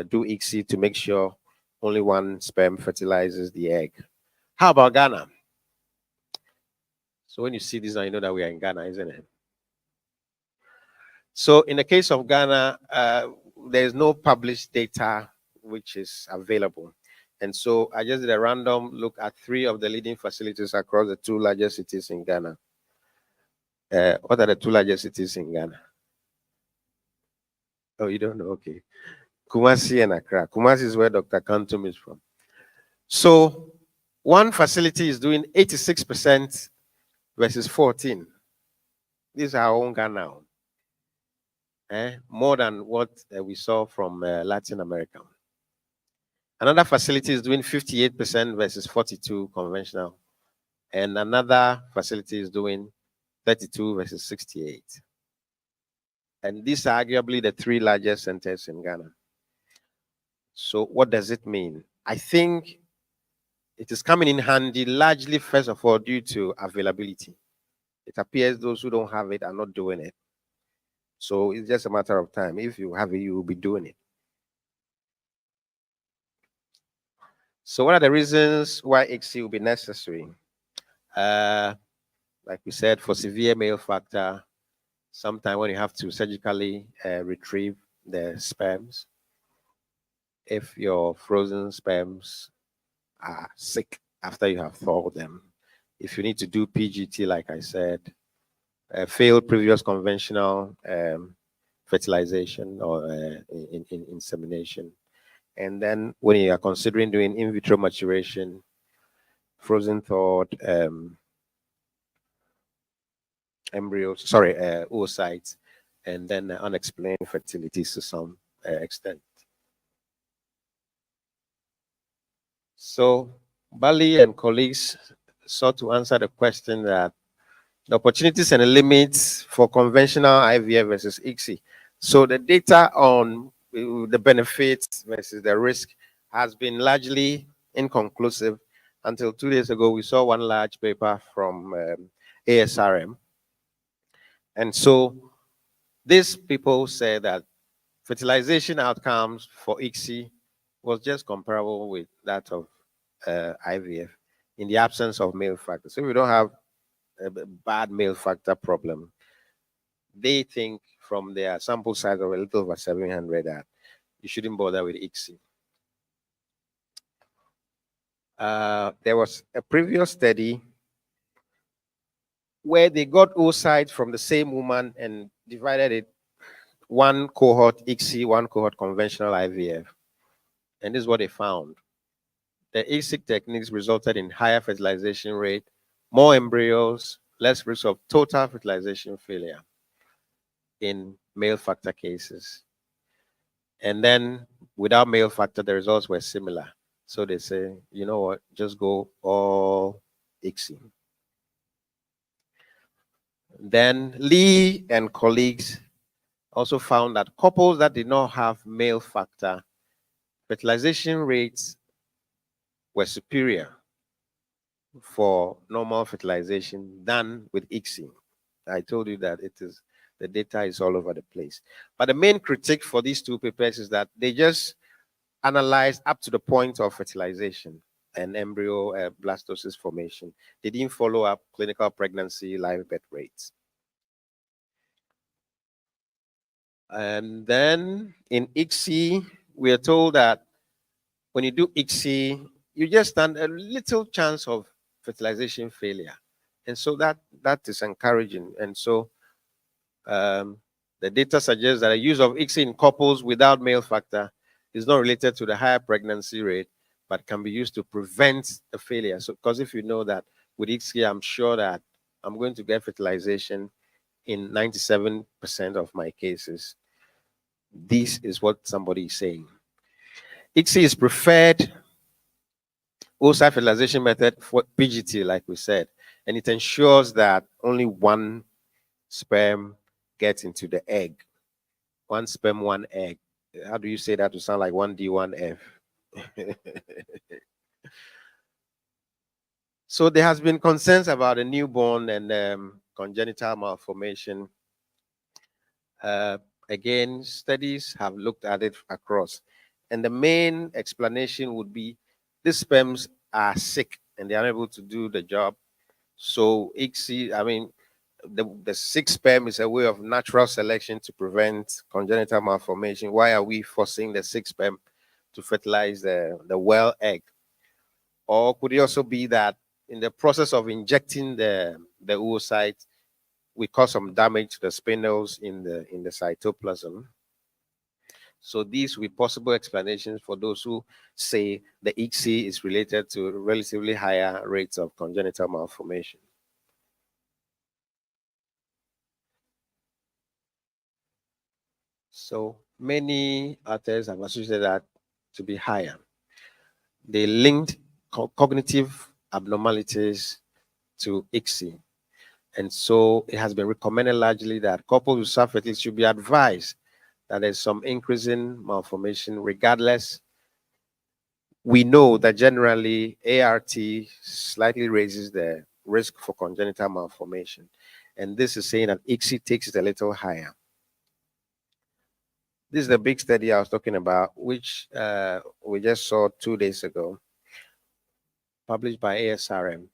do ICSI to make sure only 1 sperm fertilizes the egg. How about Ghana? So when you see this, I know that we are in Ghana, isn't it? So in the case of Ghana, there is no published data which is available. And so I just did a random look at 3 of the leading facilities across the 2 largest cities in Ghana. What are the 2 largest cities in Ghana? Oh, you don't know? Okay. Kumasi and Accra. Kumasi is where Dr. Kantum is from. So one facility is doing 86% versus 14%. This is our own Ghana now. More than what we saw from Latin America. Another facility is doing 58% versus 42% conventional. And another facility is doing 32% versus 68%. And these are arguably the 3 largest centers in Ghana. So what does it mean? I think it is coming in handy largely, first of all, due to availability. It appears those who don't have it are not doing it. So it's just a matter of time. If you have it, you will be doing it. So what are the reasons why ICSI will be necessary? Like we said, for severe male factor, sometime when you have to surgically retrieve the sperms, if your frozen sperms are sick after you have thawed them, if you need to do PGT, like I said, failed previous conventional fertilization or insemination, and then when you are considering doing in vitro maturation, frozen thawed embryos, oocytes, and then unexplained fertility to some extent. So Bali and colleagues sought to answer the question that the opportunities and the limits for conventional IVF versus ICSI. So the data on the benefits versus the risk has been largely inconclusive until 2 days ago. We saw one large paper from ASRM. And so these people say that fertilization outcomes for ICSI was just comparable with that of IVF in the absence of male factor. So if we don't have a bad male factor problem, they think from their sample size of a little over 700 that you shouldn't bother with ICSI. There was a previous study where they got oocytes from the same woman and divided it, one cohort ICSI, one cohort conventional IVF. And this is what they found. The ICSI techniques resulted in higher fertilization rate, more embryos, less risk of total fertilization failure in male factor cases. And then without male factor, the results were similar. So they say, you know what, just go all ICSI. Then Lee and colleagues also found that couples that did not have male factor, fertilization rates were superior for normal fertilization than with ICSI. I told you that the data is all over the place. But the main critique for these two papers is that they just analyzed up to the point of fertilization and embryo blastocyst formation. They didn't follow up clinical pregnancy live birth rates. And then in ICSI, we are told that when you do ICSI, you just stand a little chance of fertilization failure. And so that is encouraging. And so the data suggests that the use of ICSI in couples without male factor is not related to the higher pregnancy rate, but can be used to prevent the failure. So, because if you know that with ICSI, I'm sure that I'm going to get fertilization in 97% of my cases. This is what somebody is saying. ICSI is preferred oocyte fertilization method for PGT, like we said, and it ensures that only one sperm gets into the egg. One sperm, one egg. How do you say that to sound like 1D, 1F? So there has been concerns about the newborn and congenital malformation. Again, studies have looked at it across. And the main explanation would be these sperms are sick and they are unable to do the job. So ICSI, I mean, the sick sperm is a way of natural selection to prevent congenital malformation. Why are we forcing the sick sperm to fertilize the well egg? Or could it also be that in the process of injecting the oocyte, we cause some damage to the spindles in the cytoplasm? So these will be possible explanations for those who say the ICSI is related to relatively higher rates of congenital malformation. So many authors have associated that to be higher. They linked cognitive abnormalities to ICSI. And so it has been recommended largely that couples with fertility should be advised that there's some increase in malformation regardless. We know that generally ART slightly raises the risk for congenital malformation. And this is saying that ICSI takes it a little higher. This is the big study I was talking about, which we just saw 2 days ago, published by ASRM.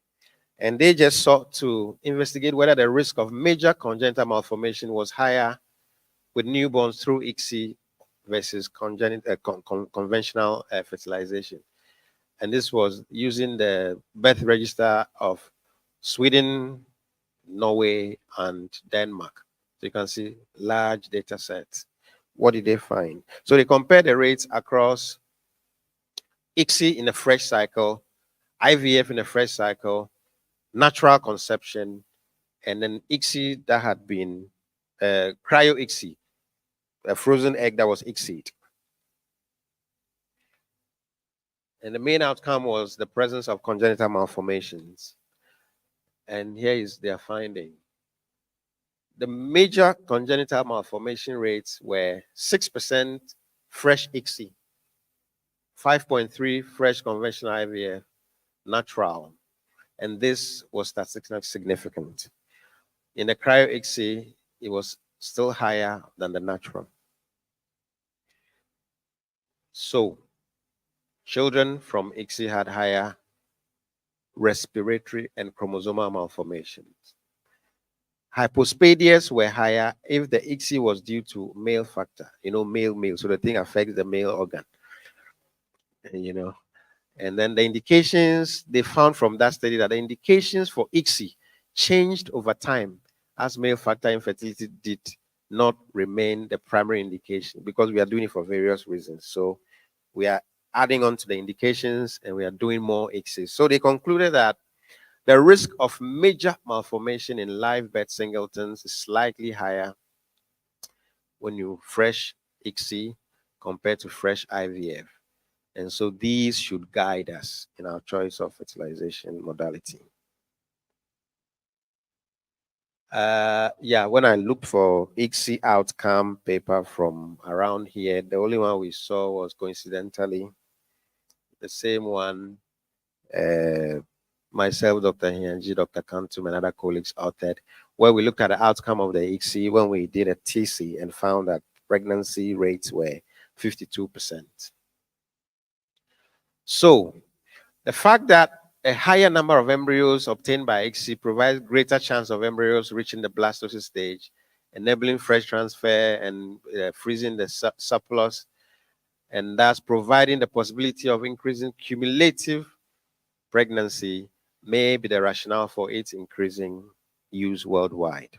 And they just sought to investigate whether the risk of major congenital malformation was higher with newborns through ICSI versus conventional fertilization. And this was using the birth register of Sweden, Norway, and Denmark. So you can see large data sets. What did they find? So they compared the rates across ICSI in a fresh cycle, IVF in a fresh cycle, natural conception, and then ICSI that had been cryo-ICSI, a frozen egg that was ICSI'd. And the main outcome was the presence of congenital malformations. And here is their finding. The major congenital malformation rates were 6% fresh ICSI, 5.3% fresh conventional IVF, natural. And this was statistically significant. In the cryo-ICSI, it was still higher than the natural. So Children from ICSI had higher respiratory and chromosomal malformations. Hypospadias were higher if the ICSI was due to male factor, male, so the thing affects the male organ, And then the indications they found from that study that the indications for ICSI changed over time as male factor infertility did not remain the primary indication because we are doing it for various reasons. So we are adding on to the indications and we are doing more ICSI. So they concluded that the risk of major malformation in live birth singletons is slightly higher when you fresh ICSI compared to fresh IVF. And so these should guide us in our choice of fertilization modality. When I looked for ICSI outcome paper from around here, the only one we saw was coincidentally the same one myself, Dr. Hianji, Dr. Kantum, and other colleagues authored, where we looked at the outcome of the ICSI when we did a TC and found that pregnancy rates were 52%. So the fact that a higher number of embryos obtained by ICSI provides greater chance of embryos reaching the blastocyst stage, enabling fresh transfer and freezing the surplus, and thus providing the possibility of increasing cumulative pregnancy may be the rationale for its increasing use worldwide.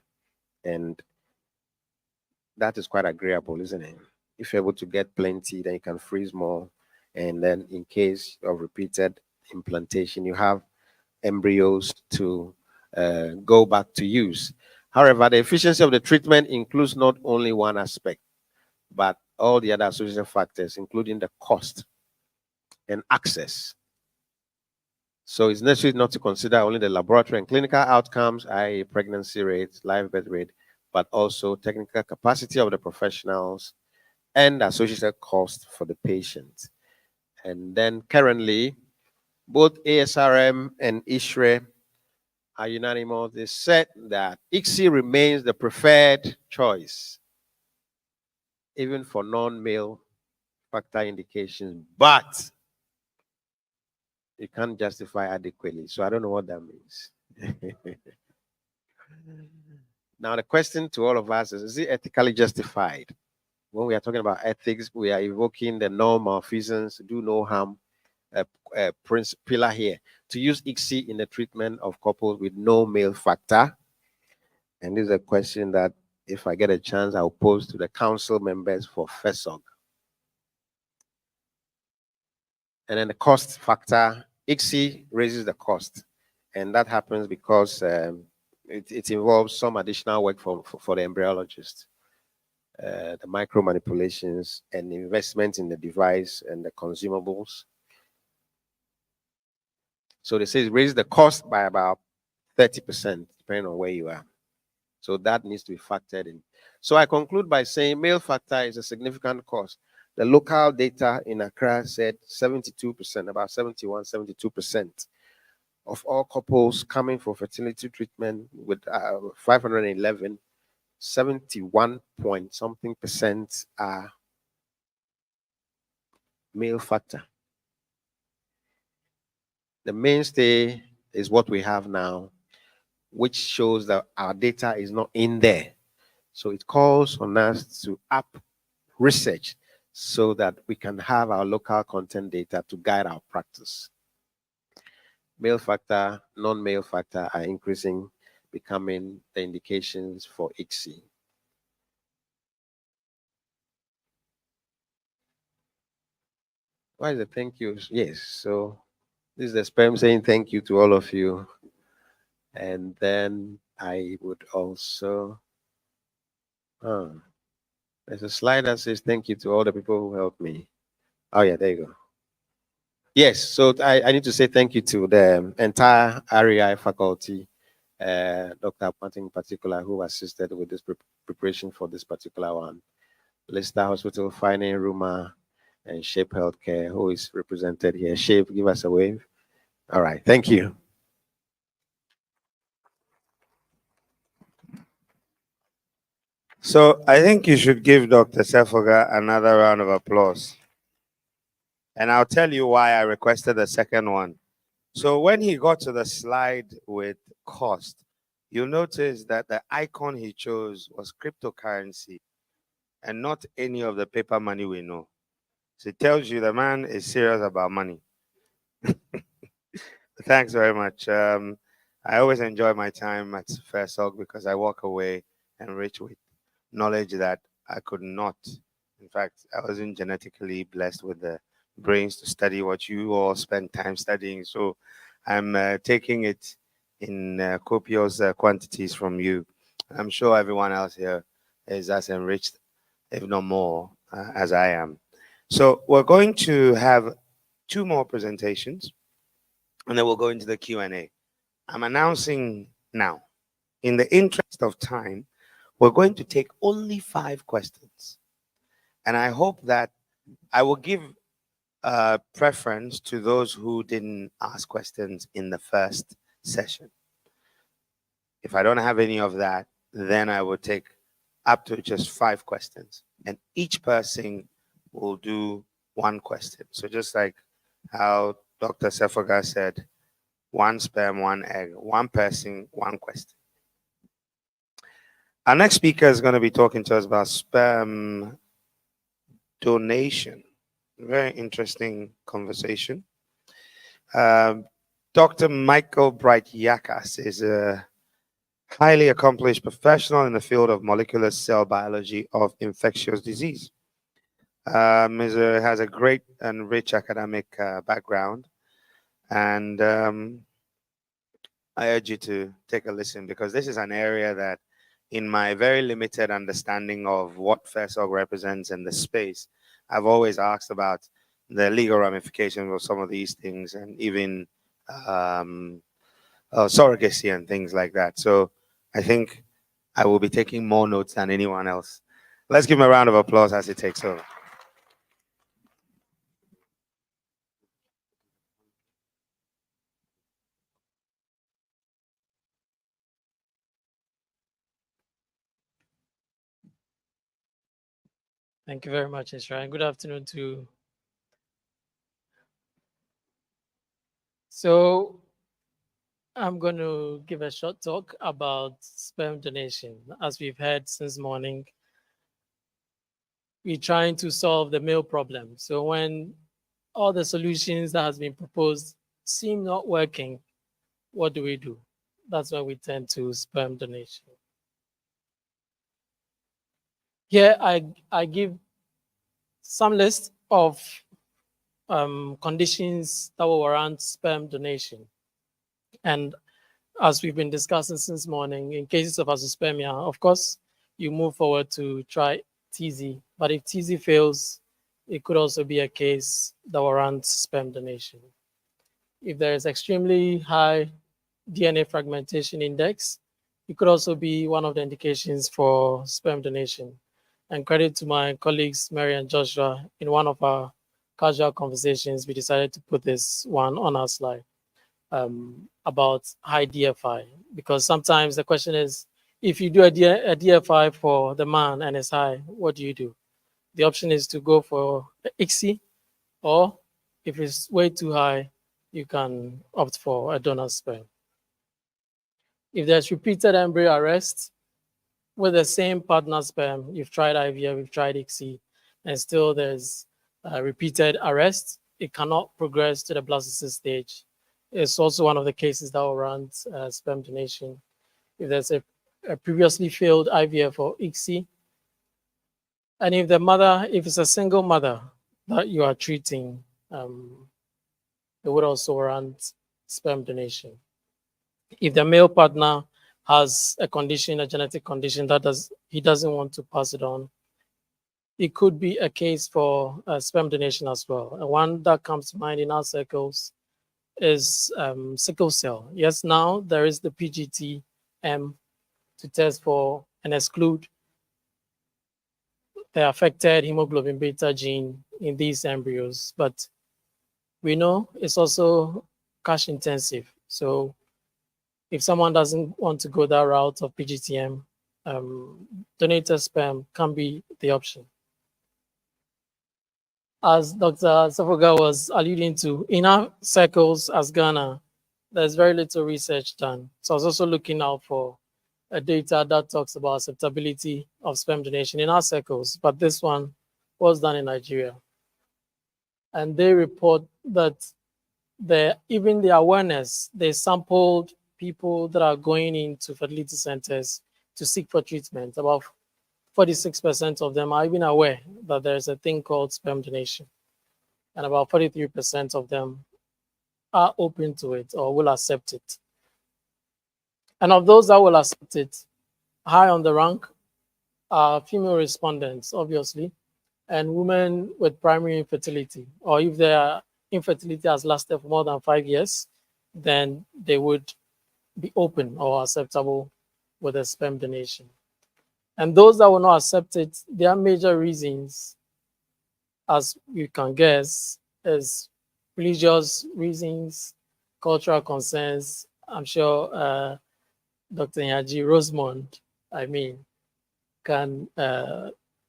And that is quite agreeable, isn't it? If you're able to get plenty, then you can freeze more. And then in case of repeated implantation, you have embryos to go back to use. However, the efficiency of the treatment includes not only one aspect, but all the other associated factors, including the cost and access. So it's necessary not to consider only the laboratory and clinical outcomes, i.e. pregnancy rates, live birth rate, but also technical capacity of the professionals and associated cost for the patient. And then currently, both ASRM and ISHRE are unanimous. They said that ICSI remains the preferred choice, even for non-male factor indications, but you can't justify adequately. So I don't know what that means. Now, the question to all of us is it ethically justified? When we are talking about ethics, we are evoking the no malfeasance, do no harm pillar here, to use ICSI in the treatment of couples with no male factor. And this is a question that, if I get a chance, I'll pose to the council members for FERSOG. And then the cost factor, ICSI raises the cost. And that happens because it involves some additional work for the embryologist. The micro manipulations and investment in the device and the consumables. So they say it raises the cost by about 30%, depending on where you are. So that needs to be factored in. So I conclude by saying male factor is a significant cost. The local data in Accra said 72%, about 71, 72% of all couples coming for fertility treatment with 511, 71 point something percent are male factor. The mainstay is what we have now, which shows that our data is not in there. So it calls on us to up research so that we can have our local content data to guide our practice. Male factor, non-male factor are increasing, becoming the indications for ICSI. Why is the thank you? Yes, so this is the sperm saying thank you to all of you. And then I would also, there's a slide that says thank you to all the people who helped me. Oh yeah, there you go. Yes, so I need to say thank you to the entire REI faculty, Dr. Panting in particular, who assisted with this preparation for this particular one. Leicester Hospital, Fine Ruma, and Shape Healthcare, who is represented here. Shape, give us a wave. All right, thank you. So I think you should give Dr. Sefoga another round of applause. And I'll tell you why I requested the second one. So when he got to the slide with cost, you'll notice that the icon he chose was cryptocurrency and not any of the paper money we know. So it tells you the man is serious about money. Thanks very much. I always enjoy my time at FERSOG because I walk away enriched with knowledge that I could not. In fact, I wasn't genetically blessed with the brains to study what you all spend time studying. So I'm taking it in copious quantities from you. I'm sure everyone else here is as enriched, if not more, as I am. So we're going to have 2 more presentations, and then we'll go into the Q&A. I'm announcing now, in the interest of time, we're going to take only 5 questions. And I hope that I will give preference to those who didn't ask questions in the first session. If I don't have any of that, then I will take up to just 5 questions. And each person will do 1 question. So just like how Dr. Sefoga said, 1 sperm, 1 egg, 1 person, 1 question. Our next speaker is going to be talking to us about sperm donation. Very interesting conversation. Dr. Michael Bright-Yakas is a highly accomplished professional in the field of molecular cell biology of infectious disease. Has a great and rich academic background. And I urge you to take a listen because this is an area that, in my very limited understanding of what FERSOG represents in the space, I've always asked about the legal ramifications of some of these things and even surrogacy and things like that. So I think I will be taking more notes than anyone else. Let's give him a round of applause as he takes over. Thank you very much, Isra, and good afternoon to. So I'm going to give a short talk about sperm donation. As we've heard since morning, we're trying to solve the male problem. So when all the solutions that has been proposed seem not working, what do? That's when we turn to sperm donation. Here I give some list of conditions that will warrant sperm donation. And as we've been discussing since morning, in cases of azoospermia, of course, you move forward to try TZ. But if TZ fails, it could also be a case that warrants sperm donation. If there is extremely high DNA fragmentation index, it could also be one of the indications for sperm donation. And credit to my colleagues, Mary and Joshua, in one of our casual conversations, we decided to put this one on our slide about high DFI, because sometimes the question is, if you do a DFI for the man and it's high, what do? The option is to go for ICSI, or if it's way too high, you can opt for a donor sperm. If there's repeated embryo arrest with the same partner sperm, you've tried IVF, you've tried ICSI, and still there's repeated arrest, it cannot progress to the blastocyst stage. It's also one of the cases that warrant sperm donation. If there's a previously failed IVF or ICSI, and if it's a single mother that you are treating, it would also warrant sperm donation. If the male partner has a condition, a genetic condition that he doesn't want to pass it on, it could be a case for sperm donation as well. And one that comes to mind in our circles is sickle cell. Yes, now there is the PGT-M to test for and exclude the affected hemoglobin beta gene in these embryos, but we know it's also cash intensive. So if someone doesn't want to go that route of PGT-M, donated sperm can be the option. As Dr. Safoga was alluding to, in our circles as Ghana, there's very little research done. So I was also looking out for a data that talks about acceptability of sperm donation in our circles, but this one was done in Nigeria. And they report that even the awareness, they sampled people that are going into fertility centers to seek for treatment. About 46% of them are even aware that there's a thing called sperm donation. And about 43% of them are open to it or will accept it. And of those that will accept it, high on the rank are female respondents, obviously, and women with primary infertility, or if their infertility has lasted for more than 5 years, then they would be open or acceptable with a sperm donation. And those that will not accept it, their major reasons, as you can guess, is religious reasons, cultural concerns. I'm sure Dr. Nyaji Rosemond, can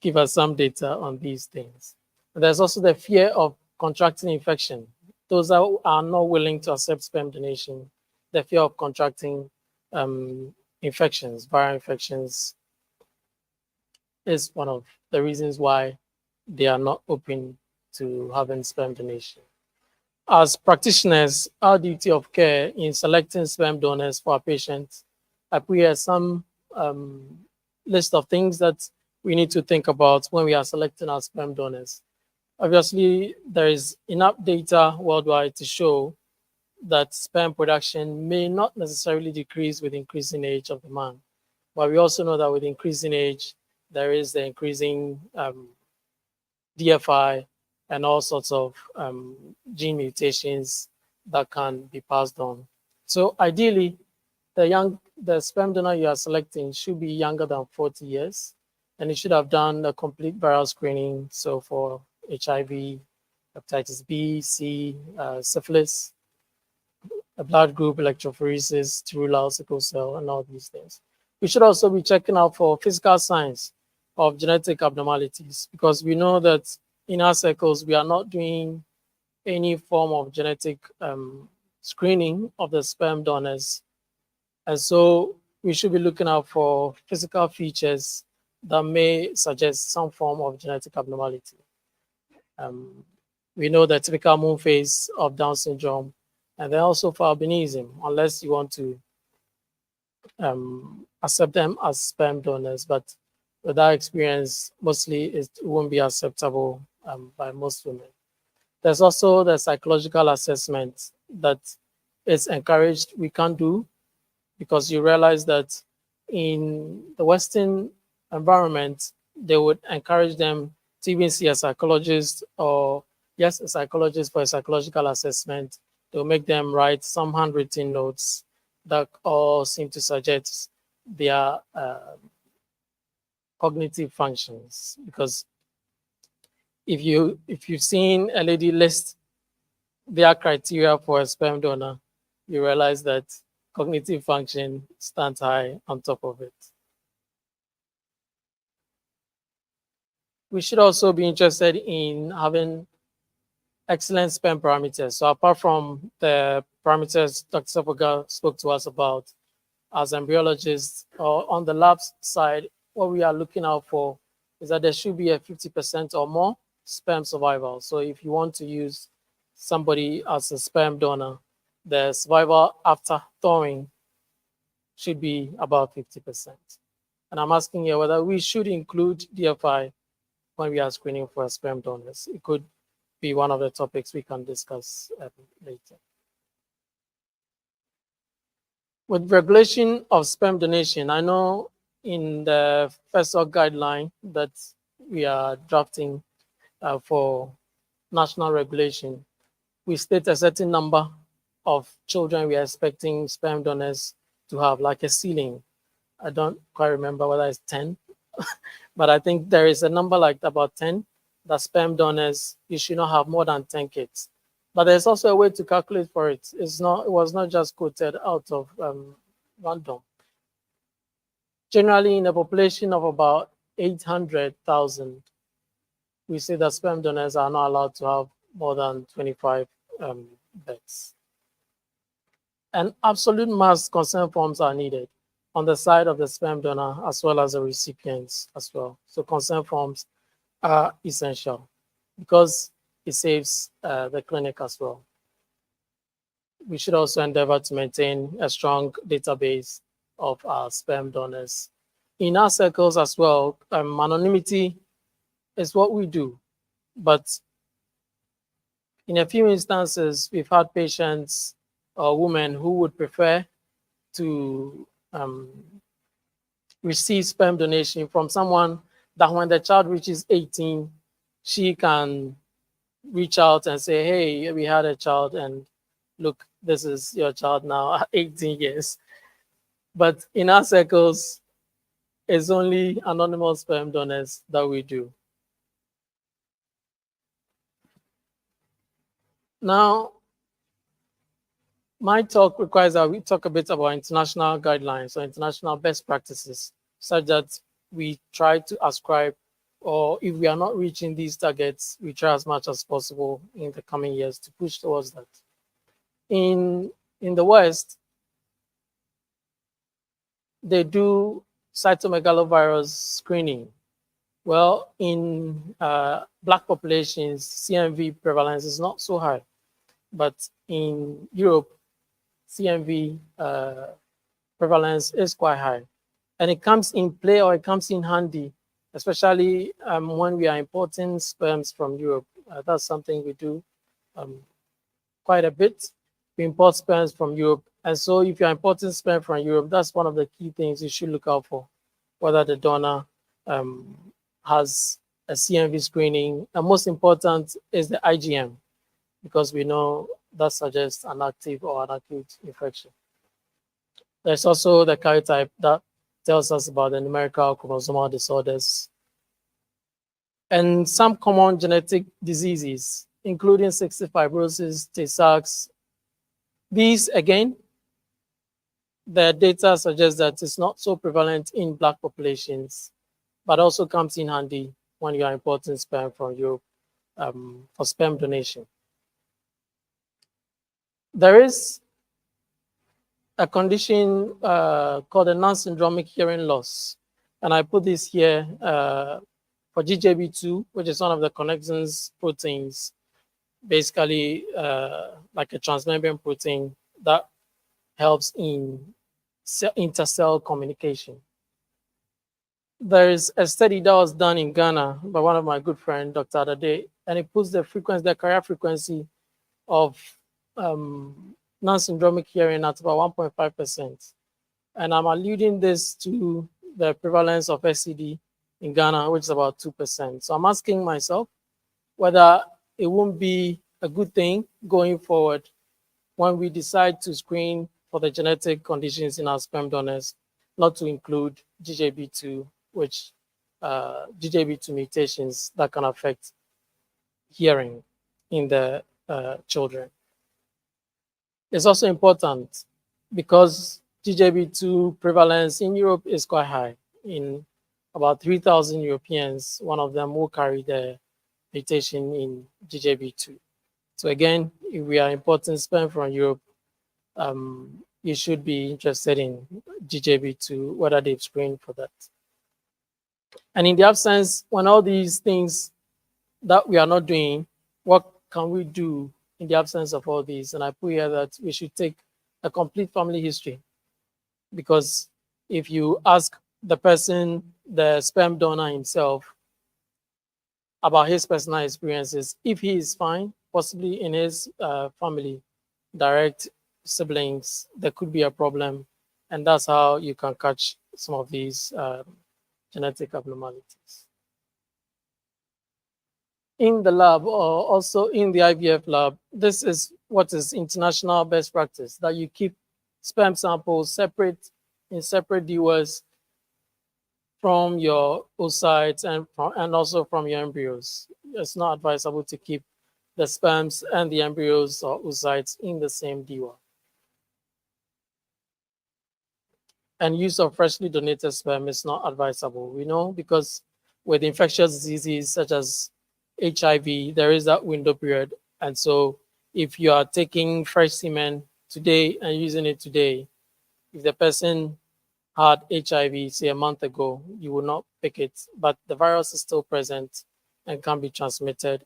give us some data on these things. And there's also the fear of contracting infection. Those that are not willing to accept sperm donation, the fear of contracting infections, viral infections, is one of the reasons why they are not open to having sperm donation. As practitioners, our duty of care in selecting sperm donors for our patients, I put here some list of things that we need to think about when we are selecting our sperm donors. Obviously, there is enough data worldwide to show that sperm production may not necessarily decrease with increasing age of the man. But we also know that with increasing age, there is the increasing DFI and all sorts of gene mutations that can be passed on. So ideally, the sperm donor you are selecting should be younger than 40 years, and it should have done a complete viral screening. So for HIV, hepatitis B, C, syphilis, a blood group, electrophoresis, to rule out sickle cell, and all these things. We should also be checking out for physical signs of genetic abnormalities, because we know that in our circles, we are not doing any form of genetic screening of the sperm donors. And so we should be looking out for physical features that may suggest some form of genetic abnormality. We know the typical moon phase of Down syndrome, and then also for albinism, unless you want to accept them as sperm donors. But with that experience, mostly it won't be acceptable by most women. There's also the psychological assessment that is encouraged we can do, because you realize that in the Western environment, they would encourage them to even see a psychologist, or yes, a psychologist for a psychological assessment. They'll make them write some handwritten notes that all seem to suggest their cognitive functions. Because if you've seen a lady list their criteria for a sperm donor, you realize that cognitive function stands high on top of it. We should also be interested in having excellent sperm parameters. So apart from the parameters Dr. Safoga spoke to us about as embryologists, or on the lab side, what we are looking out for is that there should be a 50% or more sperm survival. So if you want to use somebody as a sperm donor, the survival after thawing should be about 50%. And I'm asking you whether we should include DFI when we are screening for sperm donors. It could be one of the topics we can discuss later. With regulation of sperm donation, I know in the FERSOG guideline that we are drafting for national regulation, we state a certain number of children we are expecting sperm donors to have, like a ceiling. I don't quite remember whether it's 10, but I think there is a number like about 10 that sperm donors, you should not have more than 10 kids. But there's also a way to calculate for it. It was not just quoted out of random. Generally, in a population of about 800,000, we say that sperm donors are not allowed to have more than 25 bets. And absolute mass consent forms are needed on the side of the sperm donor as well as the recipients as well. So consent forms are essential because it saves the clinic as well. We should also endeavor to maintain a strong database of our sperm donors. In our circles as well, anonymity is what we do, but in a few instances, we've had patients or women who would prefer to receive sperm donation from someone that when the child reaches 18, she can reach out and say, hey, we had a child and look, this is your child now at 18 years. But in our circles, it's only anonymous sperm donors that we do. Now, my talk requires that we talk a bit about international guidelines or international best practices, such that we try to ascribe, or if we are not reaching these targets, we try as much as possible in the coming years to push towards that. In the West, they do cytomegalovirus screening. Well, in Black populations, CMV prevalence is not so high, but in Europe, CMV prevalence is quite high. And it comes in play, or it comes in handy, especially when we are importing sperms from Europe. That's something we do quite a bit. We import sperms from Europe. And so if you're importing sperm from Europe, that's one of the key things you should look out for, whether the donor has a CMV screening. And most important is the IGM, because we know that suggests an active or an acute infection. There's also the karyotype that tells us about the numerical chromosomal disorders and some common genetic diseases, including cystic fibrosis, Tay-Sachs. These, again, the data suggests that it's not so prevalent in Black populations, but also comes in handy when you are importing sperm from Europe for sperm donation. There is a condition called a non-syndromic hearing loss. And I put this here for GJB2, which is one of the connexins proteins, basically like a transmembrane protein that helps in intercell communication. There is a study that was done in Ghana by one of my good friends, Dr. Adade, and it puts the frequency, the carrier frequency of non-syndromic hearing at about 1.5%. And I'm alluding this to the prevalence of SCD in Ghana, which is about 2%. So I'm asking myself whether it won't be a good thing going forward when we decide to screen for the genetic conditions in our sperm donors, not to include GJB2, which GJB2 mutations that can affect hearing in the children. It's also important because GJB2 prevalence in Europe is quite high. In about 3,000 Europeans, one of them will carry the mutation in GJB2. So again, if we are importing sperm from Europe, you should be interested in GJB2, whether they've screened for that. And in the absence, when all these things that we are not doing, what can we do in the absence of all these? And I put here that we should take a complete family history, because if you ask the person, the sperm donor himself, about his personal experiences, if he is fine, possibly in his family, direct siblings, there could be a problem. And that's how you can catch some of these genetic abnormalities. In the lab, or also in the IVF lab, this is what is international best practice, that you keep sperm samples separate in separate dewars from your oocytes and also from your embryos. It's not advisable to keep the sperms and the embryos or oocytes in the same dewar. And use of freshly donated sperm is not advisable. We know, because with infectious diseases such as HIV, there is that window period. And so if you are taking fresh semen today and using it today, if the person had HIV, say a month ago, you will not pick it, but the virus is still present and can be transmitted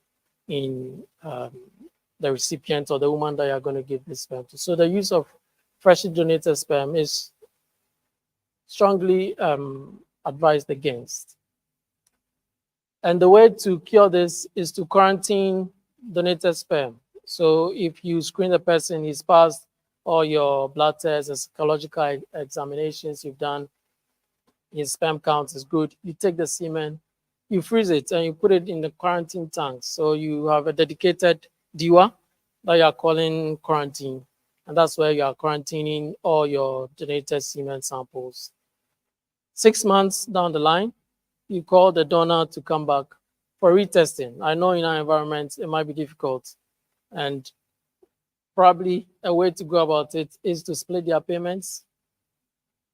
in the recipient or the woman that you are going to give this sperm to. So the use of freshly donated sperm is strongly advised against. And the way to cure this is to quarantine donated sperm. So if you screen the person, he's passed all your blood tests and psychological examinations you've done, his sperm count is good, you take the semen, you freeze it, and you put it in the quarantine tank. So you have a dedicated DIWA that you are calling quarantine. And that's where you are quarantining all your donated semen samples. 6 months down the line, you call the donor to come back for retesting. I know in our environment, it might be difficult. And probably a way to go about it is to split their payments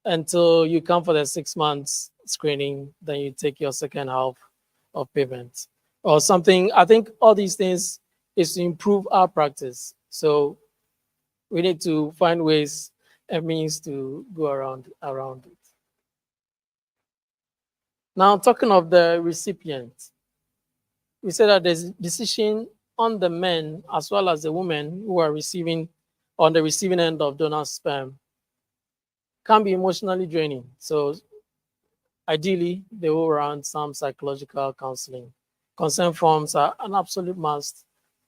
until you come for the 6 months screening, then you take your second half of payment or something. I think all these things is to improve our practice. So we need to find ways and means to go around it. Now, talking of the recipient, we said that there's decision on the men as well as the women who are receiving on the receiving end of donor sperm can be emotionally draining. So ideally, they will run some psychological counseling. Consent forms are an absolute must.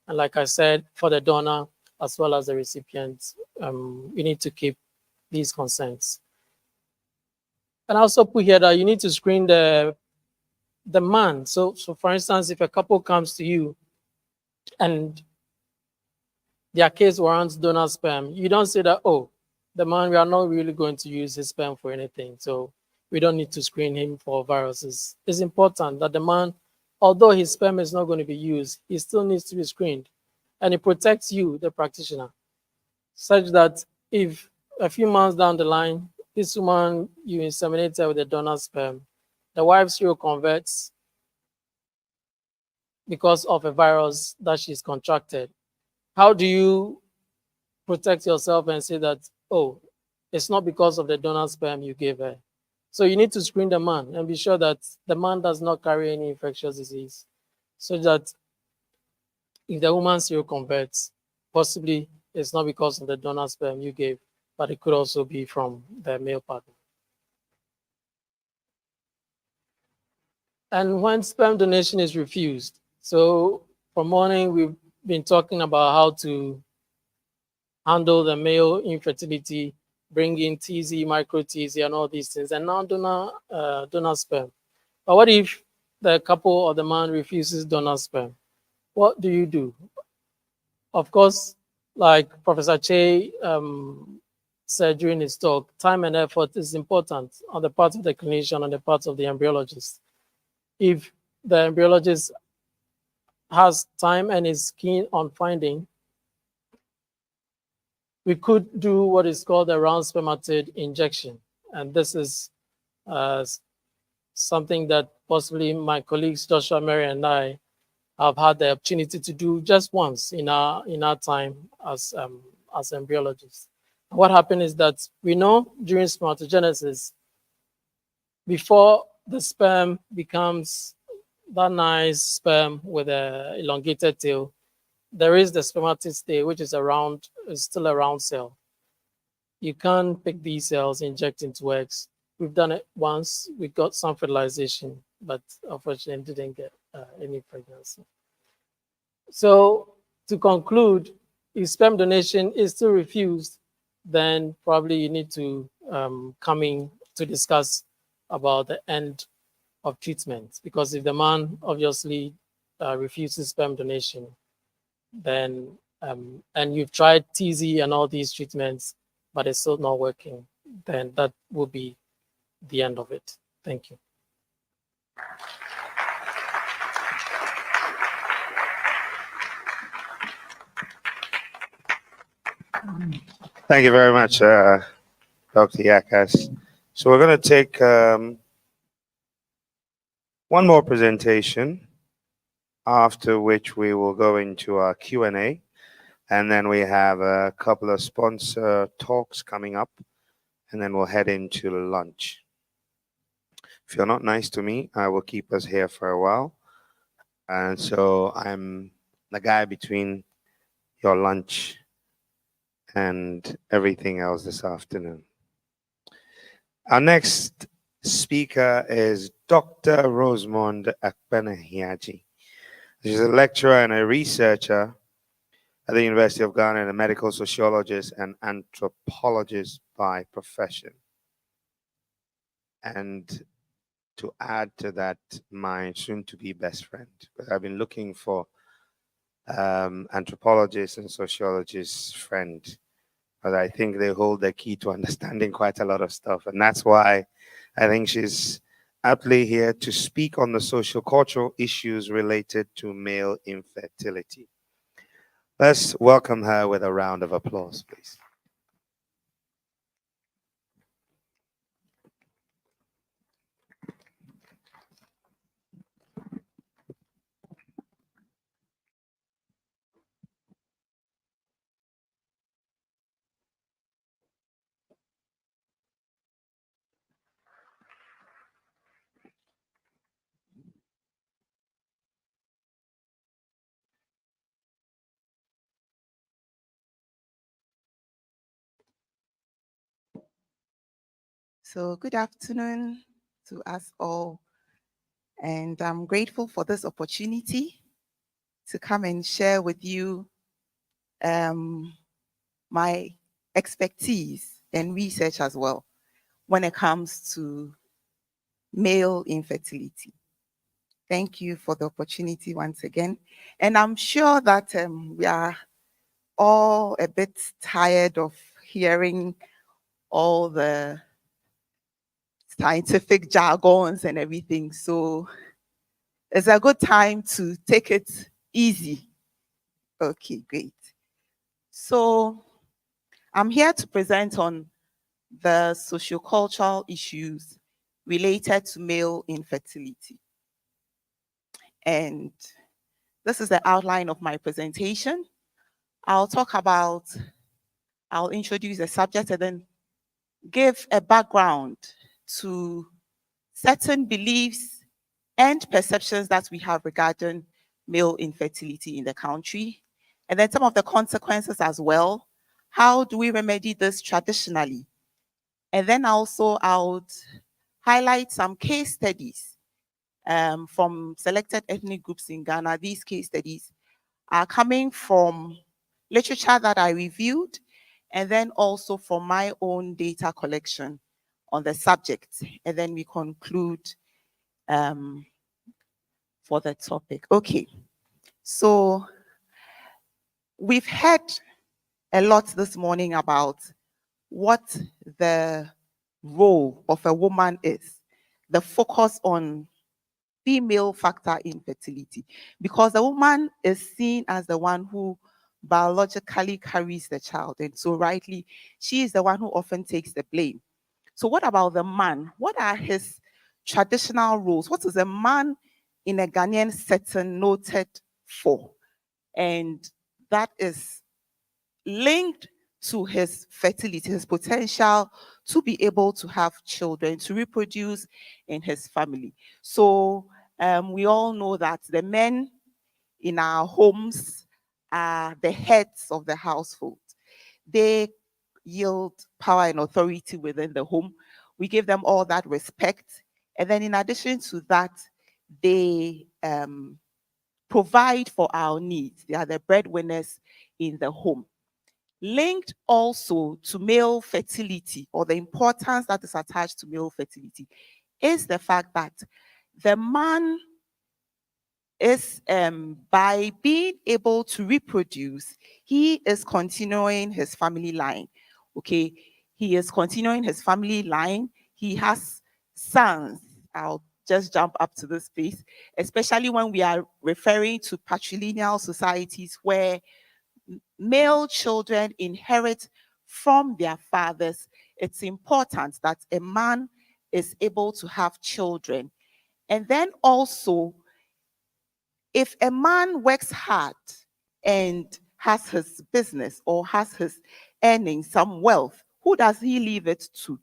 And like I said, for the donor as well as the recipient, you need to keep these consents. And I also put here that you need to screen the man. So for instance, if a couple comes to you and their case warrants donor sperm, you don't say that, oh, the man, we are not really going to use his sperm for anything, so we don't need to screen him for viruses. It's important that the man, although his sperm is not going to be used, he still needs to be screened. And it protects you, the practitioner, such that if a few months down the line, this woman you inseminated with a donor sperm, the wife seroconverts because of a virus that she's contracted. How do you protect yourself and say that, oh, it's not because of the donor sperm you gave her? So you need to screen the man and be sure that the man does not carry any infectious disease, so that if the woman seroconverts, possibly it's not because of the donor sperm you gave, but it could also be from the male partner. And when sperm donation is refused, so for morning, we've been talking about how to handle the male infertility, bring in TZ, micro TZ, and all these things, and now donor sperm. But what if the couple or the man refuses donor sperm? What do you do? Of course, like Professor Che said during his talk, time and effort is important on the part of the clinician, on the part of the embryologist. If the embryologist has time and is keen on finding, we could do what is called a round spermatid injection. And this is something that possibly my colleagues Joshua, Mary, and I have had the opportunity to do just once in our time as embryologists. What happened is that we know during spermatogenesis, before the sperm becomes that nice sperm with an elongated tail, there is the spermatid stage, which is still a round cell. You can't pick these cells, inject into eggs. We've done it once. We got some fertilization, but unfortunately didn't get any pregnancy. So to conclude, if sperm donation is still refused, then probably you need to come in to discuss about the end of treatment. Because if the man obviously refuses sperm donation, then and you've tried TZ and all these treatments, but it's still not working, then that will be the end of it. Thank you. Thank you very much, Dr. Yakas. So we're going to take one more presentation. after which we will go into our Q&A, and then we have a couple of sponsor talks coming up, and then we'll head into lunch. If you're not nice to me, I will keep us here for a while. And so I'm the guy between your lunch and everything else this afternoon. Our next speaker is Dr. Rosemond Akpenahiaji. She's a lecturer and a researcher at the University of Ghana and a medical sociologist and anthropologist by profession. And to add to that, my soon-to-be best friend, because I've been looking for anthropologist and sociologist friend, but I think they hold the key to understanding quite a lot of stuff, and that's why I think she's aptly here to speak on the social cultural issues related to male infertility. Let's welcome her with a round of applause, please. So good afternoon to us all. And I'm grateful for this opportunity to come and share with you my expertise and research as well when it comes to male infertility. Thank you for the opportunity once again. And I'm sure that we are all a bit tired of hearing all the scientific jargons and everything. So it's a good time to take it easy. Okay, great. So I'm here to present on the sociocultural issues related to male infertility. And this is the outline of my presentation. I'll introduce the subject and then give a background to certain beliefs and perceptions that we have regarding male infertility in the country, and then some of the consequences as well. How do we remedy this traditionally? And then also I'll highlight some case studies from selected ethnic groups in Ghana. These case studies are coming from literature that I reviewed, and then also from my own data collection on the subject. And then we conclude for the topic. Okay, so we've heard a lot this morning about what the role of a woman is, the focus on female factor infertility, because the woman is seen as the one who biologically carries the child, and so rightly, she is the one who often takes the blame. So what about the man? What are his traditional roles? What is a man in a Ghanaian setting noted for? And that is linked to his fertility, his potential to be able to have children, to reproduce in his family. So we all know that the men in our homes are the heads of the household. They yield power and authority within the home. We give them all that respect. And then in addition to that, they provide for our needs. They are the breadwinners in the home. Linked also to male fertility, or the importance that is attached to male fertility, is the fact that the man is, by being able to reproduce, he is continuing his family line. Okay, he is continuing his family line. He has sons. I'll just jump up to this space, especially when we are referring to patrilineal societies where male children inherit from their fathers. It's important that a man is able to have children. And then also, if a man works hard and has his business or has his earnings, some wealth, who does he leave it to?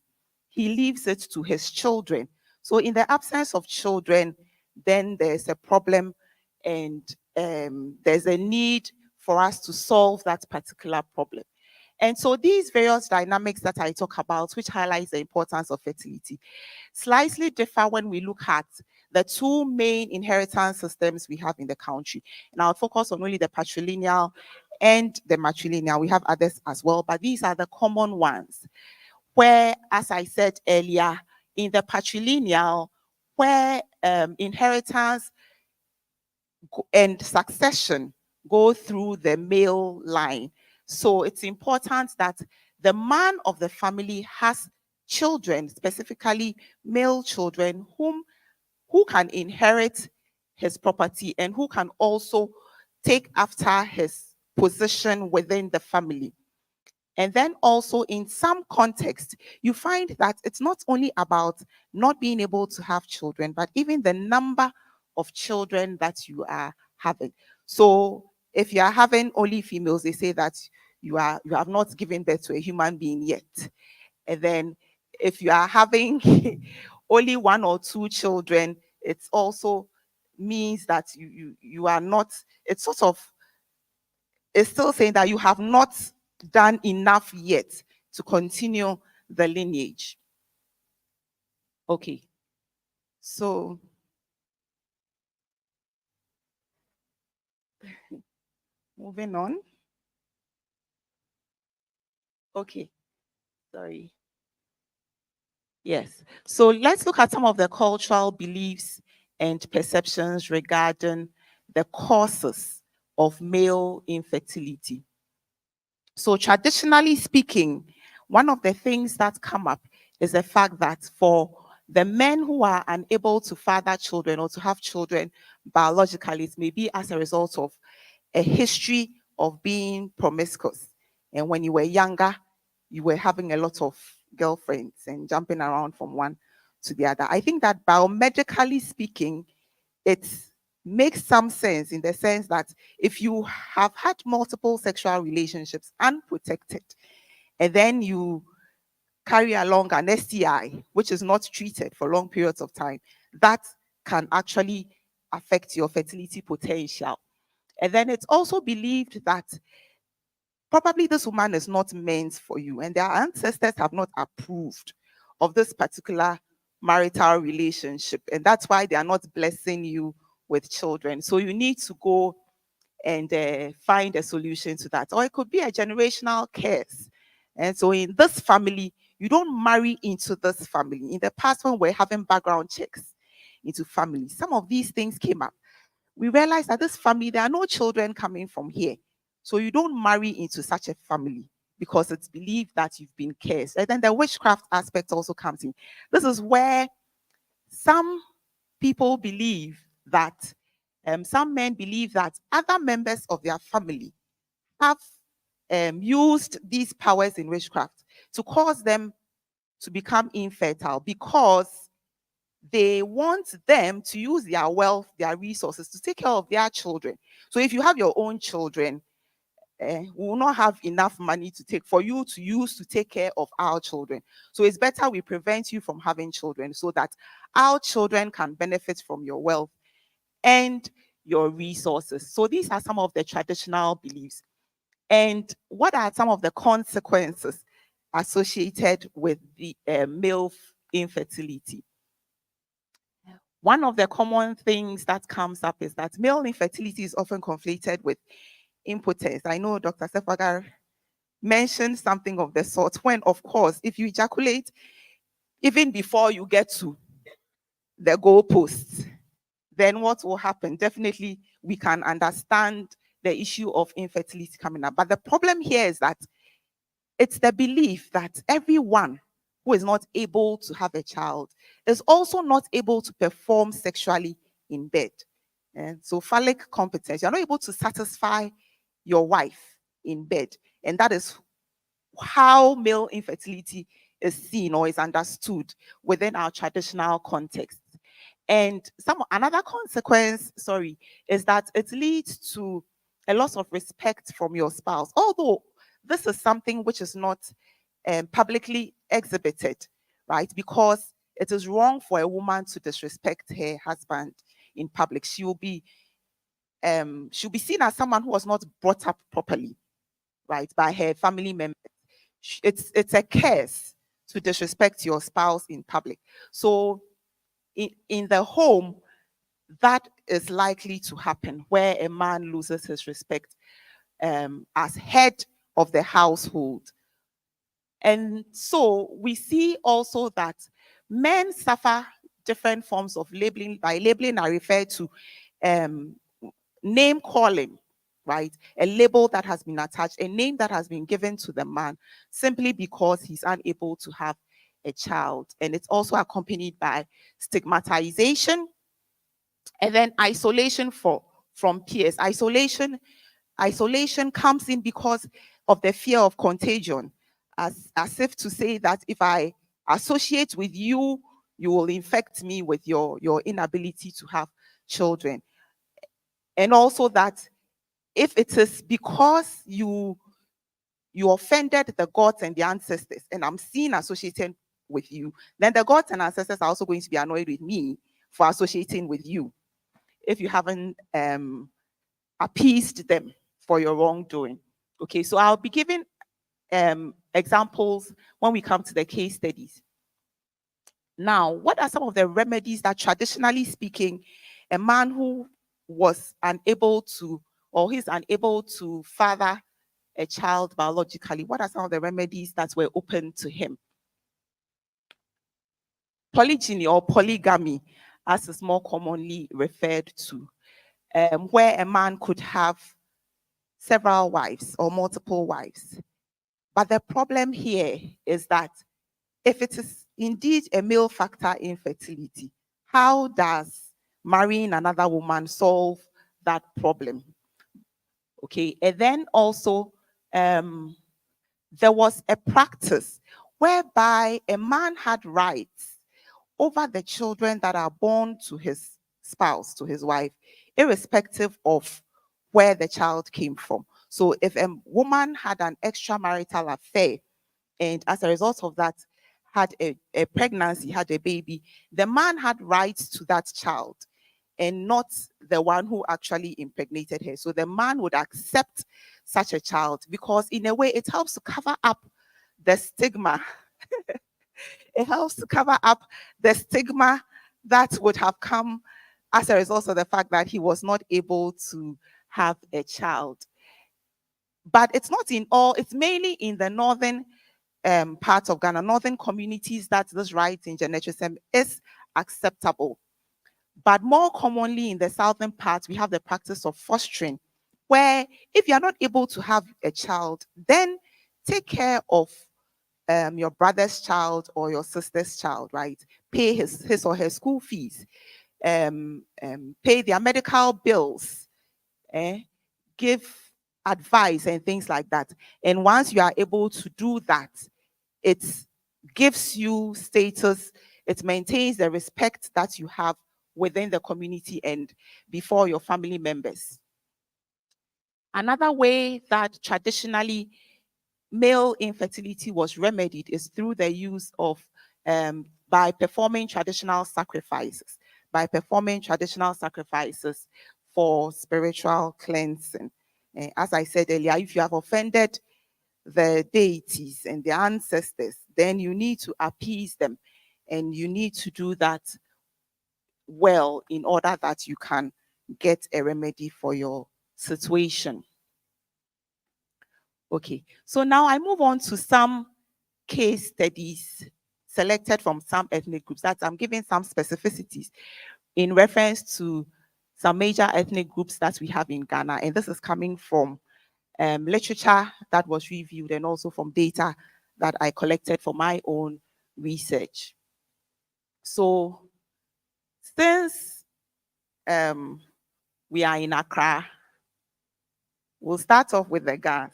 He leaves it to his children. So in the absence of children, then there's a problem, and there's a need for us to solve that particular problem. And so these various dynamics that I talk about, which highlights the importance of fertility, slightly differ when we look at the two main inheritance systems we have in the country. And I'll focus on only the patrilineal and the matrilineal. We have others as well, but these are the common ones, where, as I said earlier, in the patrilineal, where inheritance and succession go through the male line. So it's important that the man of the family has children, specifically male children, who can inherit his property and who can also take after his position within the family. And then also in some context, you find that it's not only about not being able to have children, but even the number of children that you are having. So if you are having only females, they say that you have not given birth to a human being yet. And then if you are having only one or two children, it also means that you are not, it's still saying that you have not done enough yet to continue the lineage. Okay, so moving on. Okay, sorry. Yes, so let's look at some of the cultural beliefs and perceptions regarding the causes of male infertility. So traditionally speaking, one of the things that come up is the fact that for the men who are unable to father children or to have children biologically, it may be as a result of a history of being promiscuous. And when you were younger, you were having a lot of girlfriends and jumping around from one to the other. I think that biomedically speaking, it makes some sense in the sense that if you have had multiple sexual relationships unprotected, and then you carry along an STI, which is not treated for long periods of time, that can actually affect your fertility potential. And then it's also believed that probably this woman is not meant for you, and their ancestors have not approved of this particular marital relationship, and that's why they are not blessing you with children. So you need to go and find a solution to that. Or it could be a generational curse. And so in this family, you don't marry into this family. In the past, when we're having background checks into families, some of these things came up. We realized that this family, there are no children coming from here. So you don't marry into such a family because it's believed that you've been cursed. And then the witchcraft aspect also comes in. This is where some people believe that, some men believe that other members of their family have used these powers in witchcraft to cause them to become infertile because they want them to use their wealth, their resources to take care of their children. So if you have your own children, we will not have enough money to take for you to use to take care of our children. So it's better we prevent you from having children so that our children can benefit from your wealth and your resources. So these are some of the traditional beliefs. And what are some of the consequences associated with the male infertility? One of the common things that comes up is that male infertility is often conflated with impotence. I know Dr. Sefagar mentioned something of the sort when, of course, if you ejaculate even before you get to the goalposts, then what will happen? Definitely, we can understand the issue of infertility coming up. But the problem here is that it's the belief that everyone who is not able to have a child is also not able to perform sexually in bed. And so phallic competence, you're not able to satisfy your wife in bed. And that is how male infertility is seen or is understood within our traditional context. And another consequence, is that it leads to a loss of respect from your spouse. Although this is something which is not publicly exhibited, right? Because it is wrong for a woman to disrespect her husband in public. She'll be seen as someone who was not brought up properly, right, by her family members. It's a curse to disrespect your spouse in public. So in the home, that is likely to happen, where a man loses his respect as head of the household. And so we see also that men suffer different forms of labeling. By labeling, I refer to name calling, right? A label that has been attached, a name that has been given to the man simply because he's unable to have a child. And it's also accompanied by stigmatization and then isolation from peers. Isolation comes in because of the fear of contagion, as if to say that if I associate with you, you will infect me with your inability to have children. And also that if it is because you offended the gods and the ancestors, and I'm seen associating with you, then the gods and ancestors are also going to be annoyed with me for associating with you if you haven't appeased them for your wrongdoing. Okay, so I'll be giving examples when we come to the case studies. Now, what are some of the remedies that, traditionally speaking, a man who was unable to, or he's unable to father a child biologically, what are some of the remedies that were open to him? Polygyny or polygamy, as is more commonly referred to, where a man could have several wives or multiple wives. But the problem here is that if it is indeed a male factor infertility, how does marrying another woman solve that problem? Okay, and then also there was a practice whereby a man had rights over the children that are born to his spouse, to his wife, irrespective of where the child came from. So if a woman had an extramarital affair, and as a result of that had a pregnancy, had a baby, the man had rights to that child and not the one who actually impregnated her. So the man would accept such a child because in a way it helps to cover up the stigma. It helps to cover up the stigma that would have come as a result of the fact that he was not able to have a child. But it's not in all, it's mainly in the northern parts of Ghana, northern communities, that this right in genetism is acceptable. But more commonly in the southern parts, we have the practice of fostering, where if you're not able to have a child, then take care of your brother's child or your sister's child, right? Pay his or her school fees, pay their medical bills, give advice and things like that. And once you are able to do that, it gives you status, it maintains the respect that you have within the community and before your family members. Another way that traditionally male infertility was remedied is through the use of, by performing traditional sacrifices, for spiritual cleansing. As I said earlier, if you have offended the deities and the ancestors, then you need to appease them, and you need to do that well in order that you can get a remedy for your situation. Okay, so now I move on to some case studies selected from some ethnic groups. That I'm giving some specificities in reference to some major ethnic groups that we have in Ghana, and this is coming from literature that was reviewed and also from data that I collected for my own research. So since we are in Accra, we'll start off with the gas.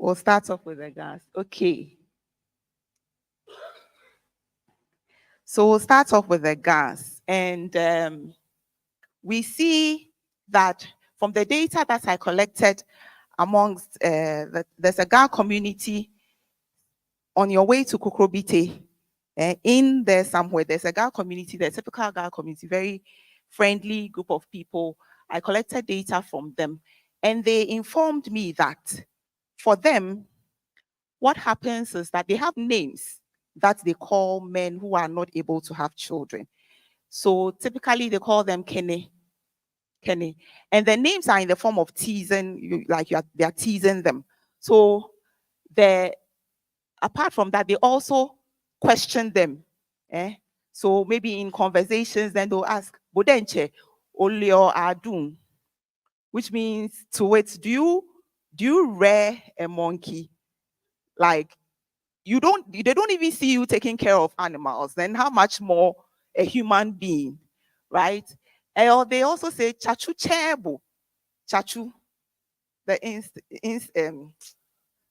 We'll start off with the gas. Okay. So we'll start off with the gas. And we see that from the data that I collected amongst, there's a Ga community on your way to Kokrobite. In there somewhere, there's a Ga community, the typical Ga community, very friendly group of people. I collected data from them, and they informed me that for them, what happens is that they have names that they call men who are not able to have children. So typically they call them Kene. Kene. And the names are in the form of teasing, they are teasing them. So apart from that, they also question them. So maybe in conversations, then they'll ask, Bodenche, Olio Adun, which means to it, do you rear a monkey? Like they don't even see you taking care of animals, then how much more a human being, right? And they also say chachu chebo, chachu, the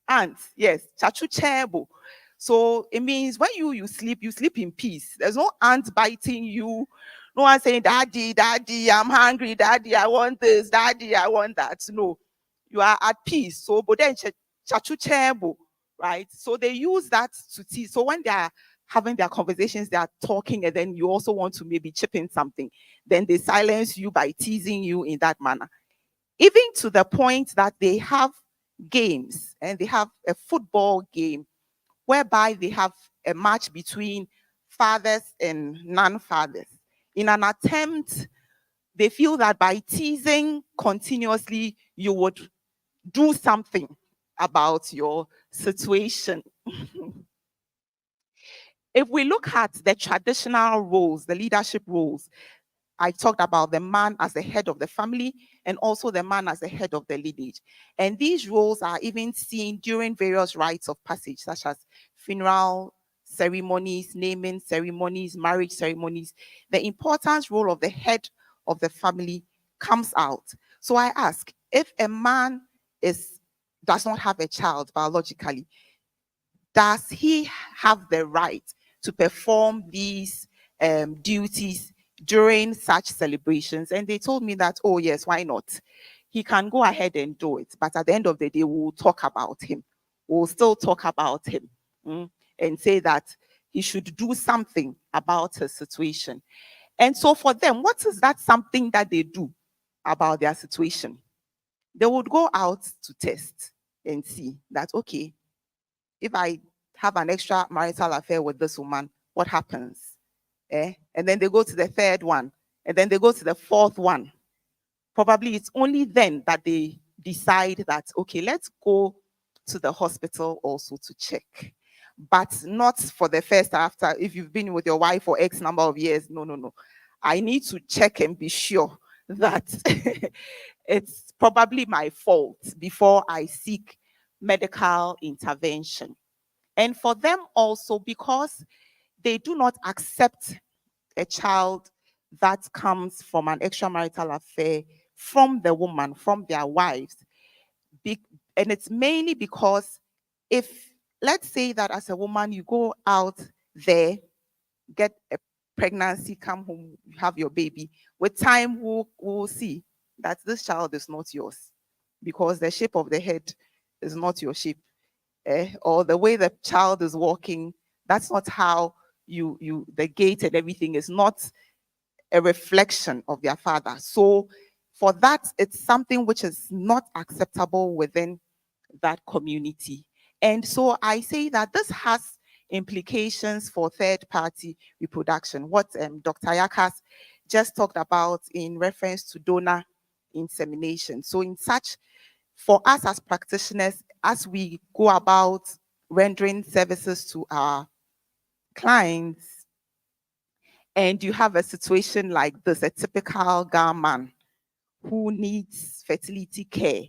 ants, yes, chachu chebo. So it means when you sleep in peace. There's no ant biting you. No one saying, Daddy, Daddy, I'm hungry, Daddy, I want this, Daddy, I want that. No, you are at peace. So, but then chachu chebo, right? So they use that to tease. So when they are having their conversations, they are talking, and then you also want to maybe chip in something. Then they silence you by teasing you in that manner. Even to the point that they have games, and they have a football game whereby they have a match between fathers and non-fathers. In an attempt, they feel that by teasing continuously, you would do something about your situation. If we look at the traditional roles, the leadership roles, I talked about the man as the head of the family and also the man as the head of the lineage. And these roles are even seen during various rites of passage, such as funeral ceremonies, naming ceremonies, marriage ceremonies. The important role of the head of the family comes out. So I ask, if a man does not have a child biologically, does he have the right to perform these duties during such celebrations? And they told me that, oh yes, why not? He can go ahead and do it. But at the end of the day, we'll talk about him. We'll still talk about him and say that he should do something about his situation. And so for them, what is that something that they do about their situation? They would go out to test and see that, okay, if I have an extramarital affair with this woman, what happens? And then they go to the third one, and then they go to the fourth one. Probably it's only then that they decide that, okay, let's go to the hospital also to check. But not for the first after, if you've been with your wife for X number of years. No. I need to check and be sure that it's probably my fault before I seek medical intervention. And for them also, because they do not accept a child that comes from an extramarital affair from the woman, from their wives. And it's mainly because if, let's say that as a woman, you go out there, get a pregnancy, come home, you have your baby, with time we'll see that this child is not yours because the shape of the head is not your shape. Or the way the child is walking, that's not how the gait and everything is not a reflection of their father. So for that, it's something which is not acceptable within that community. And so I say that this has implications for third-party reproduction, what Dr. Yakas just talked about in reference to donor insemination. So in such, for us as practitioners, as we go about rendering services to our clients, and you have a situation like this, a typical Ga man who needs fertility care,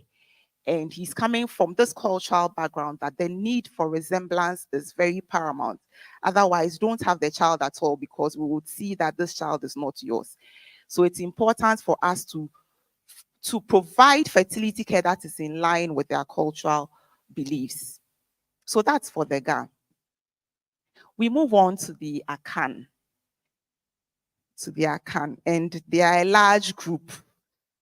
and he's coming from this cultural background, that the need for resemblance is very paramount. Otherwise, don't have the child at all, because we would see that this child is not yours. So it's important for us to provide fertility care that is in line with their cultural beliefs. So that's for the GA. We move on to the ACAN. And they are a large group.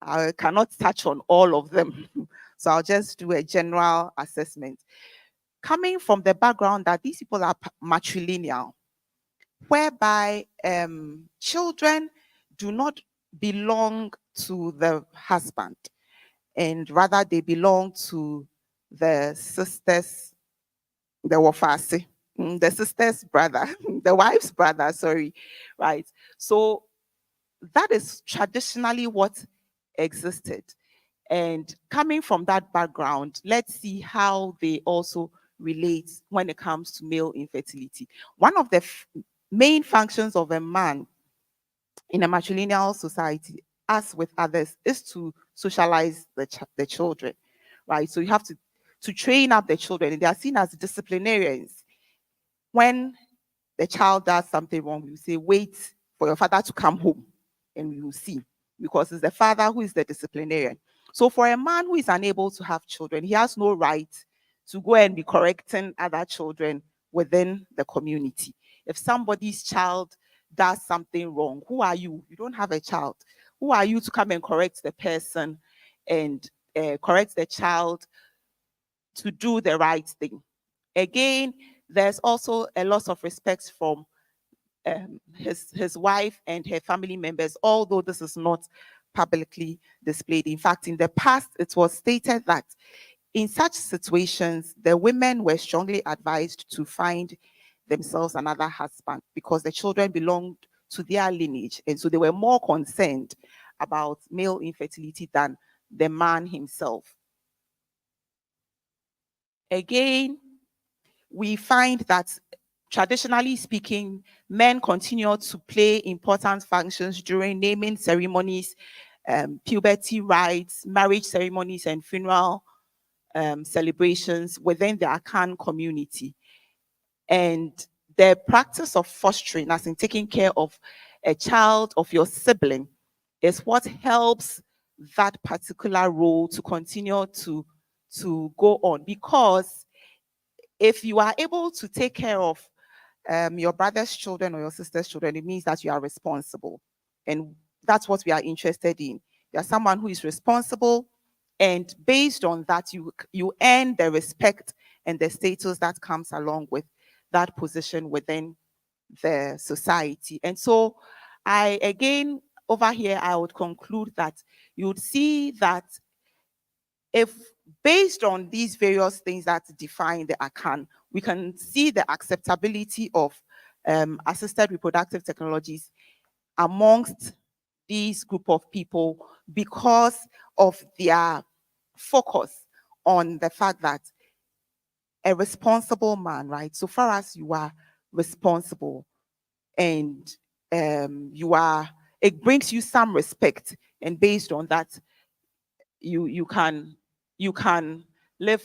I cannot touch on all of them. So I'll just do a general assessment. Coming from the background that these people are matrilineal, whereby children do not belong to the husband, and rather they belong to the sisters, the wafasi, the sister's brother, the wife's brother, sorry, right? So that is traditionally what existed. And coming from that background, let's see how they also relate when it comes to male infertility. One of the main functions of a man in a matrilineal society, as with others, is to socialize the children, right? So you have to train up the children, and they are seen as disciplinarians. When the child does something wrong, you say, wait for your father to come home, and we will see, because it's the father who is the disciplinarian. So for a man who is unable to have children, he has no right to go and be correcting other children within the community. If somebody's child does something wrong, who are you? You don't have a child. Who are you to come and correct the person and correct the child to do the right thing? Again, there's also a loss of respect from his wife and her family members, although this is not publicly displayed. In fact, in the past, it was stated that in such situations, the women were strongly advised to find themselves another husband because the children belonged to their lineage. And so they were more concerned about male infertility than the man himself. Again, we find that traditionally speaking, men continue to play important functions during naming ceremonies, puberty rites, marriage ceremonies, and funeral celebrations within the Akan community. And the practice of fostering, as in taking care of a child of your sibling, is what helps that particular role to continue to go on. Because if you are able to take care of your brother's children or your sister's children, it means that you are responsible. And that's what we are interested in. You are someone who is responsible, and based on that, you earn the respect and the status that comes along with that position within the society. And so again, over here, I would conclude that you would see that if based on these various things that define the ACAN, we can see the acceptability of assisted reproductive technologies amongst these group of people because of their focus on the fact that a responsible man, right? So far as you are responsible and it brings you some respect, and based on that, you can live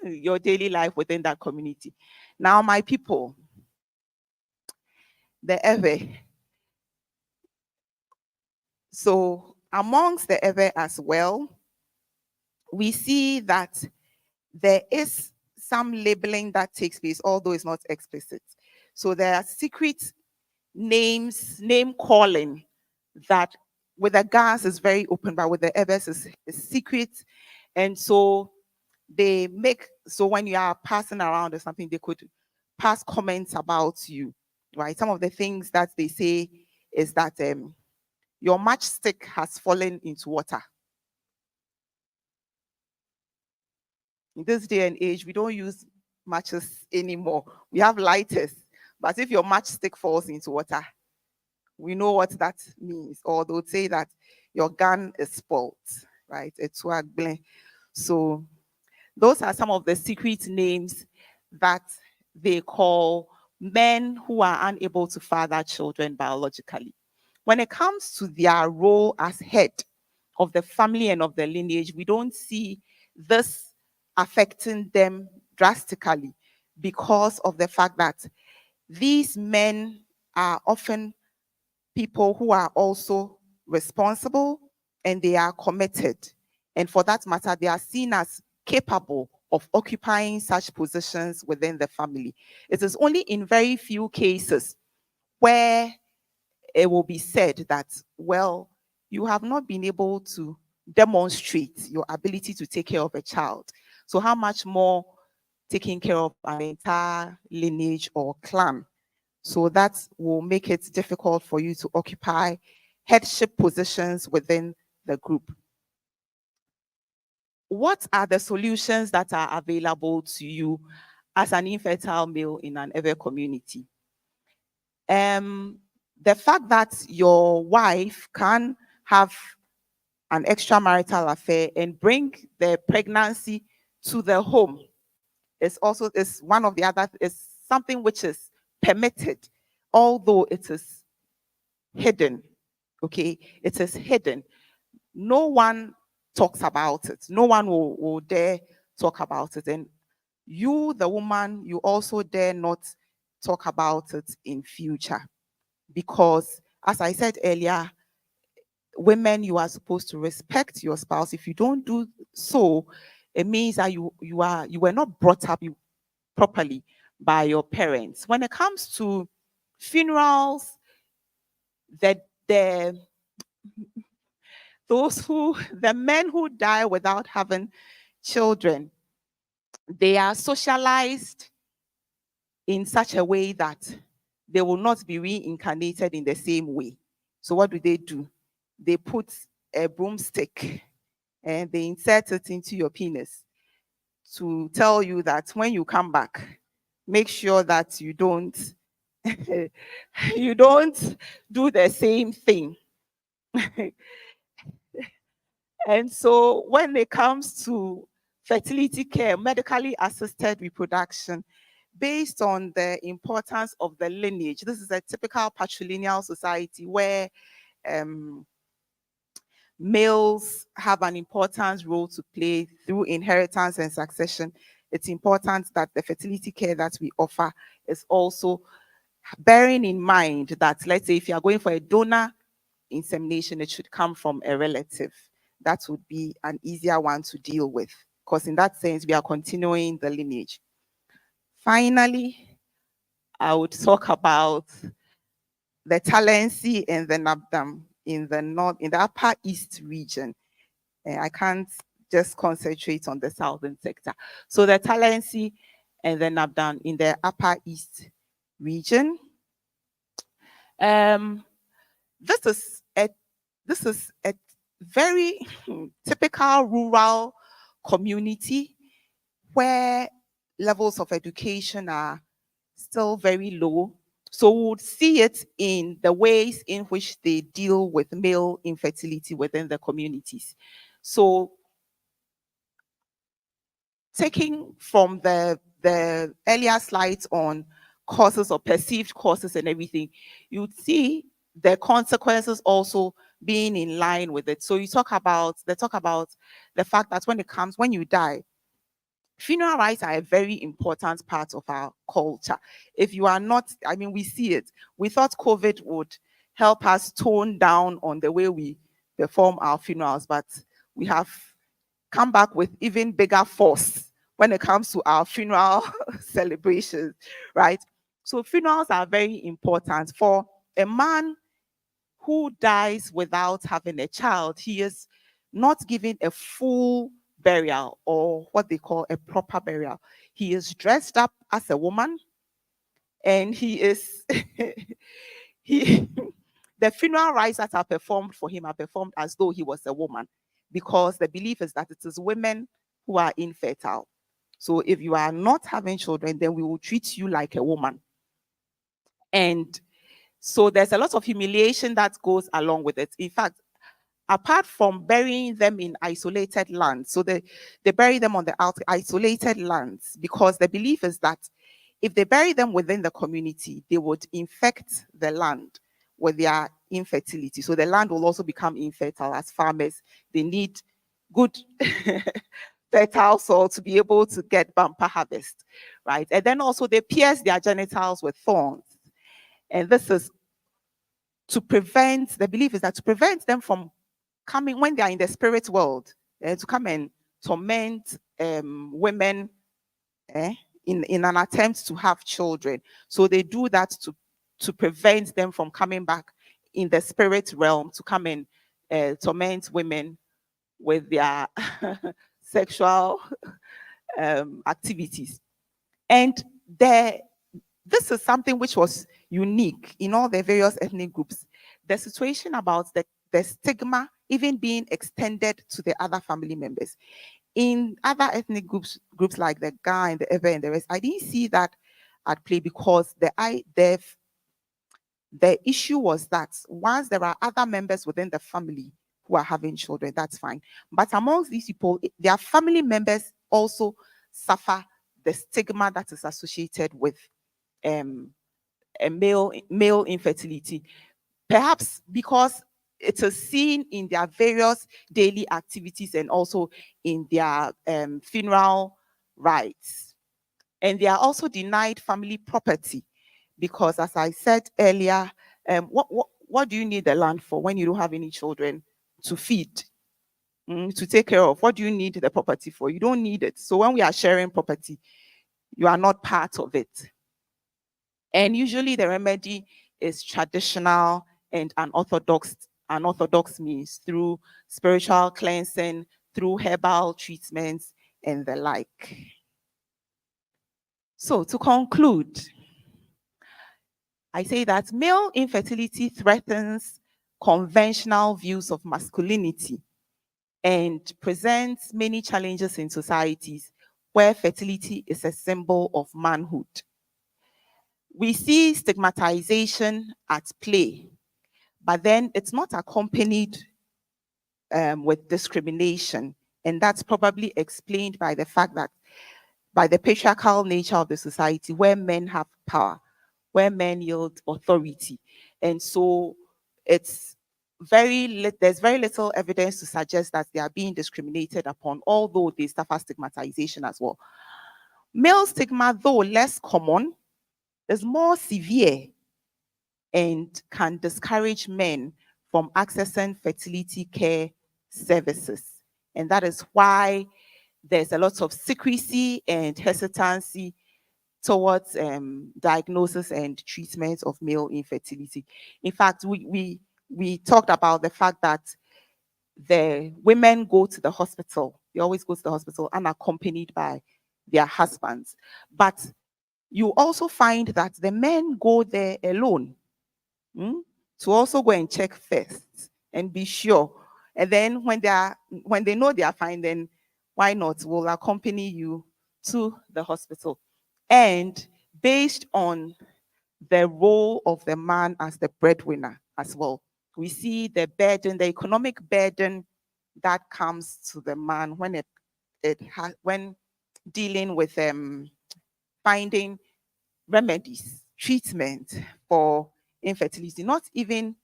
your daily life within that community. Now, my people, the Ewe. So amongst the Ewe as well, we see that there is some labeling that takes place, although it's not explicit. So there are secret names, name calling that with the GAS is very open, but with the Ewes is secret. And so they so when you are passing around or something, they could pass comments about you, right? Some of the things that they say is that your matchstick has fallen into water. In this day and age, we don't use matches anymore. We have lighters. But if your matchstick falls into water, we know what that means. Or they'll say that your gun is spoiled, right? So those are some of the secret names that they call men who are unable to father children biologically. When it comes to their role as head of the family and of the lineage, we don't see this affecting them drastically because of the fact that these men are often people who are also responsible and they are committed. And for that matter, they are seen as capable of occupying such positions within the family. It is only in very few cases where it will be said that, well, you have not been able to demonstrate your ability to take care of a child. So how much more taking care of an entire lineage or clan? So that will make it difficult for you to occupy headship positions within the group. What are the solutions that are available to you as an infertile male in an Ewe community? The fact that your wife can have an extramarital affair and bring the pregnancy to the home is one of the other, is something which is permitted, although it is hidden. Okay, it is hidden. No one talks about it. No one will dare talk about it. And you, the woman, you also dare not talk about it in future. Because, as I said earlier, women, you are supposed to respect your spouse. If you don't do so, it means that you were not brought up properly by your parents. When it comes to funerals, the men who die without having children, they are socialized in such a way that they will not be reincarnated in the same way. So what do? They put a broomstick and they insert it into your penis to tell you that when you come back, make sure that you don't you don't do the same thing. And so when it comes to fertility care, medically assisted reproduction, based on the importance of the lineage, this is a typical patrilineal society where males have an important role to play through inheritance and succession. It's important that the fertility care that we offer is also bearing in mind that, let's say, if you are going for a donor insemination, it should come from a relative. That would be an easier one to deal with, because in that sense, we are continuing the lineage. Finally, I would talk about the Talensi and the Nabdam in the north, in the Upper East region. I can't just concentrate on the southern sector. So the Talensi and the Nabdam in the Upper East region. This is a very typical rural community where levels of education are still very low. So we would see it in the ways in which they deal with male infertility within the communities. So taking from the earlier slides on causes or perceived causes and everything, you'd see the consequences also being in line with it. So they talk about the fact that when you die, funeral rites are a very important part of our culture. If you are not, I mean, we see it. We thought COVID would help us tone down on the way we perform our funerals, but we have come back with even bigger force when it comes to our funeral celebrations, right? So funerals are very important. For a man who dies without having a child, he is not given a full burial or what they call a proper burial. He is dressed up as a woman, and he is the funeral rites that are performed for him are performed as though he was a woman, because the belief is that it is women who are infertile. So if you are not having children, then we will treat you like a woman. And so there's a lot of humiliation that goes along with it. In fact, apart from burying them in isolated lands, so they bury them on the isolated lands, because the belief is that if they bury them within the community, they would infect the land with their infertility. So the land will also become infertile. As farmers, they need good fertile soil to be able to get bumper harvest, right? And then also they pierce their genitals with thorns. And this is to prevent, the belief is that to prevent them from coming, when they are in the spirit world, to come and torment women in an attempt to have children. So they do that to prevent them from coming back in the spirit realm to come and torment women with their sexual activities. And this is something which was unique in all the various ethnic groups. The situation about the stigma even being extended to the other family members. In other ethnic groups like the Ga and the Ewe and the rest, I didn't see that at play because the issue was that once there are other members within the family who are having children, that's fine. But amongst these people, their family members also suffer the stigma that is associated with a male infertility. Perhaps because it is seen in their various daily activities and also in their funeral rites. And they are also denied family property because, as I said earlier, what do you need the land for when you don't have any children to feed, to take care of? What do you need the property for? You don't need it. So when we are sharing property, you are not part of it. And usually the remedy is traditional and unorthodox means through spiritual cleansing, through herbal treatments and the like. So to conclude, I say that male infertility threatens conventional views of masculinity and presents many challenges in societies where fertility is a symbol of manhood. We see stigmatization at play, but then it's not accompanied with discrimination. And that's probably explained by the fact that by the patriarchal nature of the society where men have power, where men yield authority. And so there's very little evidence to suggest that they are being discriminated upon, although they suffer stigmatization as well. Male stigma, though less common, is more severe and can discourage men from accessing fertility care services. And that is why there's a lot of secrecy and hesitancy towards diagnosis and treatment of male infertility. In fact, we talked about the fact that the women go to the hospital. They always go to the hospital unaccompanied by their husbands. But you also find that the men go there alone to also go and check first and be sure. And then when they know they are fine, then why not? We'll accompany you to the hospital. And based on the role of the man as the breadwinner as well, we see the burden, the economic burden that comes to the man when dealing with finding remedies, treatment for infertility, not even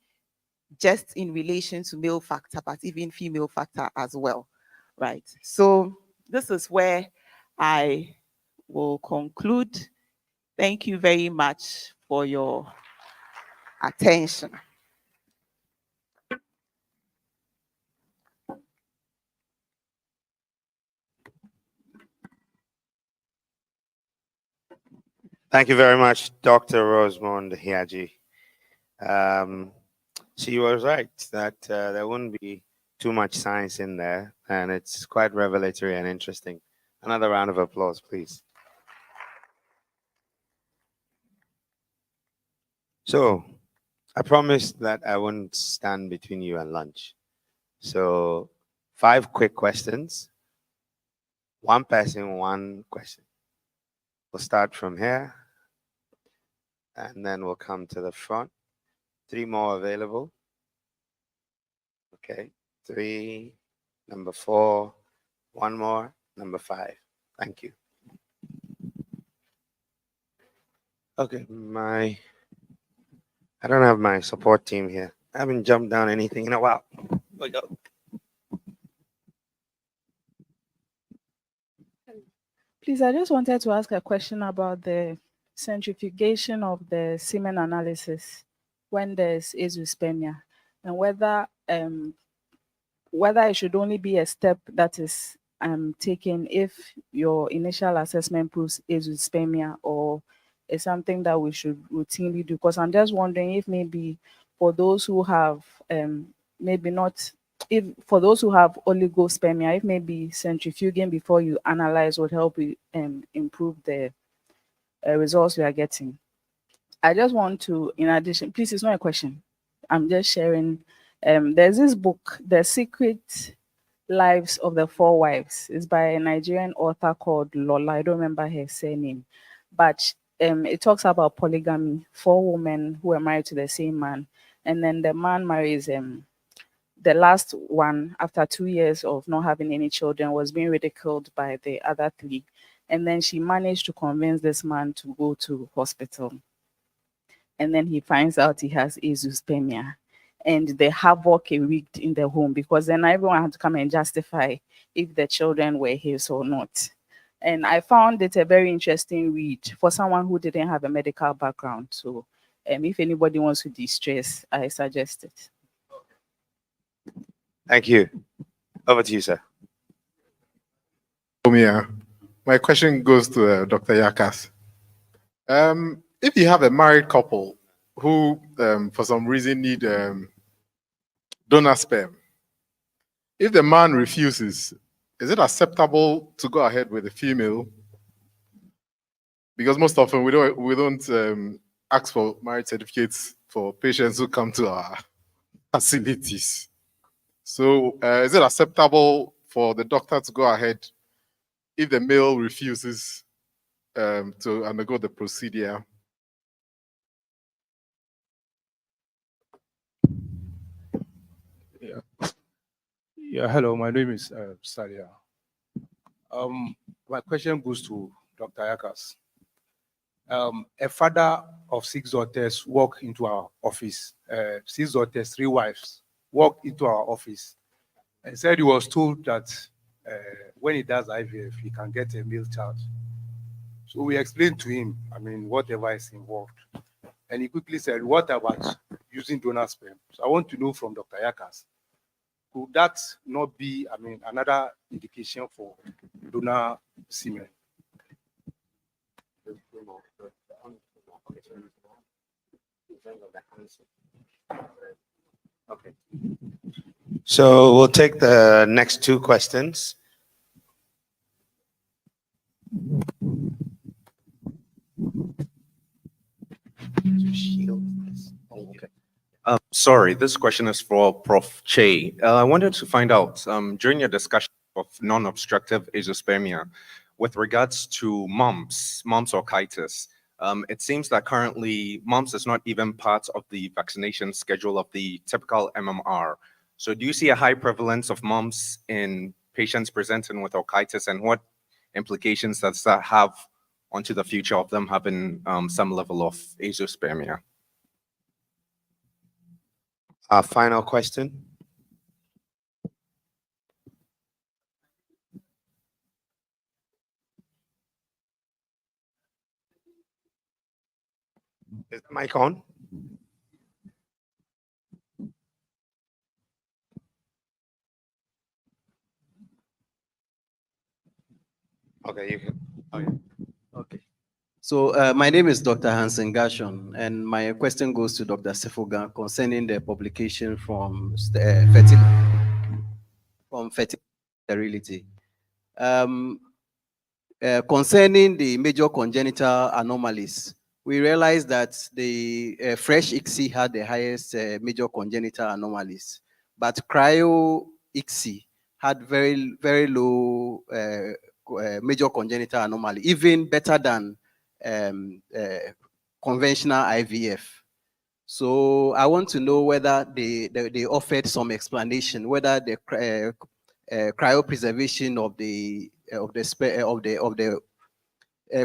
just in relation to male factor, but even female factor as well, right? So this is where I will conclude. Thank you very much for your attention. Thank you very much, Dr. Rosemond Hiaji. She was right that there wouldn't be too much science in there, and it's quite revelatory and interesting. Another round of applause, please. So, I promised that I wouldn't stand between you and lunch. So, 5 quick questions. One person, one question. We'll start from here, and then we'll come to the front. 3 more available. Okay, 3, number 4, 1 more, number 5. Thank you. Okay, I don't have my support team here. I haven't jumped down anything in a while. Please, I just wanted to ask a question about the centrifugation of the semen analysis when there's azoospermia, and whether it should only be a step that is taken if your initial assessment proves azoospermia, or is something that we should routinely do? Because I'm just wondering if maybe for those who have maybe not, if for those who have oligospermia, if maybe centrifuging before you analyze would help you improve the results we are getting. I just want to, in addition, please, it's not a question. I'm just sharing. There's this book, The Secret Lives of the Four Wives. It's by a Nigerian author called Lola. I don't remember her surname, but it talks about polygamy. 4 women who are married to the same man, and then the man marries the last one after 2 years of not having any children, was being ridiculed by the other 3, and then she managed to convince this man to go to hospital. And then he finds out he has azoospermia, and the havoc it wreaked in the home, because then everyone had to come and justify if the children were his or not. And I found it a very interesting read for someone who didn't have a medical background. So if anybody wants to de-stress, I suggest it. Thank you. Over to you, sir. My question goes to Dr. Yakas. If you have a married couple who, for some reason, need donor sperm, if the man refuses, is it acceptable to go ahead with the female? Because most often we don't ask for marriage certificates for patients who come to our facilities. So is it acceptable for the doctor to go ahead if the male refuses to undergo the procedure? Yeah, hello, my name is Sadia. My question goes to Dr. Yakas. A father of 6 daughters walked into our office, 6 daughters, 3 wives, walked into our office and said he was told that when he does IVF, he can get a male child. So we explained to him, whatever is involved. And he quickly said, what about using donor sperm? So I want to know from Dr. Yakas, could that not be, another indication for donor semen? Okay. So we'll take the next 2 questions. Okay. Sorry, this question is for Prof. Che. I wanted to find out, during your discussion of non-obstructive azoospermia, with regards to mumps or orchitis, it seems that currently mumps is not even part of the vaccination schedule of the typical MMR. So do you see a high prevalence of mumps in patients presenting with orchitis, and what implications does that have onto the future of them having some level of azoospermia? Our final question. Is the mic on? Okay, you can. Oh, yeah. Okay. So my name is Dr. Hansen Gashon, and my question goes to Dr. Sefoga concerning the publication from Fertility. Concerning the major congenital anomalies, we realized that the fresh ICSI had the highest major congenital anomalies, but cryo ICSI had very, very low major congenital anomaly, even better than conventional IVF. So I want to know whether they offered some explanation, whether the cryopreservation of the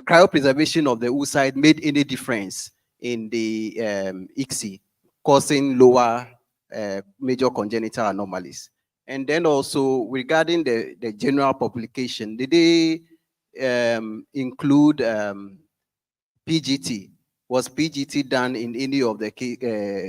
cryopreservation of the oocyte made any difference in the ICSI, causing lower major congenital anomalies. And then also regarding the general publication, did they include PGT? Was PGT done in any of the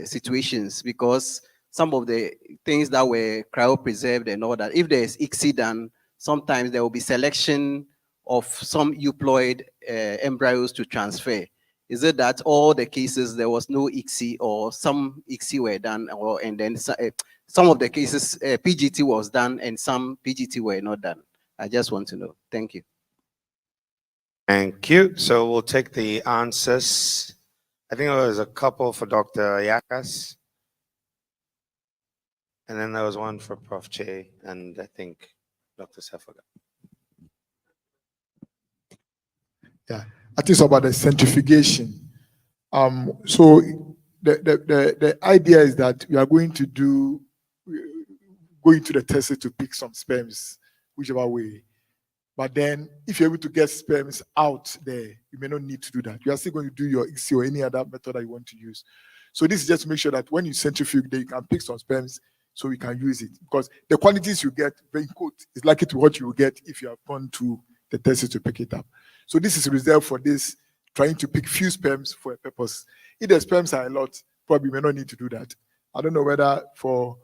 situations? Because some of the things that were cryopreserved and all that, if there is ICSI done, sometimes there will be selection of some euploid embryos to transfer. Is it that all the cases there was no ICSI or some ICSI were done, or and then some of the cases PGT was done and some PGT were not done? I just want to know. Thank you. Thank you. So we'll take the answers. I think there was a couple for Dr. Yakas. And then there was one for Prof. Che, and I think Dr. Safaga. Yeah, I think it's about the centrifugation. So the idea is that we are going to go into the test to pick some sperms, whichever way. But then, if you're able to get sperms out there, you may not need to do that. You are still going to do your ICSI or any other method that you want to use. So this is just to make sure that when you centrifuge, then you can pick some sperms so we can use it. Because the quantities you get, very good, is likely to what you will get if you have gone to the test to pick it up. So this is reserved for this, trying to pick few sperms for a purpose. If the sperms are a lot, probably may not need to do that. I don't know whether for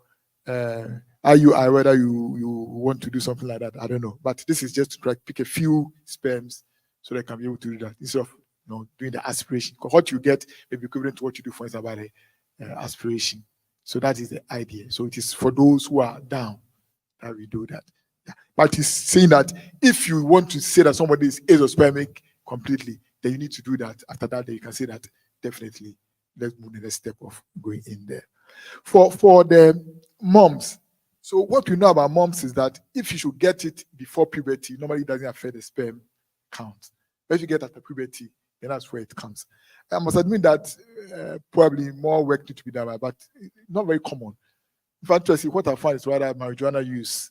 IUI, whether you want to do something like that. I don't know. But this is just to try to pick a few sperms so they can be able to do that instead of doing the aspiration. Because what you get may be equivalent to what you do, for instance, about the aspiration. So that is the idea. So it is for those who are down that we do that. Yeah. But it's saying that if you want to say that somebody is azoospermic completely, then you need to do that. After that, then you can say that definitely let's move the next step of going in there. For the moms, so what we know about moms is that if you should get it before puberty, normally it doesn't affect the sperm count. But if you get after puberty, then that's where it comes. I must admit that probably more work needs to be done, but not very common. In fact, what I find is rather marijuana use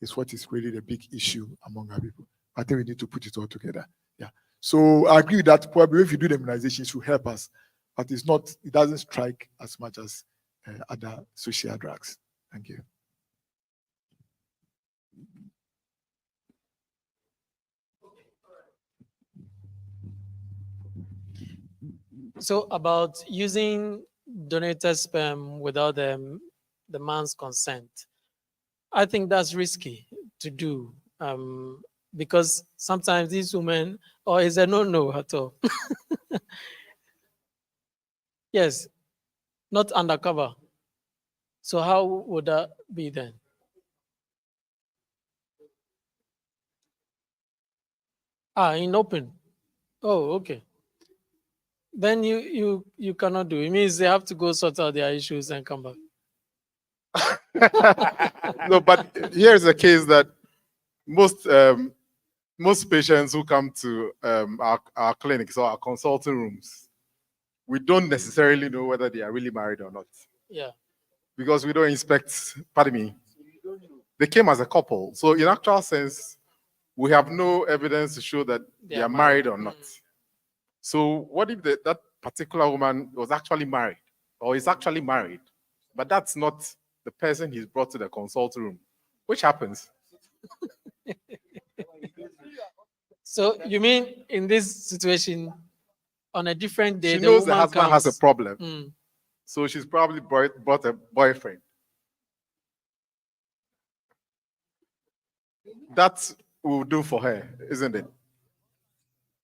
is what is really the big issue among our people. I think we need to put it all together. Yeah. So I agree with that. Probably if you do the immunization, it should help us, but it doesn't strike as much as other social drugs. Thank you. So about using donated sperm without the man's consent, I think that's risky to do because sometimes these women, or is there no at all? Yes, not undercover. So how would that be then? In open. Oh, okay. Then you cannot do it. It means they have to go sort out their issues and come back. No, but here's the case that most patients who come to our clinics or our consulting rooms, we don't necessarily know whether they are really married or not. Yeah. Because we don't inspect, pardon me, they came as a couple. So in actual sense, we have no evidence to show that they are married or not. So what if that particular woman was actually married or is actually married, but that's not the person he's brought to the consult room, which happens. So you mean in this situation, on a different day, She the knows the woman husband has a problem. Mm. So she's probably brought a boyfriend. That will do for her, isn't it?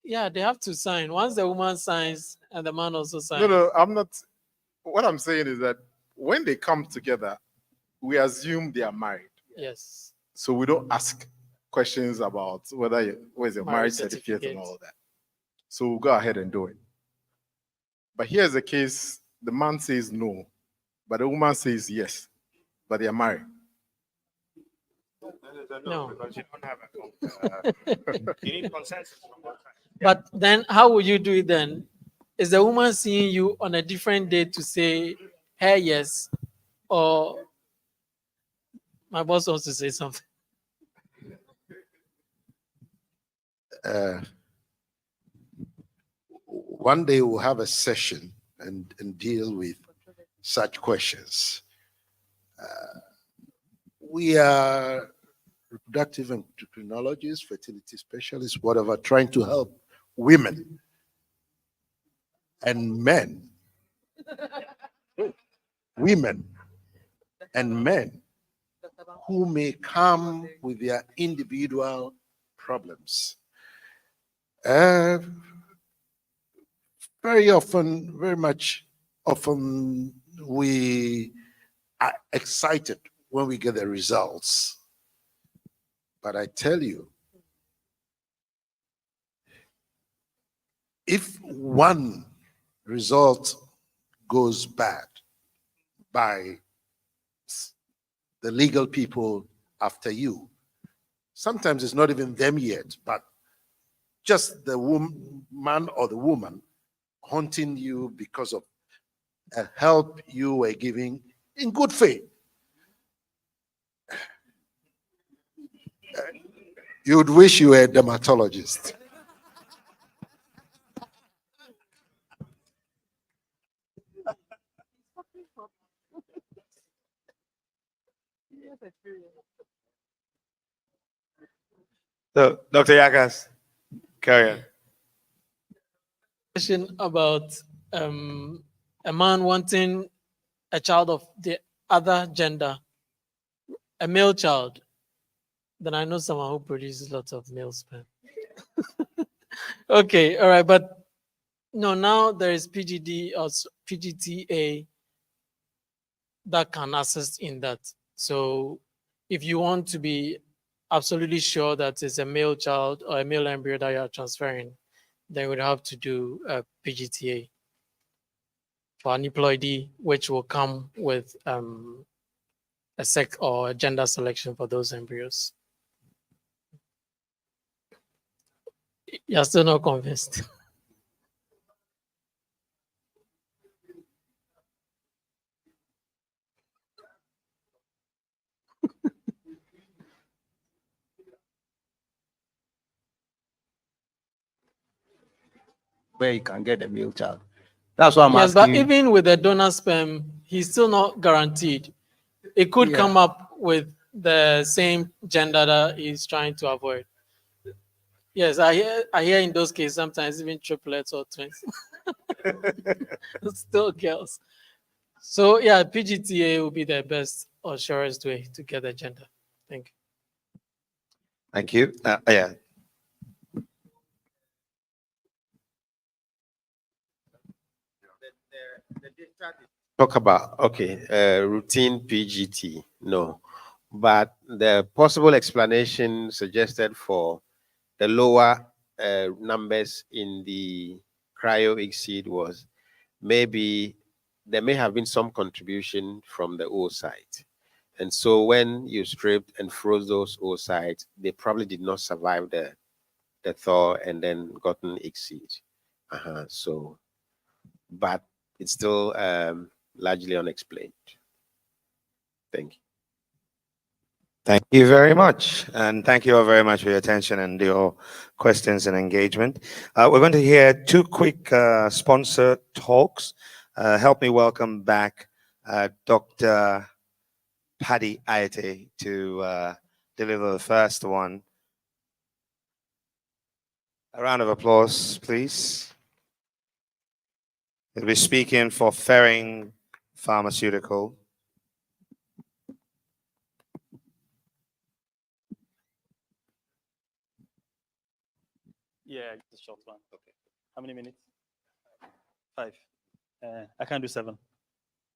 Yeah, they have to sign. Once the woman signs and the man also signs. No, I'm not. What I'm saying is that when they come together, we assume they are married. Yes. So we don't ask questions about where's your marriage certificate and all that. So we'll go ahead and do it. But here's the case: the man says no, but the woman says yes, but they are married. No. Because you don't have you need consensus from both sides. But then how will you do it then? Is the woman seeing you on a different day to say her yes, or my boss wants to say something? One day we'll have a session and deal with such questions. We are reproductive endocrinologists, fertility specialists, whatever, trying to help women and men, women and men who may come with their individual problems. Very often, very much often, we are excited when we get the results. But I tell you, if one result goes bad by the legal people after you, sometimes it's not even them yet, but just the man or the woman haunting you because of a help you were giving in good faith. You'd wish you were a dermatologist. So, Dr. Yakas, carry on. Question about a man wanting a child of the other gender, a male child, then I know someone who produces lots of male sperm. Okay, all right, but no, now there is PGD or PGTA that can assist in that. So if you want to be absolutely sure that it's a male child or a male embryo that you are transferring, then you would have to do a PGTA for aneuploidy, which will come with a sex or a gender selection for those embryos. You're still not convinced. Where you can get a male child. That's what I'm yes, asking. but even with the donor sperm, he's still not guaranteed. It could come up with the same gender that he's trying to avoid. Yes, I hear in those cases sometimes even triplets or twins. Still girls. So yeah, PGTA will be the best or surest way to get the gender. Thank you. Thank you. Yeah. Talk about, okay, routine PGT, no. But the possible explanation suggested for the lower numbers in the cryo-exceed was maybe there may have been some contribution from the oocyte. And so when you stripped and froze those oocytes, they probably did not survive the thaw and then gotten exceed. So, but it's still largely unexplained. Thank you. Thank you very much. And thank you all very much for your attention and your questions and engagement. We're going to hear two quick sponsor talks. Help me welcome back Dr. Paddy Ayete to deliver the first one. A round of applause, please. He'll be speaking for Ferring Pharmaceutical. Yeah, just a short one. Okay. How many minutes? 5. I can't do 7.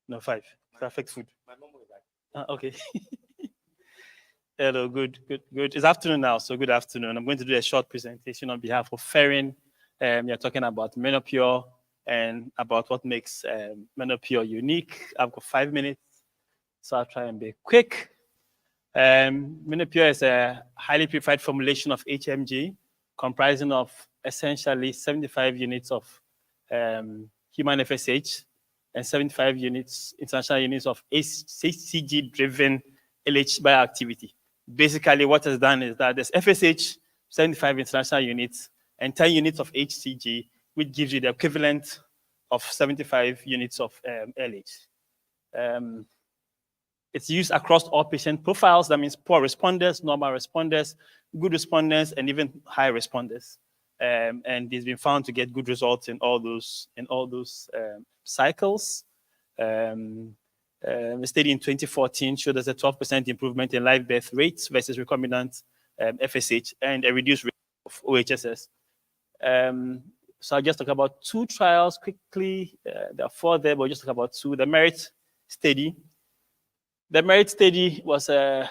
No, 5. Perfect food. My mom will like. Okay. Hello, good. It's afternoon now, so good afternoon. I'm going to do a short presentation on behalf of Ferring. You're talking about Menopure and about what makes Menopure unique. I've got 5 minutes, so I'll try and be quick. Menopure is a highly purified formulation of HMG, comprising of essentially 75 units of human FSH and 75 units, international units of HCG-driven LH bioactivity. Basically, what is done is that there's FSH, 75 international units, and 10 units of HCG, which gives you the equivalent of 75 units of LH. It's used across all patient profiles. That means poor responders, normal responders, good responders, and even high responders. And it's been found to get good results in all those cycles. A study in 2014 showed us a 12% improvement in live birth rates versus recombinant FSH and a reduced rate of OHSS. So I'll just talk about two trials quickly. There are four there, but I'll just talk about two. The MERIT study. The MERIT study was a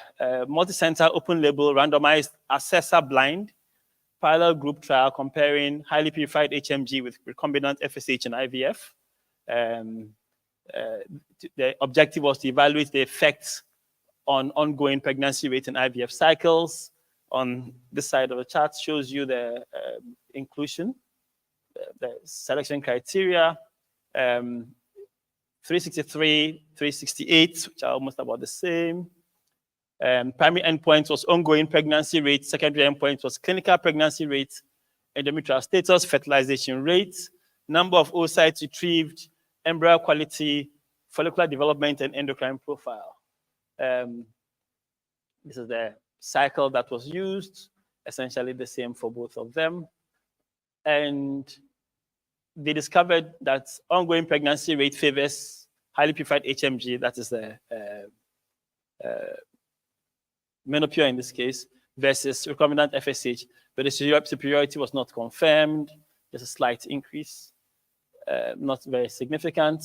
multi-center, open-label, randomized, assessor-blind, parallel group trial comparing highly purified HMG with recombinant FSH and IVF. The objective was to evaluate the effects on ongoing pregnancy rate and IVF cycles. On this side of the chart shows you the inclusion, the selection criteria, 363, 368, which are almost about the same. Primary endpoint was ongoing pregnancy rate. Secondary endpoint was clinical pregnancy rate, endometrial status, fertilization rate, number of oocytes retrieved, embryo quality, follicular development, and endocrine profile. This is the cycle that was used, essentially the same for both of them. And they discovered that ongoing pregnancy rate favors highly purified HMG, that is the menopure in this case, versus recombinant FSH, but the superiority was not confirmed. There's a slight increase, not very significant.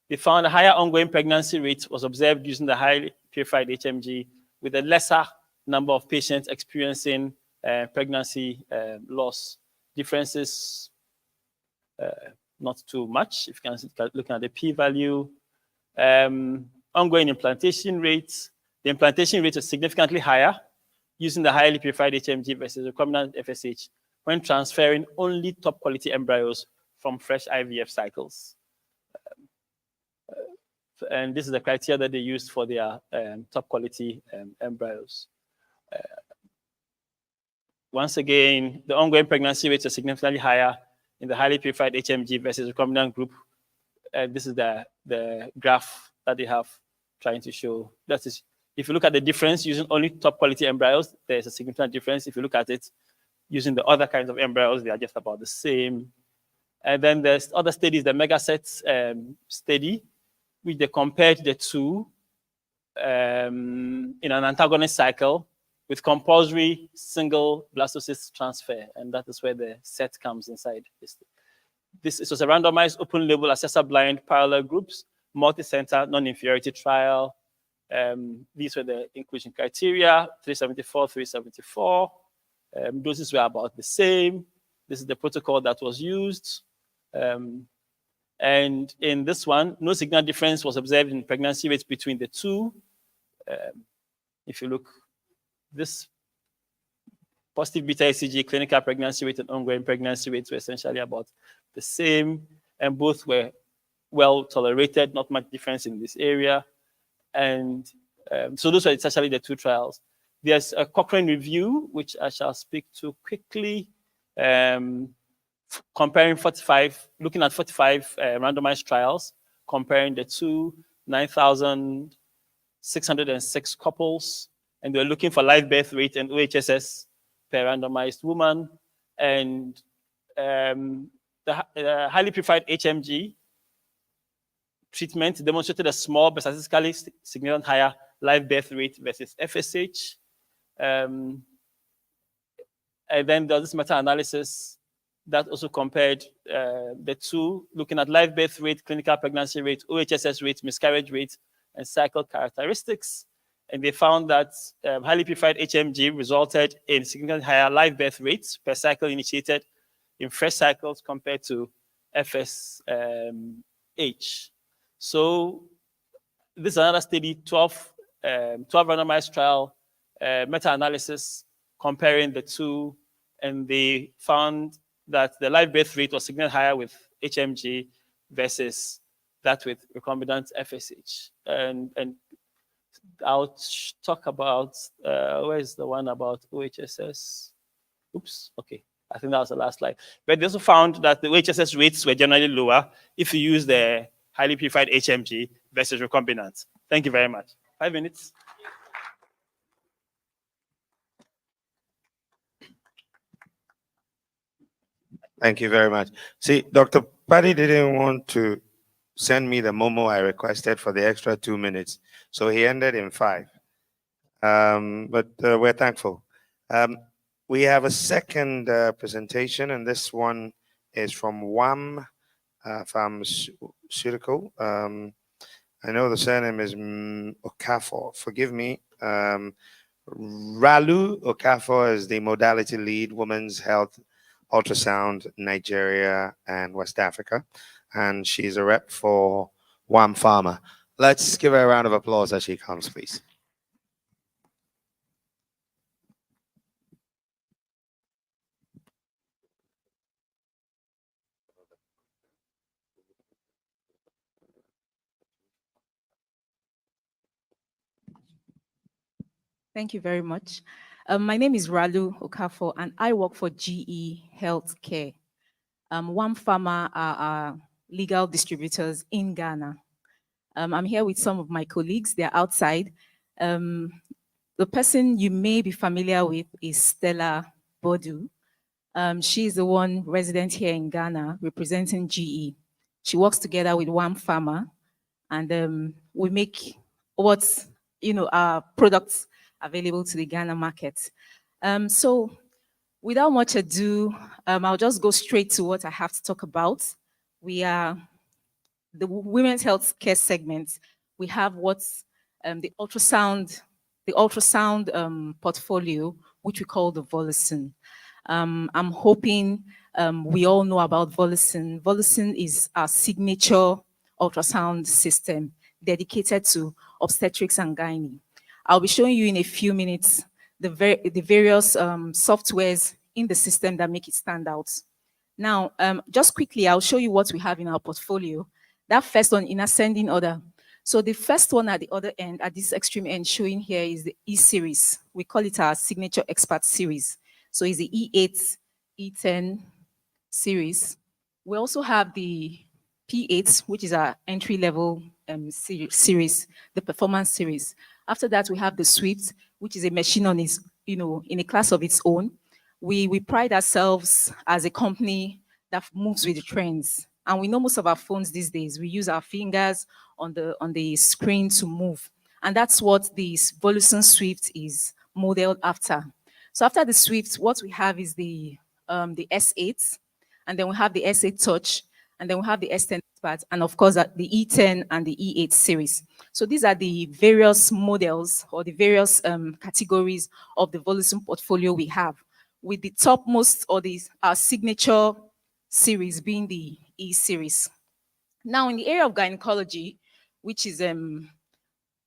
They found a higher ongoing pregnancy rate was observed using the highly purified HMG with a lesser number of patients experiencing pregnancy loss. Differences, not too much. If you can look at the p-value. Ongoing implantation rates. The implantation rate was significantly higher using the highly purified HMG versus recombinant FSH when transferring only top quality embryos from fresh IVF cycles. And this is the criteria that they used for their top quality embryos. Once again, the ongoing pregnancy rates are significantly higher in the highly purified HMG versus recombinant group. This is the graph that they have trying to show. That is, if you look at the difference using only top quality embryos, there's a significant difference. If you look at it using the other kinds of embryos, they are just about the same. And then there's other studies, the Megaset study, which they compared the two in an antagonist cycle with compulsory single blastocyst transfer, and that is where the set comes inside. This was a randomized open-label assessor-blind parallel groups, multi-center non-inferiority trial. These were the inclusion criteria, 374, 374. Doses were about the same. This is the protocol that was used. And in this one, no significant difference was observed in pregnancy rates between the two. If you look, this positive beta HCG clinical pregnancy rate and ongoing pregnancy rates were essentially about the same, and both were well tolerated, not much difference in this area. And so those are essentially the two trials. There's a Cochrane review, which I shall speak to quickly, comparing 45, looking at 45 randomized trials, comparing the two 9,606 couples, and they're looking for live birth rate and OHSS per randomized woman. And the highly purified HMG treatment demonstrated a small but statistically significant higher live birth rate versus FSH. And then there's this meta-analysis that also compared the two, looking at live birth rate, clinical pregnancy rate, OHSS rate, miscarriage rate, and cycle characteristics. And they found that highly purified HMG resulted in significantly higher live birth rates per cycle initiated in fresh cycles compared to FSH. So this is another study, 12 randomized trial meta-analysis comparing the two, and they found that the live birth rate was significantly higher with HMG versus that with recombinant FSH. And I'll talk about, where's the one about OHSS? Oops, okay. I think that was the last slide. But they also found that the OHSS rates were generally lower if you use the highly purified HMG versus recombinant. Thank you very much. 5 minutes. Thank you very much. See, Dr. Paddy didn't want to send me the memo I requested for the extra 2 minutes. So he ended in 5. But we're thankful. We have a second presentation, and this one is from WAM Pharmaceutical. I know the surname is Okafor. Forgive me. Ralu Okafor is the modality lead, Women's Health Ultrasound, Nigeria and West Africa. And she's a rep for WAM Pharma. Let's give her a round of applause as she comes, please. Thank you very much. My name is Ralu Okafor, and I work for GE Healthcare. WAM Pharma are legal distributors in Ghana. I'm here with some of my colleagues. They're outside. The person you may be familiar with is Stella Bodu. She's the one resident here in Ghana representing GE. She works together with WAM Pharma, and we make what's, our products available to the Ghana market. So without much ado, I'll just go straight to what I have to talk about. We are the women's health care segment. We have what's the ultrasound portfolio, which we call the Volocin. I'm hoping we all know about Volocin. Volocin is our signature ultrasound system dedicated to obstetrics and gynae. I'll be showing you in a few minutes the various softwares in the system that make it stand out. Now, just quickly, I'll show you what we have in our portfolio. That first one in ascending order. So the first one at the other end, at this extreme end showing here, is the E-series. We call it our signature expert series. So it's the E8, E10 series. We also have the P8, which is our entry-level series, the performance series. After that, we have the Swift, which is a machine on its, in a class of its own. We pride ourselves as a company that moves with the trends. And we know most of our phones these days, we use our fingers on the screen to move. And that's what this Volocin Swift is modeled after. So after the Swift, what we have is the S8, and then we have the S8 Touch, and then we have the S10 Expert, and of course the E10 and the E8 series. So these are the various models or the various categories of the Volocin portfolio we have, with the topmost or our signature series being the E series. Now, in the area of gynecology, which is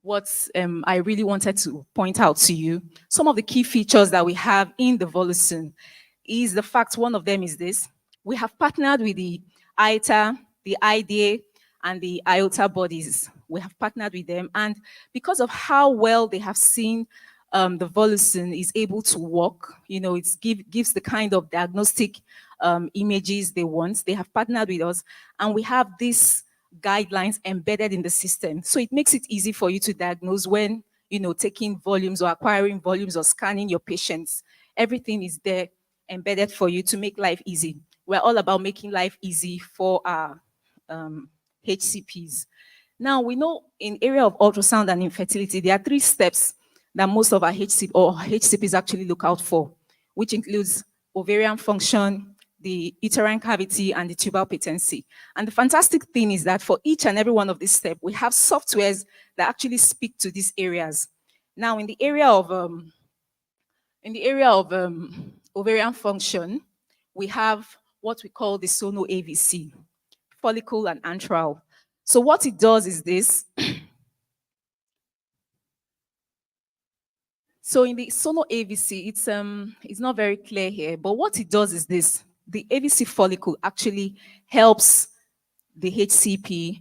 what I really wanted to point out to you, some of the key features that we have in the Volocin is the fact, one of them is this: we have partnered with the ITA, the IDA, and the IOTA bodies. We have partnered with them, and because of how well they have seen the Volocin is able to work, it gives the kind of diagnostic images they want. They have partnered with us, and we have these guidelines embedded in the system. So it makes it easy for you to diagnose when, taking volumes or acquiring volumes or scanning your patients. Everything is there embedded for you to make life easy. We're all about making life easy for our HCPs. Now, we know in area of ultrasound and infertility, there are 3 steps that most of our HCPs actually look out for, which includes ovarian function, the uterine cavity, and the tubal patency. And the fantastic thing is that for each and every one of these steps, we have softwares that actually speak to these areas. Now, in the area of ovarian function, we have what we call the Sono AVC, follicle and antral. So what it does is this. So in the Sono AVC, it's not very clear here, but what it does is this. The AVC follicle actually helps the HCP,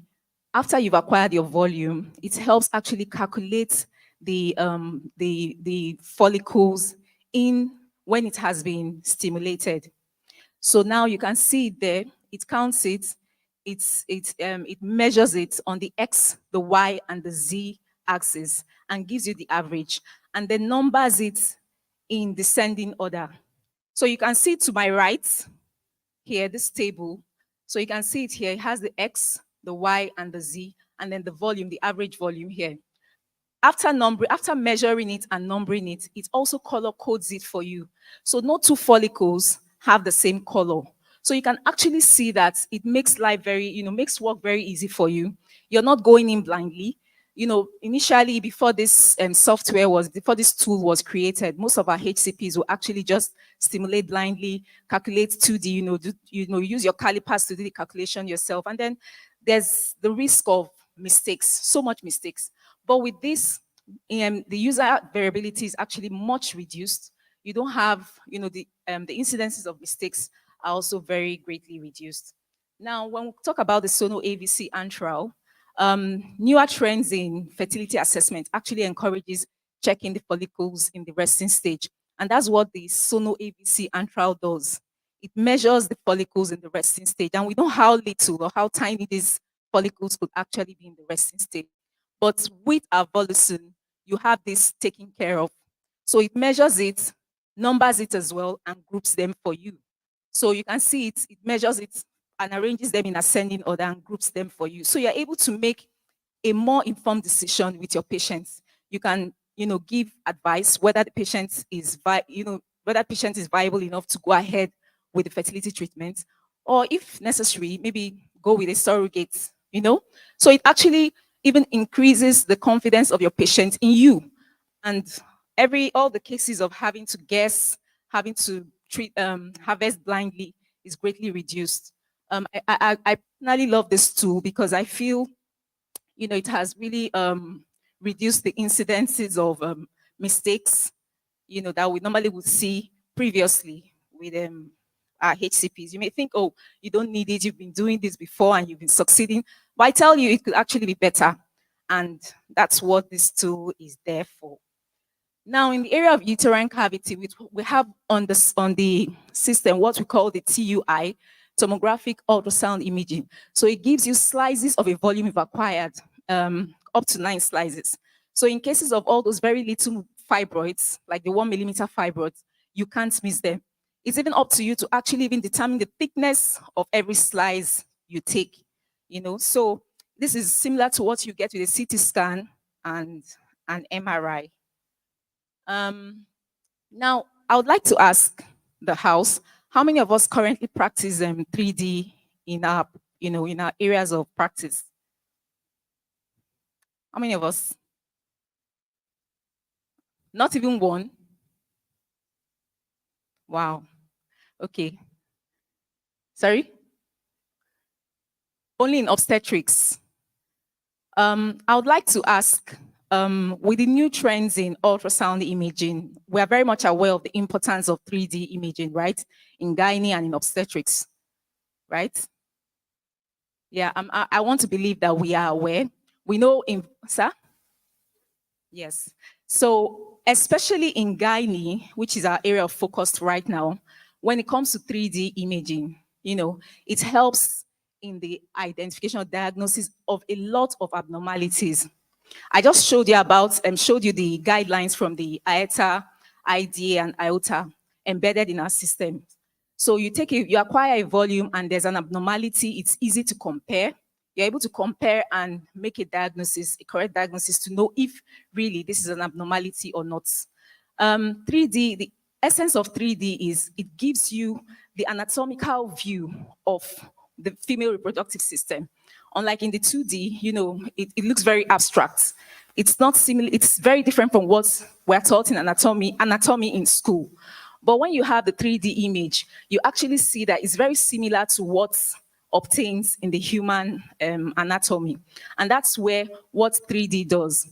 after you've acquired your volume, it helps actually calculate the follicles in when it has been stimulated. So now you can see it there. It counts it. It measures it on the X, the Y, and the Z axis and gives you the average, and then numbers it in descending order. So you can see to my right here, this table. So you can see it here. It has the X, the Y and the Z, and then the volume, the average volume here. After measuring it and numbering it, it also color codes it for you. So no two follicles have the same color. So you can actually see that it makes life makes work very easy for you. You're not going in blindly. Initially before this before this tool was created, most of our HCPs will actually just stimulate blindly, calculate 2D, use your calipers to do the calculation yourself. And then there's the risk of mistakes, so much mistakes. But with this, the user variability is actually much reduced. You don't have, the incidences of mistakes are also very greatly reduced. Now, when we talk about the Sono AVC antral, newer trends in fertility assessment actually encourages checking the follicles in the resting stage. And that's what the Sono AVC antral does. It measures the follicles in the resting stage. And we know how little or how tiny these follicles could actually be in the resting stage. But with our Volusin, you have this taken care of. So it measures it, numbers it as well, and groups them for you. So you can see it measures it and arranges them in ascending order and groups them for you. So you're able to make a more informed decision with your patients. You can, give advice whether the patient is, whether patient is viable enough to go ahead with the fertility treatment, or if necessary, maybe go with a surrogate, So it actually even increases the confidence of your patient in you. And all the cases of having to guess, having to harvest blindly is greatly reduced. I personally love this tool because I feel, it has really reduced the incidences of mistakes, that we normally would see previously with our HCPs. You may think, oh, you don't need it. You've been doing this before and you've been succeeding. But I tell you, it could actually be better. And that's what this tool is there for. Now, in the area of uterine cavity, we have on the system what we call the TUI, tomographic ultrasound imaging. So it gives you slices of a volume you've acquired, up to 9 slices. So in cases of all those very little fibroids, like the 1 millimeter fibroids, you can't miss them. It's even up to you to actually even determine the thickness of every slice you take. So this is similar to what you get with a CT scan and an MRI. Now, I would like to ask the house, how many of us currently practice 3D in our areas of practice? How many of us? Not even one? Wow. Okay. Sorry? Only in obstetrics. I would like to ask, with the new trends in ultrasound imaging, we are very much aware of the importance of 3D imaging, right? In gynae and in obstetrics, right? Yeah, I want to believe that we are aware. We know sir? Yes. So especially in gynae, which is our area of focus right now, when it comes to 3D imaging, it helps in the identification or diagnosis of a lot of abnormalities. I just showed you the guidelines from the IETA, IDA, and IOTA embedded in our system. So you acquire a volume and there's an abnormality, it's easy to compare. You're able to compare and make a diagnosis, a correct diagnosis to know if really this is an abnormality or not. 3D, the essence of 3D is it gives you the anatomical view of the female reproductive system. Unlike in the 2D, it looks very abstract. It's not similar, it's very different from what we're taught in anatomy in school. But when you have the 3D image, you actually see that it's very similar to what obtains in the human anatomy. And that's what 3D does.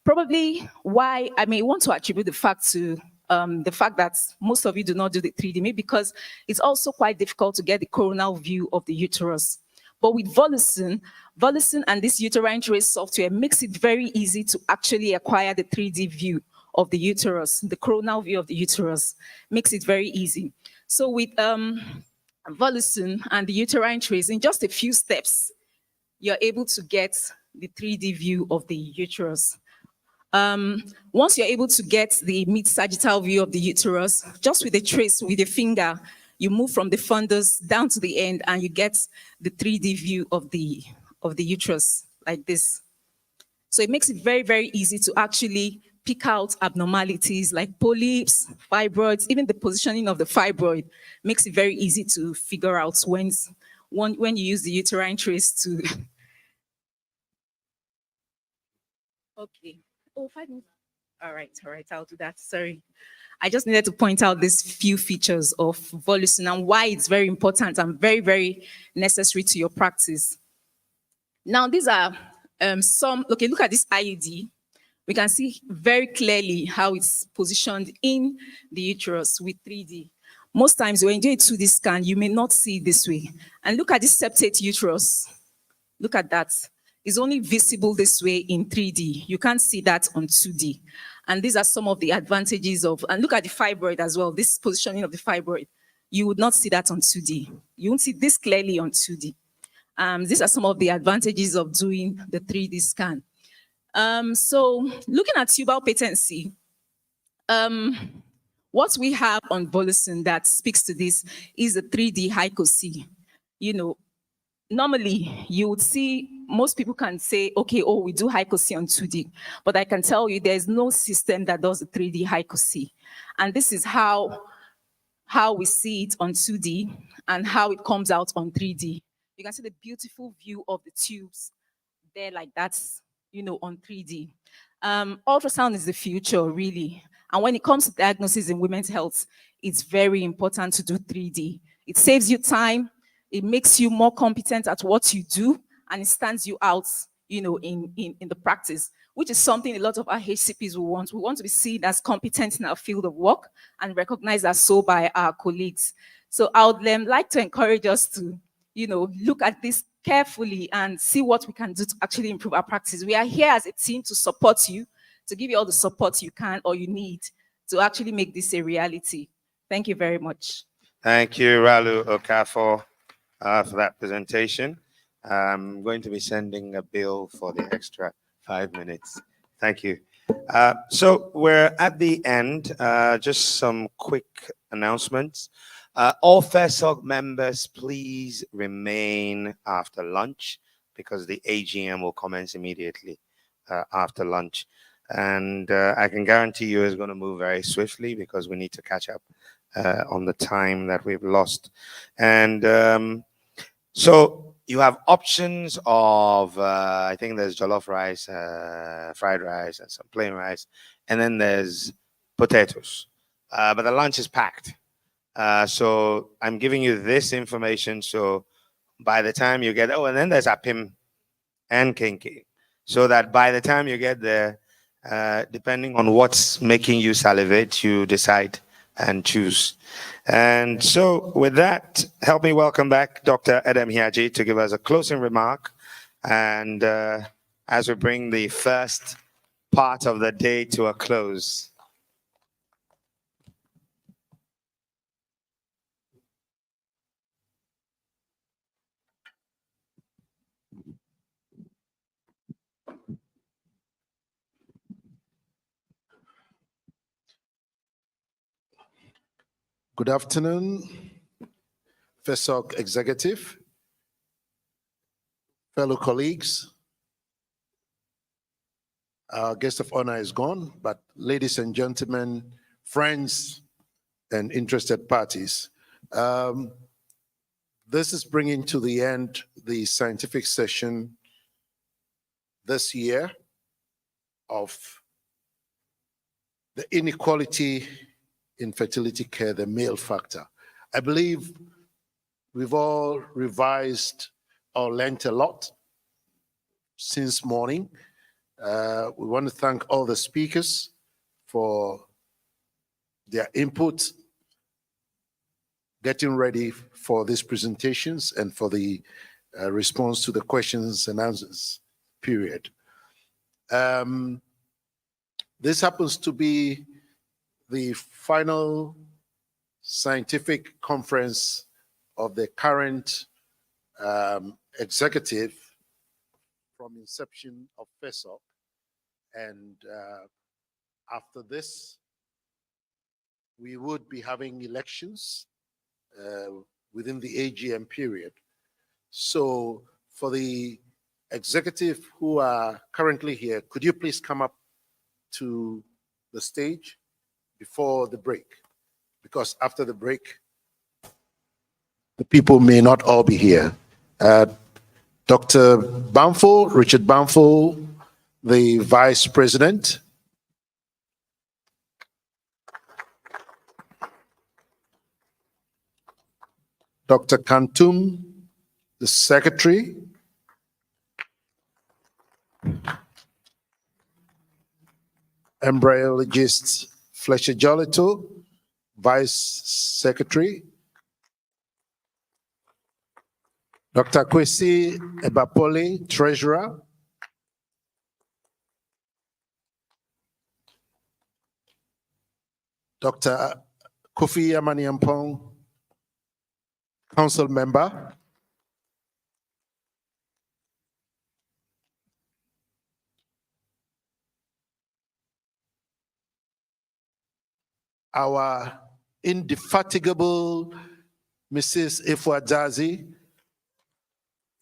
Probably why I may want to attribute the fact that most of you do not do the 3D, maybe because it's also quite difficult to get the coronal view of the uterus. But with Volusin and this uterine trace software makes it very easy to actually acquire the 3D view of the uterus, the coronal view of the uterus, makes it very easy. So with Volusin and the uterine trace, in just a few steps, you're able to get the 3D view of the uterus. Once you're able to get the mid-sagittal view of the uterus, just with a trace with your finger, you move from the fundus down to the end and you get the 3D view of the of the uterus, like this. So it makes it very, very easy to actually pick out abnormalities like polyps, fibroids, even the positioning of the fibroid makes it very easy to figure out when you use the uterine trace to. Okay. Oh, 5 minutes. All right, I'll do that. Sorry. I just needed to point out these few features of Volusin and why it's very important and very, very necessary to your practice. Now, these are look at this IUD. We can see very clearly how it's positioned in the uterus with 3D. Most times when you do a 2D scan, you may not see it this way. And look at this septate uterus. Look at that. It's only visible this way in 3D. You can't see that on 2D. And these are some of the advantages of, and look at the fibroid as well, this positioning of the fibroid. You would not see that on 2D. You won't see this clearly on 2D. These are some of the advantages of doing the 3D scan. So looking at tubal patency, what we have on Volusin that speaks to this is the 3D hycocy. You know, normally you would see, most people can say, okay, oh, we do hycocy on 2D, but I can tell you there's no system that does the 3D hycocy. And this is how we see it on 2D and how it comes out on 3D. You can see the beautiful view of the tubes there like that's, you know, on 3D. Ultrasound is the future, really. And when it comes to diagnosis in women's health, it's very important to do 3D. It saves you time, it makes you more competent at what you do, and it stands you out, you know, in the practice, which is something a lot of our HCPs will want. We want to be seen as competent in our field of work and recognized as so by our colleagues. So I would like to encourage us to, you know, look at this carefully and see what we can do to actually improve our practice. We are here as a team to support you, to give you all the support you can or you need to actually make this a reality. Thank you very much. Thank you, Ralu Okafor, for that presentation. I'm going to be sending a bill for the extra 5 minutes. Thank you. So we're at the end. Just some quick announcements. All FERSOG members, please remain after lunch because the AGM will commence immediately after lunch. And I can guarantee you it's going to move very swiftly because we need to catch up on the time that we've lost. And so you have options of, I think there's jollof rice, fried rice, and some plain rice. And then there's potatoes. But the lunch is packed. So I'm giving you this information. So by the time you get, and then there's apim and kinky. So that by the time you get there, depending on what's making you salivate, you decide and choose. And so with that, help me welcome back Dr. Edem Hiaji to give us a closing remark. And as we bring the first part of the day to a close. Good afternoon, FERSOG executive, fellow colleagues. Our guest of honor is gone, but ladies and gentlemen, friends and interested parties, this is bringing to the end the scientific session this year of the inequality in fertility care, the male factor. I believe we've all revised or learned a lot since morning. We want to thank all the speakers for their input, getting ready for these presentations and for the response to the questions and answers period. This happens to be the final scientific conference of the current executive from inception of FERSOG. And after this, we would be having elections within the AGM period. So for the executive who are currently here, could you please come up to the stage before the break? Because after the break, the people may not all be here. Dr. Bamfo, Richard Bamfo, the Vice President. Dr. Kantum, the Secretary. Embryologist Fletcher Jolito, Vice Secretary. Dr. Kwesi Ebapole, Treasurer. Dr. Kofi Amaniampong, Council Member. Our indefatigable Mrs. Ifwa Dazi,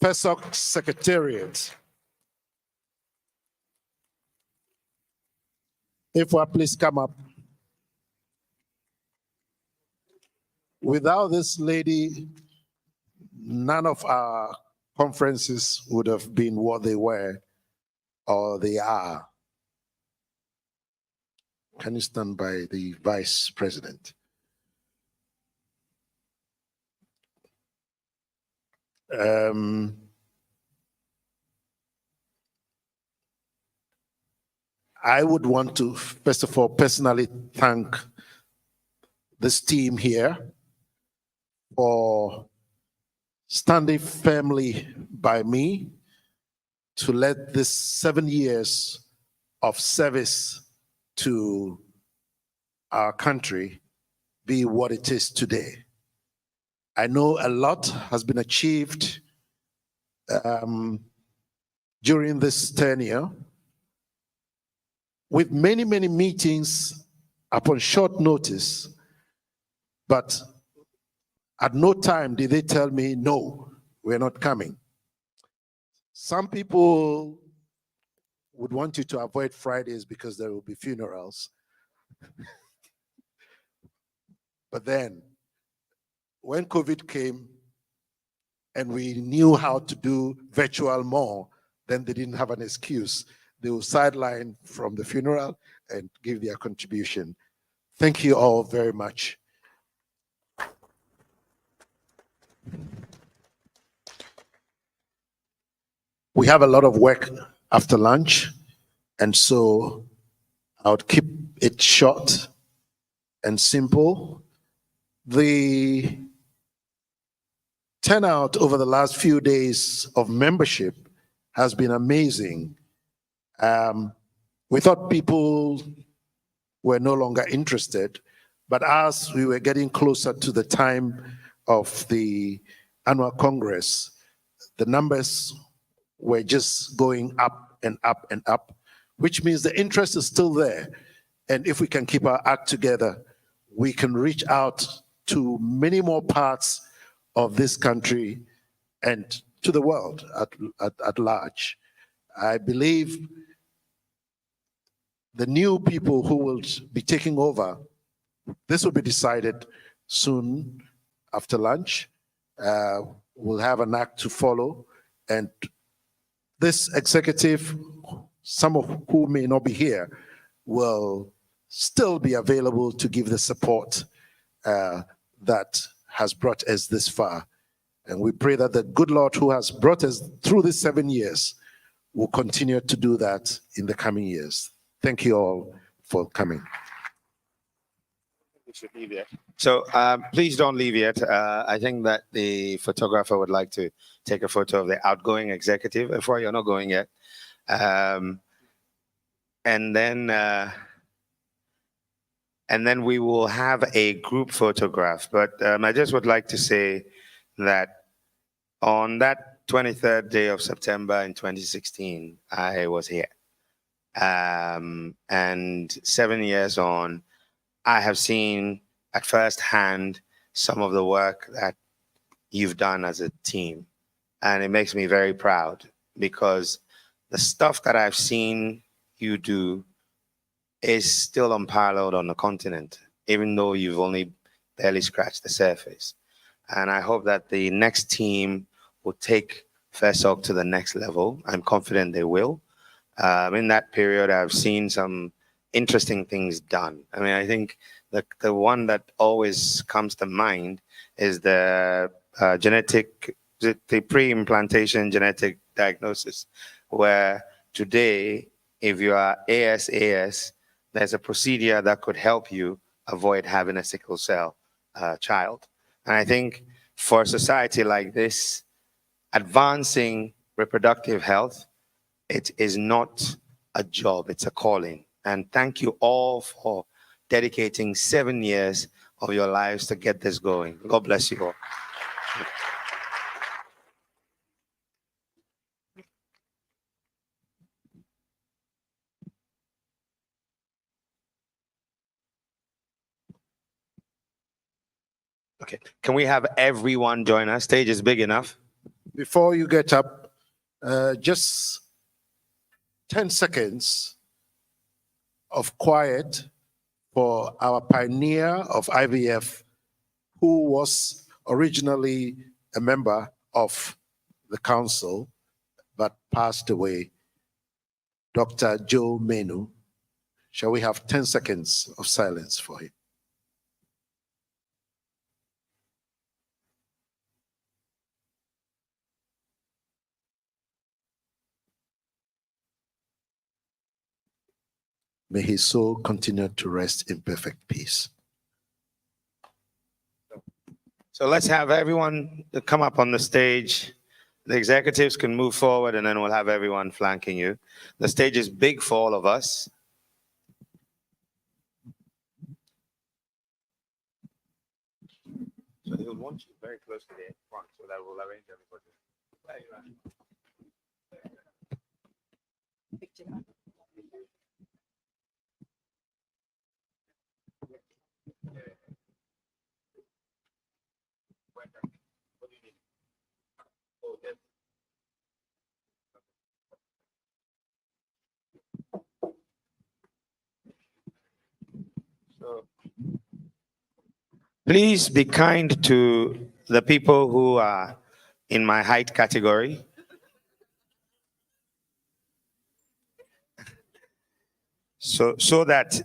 FERSOG Secretariat. Ifwa, please come up. Without this lady, none of our conferences would have been what they were or they are. Can you stand by the Vice President? I would want to, first of all, personally thank this team here for standing firmly by me to let this 7 years of service to our country be what it is today. I know a lot has been achieved during this tenure with many, many meetings upon short notice, but at no time did they tell me, no, we're not coming. Some people would want you to avoid Fridays because there will be funerals. But then, when COVID came and we knew how to do virtual more, then they didn't have an excuse. They will sideline from the funeral and give their contribution. Thank you all very much. We have a lot of work after lunch, and so I would keep it short and simple. The turnout over the last few days of membership has been amazing. We thought people were no longer interested, but as we were getting closer to the time of the annual Congress, the numbers were just going up and up and up, which means the interest is still there. And if we can keep our act together, we can reach out to many more parts of this country and to the world at large. I believe the new people who will be taking over, this will be decided soon after lunch. We'll have an act to follow, and this executive, some of who may not be here, will still be available to give the support that has brought us this far. And we pray that the good Lord who has brought us through these 7 years will continue to do that in the coming years. Thank you all for coming. We should leave yet. So please don't leave yet. I think that the photographer would like to take a photo of the outgoing executive before you're not going yet. And then we will have a group photograph. But I just would like to say that on that 23rd day of September in 2016, I was here. And 7 years on, I have seen at first hand some of the work that you've done as a team. And it makes me very proud. because the stuff that I've seen you do is still unparalleled on the continent, even though you've only barely scratched the surface. And I hope that the next team will take FERSOG to the next level. I'm confident they will. In that period, I've seen some interesting things done. I mean, I think the one that always comes to mind is the pre-implantation genetic diagnosis, where today, if you are ASAS, there's a procedure that could help you avoid having a sickle cell child. And I think for a society like this, advancing reproductive health, it is not a job, it's a calling. And thank you all for dedicating 7 years of your lives to get this going. God bless you all. Okay, can we have everyone join us? Stage is big enough. Before you get up, just 10 seconds of quiet for our pioneer of IVF, who was originally a member of the council but passed away, Dr. Joe Menu. Shall we have 10 seconds of silence for him? May his soul continue to rest in perfect peace. So let's have everyone come up on the stage. The executives can move forward and then we'll have everyone flanking you. The stage is big for all of us. So they will want you very close to the front so that we'll arrange everybody. So please be kind to the people who are in my height category. So that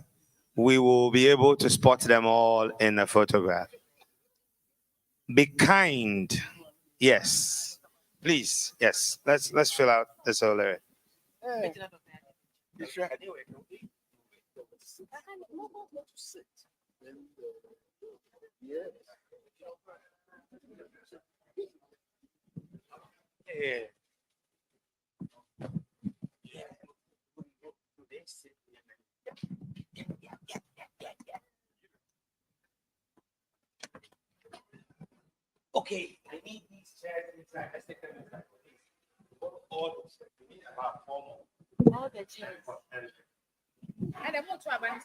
we will be able to spot them all in the photograph. Be kind. Yes. Please. Yes. Let's fill out this whole area. Yeah. Okay, I need these chairs inside. Let's take them inside, please. All those chairs. We need about 4 more. All the chairs. And I want to advance.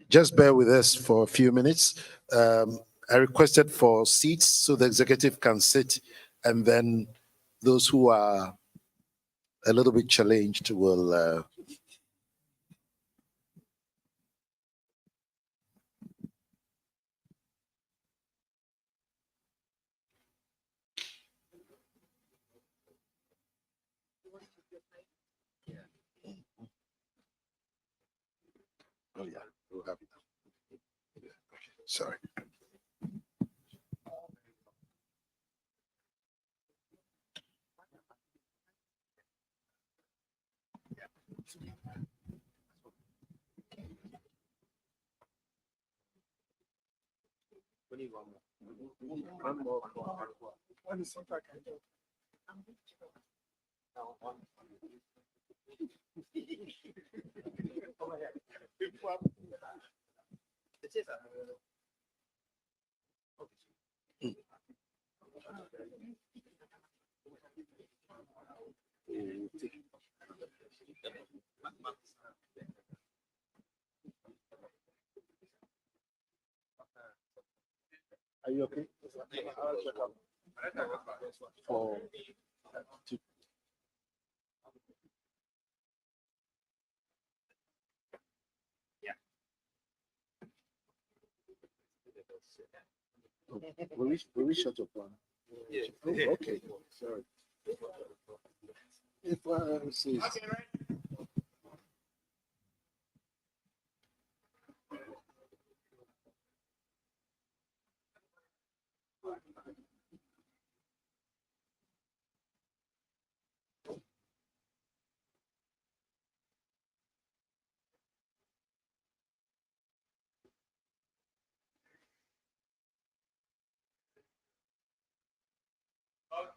Just bear with us for a few minutes. I requested for seats so the executive can sit, and then those who are a little bit challenged will oh yeah, we'll have it. Yeah, okay. Sorry. We need one more. One more. Let me see if I can do it. Are you okay? I'll check up. Will we shut up one? Oh, okay, sorry. If says,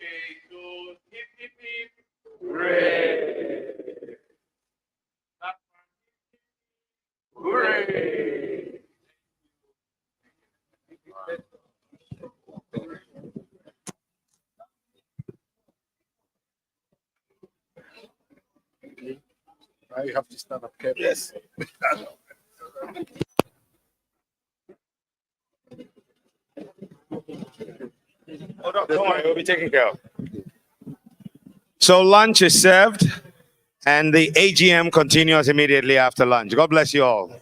Okay, so hip, hooray! Hooray! now you have to stand up carefully. Yes. Oh, no, don't worry, we'll be taken care of. So lunch is served, and the AGM continues immediately after lunch. God bless you all.